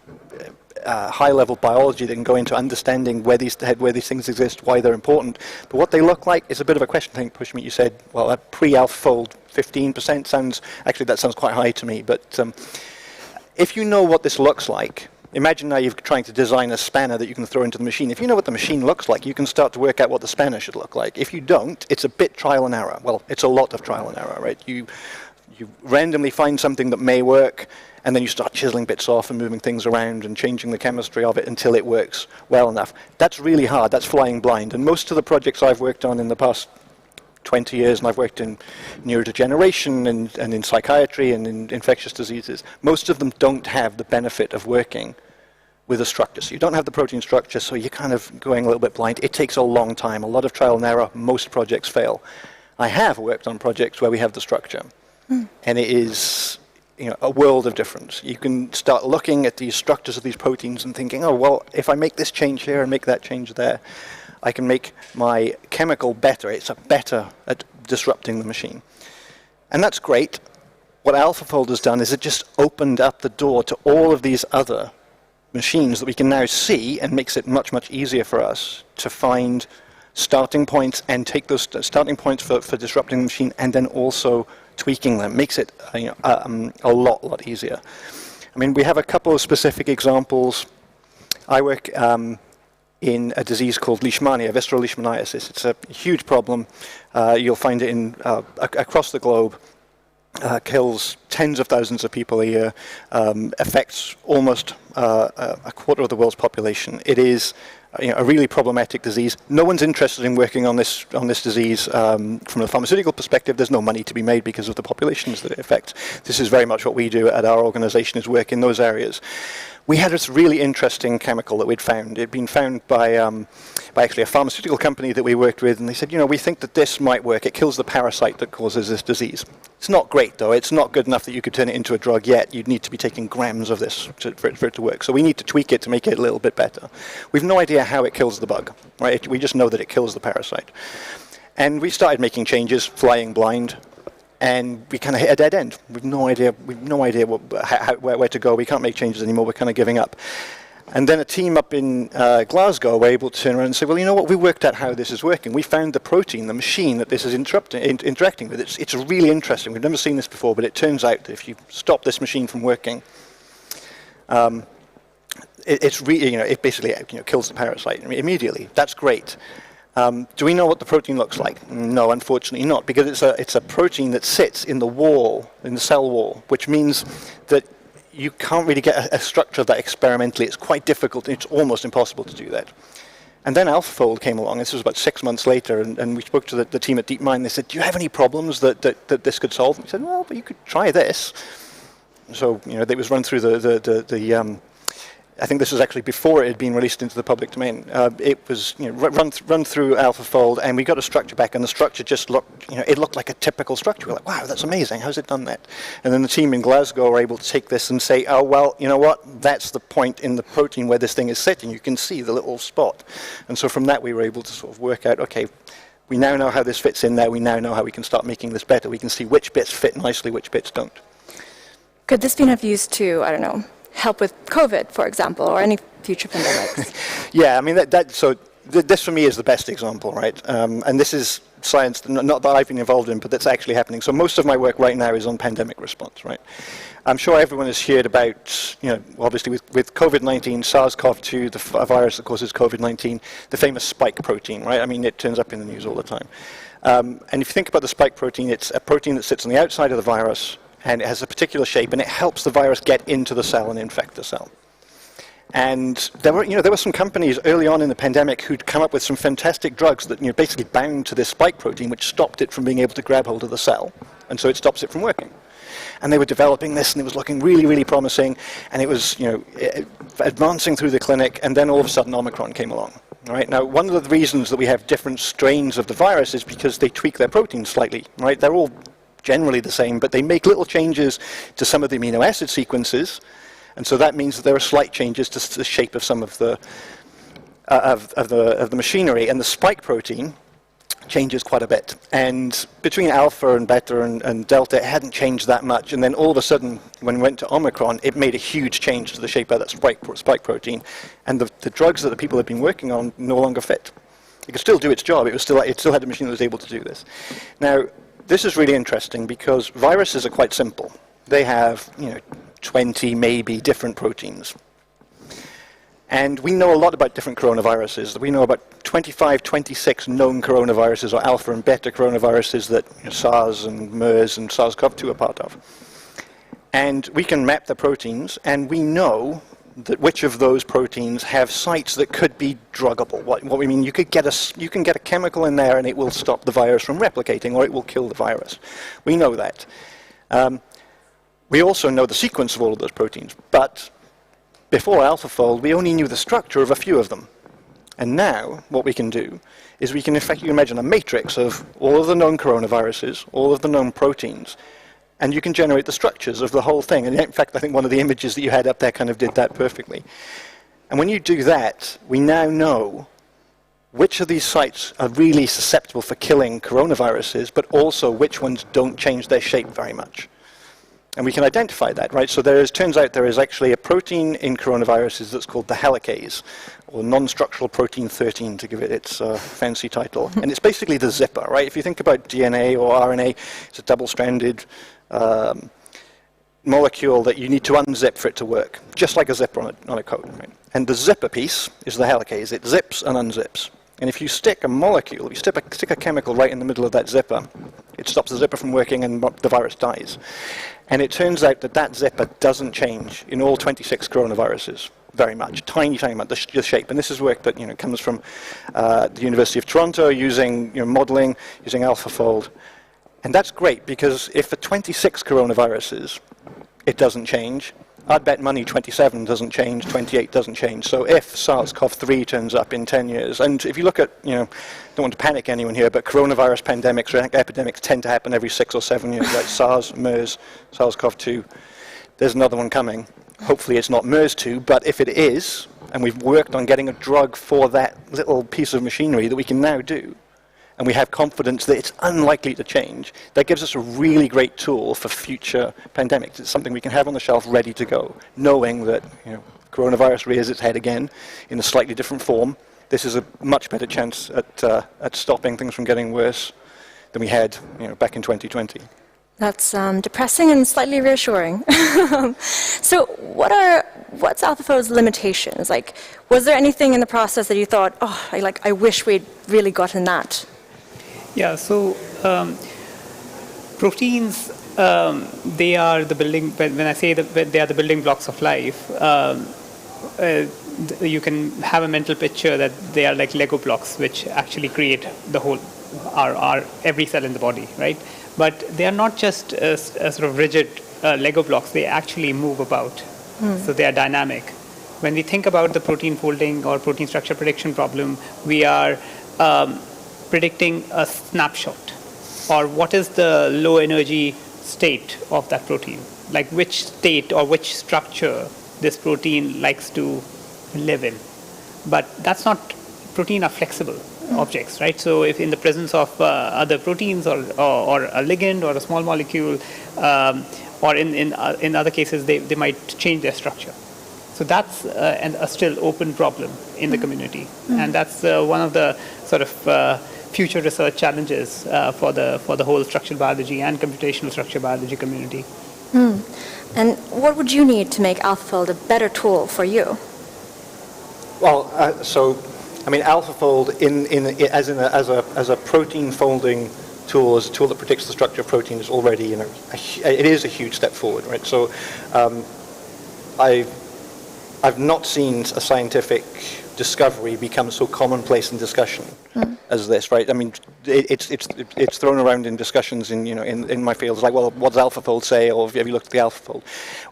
high-level biology that can go into understanding where these things exist, why they're important. But what they look like is a bit of a question. I think, Pushmeet, you said, well, a pre-AlphaFold 15% sounds quite high to me. But if you know what this looks like, imagine now you're trying to design a spanner that you can throw into the machine. If you know what the machine looks like, you can start to work out what the spanner should look like. If you don't, it's a bit trial and error. Well, it's a lot of trial and error, right? You randomly find something that may work, and then you start chiseling bits off and moving things around and changing the chemistry of it until it works well enough. That's really hard. That's flying blind. And most of the projects I've worked on in the past 20 years, and I've worked in neurodegeneration and in psychiatry and in infectious diseases, most of them don't have the benefit of working with a structure. So you don't have the protein structure, so you're kind of going a little bit blind. It takes a long time, a lot of trial and error. Most projects fail. I have worked on projects where we have the structure, and it is a world of difference. You can start looking at these structures of these proteins and thinking, oh, well, if I make this change here and make that change there, I can make my chemical better. It's better at disrupting the machine. And that's great. What AlphaFold has done is it just opened up the door to all of these other machines that we can now see, and makes it much, much easier for us to find starting points and take those starting points for disrupting the machine and then also tweaking them. Makes it a lot easier. I mean, we have a couple of specific examples. I work in a disease called leishmania, visceral leishmaniasis. It's a huge problem. You'll find it in across the globe. Kills tens of thousands of people a year, affects almost a quarter of the world's population. It is a really problematic disease. No one's interested in working on this disease from a pharmaceutical perspective. There's no money to be made because of the populations that it affects. This is very much what we do at our organization, is work in those areas. we had this really interesting chemical that we'd found. It'd been found by actually a pharmaceutical company that we worked with, and they said, we think that this might work. It kills the parasite that causes this disease. It's not great, though. It's not good enough that you could turn it into a drug yet. You'd need to be taking grams of this for it to work. So we need to tweak it to make it a little bit better. We've no idea how it kills the bug, right? We just know that it kills the parasite. And we started making changes, flying blind. And we kind of hit a dead end. We've no idea where to go. We can't make changes anymore. We're kind of giving up. And then a team up in Glasgow were able to turn around and say, well, you know what? We worked out how this is working. We found the protein, the machine that this is interacting with. It's really interesting. We've never seen this before, but it turns out that if you stop this machine from working, it's really, it basically kills the parasite immediately. That's great. Do we know what the protein looks like? No, unfortunately not, because it's a protein that sits in the wall, in the cell wall, which means that you can't really get a structure of that experimentally. It's quite difficult. It's almost impossible to do that. And then AlphaFold came along. This was about 6 months later, and we spoke to the team at DeepMind. They said, do you have any problems that this could solve? And we said, well, but you could try this. So, it was run through I think this was actually before it had been released into the public domain. It was run through AlphaFold, and we got a structure back, and the structure just looked, it looked like a typical structure. We're like, wow, that's amazing. How's it done that? And then the team in Glasgow were able to take this and say, oh, well, you know what? That's the point in the protein where this thing is sitting. You can see the little spot. And so from that, we were able to sort of work out, okay, we now know how this fits in there. We now know how we can start making this better. We can see which bits fit nicely, which bits don't. Could this be used to, I don't know, help with COVID, for example, or any future pandemics? Yeah, I mean, this for me is the best example, right? And this is science, not that I've been involved in, but that's actually happening. So most of my work right now is on pandemic response, right? I'm sure everyone has heard about, obviously with COVID-19, SARS-CoV-2, the virus that causes COVID-19, the famous spike protein, right? I mean, it turns up in the news all the time. And if you think about the spike protein, it's a protein that sits on the outside of the virus, and it has a particular shape, and it helps the virus get into the cell and infect the cell. And there were some companies early on in the pandemic who'd come up with some fantastic drugs that basically bound to this spike protein, which stopped it from being able to grab hold of the cell, and so it stops it from working. And they were developing this, and it was looking really, really promising, and it was advancing through the clinic, and then all of a sudden Omicron came along. Right? Now, one of the reasons that we have different strains of the virus is because they tweak their protein slightly. Right? They're all generally the same, but they make little changes to some of the amino acid sequences, and so that means that there are slight changes to the shape of some of the machinery. And the spike protein changes quite a bit. And between alpha and beta and delta, it hadn't changed that much. And then all of a sudden, when we went to Omicron, it made a huge change to the shape of that spike protein. And the drugs that the people had been working on no longer fit. It could still do its job. It still had a machine that was able to do this. Now, this is really interesting because viruses are quite simple. They have, 20 maybe different proteins. And we know a lot about different coronaviruses. We know about 25, 26 known coronaviruses, or alpha and beta coronaviruses, that SARS and MERS and SARS-CoV-2 are part of. And we can map the proteins, and we know that which of those proteins have sites that could be druggable. What we mean, you can get a chemical in there and it will stop the virus from replicating, or it will kill the virus. We know that. We also know the sequence of all of those proteins, but before AlphaFold, we only knew the structure of a few of them. And now, what we can do is we can, in fact, you can imagine a matrix of all of the known coronaviruses, all of the known proteins, and you can generate the structures of the whole thing. And in fact, I think one of the images that you had up there kind of did that perfectly. And when you do that, we now know which of these sites are really susceptible for killing coronaviruses, but also which ones don't change their shape very much. And we can identify that, right? So turns out there is actually a protein in coronaviruses that's called the helicase, or non-structural protein 13, to give it its fancy title. And it's basically the zipper, right? If you think about DNA or RNA, it's a double-stranded molecule that you need to unzip for it to work, just like a zipper on a coat. Right? And the zipper piece is the helicase. It zips and unzips. And if you stick a molecule, if you stick a chemical right in the middle of that zipper, it stops the zipper from working and the virus dies. And it turns out that that zipper doesn't change in all 26 coronaviruses very much, tiny amount, the shape. And this is work that comes from the University of Toronto using modeling, using AlphaFold. And that's great because if for 26 coronaviruses it doesn't change, I'd bet money 27 doesn't change, 28 doesn't change. So if SARS-CoV-3 turns up in 10 years, and if you look at, don't want to panic anyone here, but coronavirus pandemics or epidemics tend to happen every 6 or 7 years, like SARS, MERS, SARS-CoV-2. There's another one coming. Hopefully it's not MERS-2, but if it is, and we've worked on getting a drug for that little piece of machinery that we can now do, and we have confidence that it's unlikely to change, that gives us a really great tool for future pandemics. It's something we can have on the shelf ready to go, knowing that coronavirus rears its head again in a slightly different form. This is a much better chance at stopping things from getting worse than we had back in 2020. That's depressing and slightly reassuring. So what's AlphaFold's limitations? Like, was there anything in the process that you thought, I wish we'd really gotten that? Yeah, so proteins, they are the building, when I say that they are the building blocks of life, you can have a mental picture that they are like Lego blocks, which actually create the whole, our every cell in the body, right? But they are not just a sort of rigid Lego blocks, they actually move about. So they are dynamic. When we think about the protein folding or protein structure prediction problem, we are predicting a snapshot, or what is the low energy state of that protein, like which state or which structure this protein likes to live in. But that's not, protein are flexible objects, right? So if in the presence of other proteins or a ligand or a small molecule, or in other cases they might change their structure. So that's a still open problem in the community, and that's one of the sort of future research challenges for the whole structural biology and computational structural biology community. And what would you need to make AlphaFold a better tool for you? Well, AlphaFold as a protein folding tool, as a tool that predicts the structure of protein, is already it is a huge step forward, right? So I've not seen a scientific discovery become so commonplace in discussion as this, right? I mean, it's thrown around in discussions in my field. It's like, well, what does AlphaFold say, or have you looked at the AlphaFold?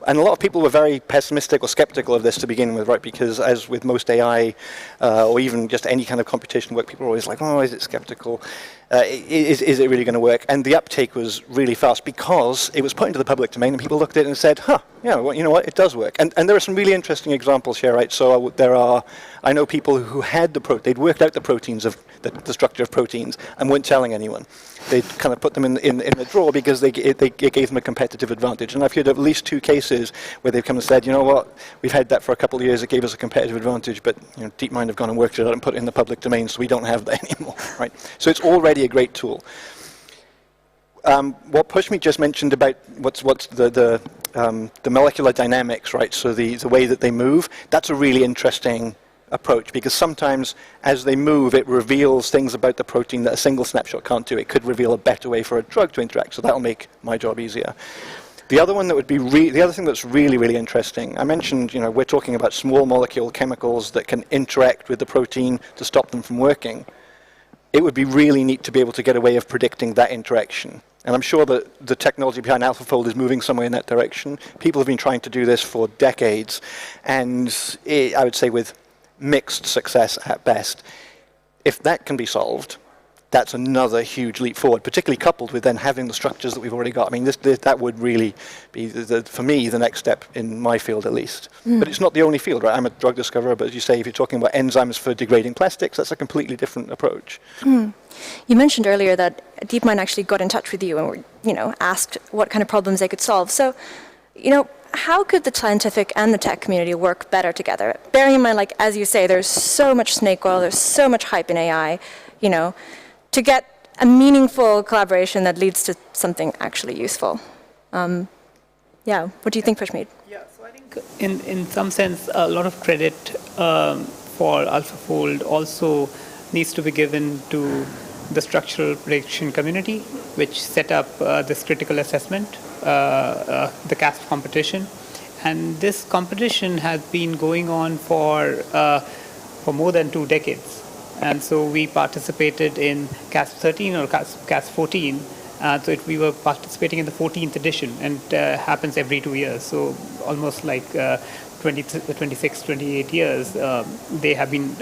And a lot of people were very pessimistic or skeptical of this to begin with, right? Because as with most AI, or even just any kind of computational work, people are always like, oh, is it skeptical? Is it really going to work? And the uptake was really fast because it was put into the public domain and people looked at it and said, well, you know what, it does work. And there are some really interesting examples here, right? So I know people who had they'd worked out the proteins of the structure of proteins and weren't telling anyone. They'd kind of put them in the drawer because it gave them a competitive advantage. And I've heard of at least 2 cases where they've come and said, you know what, we've had that for a couple of years, it gave us a competitive advantage, but DeepMind have gone and worked it out and put it in the public domain, so we don't have that anymore, right? So it's already a great tool. What Pushmeet just mentioned about what's the molecular dynamics, right? So the way that they move, that's a really interesting approach, because sometimes as they move, it reveals things about the protein that a single snapshot can't do. It could reveal a better way for a drug to interact, so that'll make my job easier. The other one that would be the other thing that's really, really interesting, I mentioned, we're talking about small molecule chemicals that can interact with the protein to stop them from working. It would be really neat to be able to get a way of predicting that interaction. And I'm sure that the technology behind AlphaFold is moving somewhere in that direction. People have been trying to do this for decades, and I would say with mixed success at best. If that can be solved, that's another huge leap forward, particularly coupled with then having the structures that we've already got. I mean, that would really be, for me, the next step in my field at least. But it's not the only field, right? I'm a drug discoverer, but as you say, if you're talking about enzymes for degrading plastics, that's a completely different approach. You mentioned earlier that DeepMind actually got in touch with you and asked what kind of problems they could solve. So, how could the scientific and the tech community work better together? Bearing in mind, like, as you say, there's so much snake oil, there's so much hype in AI, to get a meaningful collaboration that leads to something actually useful. What do you think, Pushmeet? Yeah, so I think in some sense, a lot of credit for AlphaFold also needs to be given to the structural prediction community, which set up this critical assessment, the CASP competition. And this competition has been going on for more than 2 decades. And so we participated in CASP 13 or CASP 14, We were participating in the 14th edition, and happens every 2 years. So almost like 26, 28 years, they have been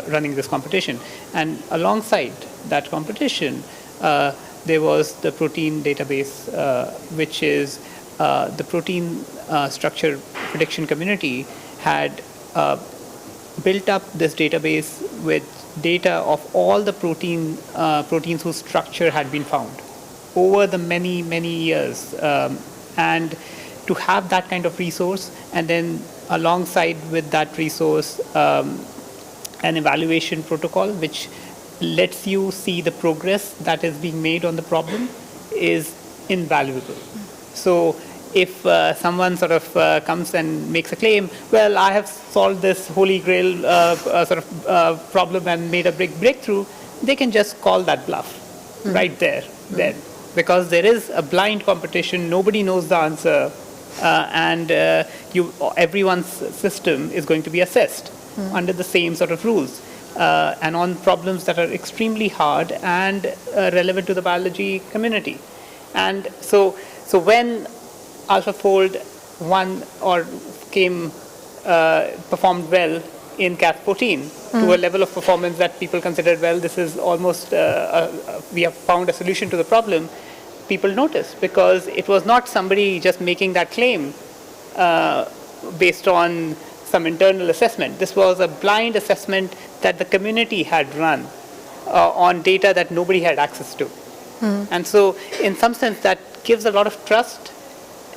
running this competition. And alongside that competition, there was the protein database, which is the protein structure prediction community had built up this database with data of all the proteins whose structure had been found over the many, many years. And to have that kind of resource, and then alongside with that resource, an evaluation protocol which lets you see the progress that is being made on the problem is invaluable. So if someone sort of comes and makes a claim, well, I have solved this holy grail problem and made a big breakthrough, they can just call that bluff right there, then. Because there is a blind competition, nobody knows the answer, and everyone's system is going to be assessed under the same sort of rules, and on problems that are extremely hard and relevant to the biology community. And so when AlphaFold won or performed well in Cas14 to a level of performance that people considered, well, this is almost, we have found a solution to the problem, people noticed, because it was not somebody just making that claim based on some internal assessment. This was a blind assessment that the community had run on data that nobody had access to. And so in some sense that gives a lot of trust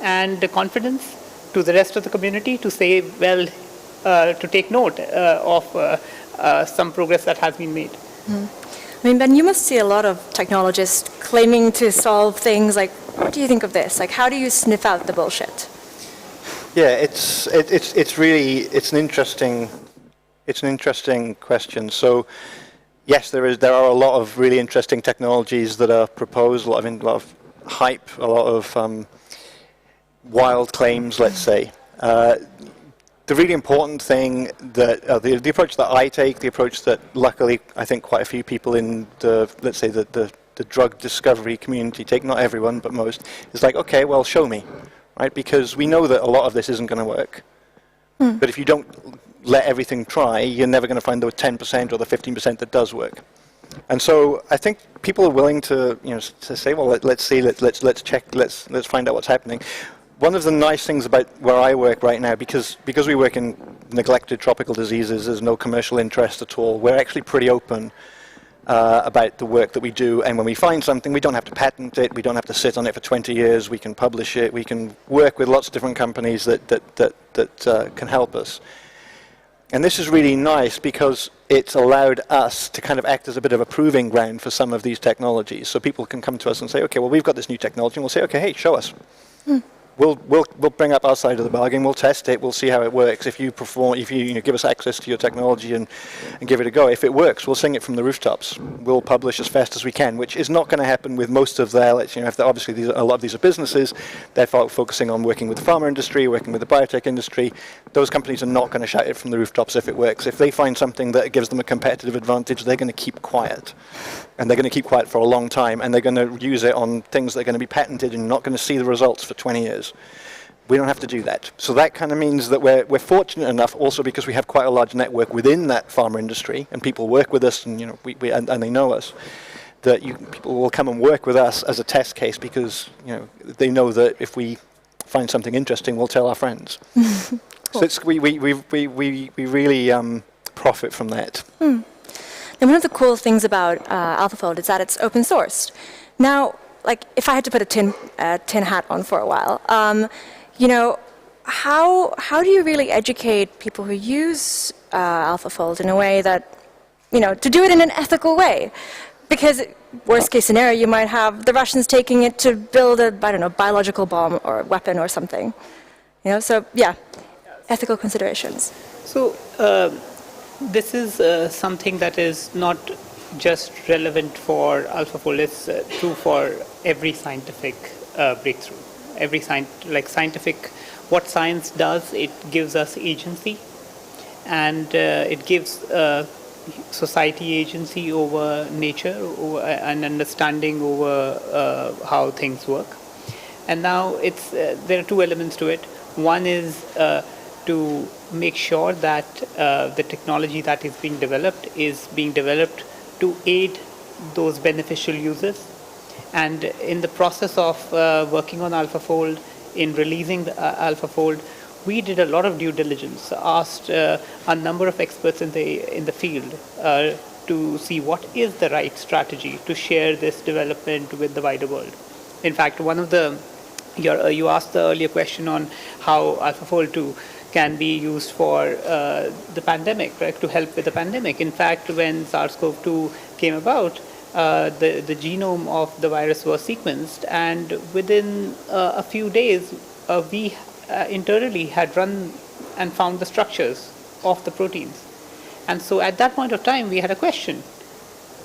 and confidence to the rest of the community to say, well, to take note of some progress that has been made. I mean, Ben, you must see a lot of technologists claiming to solve things. Like, what do you think of this? Like, how do you sniff out the bullshit? Yeah, it's an interesting question. So, yes, there are a lot of really interesting technologies that are proposed, a lot of hype, a lot of wild claims, let's say. The really important thing that the approach that I take, the approach that luckily I think quite a few people in the, let's say, the drug discovery community take, not everyone but most, is like, okay, well, show me, right? Because we know that a lot of this isn't going to work. But if you don't let everything try, you're never going to find the 10% or the 15% that does work. And so I think people are willing to, to say, well, let's see, let's check, let's find out what's happening. One of the nice things about where I work right now, because we work in neglected tropical diseases, there's no commercial interest at all. We're actually pretty open about the work that we do, and when we find something, we don't have to patent it, we don't have to sit on it for 20 years, we can publish it, we can work with lots of different companies that can help us. And this is really nice because it's allowed us to kind of act as a bit of a proving ground for some of these technologies. So people can come to us and say, okay, well, we've got this new technology, and we'll say, okay, hey, show us. We'll bring up our side of the bargain. We'll test it. We'll see how it works. If you perform, if you give us access to your technology and give it a go, if it works, we'll sing it from the rooftops. We'll publish as fast as we can, which is not going to happen with most of their. Obviously, a lot of these are businesses. They're focusing on working with the pharma industry, working with the biotech industry. Those companies are not going to shout it from the rooftops if it works. If they find something that gives them a competitive advantage, they're going to keep quiet. And they're going to keep quiet for a long time, and they're going to use it on things that are going to be patented and not going to see the results for 20 years. We don't have to do that. So that kind of means that we're fortunate enough, also because we have quite a large network within that pharma industry, and people work with us, and and they know us, that people will come and work with us as a test case because they know that if we find something interesting, we'll tell our friends. Cool. So we really profit from that. And one of the cool things about AlphaFold is that it's open sourced. Now, like, if I had to put a tin hat on for a while, how do you really educate people who use AlphaFold in a way that, to do it in an ethical way? Because worst case scenario, you might have the Russians taking it to build a, biological bomb or weapon or something. So yeah, ethical considerations. So this is something that is not just relevant for AlphaFold, it's true for every scientific breakthrough. Every scientific, what science does, it gives us agency, and it gives society agency over nature, over an understanding over how things work. And now there are two elements to it. One is to make sure that the technology that is being developed to aid those beneficial users. And in the process of working on AlphaFold, in releasing the AlphaFold, we did a lot of due diligence, asked a number of experts in the field to see what is the right strategy to share this development with the wider world. In fact, you asked the earlier question on how AlphaFold 2 can be used for the pandemic, right, to help with the pandemic. In fact, when SARS-CoV-2 came about, the genome of the virus was sequenced, and within a few days, we internally had run and found the structures of the proteins. And so at that point of time, we had a question.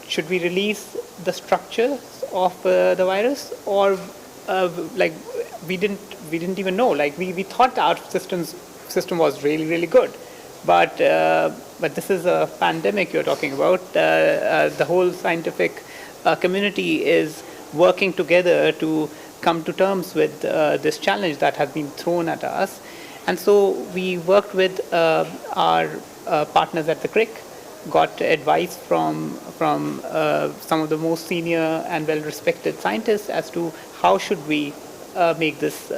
Should we release the structures of the virus, or we didn't even know. Like we thought our system was really good, but this is a pandemic you're talking about. The whole scientific community is working together to come to terms with this challenge that has been thrown at us. And so we worked with our partners at the CRIC, got advice from some of the most senior and well-respected scientists as to how should we make this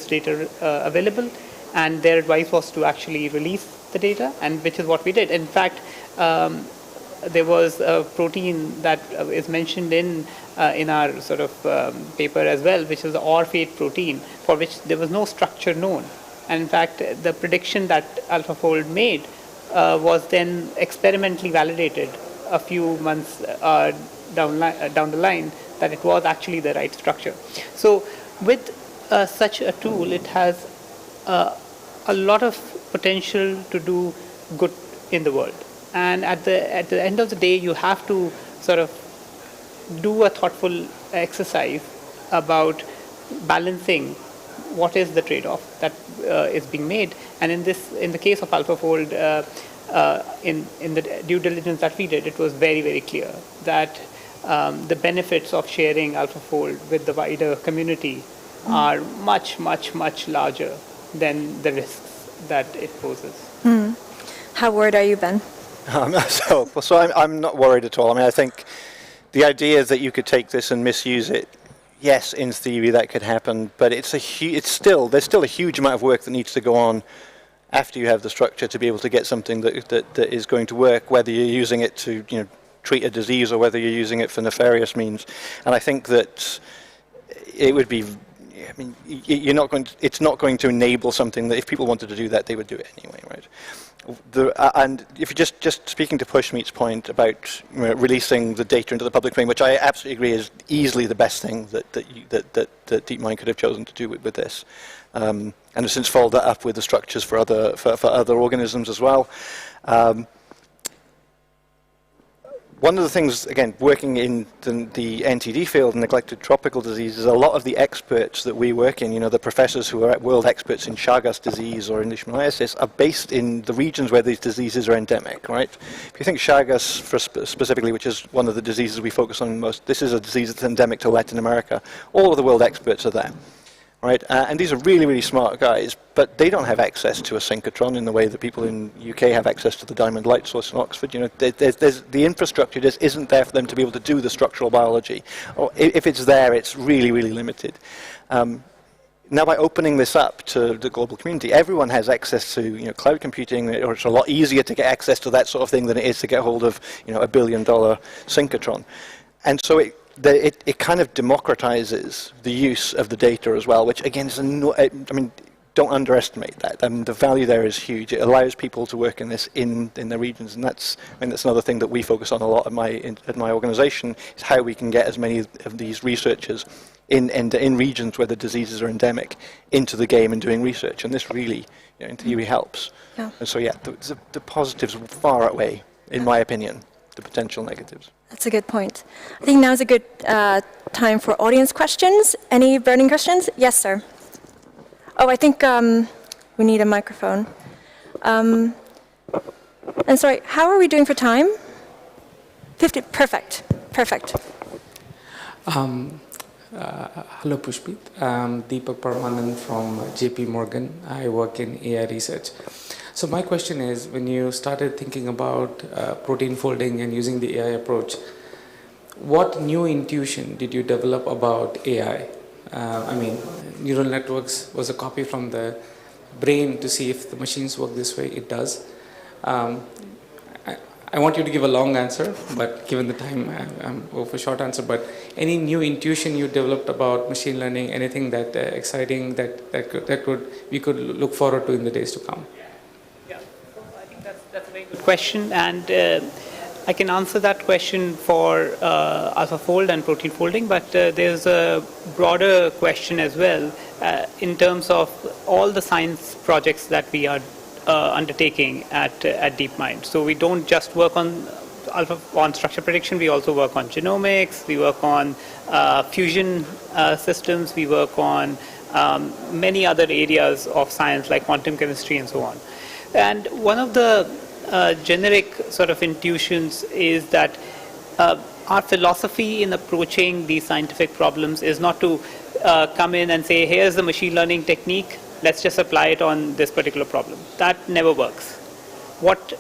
data available. And their advice was to actually release the data, and which is what we did. In fact, there was a protein that is mentioned in our sort of paper as well, which is the OR-fate protein, for which there was no structure known. And in fact, the prediction that AlphaFold made was then experimentally validated a few months down the line that it was actually the right structure. So with such a tool, it has a lot of potential to do good in the world. And at the end of the day, you have to sort of do a thoughtful exercise about balancing what is the trade-off that is being made. And in the case of AlphaFold, in the due diligence that we did, it was very, very clear that the benefits of sharing AlphaFold with the wider community are much, much, much larger than the risks that it poses. How worried are you, Ben? So I'm not worried at all. I mean, I think the idea that you could take this and misuse it, yes, in theory that could happen, but there's still a huge amount of work that needs to go on after you have the structure to be able to get something that is going to work, whether you're using it to treat a disease or whether you're using it for nefarious means. And I think that it would be, I mean, it's not going to enable something that if people wanted to do that, they would do it anyway, right? And if you're just speaking to Pushmeet's point about releasing the data into the public domain, which I absolutely agree is easily the best thing that DeepMind could have chosen to do with this, and have since followed that up with the structures for other organisms as well. One of the things, again, working in the NTD field, neglected tropical diseases, a lot of the experts that we work in, the professors who are world experts in Chagas disease or in leishmaniasis, are based in the regions where these diseases are endemic, right? If you think Chagas specifically, which is one of the diseases we focus on most, this is a disease that's endemic to Latin America. All of the world experts are there. Right, and these are really, really smart guys, but they don't have access to a synchrotron in the way that people in UK have access to the diamond light source in Oxford. The infrastructure just isn't there for them to be able to do the structural biology. Or if it's there, it's really, really limited. Now, by opening this up to the global community, everyone has access to cloud computing, or it's a lot easier to get access to that sort of thing than it is to get hold of $1 billion synchrotron, and so it kind of democratizes the use of the data as well, which again is don't underestimate that. The value there is huge. It allows people to work in this in the regions, and that's another thing that we focus on a lot at my organization, is how we can get as many of these researchers in regions where the diseases are endemic into the game and doing research, and this really in theory helps. Yeah. And so the positives far outweigh, in my opinion, the potential negatives. That's a good point. I think now is a good time for audience questions. Any burning questions? Yes, sir. Oh, I think we need a microphone. And sorry, how are we doing for time? 50, perfect, perfect. Hello, Pushpit. I'm Deepak Parmanand from JP Morgan. I work in AI research. So my question is, when you started thinking about protein folding and using the AI approach, what new intuition did you develop about AI? I mean, neural networks was a copy from the brain to see if the machines work this way. It does. I want you to give a long answer, but given the time, I'm over for a short answer. But any new intuition you developed about machine learning, anything that exciting we could look forward to in the days to come? Yeah, so I think that's a very good question, and I can answer that question for AlphaFold and protein folding. But there's a broader question as well in terms of all the science projects that we are undertaking at DeepMind. So we don't just work on structure prediction, we also work on genomics, we work on fusion systems, we work on many other areas of science like quantum chemistry and so on. And one of the generic sort of intuitions is that our philosophy in approaching these scientific problems is not to come in and say, here's the machine learning technique, let's just apply it on this particular problem. That never works. What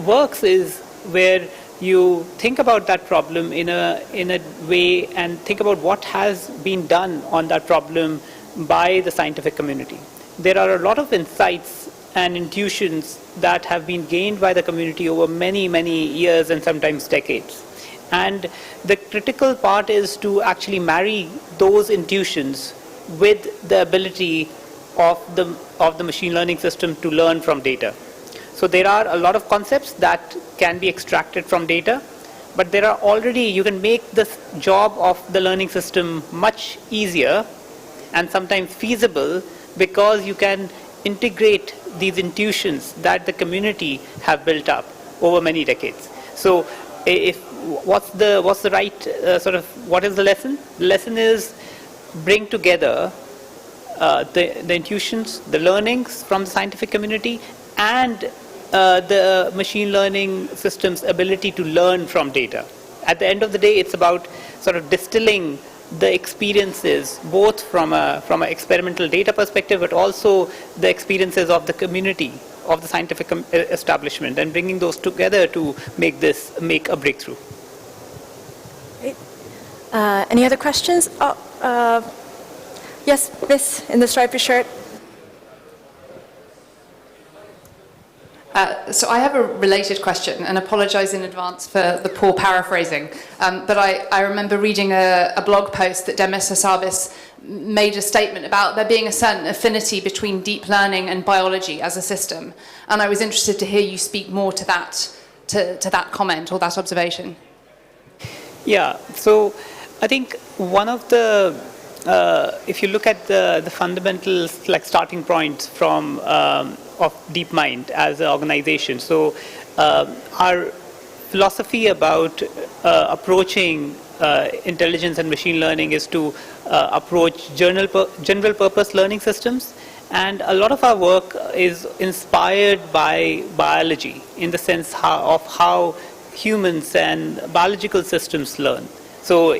works is where you think about that problem in a way and think about what has been done on that problem by the scientific community. There are a lot of insights and intuitions that have been gained by the community over many, many years and sometimes decades. And the critical part is to actually marry those intuitions with the ability of the machine learning system to learn from data. So there are a lot of concepts that can be extracted from data, but there are already, you can make the job of the learning system much easier and sometimes feasible because you can integrate these intuitions that the community have built up over many decades. So what's the right what is the lesson? The lesson is bring together the intuitions, the learnings from the scientific community, and the machine learning system's ability to learn from data. At the end of the day, it's about sort of distilling the experiences, both from an experimental data perspective, but also the experiences of the community, of the scientific establishment, and bringing those together to make a breakthrough. Great. Any other questions? Yes, Miss in the striped shirt. So I have a related question, and apologise in advance for the poor paraphrasing. But I remember reading a blog post that Demis Hassabis made a statement about there being a certain affinity between deep learning and biology as a system. And I was interested to hear you speak more to that comment or that observation. Yeah, so I think one of the if you look at the fundamentals, like starting points from of DeepMind as an organization, so our philosophy about approaching intelligence and machine learning is to approach general purpose learning systems, and a lot of our work is inspired by biology in the sense of how humans and biological systems learn. So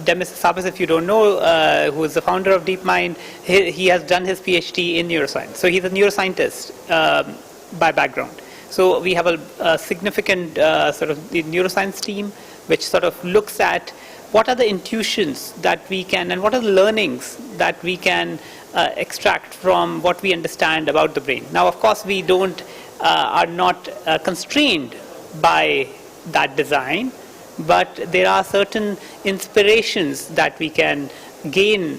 Demis Hassabis, if you don't know, who is the founder of DeepMind, he has done his PhD in neuroscience. So he's a neuroscientist by background. So we have a significant sort of the neuroscience team, which sort of looks at what are the intuitions that we can, and what are the learnings that we can extract from what we understand about the brain. Now, of course, we are not constrained by that design, but there are certain inspirations that we can gain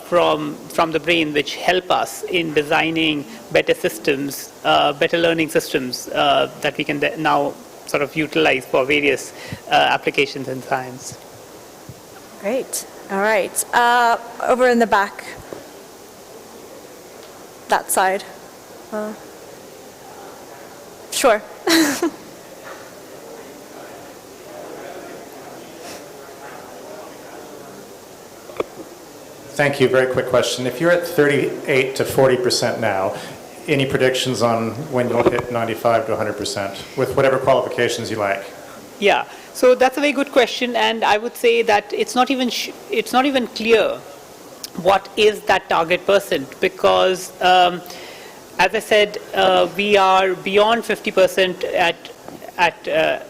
from the brain which help us in designing better systems, better learning systems that we can now sort of utilize for various applications in science. Great. All right. Over in the back, that side. Sure. Thank you. Very quick question. If you're at 38 to 40% now, any predictions on when you'll hit 95 to 100% with whatever qualifications you like? Yeah, so that's a very good question, and I would say that it's not even clear what is that target percent, because as I said, we are beyond 50% at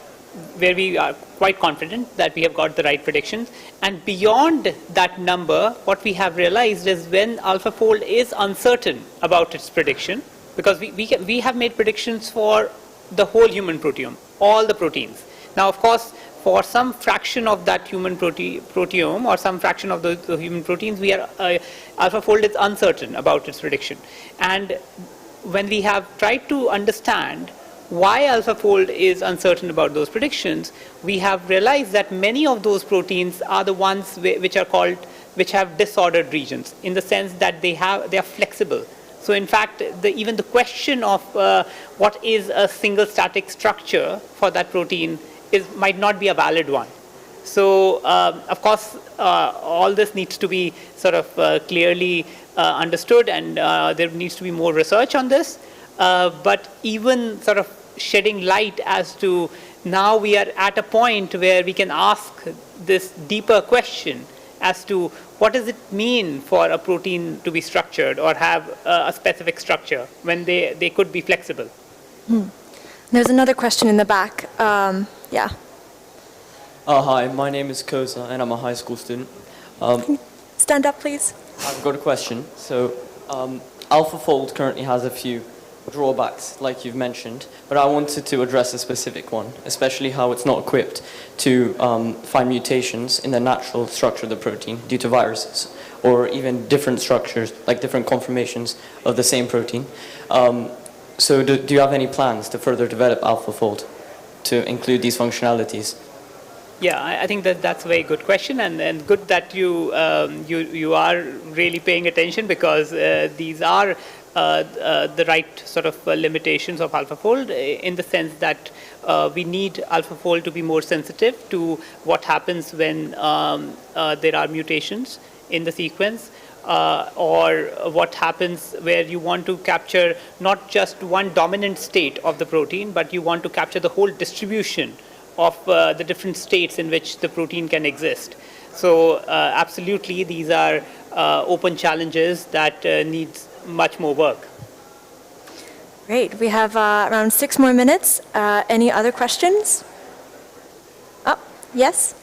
where we are quite confident that we have got the right predictions. And beyond that number, what we have realized is when AlphaFold is uncertain about its prediction, because we have made predictions for the whole human proteome, all the proteins. Now, of course, for some fraction of that human proteome or some fraction of the human proteins, AlphaFold is uncertain about its prediction. And when we have tried to understand why AlphaFold is uncertain about those predictions, we have realized that many of those proteins are the ones which have disordered regions, in the sense that they are flexible. So in fact, even the question of what is a single static structure for that protein might not be a valid one. So of course, all this needs to be sort of clearly understood, and there needs to be more research on this. But even sort of shedding light as to now we are at a point where we can ask this deeper question as to what does it mean for a protein to be structured or have a specific structure when they could be flexible. There's another question in the back. Yeah. Hi, my name is Koza and I'm a high school student. Stand up, please. I've got a question. So AlphaFold currently has a few drawbacks, like you've mentioned, but I wanted to address a specific one, especially how it's not equipped to find mutations in the natural structure of the protein due to viruses, or even different structures, like different conformations of the same protein. So do you have any plans to further develop AlphaFold to include these functionalities? Yeah, I think that's a very good question, and good that you are really paying attention, because these are the right sort of limitations of AlphaFold, in the sense that we need AlphaFold to be more sensitive to what happens when there are mutations in the sequence, or what happens where you want to capture not just one dominant state of the protein, but you want to capture the whole distribution of the different states in which the protein can exist. So absolutely, these are open challenges that needs much more work. Great. We have around 6 more minutes. Any other questions? Oh, yes?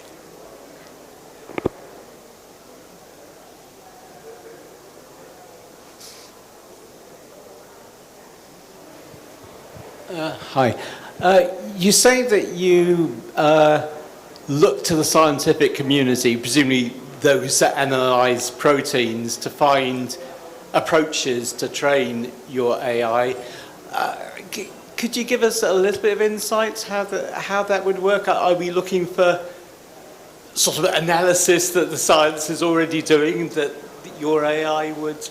Hi. You say that you look to the scientific community, presumably those that analyze proteins, to find approaches to train your AI. Could you give us a little bit of insight how that would work? Are we looking for sort of analysis that the science is already doing that your AI would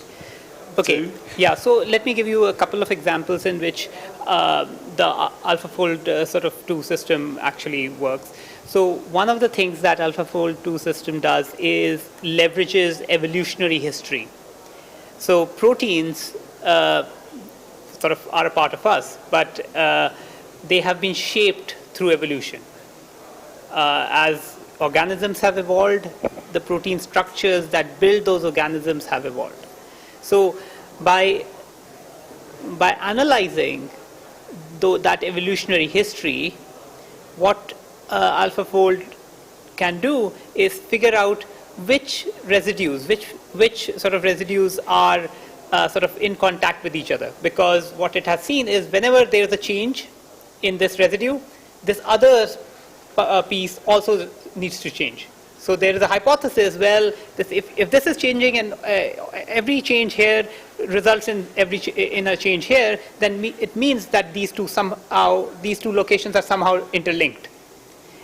do? Yeah, so let me give you a couple of examples in which the AlphaFold sort of 2 system actually works. So one of the things that AlphaFold 2 system does is leverages evolutionary history. So proteins sort of are a part of us, but they have been shaped through evolution. As organisms have evolved, the protein structures that build those organisms have evolved. So by analyzing that evolutionary history, what AlphaFold can do is figure out which residues, which sort of residues are sort of in contact with each other. Because what it has seen is whenever there is a change in this residue, this other piece also needs to change. So there is a hypothesis, well, if this is changing and every change here results in a change here, then it means that these two locations are somehow interlinked.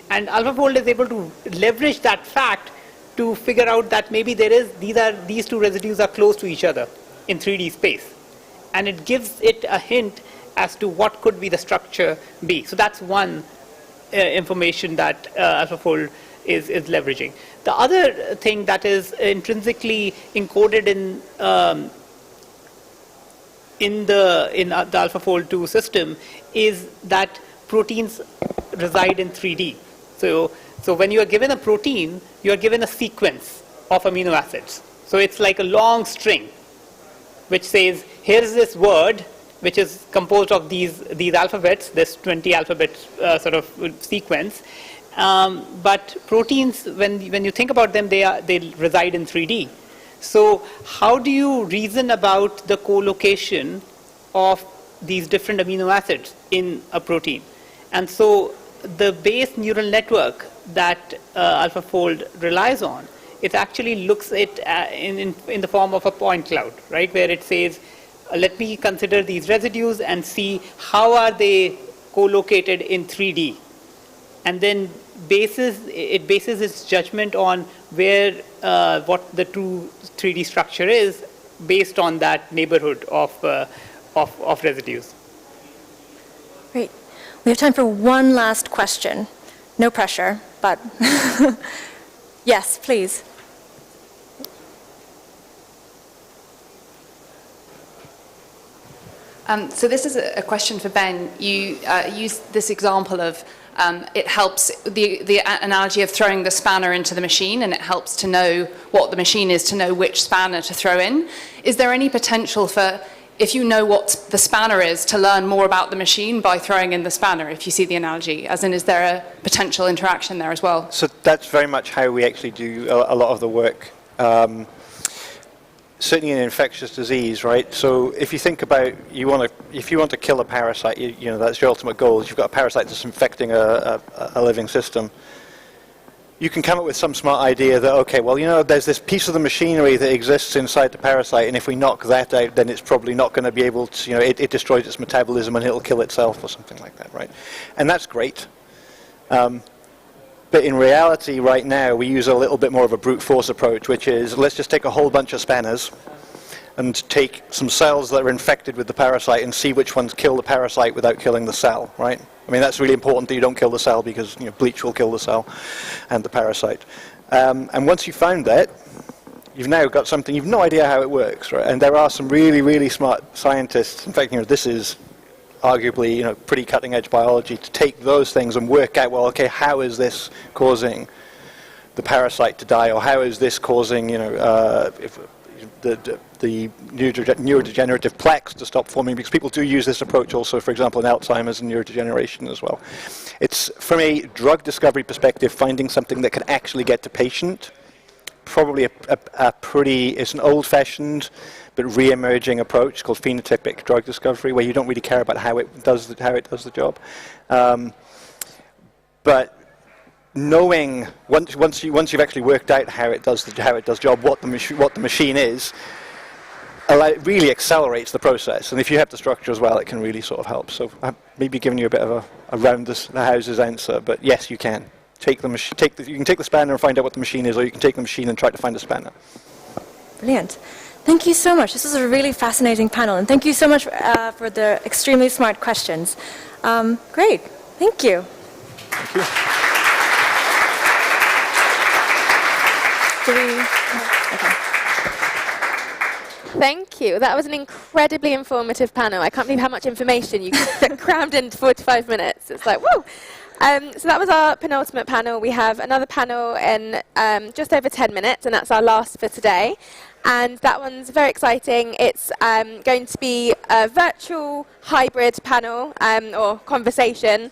And AlphaFold is able to leverage that fact to figure out that maybe these two residues are close to each other in 3D space. And it gives it a hint as to what could be the structure be. So that's one information that AlphaFold is leveraging. The other thing that is intrinsically encoded in in the AlphaFold 2 system is that proteins reside in 3D. So when you are given a protein, you are given a sequence of amino acids. So it's like a long string which says, here's this word which is composed of these alphabets, this 20 alphabet sort of sequence. But proteins, when you think about them, they reside in 3D. So how do you reason about the co-location of these different amino acids in a protein? And so the base neural network that AlphaFold relies on, it actually looks at in the form of a point cloud, right, where it says, let me consider these residues and see how are they co-located in 3D. And then it bases its judgment on where what the true 3D structure is based on that neighborhood of residues. Great. We have time for one last question. No pressure, but yes, please. So this is a question for Ben. You used this example of it helps, the analogy of throwing the spanner into the machine, and it helps to know what the machine is, to know which spanner to throw in. Is there any potential for, if you know what the spanner is, to learn more about the machine by throwing in the spanner, if you see the analogy? As in, is there a potential interaction there as well? So that's very much how we actually do a lot of the work. Certainly in infectious disease, right? So if you think about, if you want to kill a parasite, you know, that's your ultimate goal. You've got a parasite that's infecting a living system. You can come up with some smart idea that, okay, well, you know, there's this piece of the machinery that exists inside the parasite, and if we knock that out, then it's probably not going to be able to, you know, it destroys its metabolism and it'll kill itself or something like that, right? And that's great. But in reality, right now, we use a little bit more of a brute force approach, which is, let's just take a whole bunch of spanners and take some cells that are infected with the parasite and see which ones kill the parasite without killing the cell, right? I mean, that's really important that you don't kill the cell, because, you know, bleach will kill the cell and the parasite. And once you've found that, you've now got something, you've no idea how it works, right? And there are some really, really smart scientists. In fact, you know, this is arguably, you know, pretty cutting-edge biology, to take those things and work out, well, okay, how is this causing the parasite to die, or how is this causing, you know, if the neurodegenerative plaques to stop forming, because people do use this approach also, for example, in Alzheimer's and neurodegeneration as well. It's, from a drug discovery perspective, finding something that can actually get to patient, probably it's an old-fashioned but re-emerging approach called phenotypic drug discovery, where you don't really care about how it does the job. But knowing once you've actually worked out how it does job, what the machine is, really accelerates the process. And if you have the structure as well, it can really sort of help. So I'm maybe giving you a bit of a round the houses answer, but yes, you can. You can take the spanner and find out what the machine is, or you can take the machine and try to find a spanner. Brilliant. Thank you so much. This was a really fascinating panel, and thank you so much for the extremely smart questions. Great. Thank you. Thank you. Thank you. That was an incredibly informative panel. I can't believe how much information you crammed into 45 minutes. It's like, whoa. So that was our penultimate panel. We have another panel in just over 10 minutes, and that's our last for today. And that one's very exciting. It's going to be a virtual hybrid panel or conversation.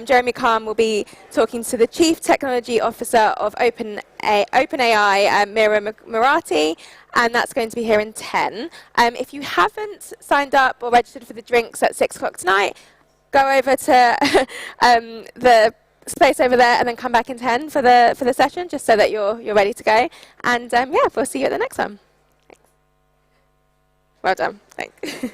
Jeremy Kahn will be talking to the Chief Technology Officer of OpenAI, Mira Murati, and that's going to be here in 10. If you haven't signed up or registered for the drinks at 6 o'clock tonight, go over to the space over there and then come back in 10 for the session, just so that you're ready to go. And yeah, we'll see you at the next one. Thanks. Well done. Thanks.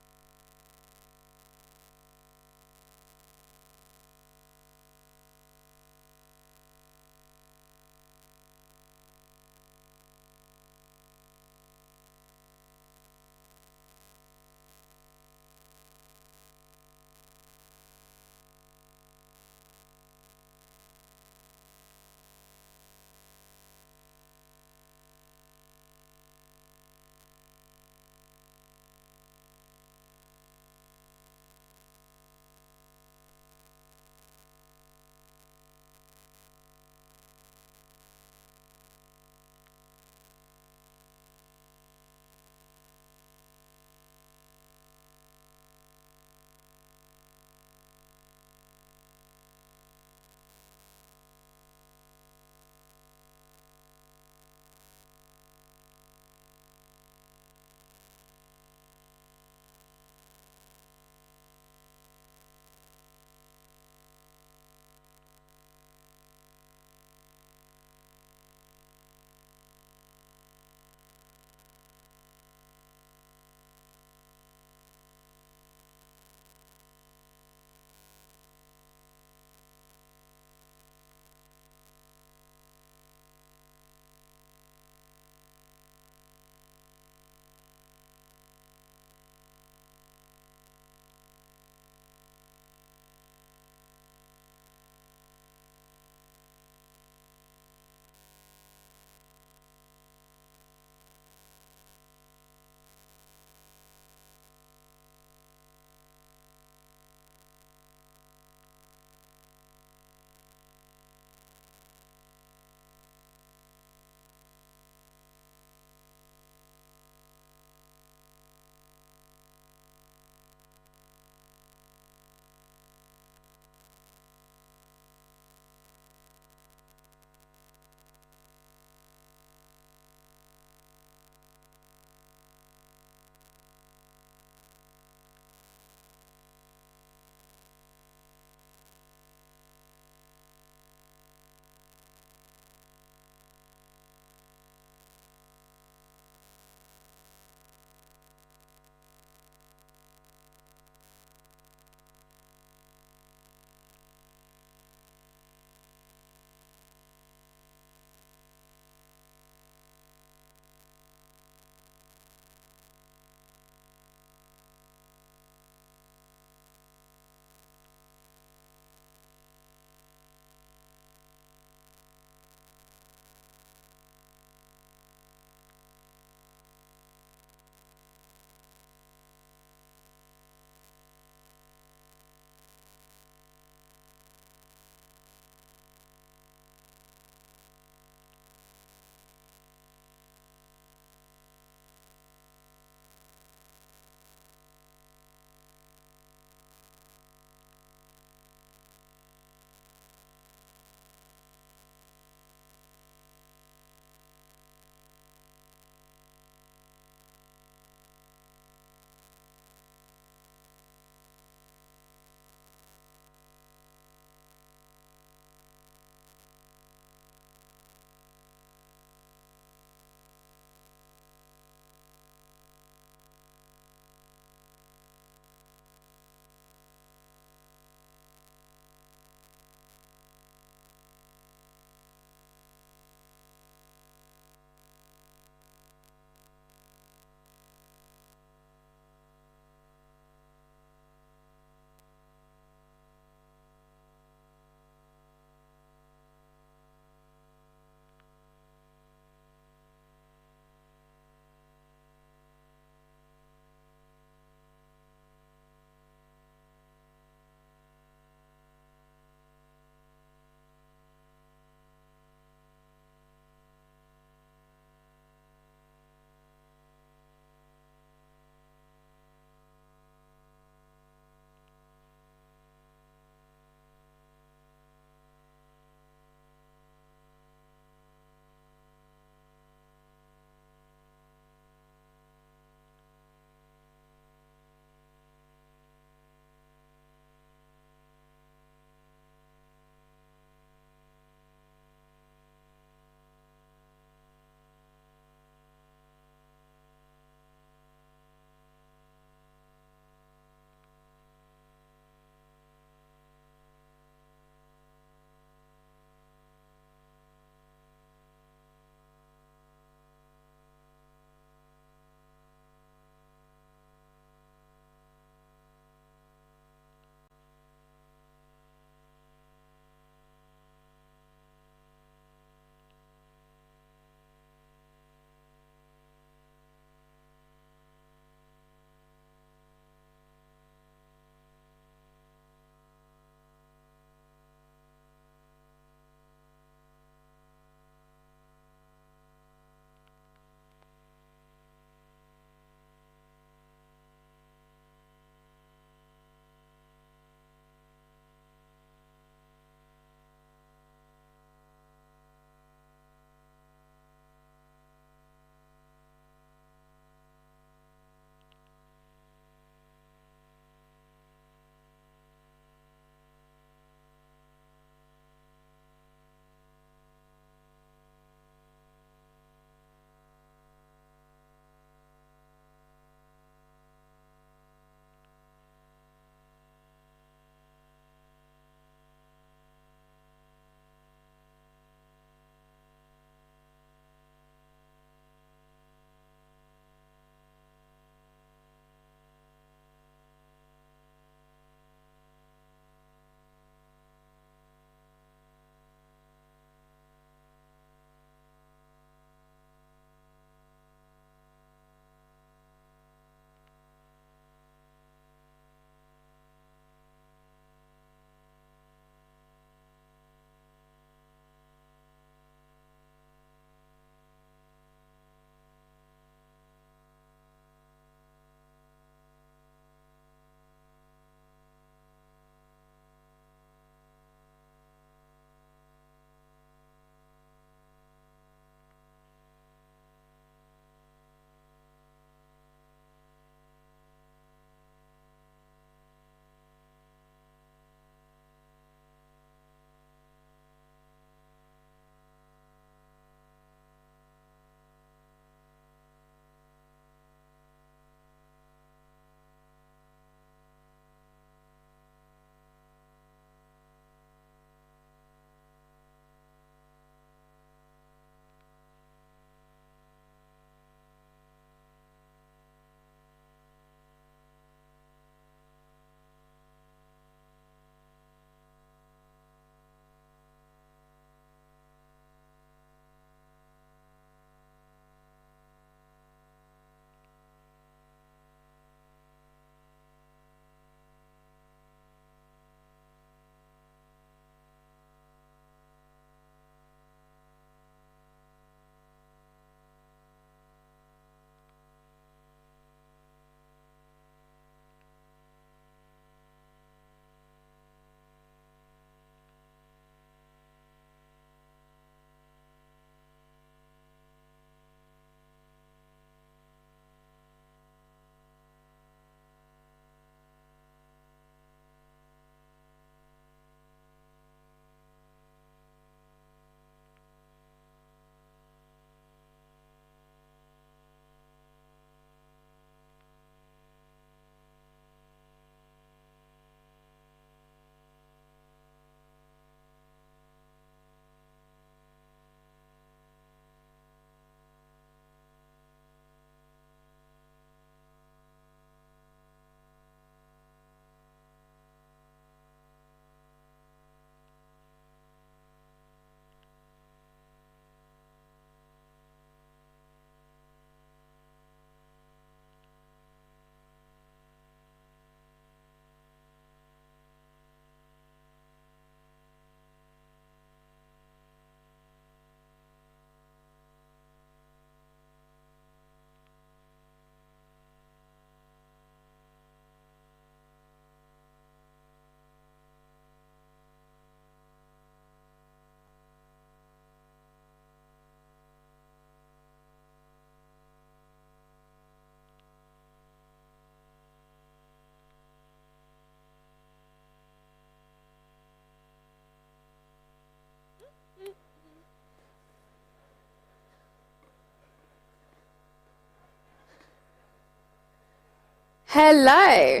Hello.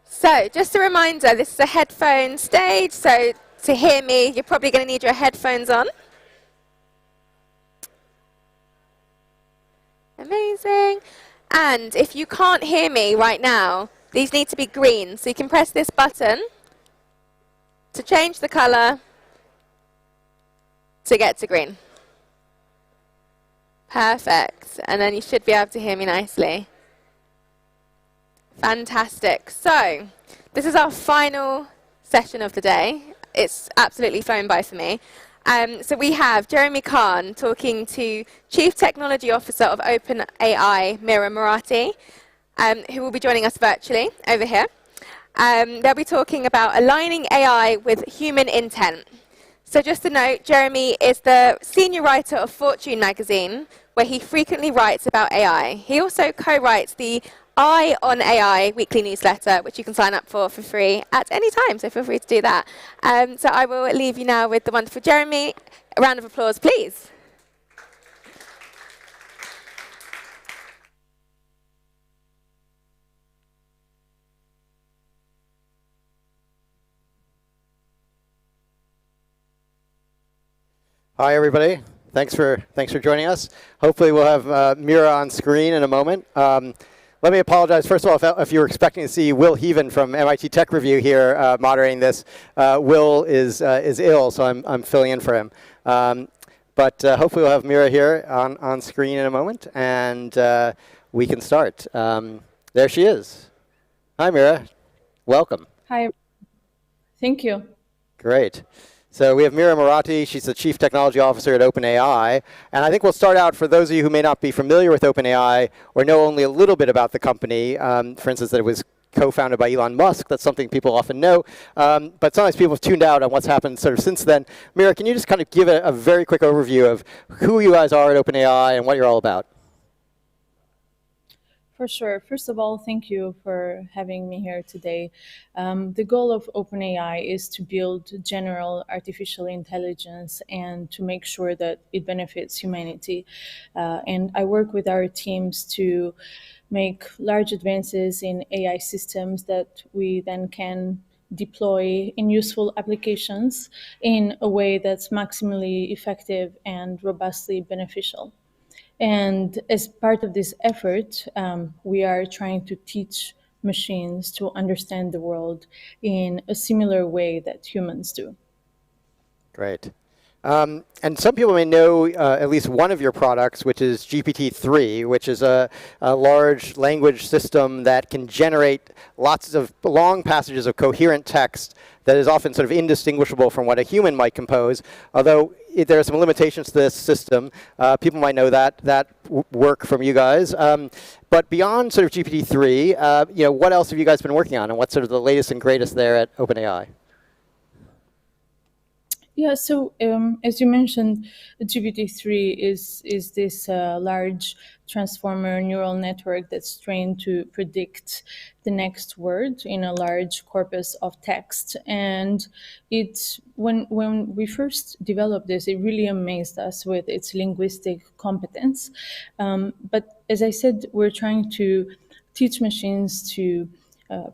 So just a reminder, this is a headphone stage, so to hear me, you're probably going to need your headphones on. Amazing. And if you can't hear me right now, these need to be green. So you can press this button to change the color to get to green. Perfect. And then you should be able to hear me nicely. Fantastic. So this is our final session of the day. It's absolutely flown by for me. So we have Jeremy Khan talking to Chief Technology Officer of OpenAI, Mira Murati, who will be joining us virtually over here. They'll be talking about aligning AI with human intent. So just a note, Jeremy is the senior writer of Fortune magazine, where he frequently writes about AI. He also co-writes the Eye on AI weekly newsletter, which you can sign up for free at any time, so feel free to do that. So I will leave you now with the wonderful Jeremy. A round of applause, please. Hi, everybody. Thanks for joining us. Hopefully, we'll have Mira on screen in a moment. Let me apologize, first of all, if you were expecting to see Will Heaven from MIT Tech Review here moderating this. Will is ill, so I'm filling in for him. But hopefully we'll have Mira here on screen in a moment, and we can start. There she is. Hi, Mira. Welcome. Hi. Thank you. Great. So we have Mira Murati. She's the Chief Technology Officer at OpenAI. And I think we'll start out, for those of you who may not be familiar with OpenAI or know only a little bit about the company, for instance, that it was co-founded by Elon Musk. That's something people often know. But sometimes people have tuned out on what's happened sort of since then. Mira, can you just kind of give a very quick overview of who you guys are at OpenAI and what you're all about? For sure. First of all, thank you for having me here today. The goal of OpenAI is to build general artificial intelligence and to make sure that it benefits humanity. And I work with our teams to make large advances in AI systems that we then can deploy in useful applications in a way that's maximally effective and robustly beneficial. And as part of this effort, we are trying to teach machines to understand the world in a similar way that humans do. Great. And some people may know at least one of your products, which is GPT-3, which is a large language system that can generate lots of long passages of coherent text that is often sort of indistinguishable from what a human might compose. Although there are some limitations to this system. People might know that work from you guys. But beyond sort of GPT-3, what else have you guys been working on, and what's sort of the latest and greatest there at OpenAI? Yeah, so as you mentioned, GPT-3 is this large transformer neural network that's trained to predict the next word in a large corpus of text. And it's when we first developed this, it really amazed us with its linguistic competence. But as I said, we're trying to teach machines to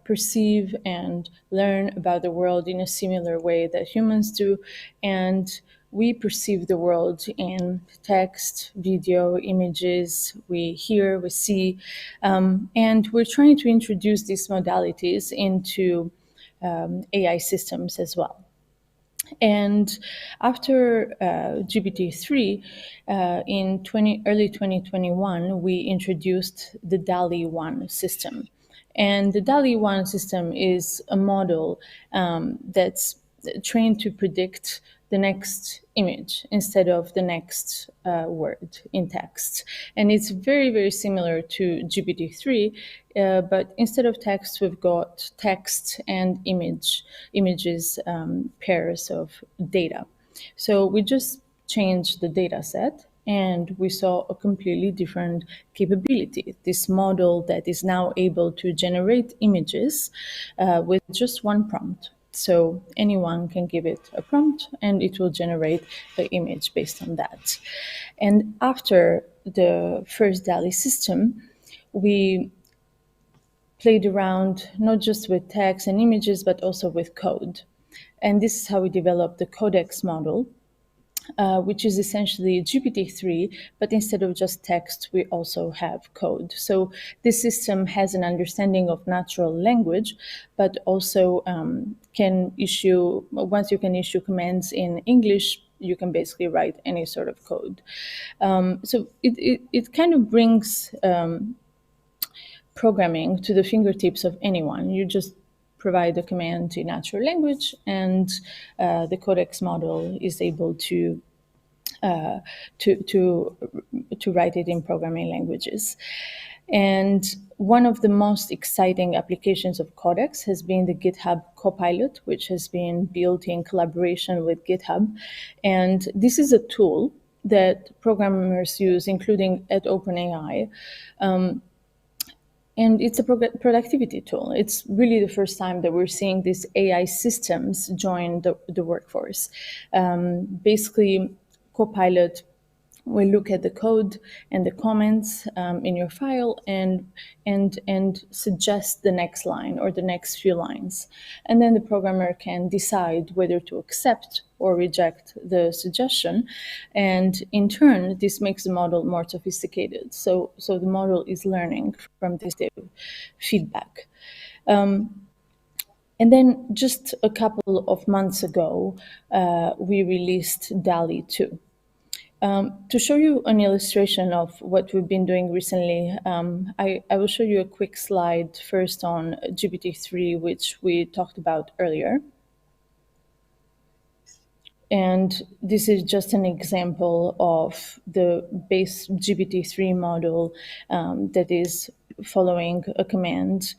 perceive and learn about the world in a similar way that humans do. And we perceive the world in text, video, images, we hear, we see. And we're trying to introduce these modalities into AI systems as well. And after GPT-3, in early 2021, we introduced the DALL-E 1 system. And the DALL-E 1 system is a model that's trained to predict the next image instead of the next word in text. And it's very, very similar to GPT-3, but instead of text, we've got text and images pairs of data. So we just changed the data set, and we saw a completely different capability. This model that is now able to generate images with just one prompt. So anyone can give it a prompt, and it will generate the image based on that. And after the first DALL-E system, we played around not just with text and images, but also with code. And this is how we developed the CogX model, which is essentially GPT-3, but instead of just text, we also have code. So this system has an understanding of natural language, but also can issue, once you can issue commands in English, you can basically write any sort of code. So it kind of brings programming to the fingertips of anyone. You just provide a command in natural language, and the CogX model is able to write it in programming languages. And one of the most exciting applications of CogX has been the GitHub Copilot, which has been built in collaboration with GitHub. And this is a tool that programmers use, including at OpenAI. And it's a productivity tool. It's really the first time that we're seeing these AI systems join the workforce. Basically, Copilot will look at the code and the comments in your file and suggest the next line or the next few lines. And then the programmer can decide whether to accept or reject the suggestion. And in turn, this makes the model more sophisticated. So the model is learning from this feedback. And then just a couple of months ago, we released DALL-E 2. To show you an illustration of what we've been doing recently, I will show you a quick slide first on GPT-3, which we talked about earlier. And this is just an example of the base GPT-3 model that is following a command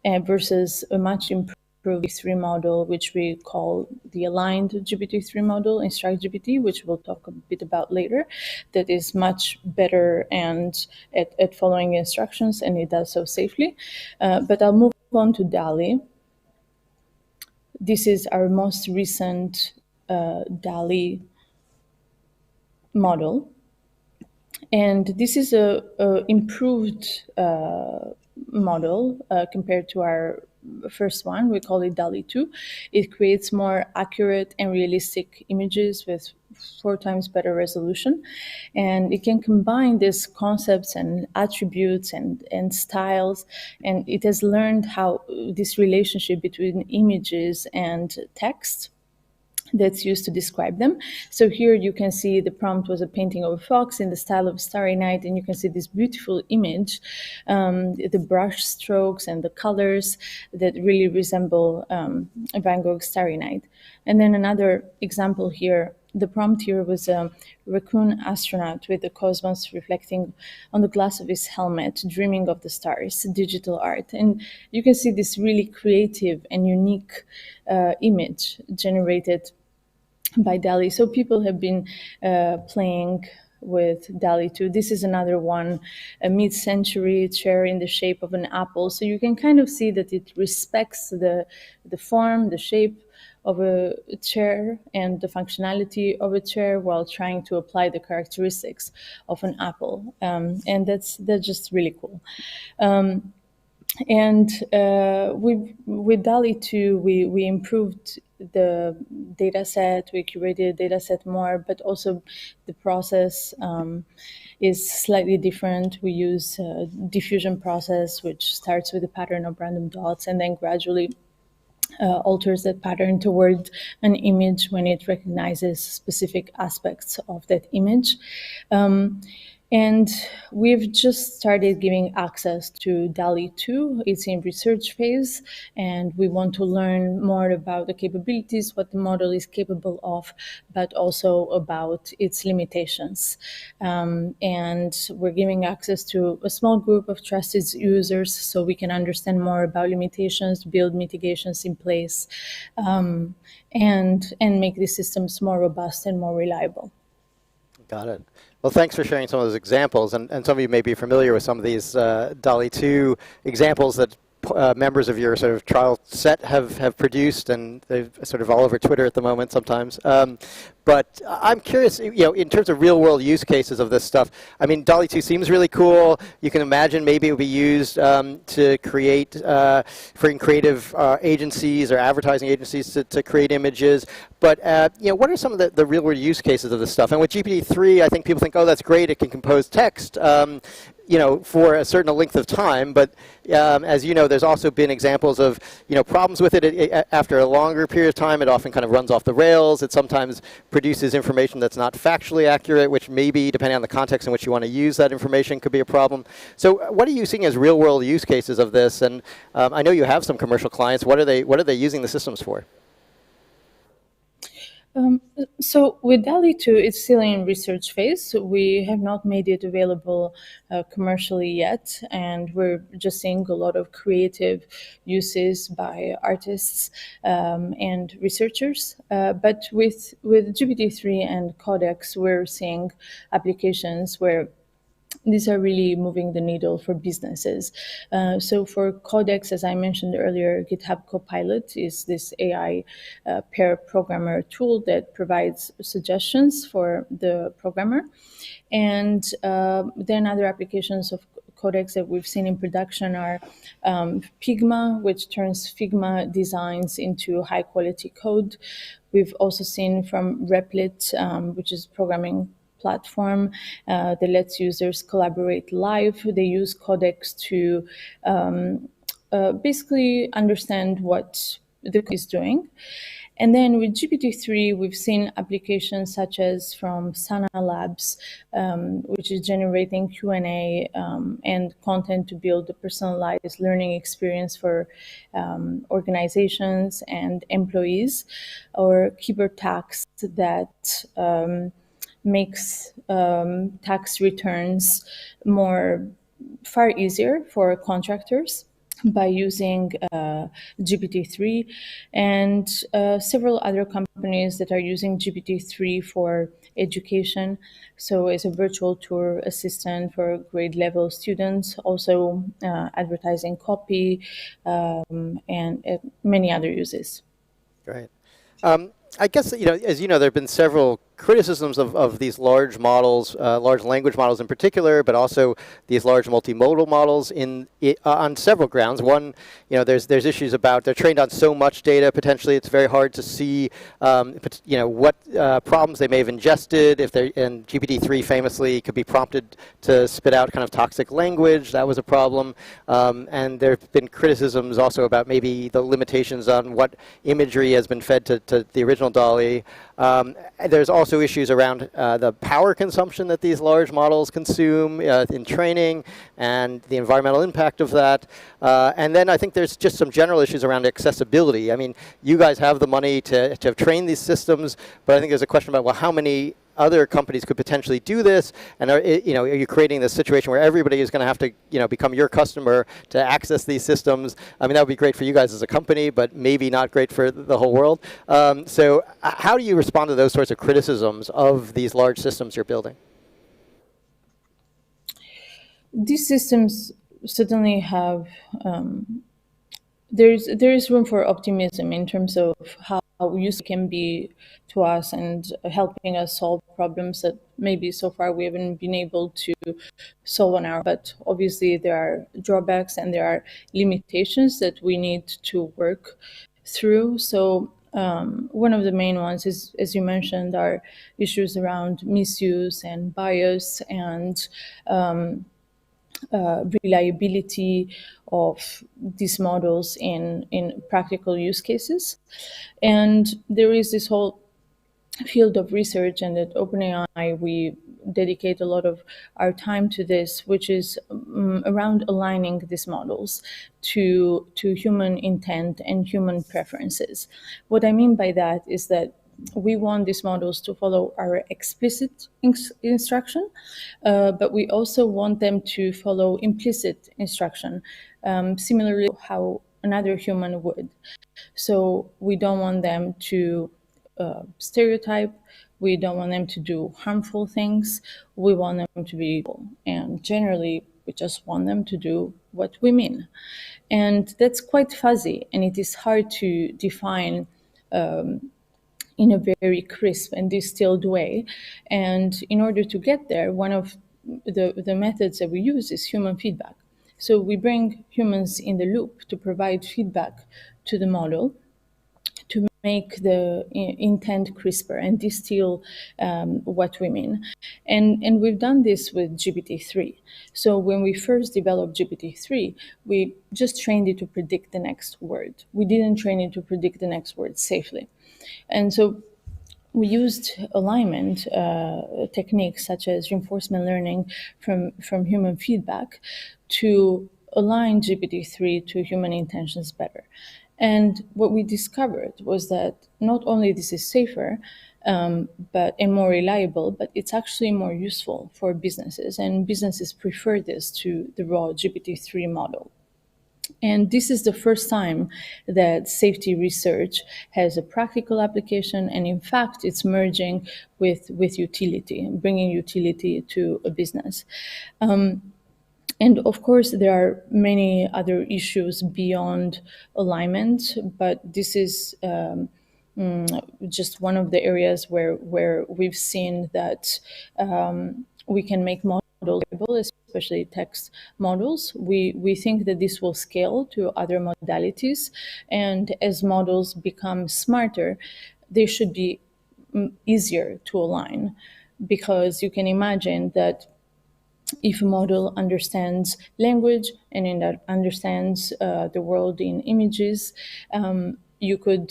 versus a much improved GPT-3 model, which we call the aligned GPT-3 model, InstructGPT, which we'll talk a bit about later, that is much better and at following instructions, and it does so safely. But I'll move on to DALL-E. This is our most recent DALL-E model. And this is a improved model compared to our first one. We call it DALL-E 2. It creates more accurate and realistic images with 4 times better resolution. And it can combine these concepts and attributes and styles. And it has learned how this relationship between images and text that's used to describe them. So here you can see the prompt was a painting of a fox in the style of Starry Night, and you can see this beautiful image, the brush strokes and the colors that really resemble Van Gogh's Starry Night. And then another example here, the prompt here was a raccoon astronaut with the cosmos reflecting on the glass of his helmet, dreaming of the stars, digital art. And you can see this really creative and unique image generated by DALL-E. So people have been playing with DALL-E 2. This is another one, a mid-century chair in the shape of an apple. So you can kind of see that it respects the form, the shape of a chair and the functionality of a chair while trying to apply the characteristics of an apple. And that's just really cool. And with DALL-E 2, we improved the data set, we curated the data set more, but also the process is slightly different. We use a diffusion process, which starts with a pattern of random dots and then gradually alters that pattern toward an image when it recognizes specific aspects of that image. And we've just started giving access to DALL-E 2. It's in research phase, and we want to learn more about the capabilities, what the model is capable of, but also about its limitations. And we're giving access to a small group of trusted users so we can understand more about limitations, build mitigations in place, and make these systems more robust and more reliable. Got it. Well, thanks for sharing some of those examples. And some of you may be familiar with some of these DALL-E 2 examples that members of your sort of trial set have produced, and they're sort of all over Twitter at the moment sometimes. But I'm curious, in terms of real-world use cases of this stuff. I mean, DALL-E 2 seems really cool. You can imagine maybe it would be used to create for creative agencies or advertising agencies to create images. But what are some of the real-world use cases of this stuff? And with GPT-3, I think people think, oh, that's great. It can compose text. For a certain length of time, but as you know, there's also been examples of problems with it. After a longer period of time, it often kind of runs off the rails. It sometimes produces information that's not factually accurate, which maybe, depending on the context in which you want to use that information, could be a problem. So, what are you seeing as real-world use cases of this? And I know you have some commercial clients. What are they using the systems for? So with DALL-E 2, it's still in research phase. We have not made it available commercially yet, and we're just seeing a lot of creative uses by artists and researchers. But with GPT-3 and CogX, we're seeing applications where these are really moving the needle for businesses. So for CogX, as I mentioned earlier, GitHub Copilot is this AI pair programmer tool that provides suggestions for the programmer. And then other applications of CogX that we've seen in production are Figma, which turns Figma designs into high quality code. We've also seen from Replit, which is programming platform that lets users collaborate live. They use CogX to basically understand what the code is doing. And then with GPT-3, we've seen applications such as from Sana Labs, which is generating Q&A and content to build a personalized learning experience for organizations and employees, or Keyboard Tax that makes tax returns far easier for contractors by using GPT-3, and several other companies that are using GPT-3 for education. So as a virtual tour assistant for grade level students, also advertising copy, and many other uses. Great. I guess, as you know, there have been several criticisms of these large models, large language models in particular, but also these large multimodal models on several grounds. One, there's issues about they're trained on so much data. Potentially, it's very hard to see, what problems they may have ingested. And GPT-3 famously could be prompted to spit out kind of toxic language. That was a problem. And there have been criticisms also about maybe the limitations on what imagery has been fed to the original DALL-E. There's also issues around the power consumption that these large models consume in training and the environmental impact of that. And then I think there's just some general issues around accessibility. I mean, you guys have the money to have trained these systems, but I think there's a question about, well, how many other companies could potentially do this, and are you creating this situation where everybody is going to have to become your customer to access these systems? I mean, that would be great for you guys as a company, but maybe not great for the whole world. So how do you respond to those sorts of criticisms of these large systems you're building? These systems certainly have there is room for optimism in terms of how useful can be to us and helping us solve problems that maybe so far we haven't been able to solve on our own. But obviously there are drawbacks and there are limitations that we need to work through. So one of the main ones is, as you mentioned, are issues around misuse and bias and reliability of these models in practical use cases. And there is this whole field of research, and at OpenAI we dedicate a lot of our time to this, which is around aligning these models to human intent and human preferences. What I mean by that is that we want these models to follow our explicit instruction, but we also want them to follow implicit instruction, similarly to how another human would. So we don't want them to stereotype, we don't want them to do harmful things, we want them to be equal. And generally, We just want them to do what we mean. And that's quite fuzzy, and it is hard to define in a very crisp and distilled way. And in order to get there, one of the methods that we use is human feedback. So we bring humans in the loop to provide feedback to the model to make the intent crisper and distill what we mean. And we've done this with GPT-3. So when we first developed GPT-3, we just trained it to predict the next word. We didn't train it to predict the next word safely. And so we used alignment techniques such as reinforcement learning from human feedback to align GPT-3 to human intentions better. And what we discovered was that not only this is safer and more reliable, but it's actually more useful for businesses. And businesses prefer this to the raw GPT-3 model. And this is the first time that safety research has a practical application, and in fact, it's merging with utility, bringing utility to a business. And of course, there are many other issues beyond alignment, but this is just one of the areas where we've seen that we can make models available, especially text models. We think that this will scale to other modalities, and as models become smarter, they should be easier to align, because you can imagine that if a model understands language and understands the world in images, you could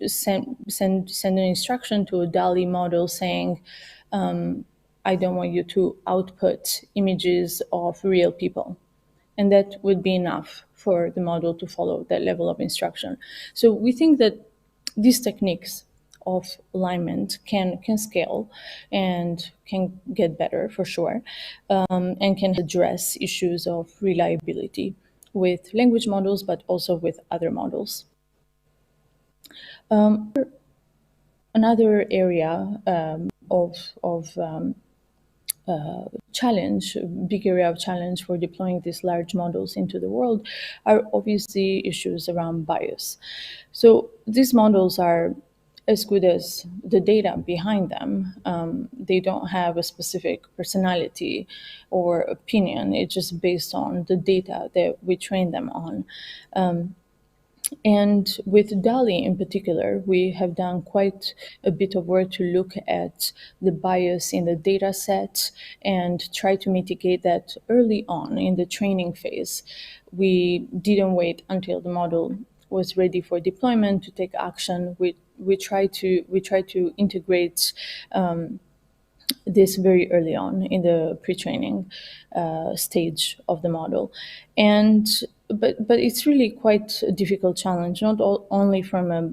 send an instruction to a DALL-E model saying, I don't want you to output images of real people. And that would be enough for the model to follow that level of instruction. So we think that these techniques of alignment can scale and can get better for sure, and can address issues of reliability with language models, but also with other models. Another area challenge, big area of challenge for deploying these large models into the world are obviously issues around bias. So these models are as good as the data behind them. They don't have a specific personality or opinion. It's just based on the data that we train them on. And with DALL-E in particular, we have done quite a bit of work to look at the bias in the data set and try to mitigate that early on in the training phase. We didn't wait until the model was ready for deployment to take action. We try to integrate this very early on in the pre-training stage of the model. And but it's really quite a difficult challenge, not only from a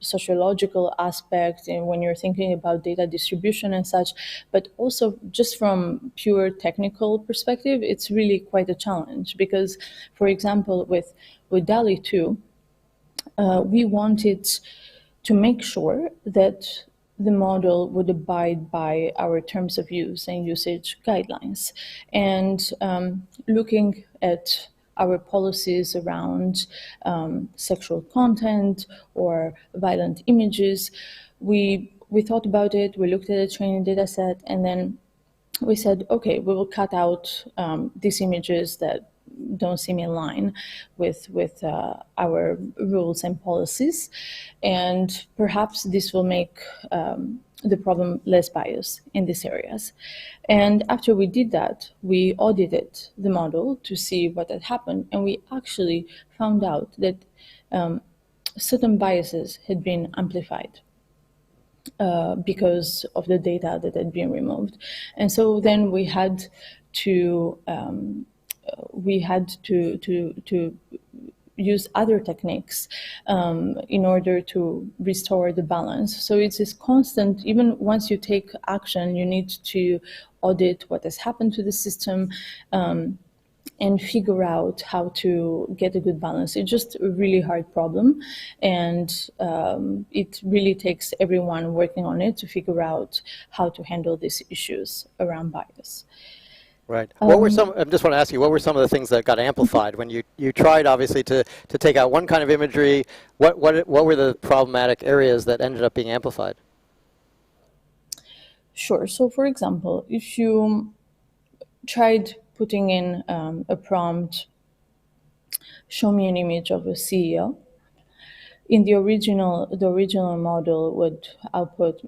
sociological aspect and when you're thinking about data distribution and such, but also just from pure technical perspective, it's really quite a challenge. Because, for example, with DALL-E 2, we wanted to make sure that the model would abide by our terms of use and usage guidelines. And looking at our policies around sexual content or violent images, we thought about it, we looked at the training data set, and then we said, okay, we will cut out these images that don't seem in line with our rules and policies, and perhaps this will make the problem less biased in these areas. And after we did that, we audited the model to see what had happened, and we actually found out that certain biases had been amplified because of the data that had been removed. And so then we had to use other techniques in order to restore the balance. So it's this constant, even once you take action, you need to audit what has happened to the system and figure out how to get a good balance. It's just a really hard problem, and it really takes everyone working on it to figure out how to handle these issues around bias. Right. What were some, I just want to ask you, what were some of the things that got amplified when you tried, obviously, to take out one kind of imagery? What were the problematic areas that ended up being amplified? Sure. So, for example, if you tried putting in a prompt, show me an image of a CEO, in the original model would output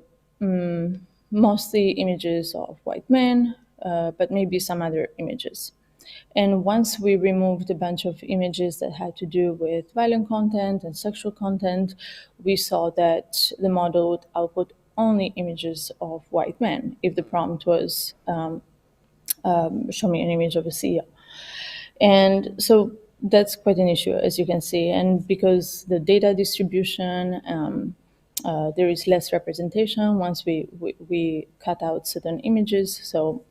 mostly images of white men, but maybe some other images. And once we removed a bunch of images that had to do with violent content and sexual content, we saw that the model would output only images of white men if the prompt was show me an image of a CEO. And so that's quite an issue, as you can see. And because the data distribution, there is less representation once we cut out certain images. So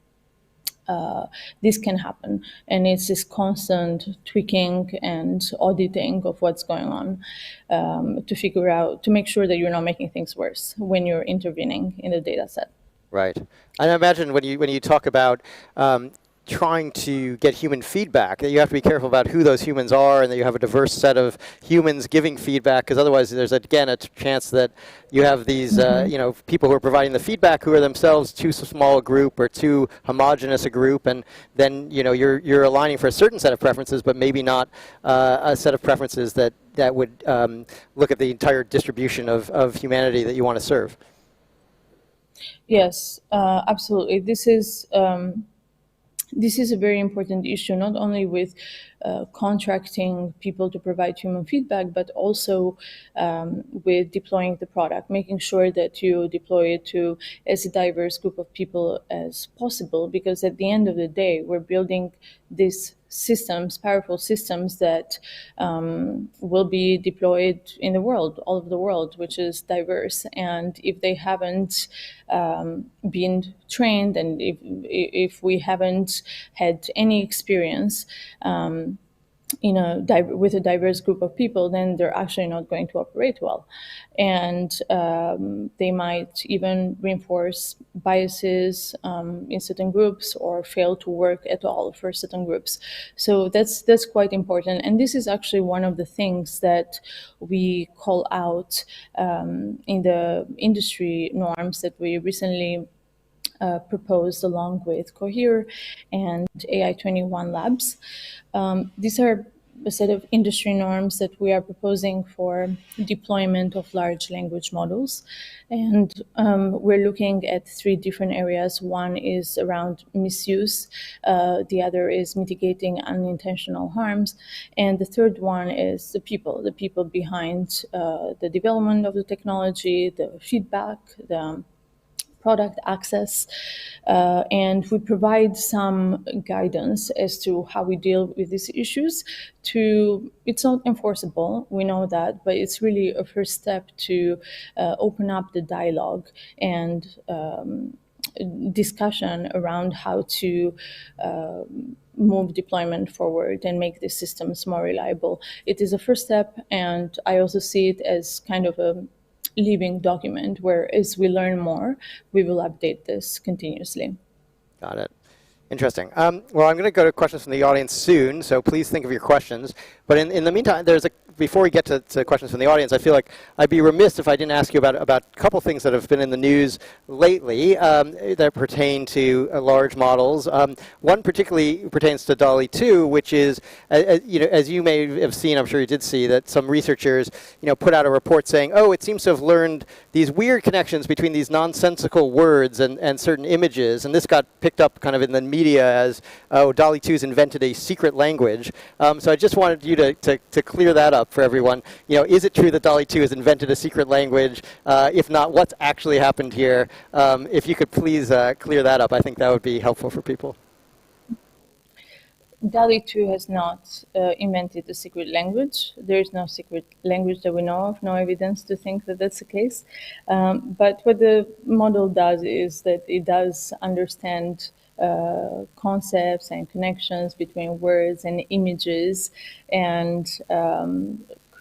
this can happen. And it's this constant tweaking and auditing of what's going on to figure out, to make sure that you're not making things worse when you're intervening in the data set. Right. And I imagine when you talk about trying to get human feedback, that you have to be careful about who those humans are and that you have a diverse set of humans giving feedback, because otherwise there's, again, a chance that you have these people who are providing the feedback who are themselves too small a group or too homogenous a group, and then you're aligning for a certain set of preferences, but maybe not a set of preferences that would look at the entire distribution of humanity that you want to serve. Yes, absolutely. This is a very important issue, not only with contracting people to provide human feedback, but also with deploying the product, making sure that you deploy it to as a diverse group of people as possible, because at the end of the day, we're building these systems, powerful systems that will be deployed in the world, all over the world, which is diverse. And if they haven't been trained, and if we haven't had any experience with a diverse group of people, then they're actually not going to operate well. And they might even reinforce biases in certain groups or fail to work at all for certain groups. So that's quite important. And this is actually one of the things that we call out in the industry norms that we recently proposed along with Cohere and AI21 Labs. These are a set of industry norms that we are proposing for deployment of large language models. And we're looking at 3 different areas. One is around misuse, the other is mitigating unintentional harms, and the third one is the people behind the development of the technology, the feedback, the product access, and we provide some guidance as to how we deal with these issues. It's not enforceable, we know that, but it's really a first step to open up the dialogue and discussion around how to move deployment forward and make the systems more reliable. It is a first step, and I also see it as kind of a living document where, as we learn more, we will update this continuously. Got it. Interesting. Well, I'm going to go to questions from the audience soon, so please think of your questions. But in the meantime, before we get to questions from the audience, I feel like I'd be remiss if I didn't ask you about a couple things that have been in the news lately that pertain to large models. One particularly pertains to DALL-E 2, which is, as you may have seen, I'm sure you did see, that some researchers put out a report saying, oh, it seems to have learned these weird connections between these nonsensical words and certain images, and this got picked up kind of in the media as, oh, DALL-E 2's invented a secret language. So I just wanted you to clear that up for everyone. Is it true that DALL-E 2 has invented a secret language? If not, what's actually happened here? If you could please clear that up, I think that would be helpful for people. DALL-E 2 has not invented a secret language. There is no secret language that we know of, no evidence to think that that's the case. But what the model does is that it does understand concepts and connections between words and images, and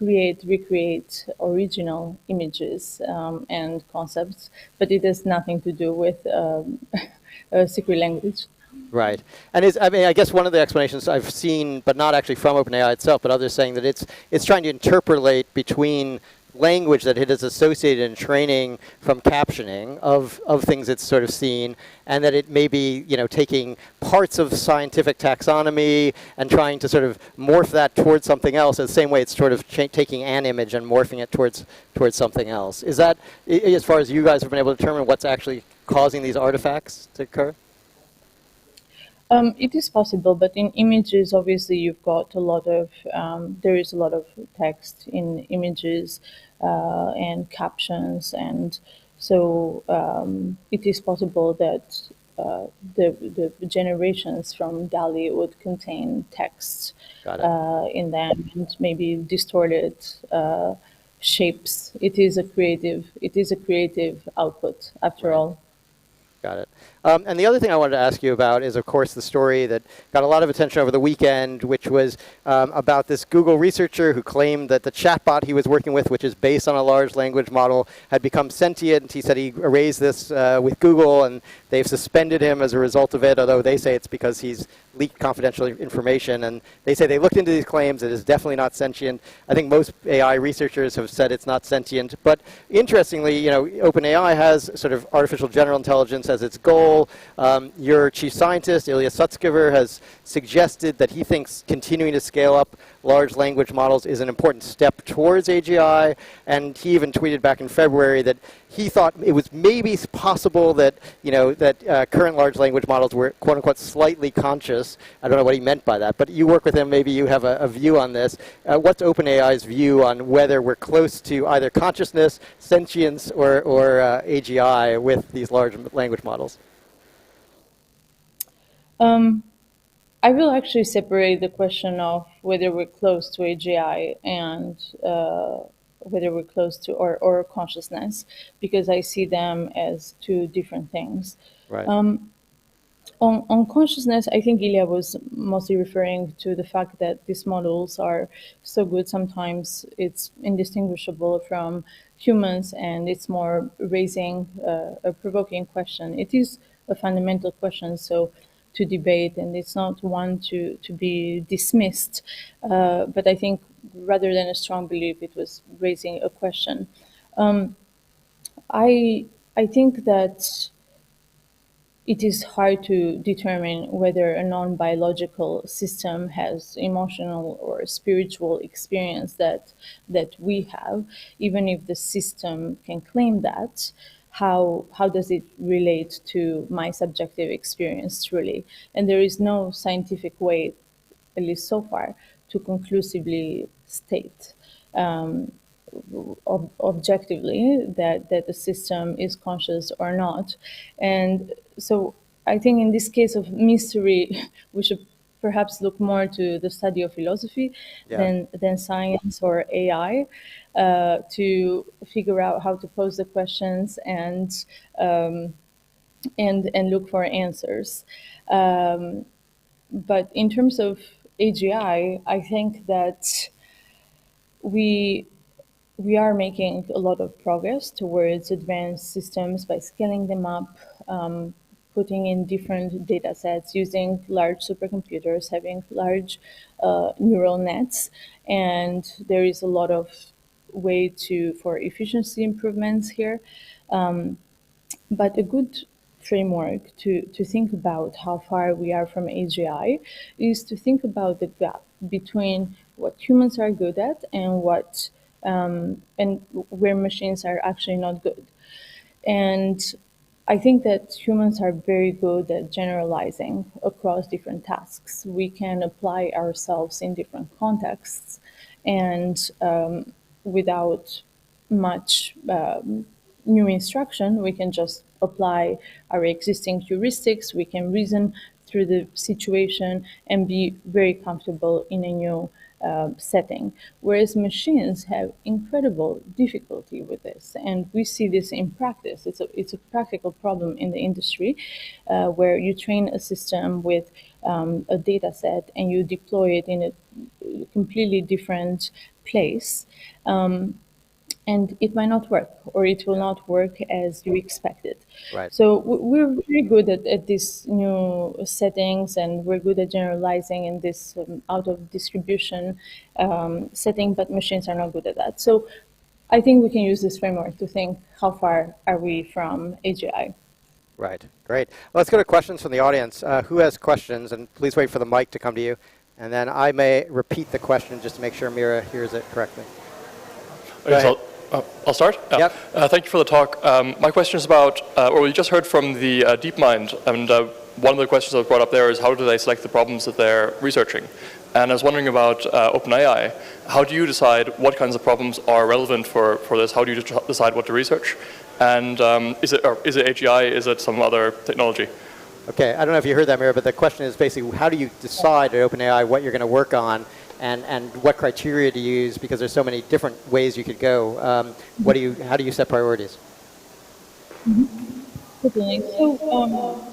recreate original images and concepts, but it has nothing to do with a secret language. Right. And I mean, I guess one of the explanations I've seen, but not actually from OpenAI itself, but others saying that it's trying to interpolate between language that it has associated in training from captioning of things it's sort of seen, and that it may be, taking parts of scientific taxonomy and trying to sort of morph that towards something else, in the same way it's sort of taking an image and morphing it towards something else. Is that, as far as you guys have been able to determine what's actually causing these artifacts to occur? It is possible, but in images, obviously, you've got a lot of, there is a lot of text in images and captions, and so it is possible that the generations from DALI would contain text in them and maybe distorted shapes. It is a creative output, after all. Got it. And the other thing I wanted to ask you about is, of course, the story that got a lot of attention over the weekend, which was about this Google researcher who claimed that the chatbot he was working with, which is based on a large language model, had become sentient. He said he raised this with Google, and they've suspended him as a result of it, although they say it's because he's leaked confidential information. And they say they looked into these claims. It is definitely not sentient. I think most AI researchers have said it's not sentient. But interestingly, OpenAI has sort of artificial general intelligence as its goal. Your chief scientist, Ilya Sutskever, has suggested that he thinks continuing to scale up large language models is an important step towards AGI, and he even tweeted back in February that he thought it was maybe possible that current large language models were quote unquote slightly conscious. I don't know what he meant by that, but you work with him. Maybe you have a view on this. What's OpenAI's view on whether we're close to either consciousness, sentience, or AGI with these large language models? I will actually separate the question of whether we're close to AGI and whether we're close to or consciousness, because I see them as two different things. Right. On consciousness, I think Ilya was mostly referring to the fact that these models are so good, sometimes it's indistinguishable from humans, and it's more raising a provoking question. It is a fundamental question, so to debate, and it's not one to be dismissed. But I think rather than a strong belief, it was raising a question. I think that it is hard to determine whether a non-biological system has emotional or spiritual experience that we have, even if the system can claim that. How does it relate to my subjective experience truly? And there is no scientific way, at least so far, to conclusively state objectively that the system is conscious or not. And so I think in this case of mystery, we should perhaps look more to the study of philosophy than science or AI to figure out how to pose the questions and look for answers. But in terms of AGI, I think that we are making a lot of progress towards advanced systems by scaling them up, putting in different data sets, using large supercomputers, having large neural nets, and there is a lot of way for efficiency improvements here. But a good framework to think about how far we are from AGI is to think about the gap between what humans are good at and and where machines are actually not good. And I think that humans are very good at generalizing across different tasks. We can apply ourselves in different contexts, and without much new instruction, we can just apply our existing heuristics. We can reason through the situation and be very comfortable in a new setting, whereas machines have incredible difficulty with this, and we see this in practice. It's a practical problem in the industry, where you train a system with a data set and you deploy it in a completely different place. and it might not work, or it will not work as you expected. Right. So we're very good at these new settings, and we're good at generalizing in this out of distribution setting, but machines are not good at that. So I think we can use this framework to think how far are we from AGI. Right, great. Well, let's go to questions from the audience. Who has questions? And please wait for the mic to come to you. And then I may repeat the question just to make sure Mira hears it correctly. Okay, so I'll start? Yeah. Yep. Thank you for the talk. My question is about, well, we just heard from the DeepMind, and one of the questions that was brought up there is how do they select the problems that they're researching? And I was wondering about OpenAI. How do you decide what kinds of problems are relevant for this? How do you decide what to research? And is it AGI? Is it some other technology? Okay, I don't know if you heard that, Mira, but the question is basically how do you decide at OpenAI what you're going to work on, and what criteria to use, because there's so many different ways you could go. How do you set priorities? Certainly. So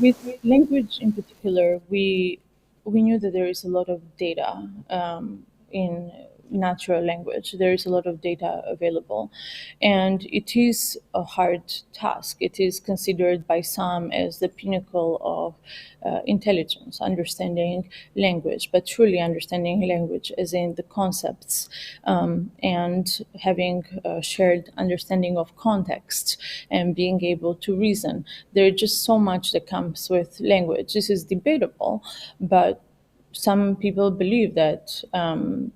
with language in particular, we knew that there is a lot of data in natural language. There is a lot of data available, and it is a hard task. It is considered by some as the pinnacle of intelligence, understanding language, but truly understanding language as in the concepts and having a shared understanding of context and being able to reason. There's just so much that comes with language. This is debatable, but some people believe that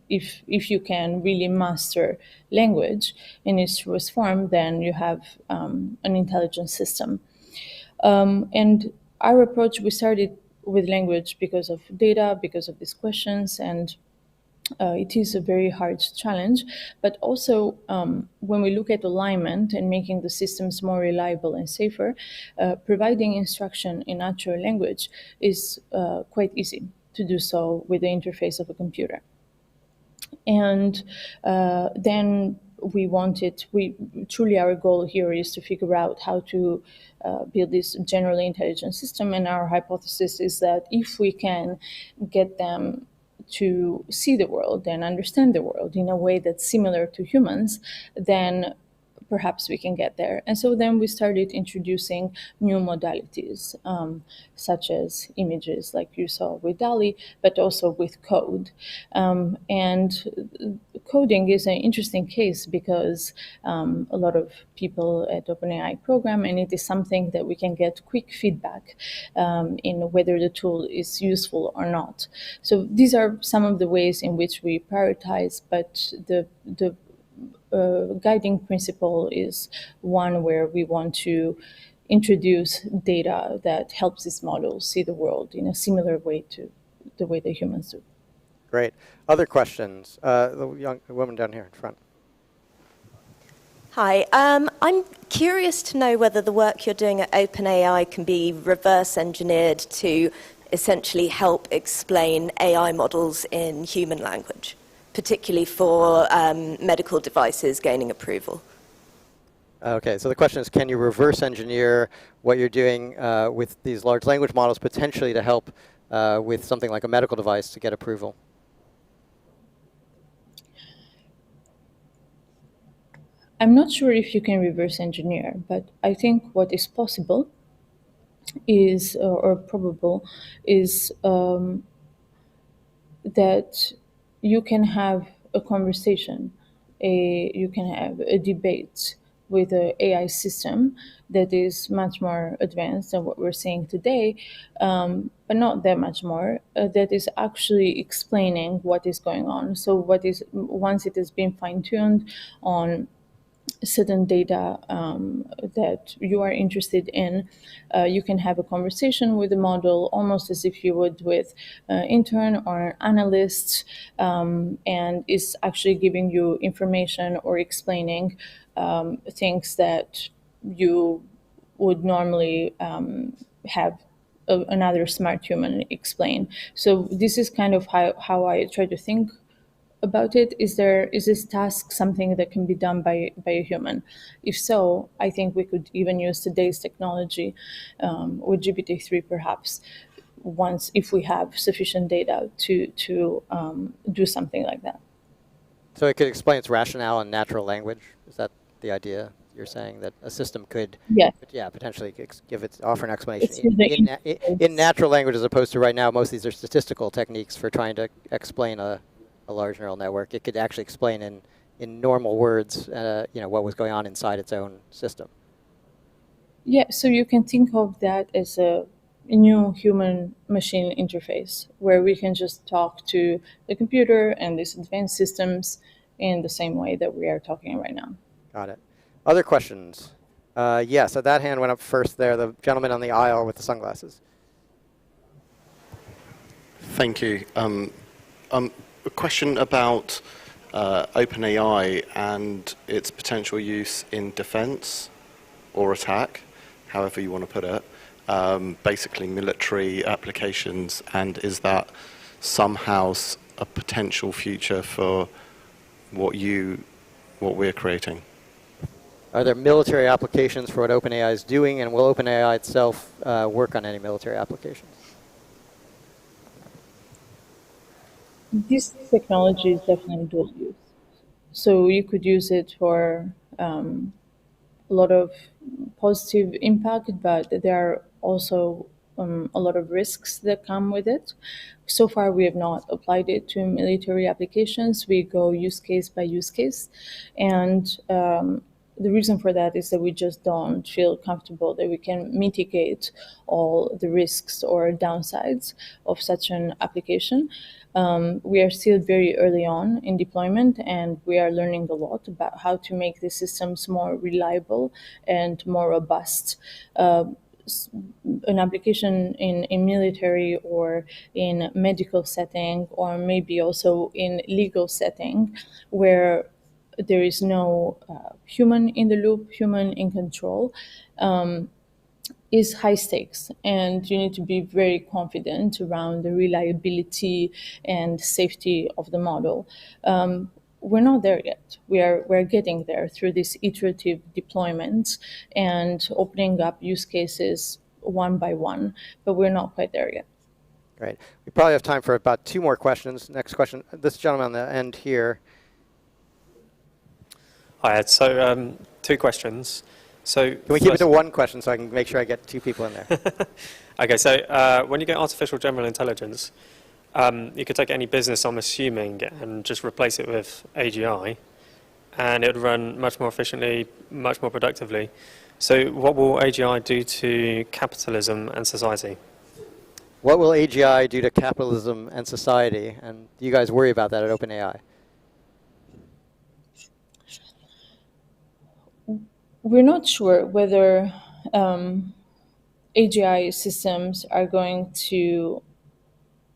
if you can really master language in its truest form, then you have an intelligent system. And our approach, we started with language because of data, because of these questions, and it is a very hard challenge. But also, when we look at alignment and making the systems more reliable and safer, providing instruction in natural language is quite easy to do so with the interface of a computer. And then truly our goal here is to figure out how to build this generally intelligent system. And our hypothesis is that if we can get them to see the world and understand the world in a way that's similar to humans, then perhaps we can get there. And so then we started introducing new modalities, such as images like you saw with DALL-E, but also with code. And coding is an interesting case because a lot of people at OpenAI program, and it is something that we can get quick feedback in whether the tool is useful or not. So these are some of the ways in which we prioritize, but the guiding principle is one where we want to introduce data that helps this model see the world in a similar way to the way that humans do. Great. Other questions? The young woman down here in front. Hi. I'm curious to know whether the work you're doing at OpenAI can be reverse engineered to essentially help explain AI models in human language, particularly for medical devices gaining approval. Okay, so the question is, can you reverse engineer what you're doing with these large language models potentially to help with something like a medical device to get approval? I'm not sure if you can reverse engineer, but I think what is possible is, or probable, is that you can have a conversation, you can have a debate with an AI system that is much more advanced than what we're seeing today, but not that much more, that is actually explaining what is going on. So once it has been fine-tuned on certain data that you are interested in, you can have a conversation with the model almost as if you would with an intern or an analyst, and is actually giving you information or explaining things that you would normally have another smart human explain. So this is kind of how I try to think about it. Is this task something that can be done by a human? If so, I think we could even use today's technology with GPT-3 perhaps, if we have sufficient data to do something like that. So it could explain its rationale in natural language. Is that the idea you're saying, that a system could, Yeah. yeah, potentially offer an explanation It's through the in natural language, as opposed to right now, most of these are statistical techniques for trying to explain a large neural network. It could actually explain in normal words, what was going on inside its own system. Yeah, so you can think of that as a new human-machine interface where we can just talk to the computer and these advanced systems in the same way that we are talking right now. Got it. Other questions? Yeah, so that hand went up first there, the gentleman on the aisle with the sunglasses. Thank you. A question about OpenAI and its potential use in defense or attack, however you want to put it, basically military applications, and is that somehow a potential future for what we're creating? Are there military applications for what OpenAI is doing, and will OpenAI itself work on any military applications? This technology is definitely dual use. So you could use it for a lot of positive impact, but there are also a lot of risks that come with it. So far, we have not applied it to military applications. We go use case by use case. And the reason for that is that we just don't feel comfortable that we can mitigate all the risks or downsides of such an application. We are still very early on in deployment, and we are learning a lot about how to make the systems more reliable and more robust. An application in military or in medical setting, or maybe also in legal setting, where there is no human in the loop, human in control, is high stakes, and you need to be very confident around the reliability and safety of the model. We're not there yet. We're getting there through this iterative deployment and opening up use cases one by one, but we're not quite there yet. Great. We probably have time for about 2 more questions. Next question, this gentleman on the end here. Hi, Ed. So 2 questions. So can we keep it to 1 question so I can make sure I get 2 people in there? Okay, so when you get artificial general intelligence, you could take any business, I'm assuming, and just replace it with AGI, and it would run much more efficiently, much more productively. So what will AGI do to capitalism and society? What will AGI do to capitalism and society? And do you guys worry about that at OpenAI? We're not sure whether AGI systems are going to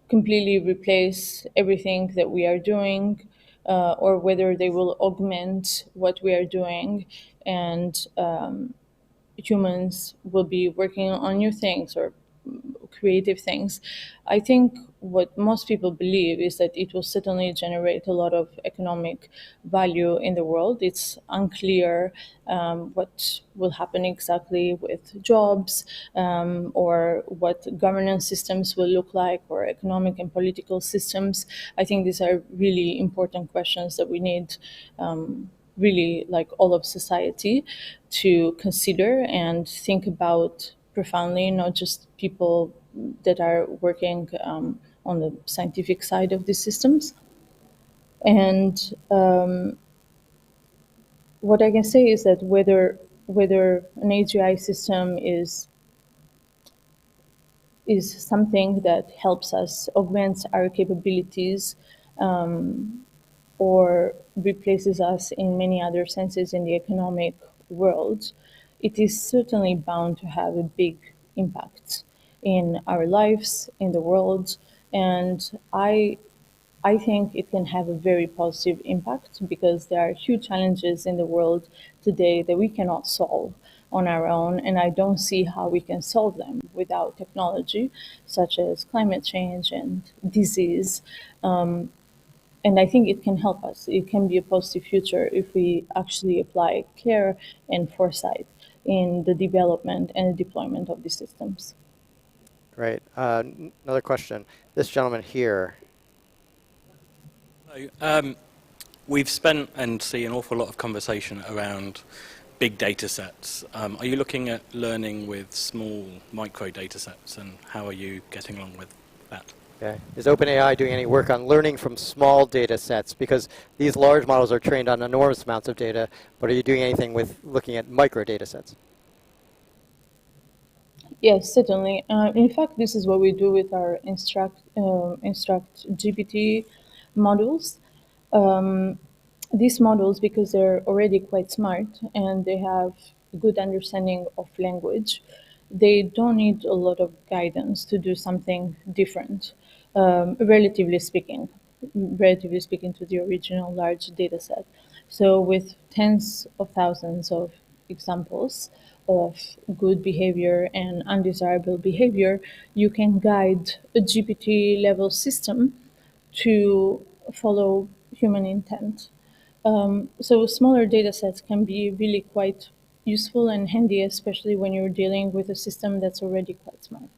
completely replace everything that we are doing, or whether they will augment what we are doing, and humans will be working on new things or creative things. I think what most people believe is that it will certainly generate a lot of economic value in the world. It's unclear what will happen exactly with jobs, or what governance systems will look like, or economic and political systems. I think these are really important questions that we need really, like all of society, to consider and think about profoundly, not just people that are working on the scientific side of these systems. And what I can say is that whether an AGI system is something that helps us augment our capabilities, or replaces us in many other senses in the economic world, it is certainly bound to have a big impact in our lives, in the world, and I think it can have a very positive impact, because there are huge challenges in the world today that we cannot solve on our own, and I don't see how we can solve them without technology, such as climate change and disease. And I think it can help us. It can be a positive future if we actually apply care and foresight in the development and the deployment of these systems. Great. Another question. This gentleman here. we've spent and see an awful lot of conversation around big data sets. Are you looking at learning with small micro data sets, and how are you getting along with that? Okay. Is OpenAI doing any work on learning from small data sets? Because these large models are trained on enormous amounts of data, but are you doing anything with looking at micro data sets? Yes, certainly. In fact, this is what we do with our Instruct GPT models. These models, because they're already quite smart and they have a good understanding of language, they don't need a lot of guidance to do something different, relatively speaking to the original large data set. So with tens of thousands of examples of good behavior and undesirable behavior, you can guide a GPT level system to follow human intent. So smaller data sets can be really quite useful and handy, especially when you're dealing with a system that's already quite smart.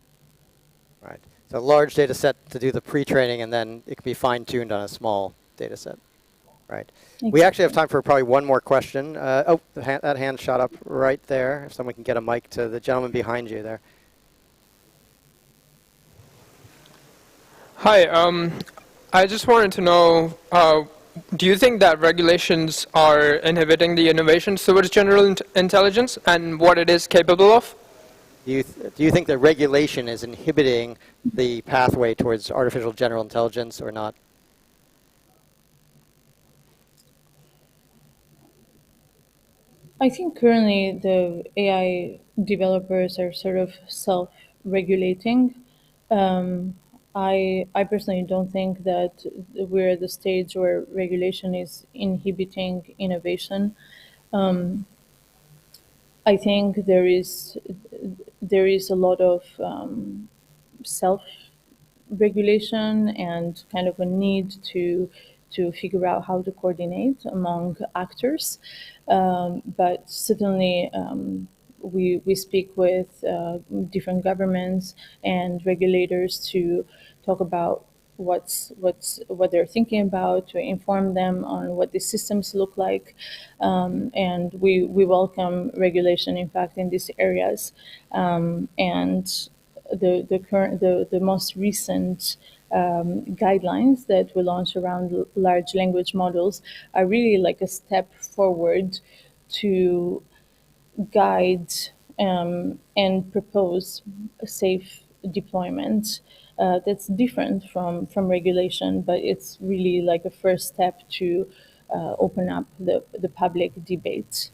Right. So a large data set to do the pre-training, and then it can be fine-tuned on a small data set. Right. Exactly. We actually have time for probably one more question. That hand shot up right there. If someone can get a mic to the gentleman behind you there. Hi. I just wanted to know, do you think that regulations are inhibiting the innovation towards general intelligence and what it is capable of? Do you think that regulation is inhibiting the pathway towards artificial general intelligence or not? I think currently the AI developers are sort of self-regulating. I personally don't think that we're at the stage where regulation is inhibiting innovation. I think there is a lot of self-regulation and kind of a need to figure out how to coordinate among actors. But certainly we speak with different governments and regulators to talk about what they're thinking about, to inform them on what the systems look like, and we welcome regulation, in fact, in these areas. And the most recent guidelines that we launched around large language models are really like a step forward to guide and propose a safe deployment that's different from regulation, but it's really like a first step to open up the public debate.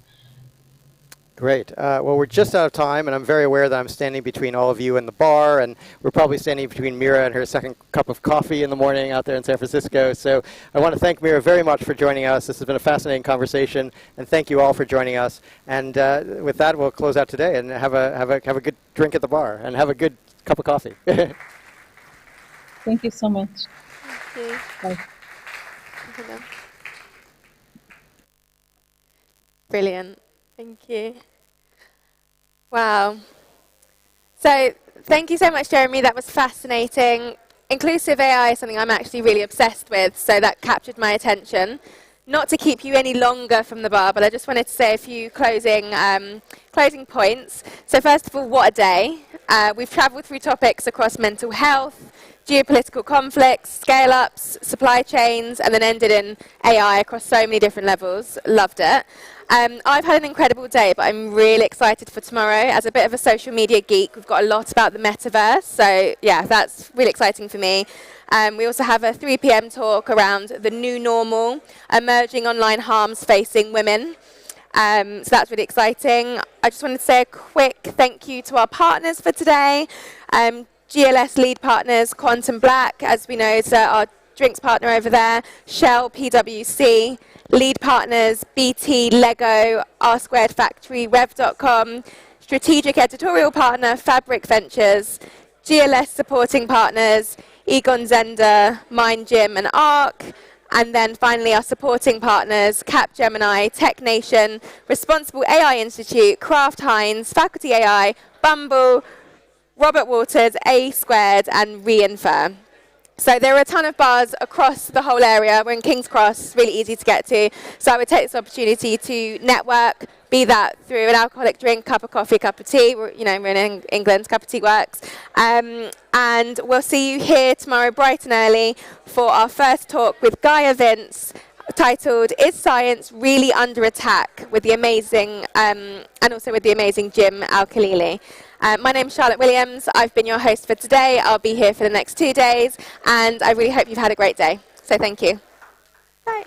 Great. Well, we're just out of time, and I'm very aware that I'm standing between all of you and the bar, and we're probably standing between Mira and her second cup of coffee in the morning out there in San Francisco. So I want to thank Mira very much for joining us. This has been a fascinating conversation, and thank you all for joining us. And with that, we'll close out today and have a good drink at the bar and have a good cup of coffee. Thank you so much. Thank you. Bye. Brilliant. Thank you. Wow. So thank you so much, Jeremy. That was fascinating. Inclusive AI is something I'm actually really obsessed with, so that captured my attention. Not to keep you any longer from the bar, but I just wanted to say a few closing points. So first of all, what a day. We've traveled through topics across mental health, geopolitical conflicts, scale-ups, supply chains, and then ended in AI across so many different levels. Loved it. I've had an incredible day, but I'm really excited for tomorrow. As a bit of a social media geek, we've got a lot about the metaverse, so yeah, that's really exciting for me. We also have a 3 p.m. talk around the new normal, emerging online harms facing women. So that's really exciting. I just wanted to say a quick thank you to our partners for today. GLS lead partners, Quantum Black, as we know, is our drinks partner over there. Shell, PwC. Lead partners, BT, Lego, R2 Factory, Rev.com. Strategic editorial partner, Fabric Ventures. GLS supporting partners, Egon Zender, Mind Gym, and ARC. And then finally, our supporting partners, Capgemini, Tech Nation, Responsible AI Institute, Kraft Heinz, Faculty AI, Bumble, Robert Walters, A Squared, and Reinfer. So there are a ton of bars across the whole area. We're in King's Cross, really easy to get to. So I would take this opportunity to network, be that through an alcoholic drink, cup of coffee, cup of tea. We're in England, cup of tea works. And we'll see you here tomorrow bright and early for our first talk with Gaia Vince, titled "Is Science Really Under Attack?" with the amazing and also with the amazing Jim Al-Khalili. My name's Charlotte Williams. I've been your host for today. I'll be here for the next 2 days, and I really hope you've had a great day. So thank you. Bye.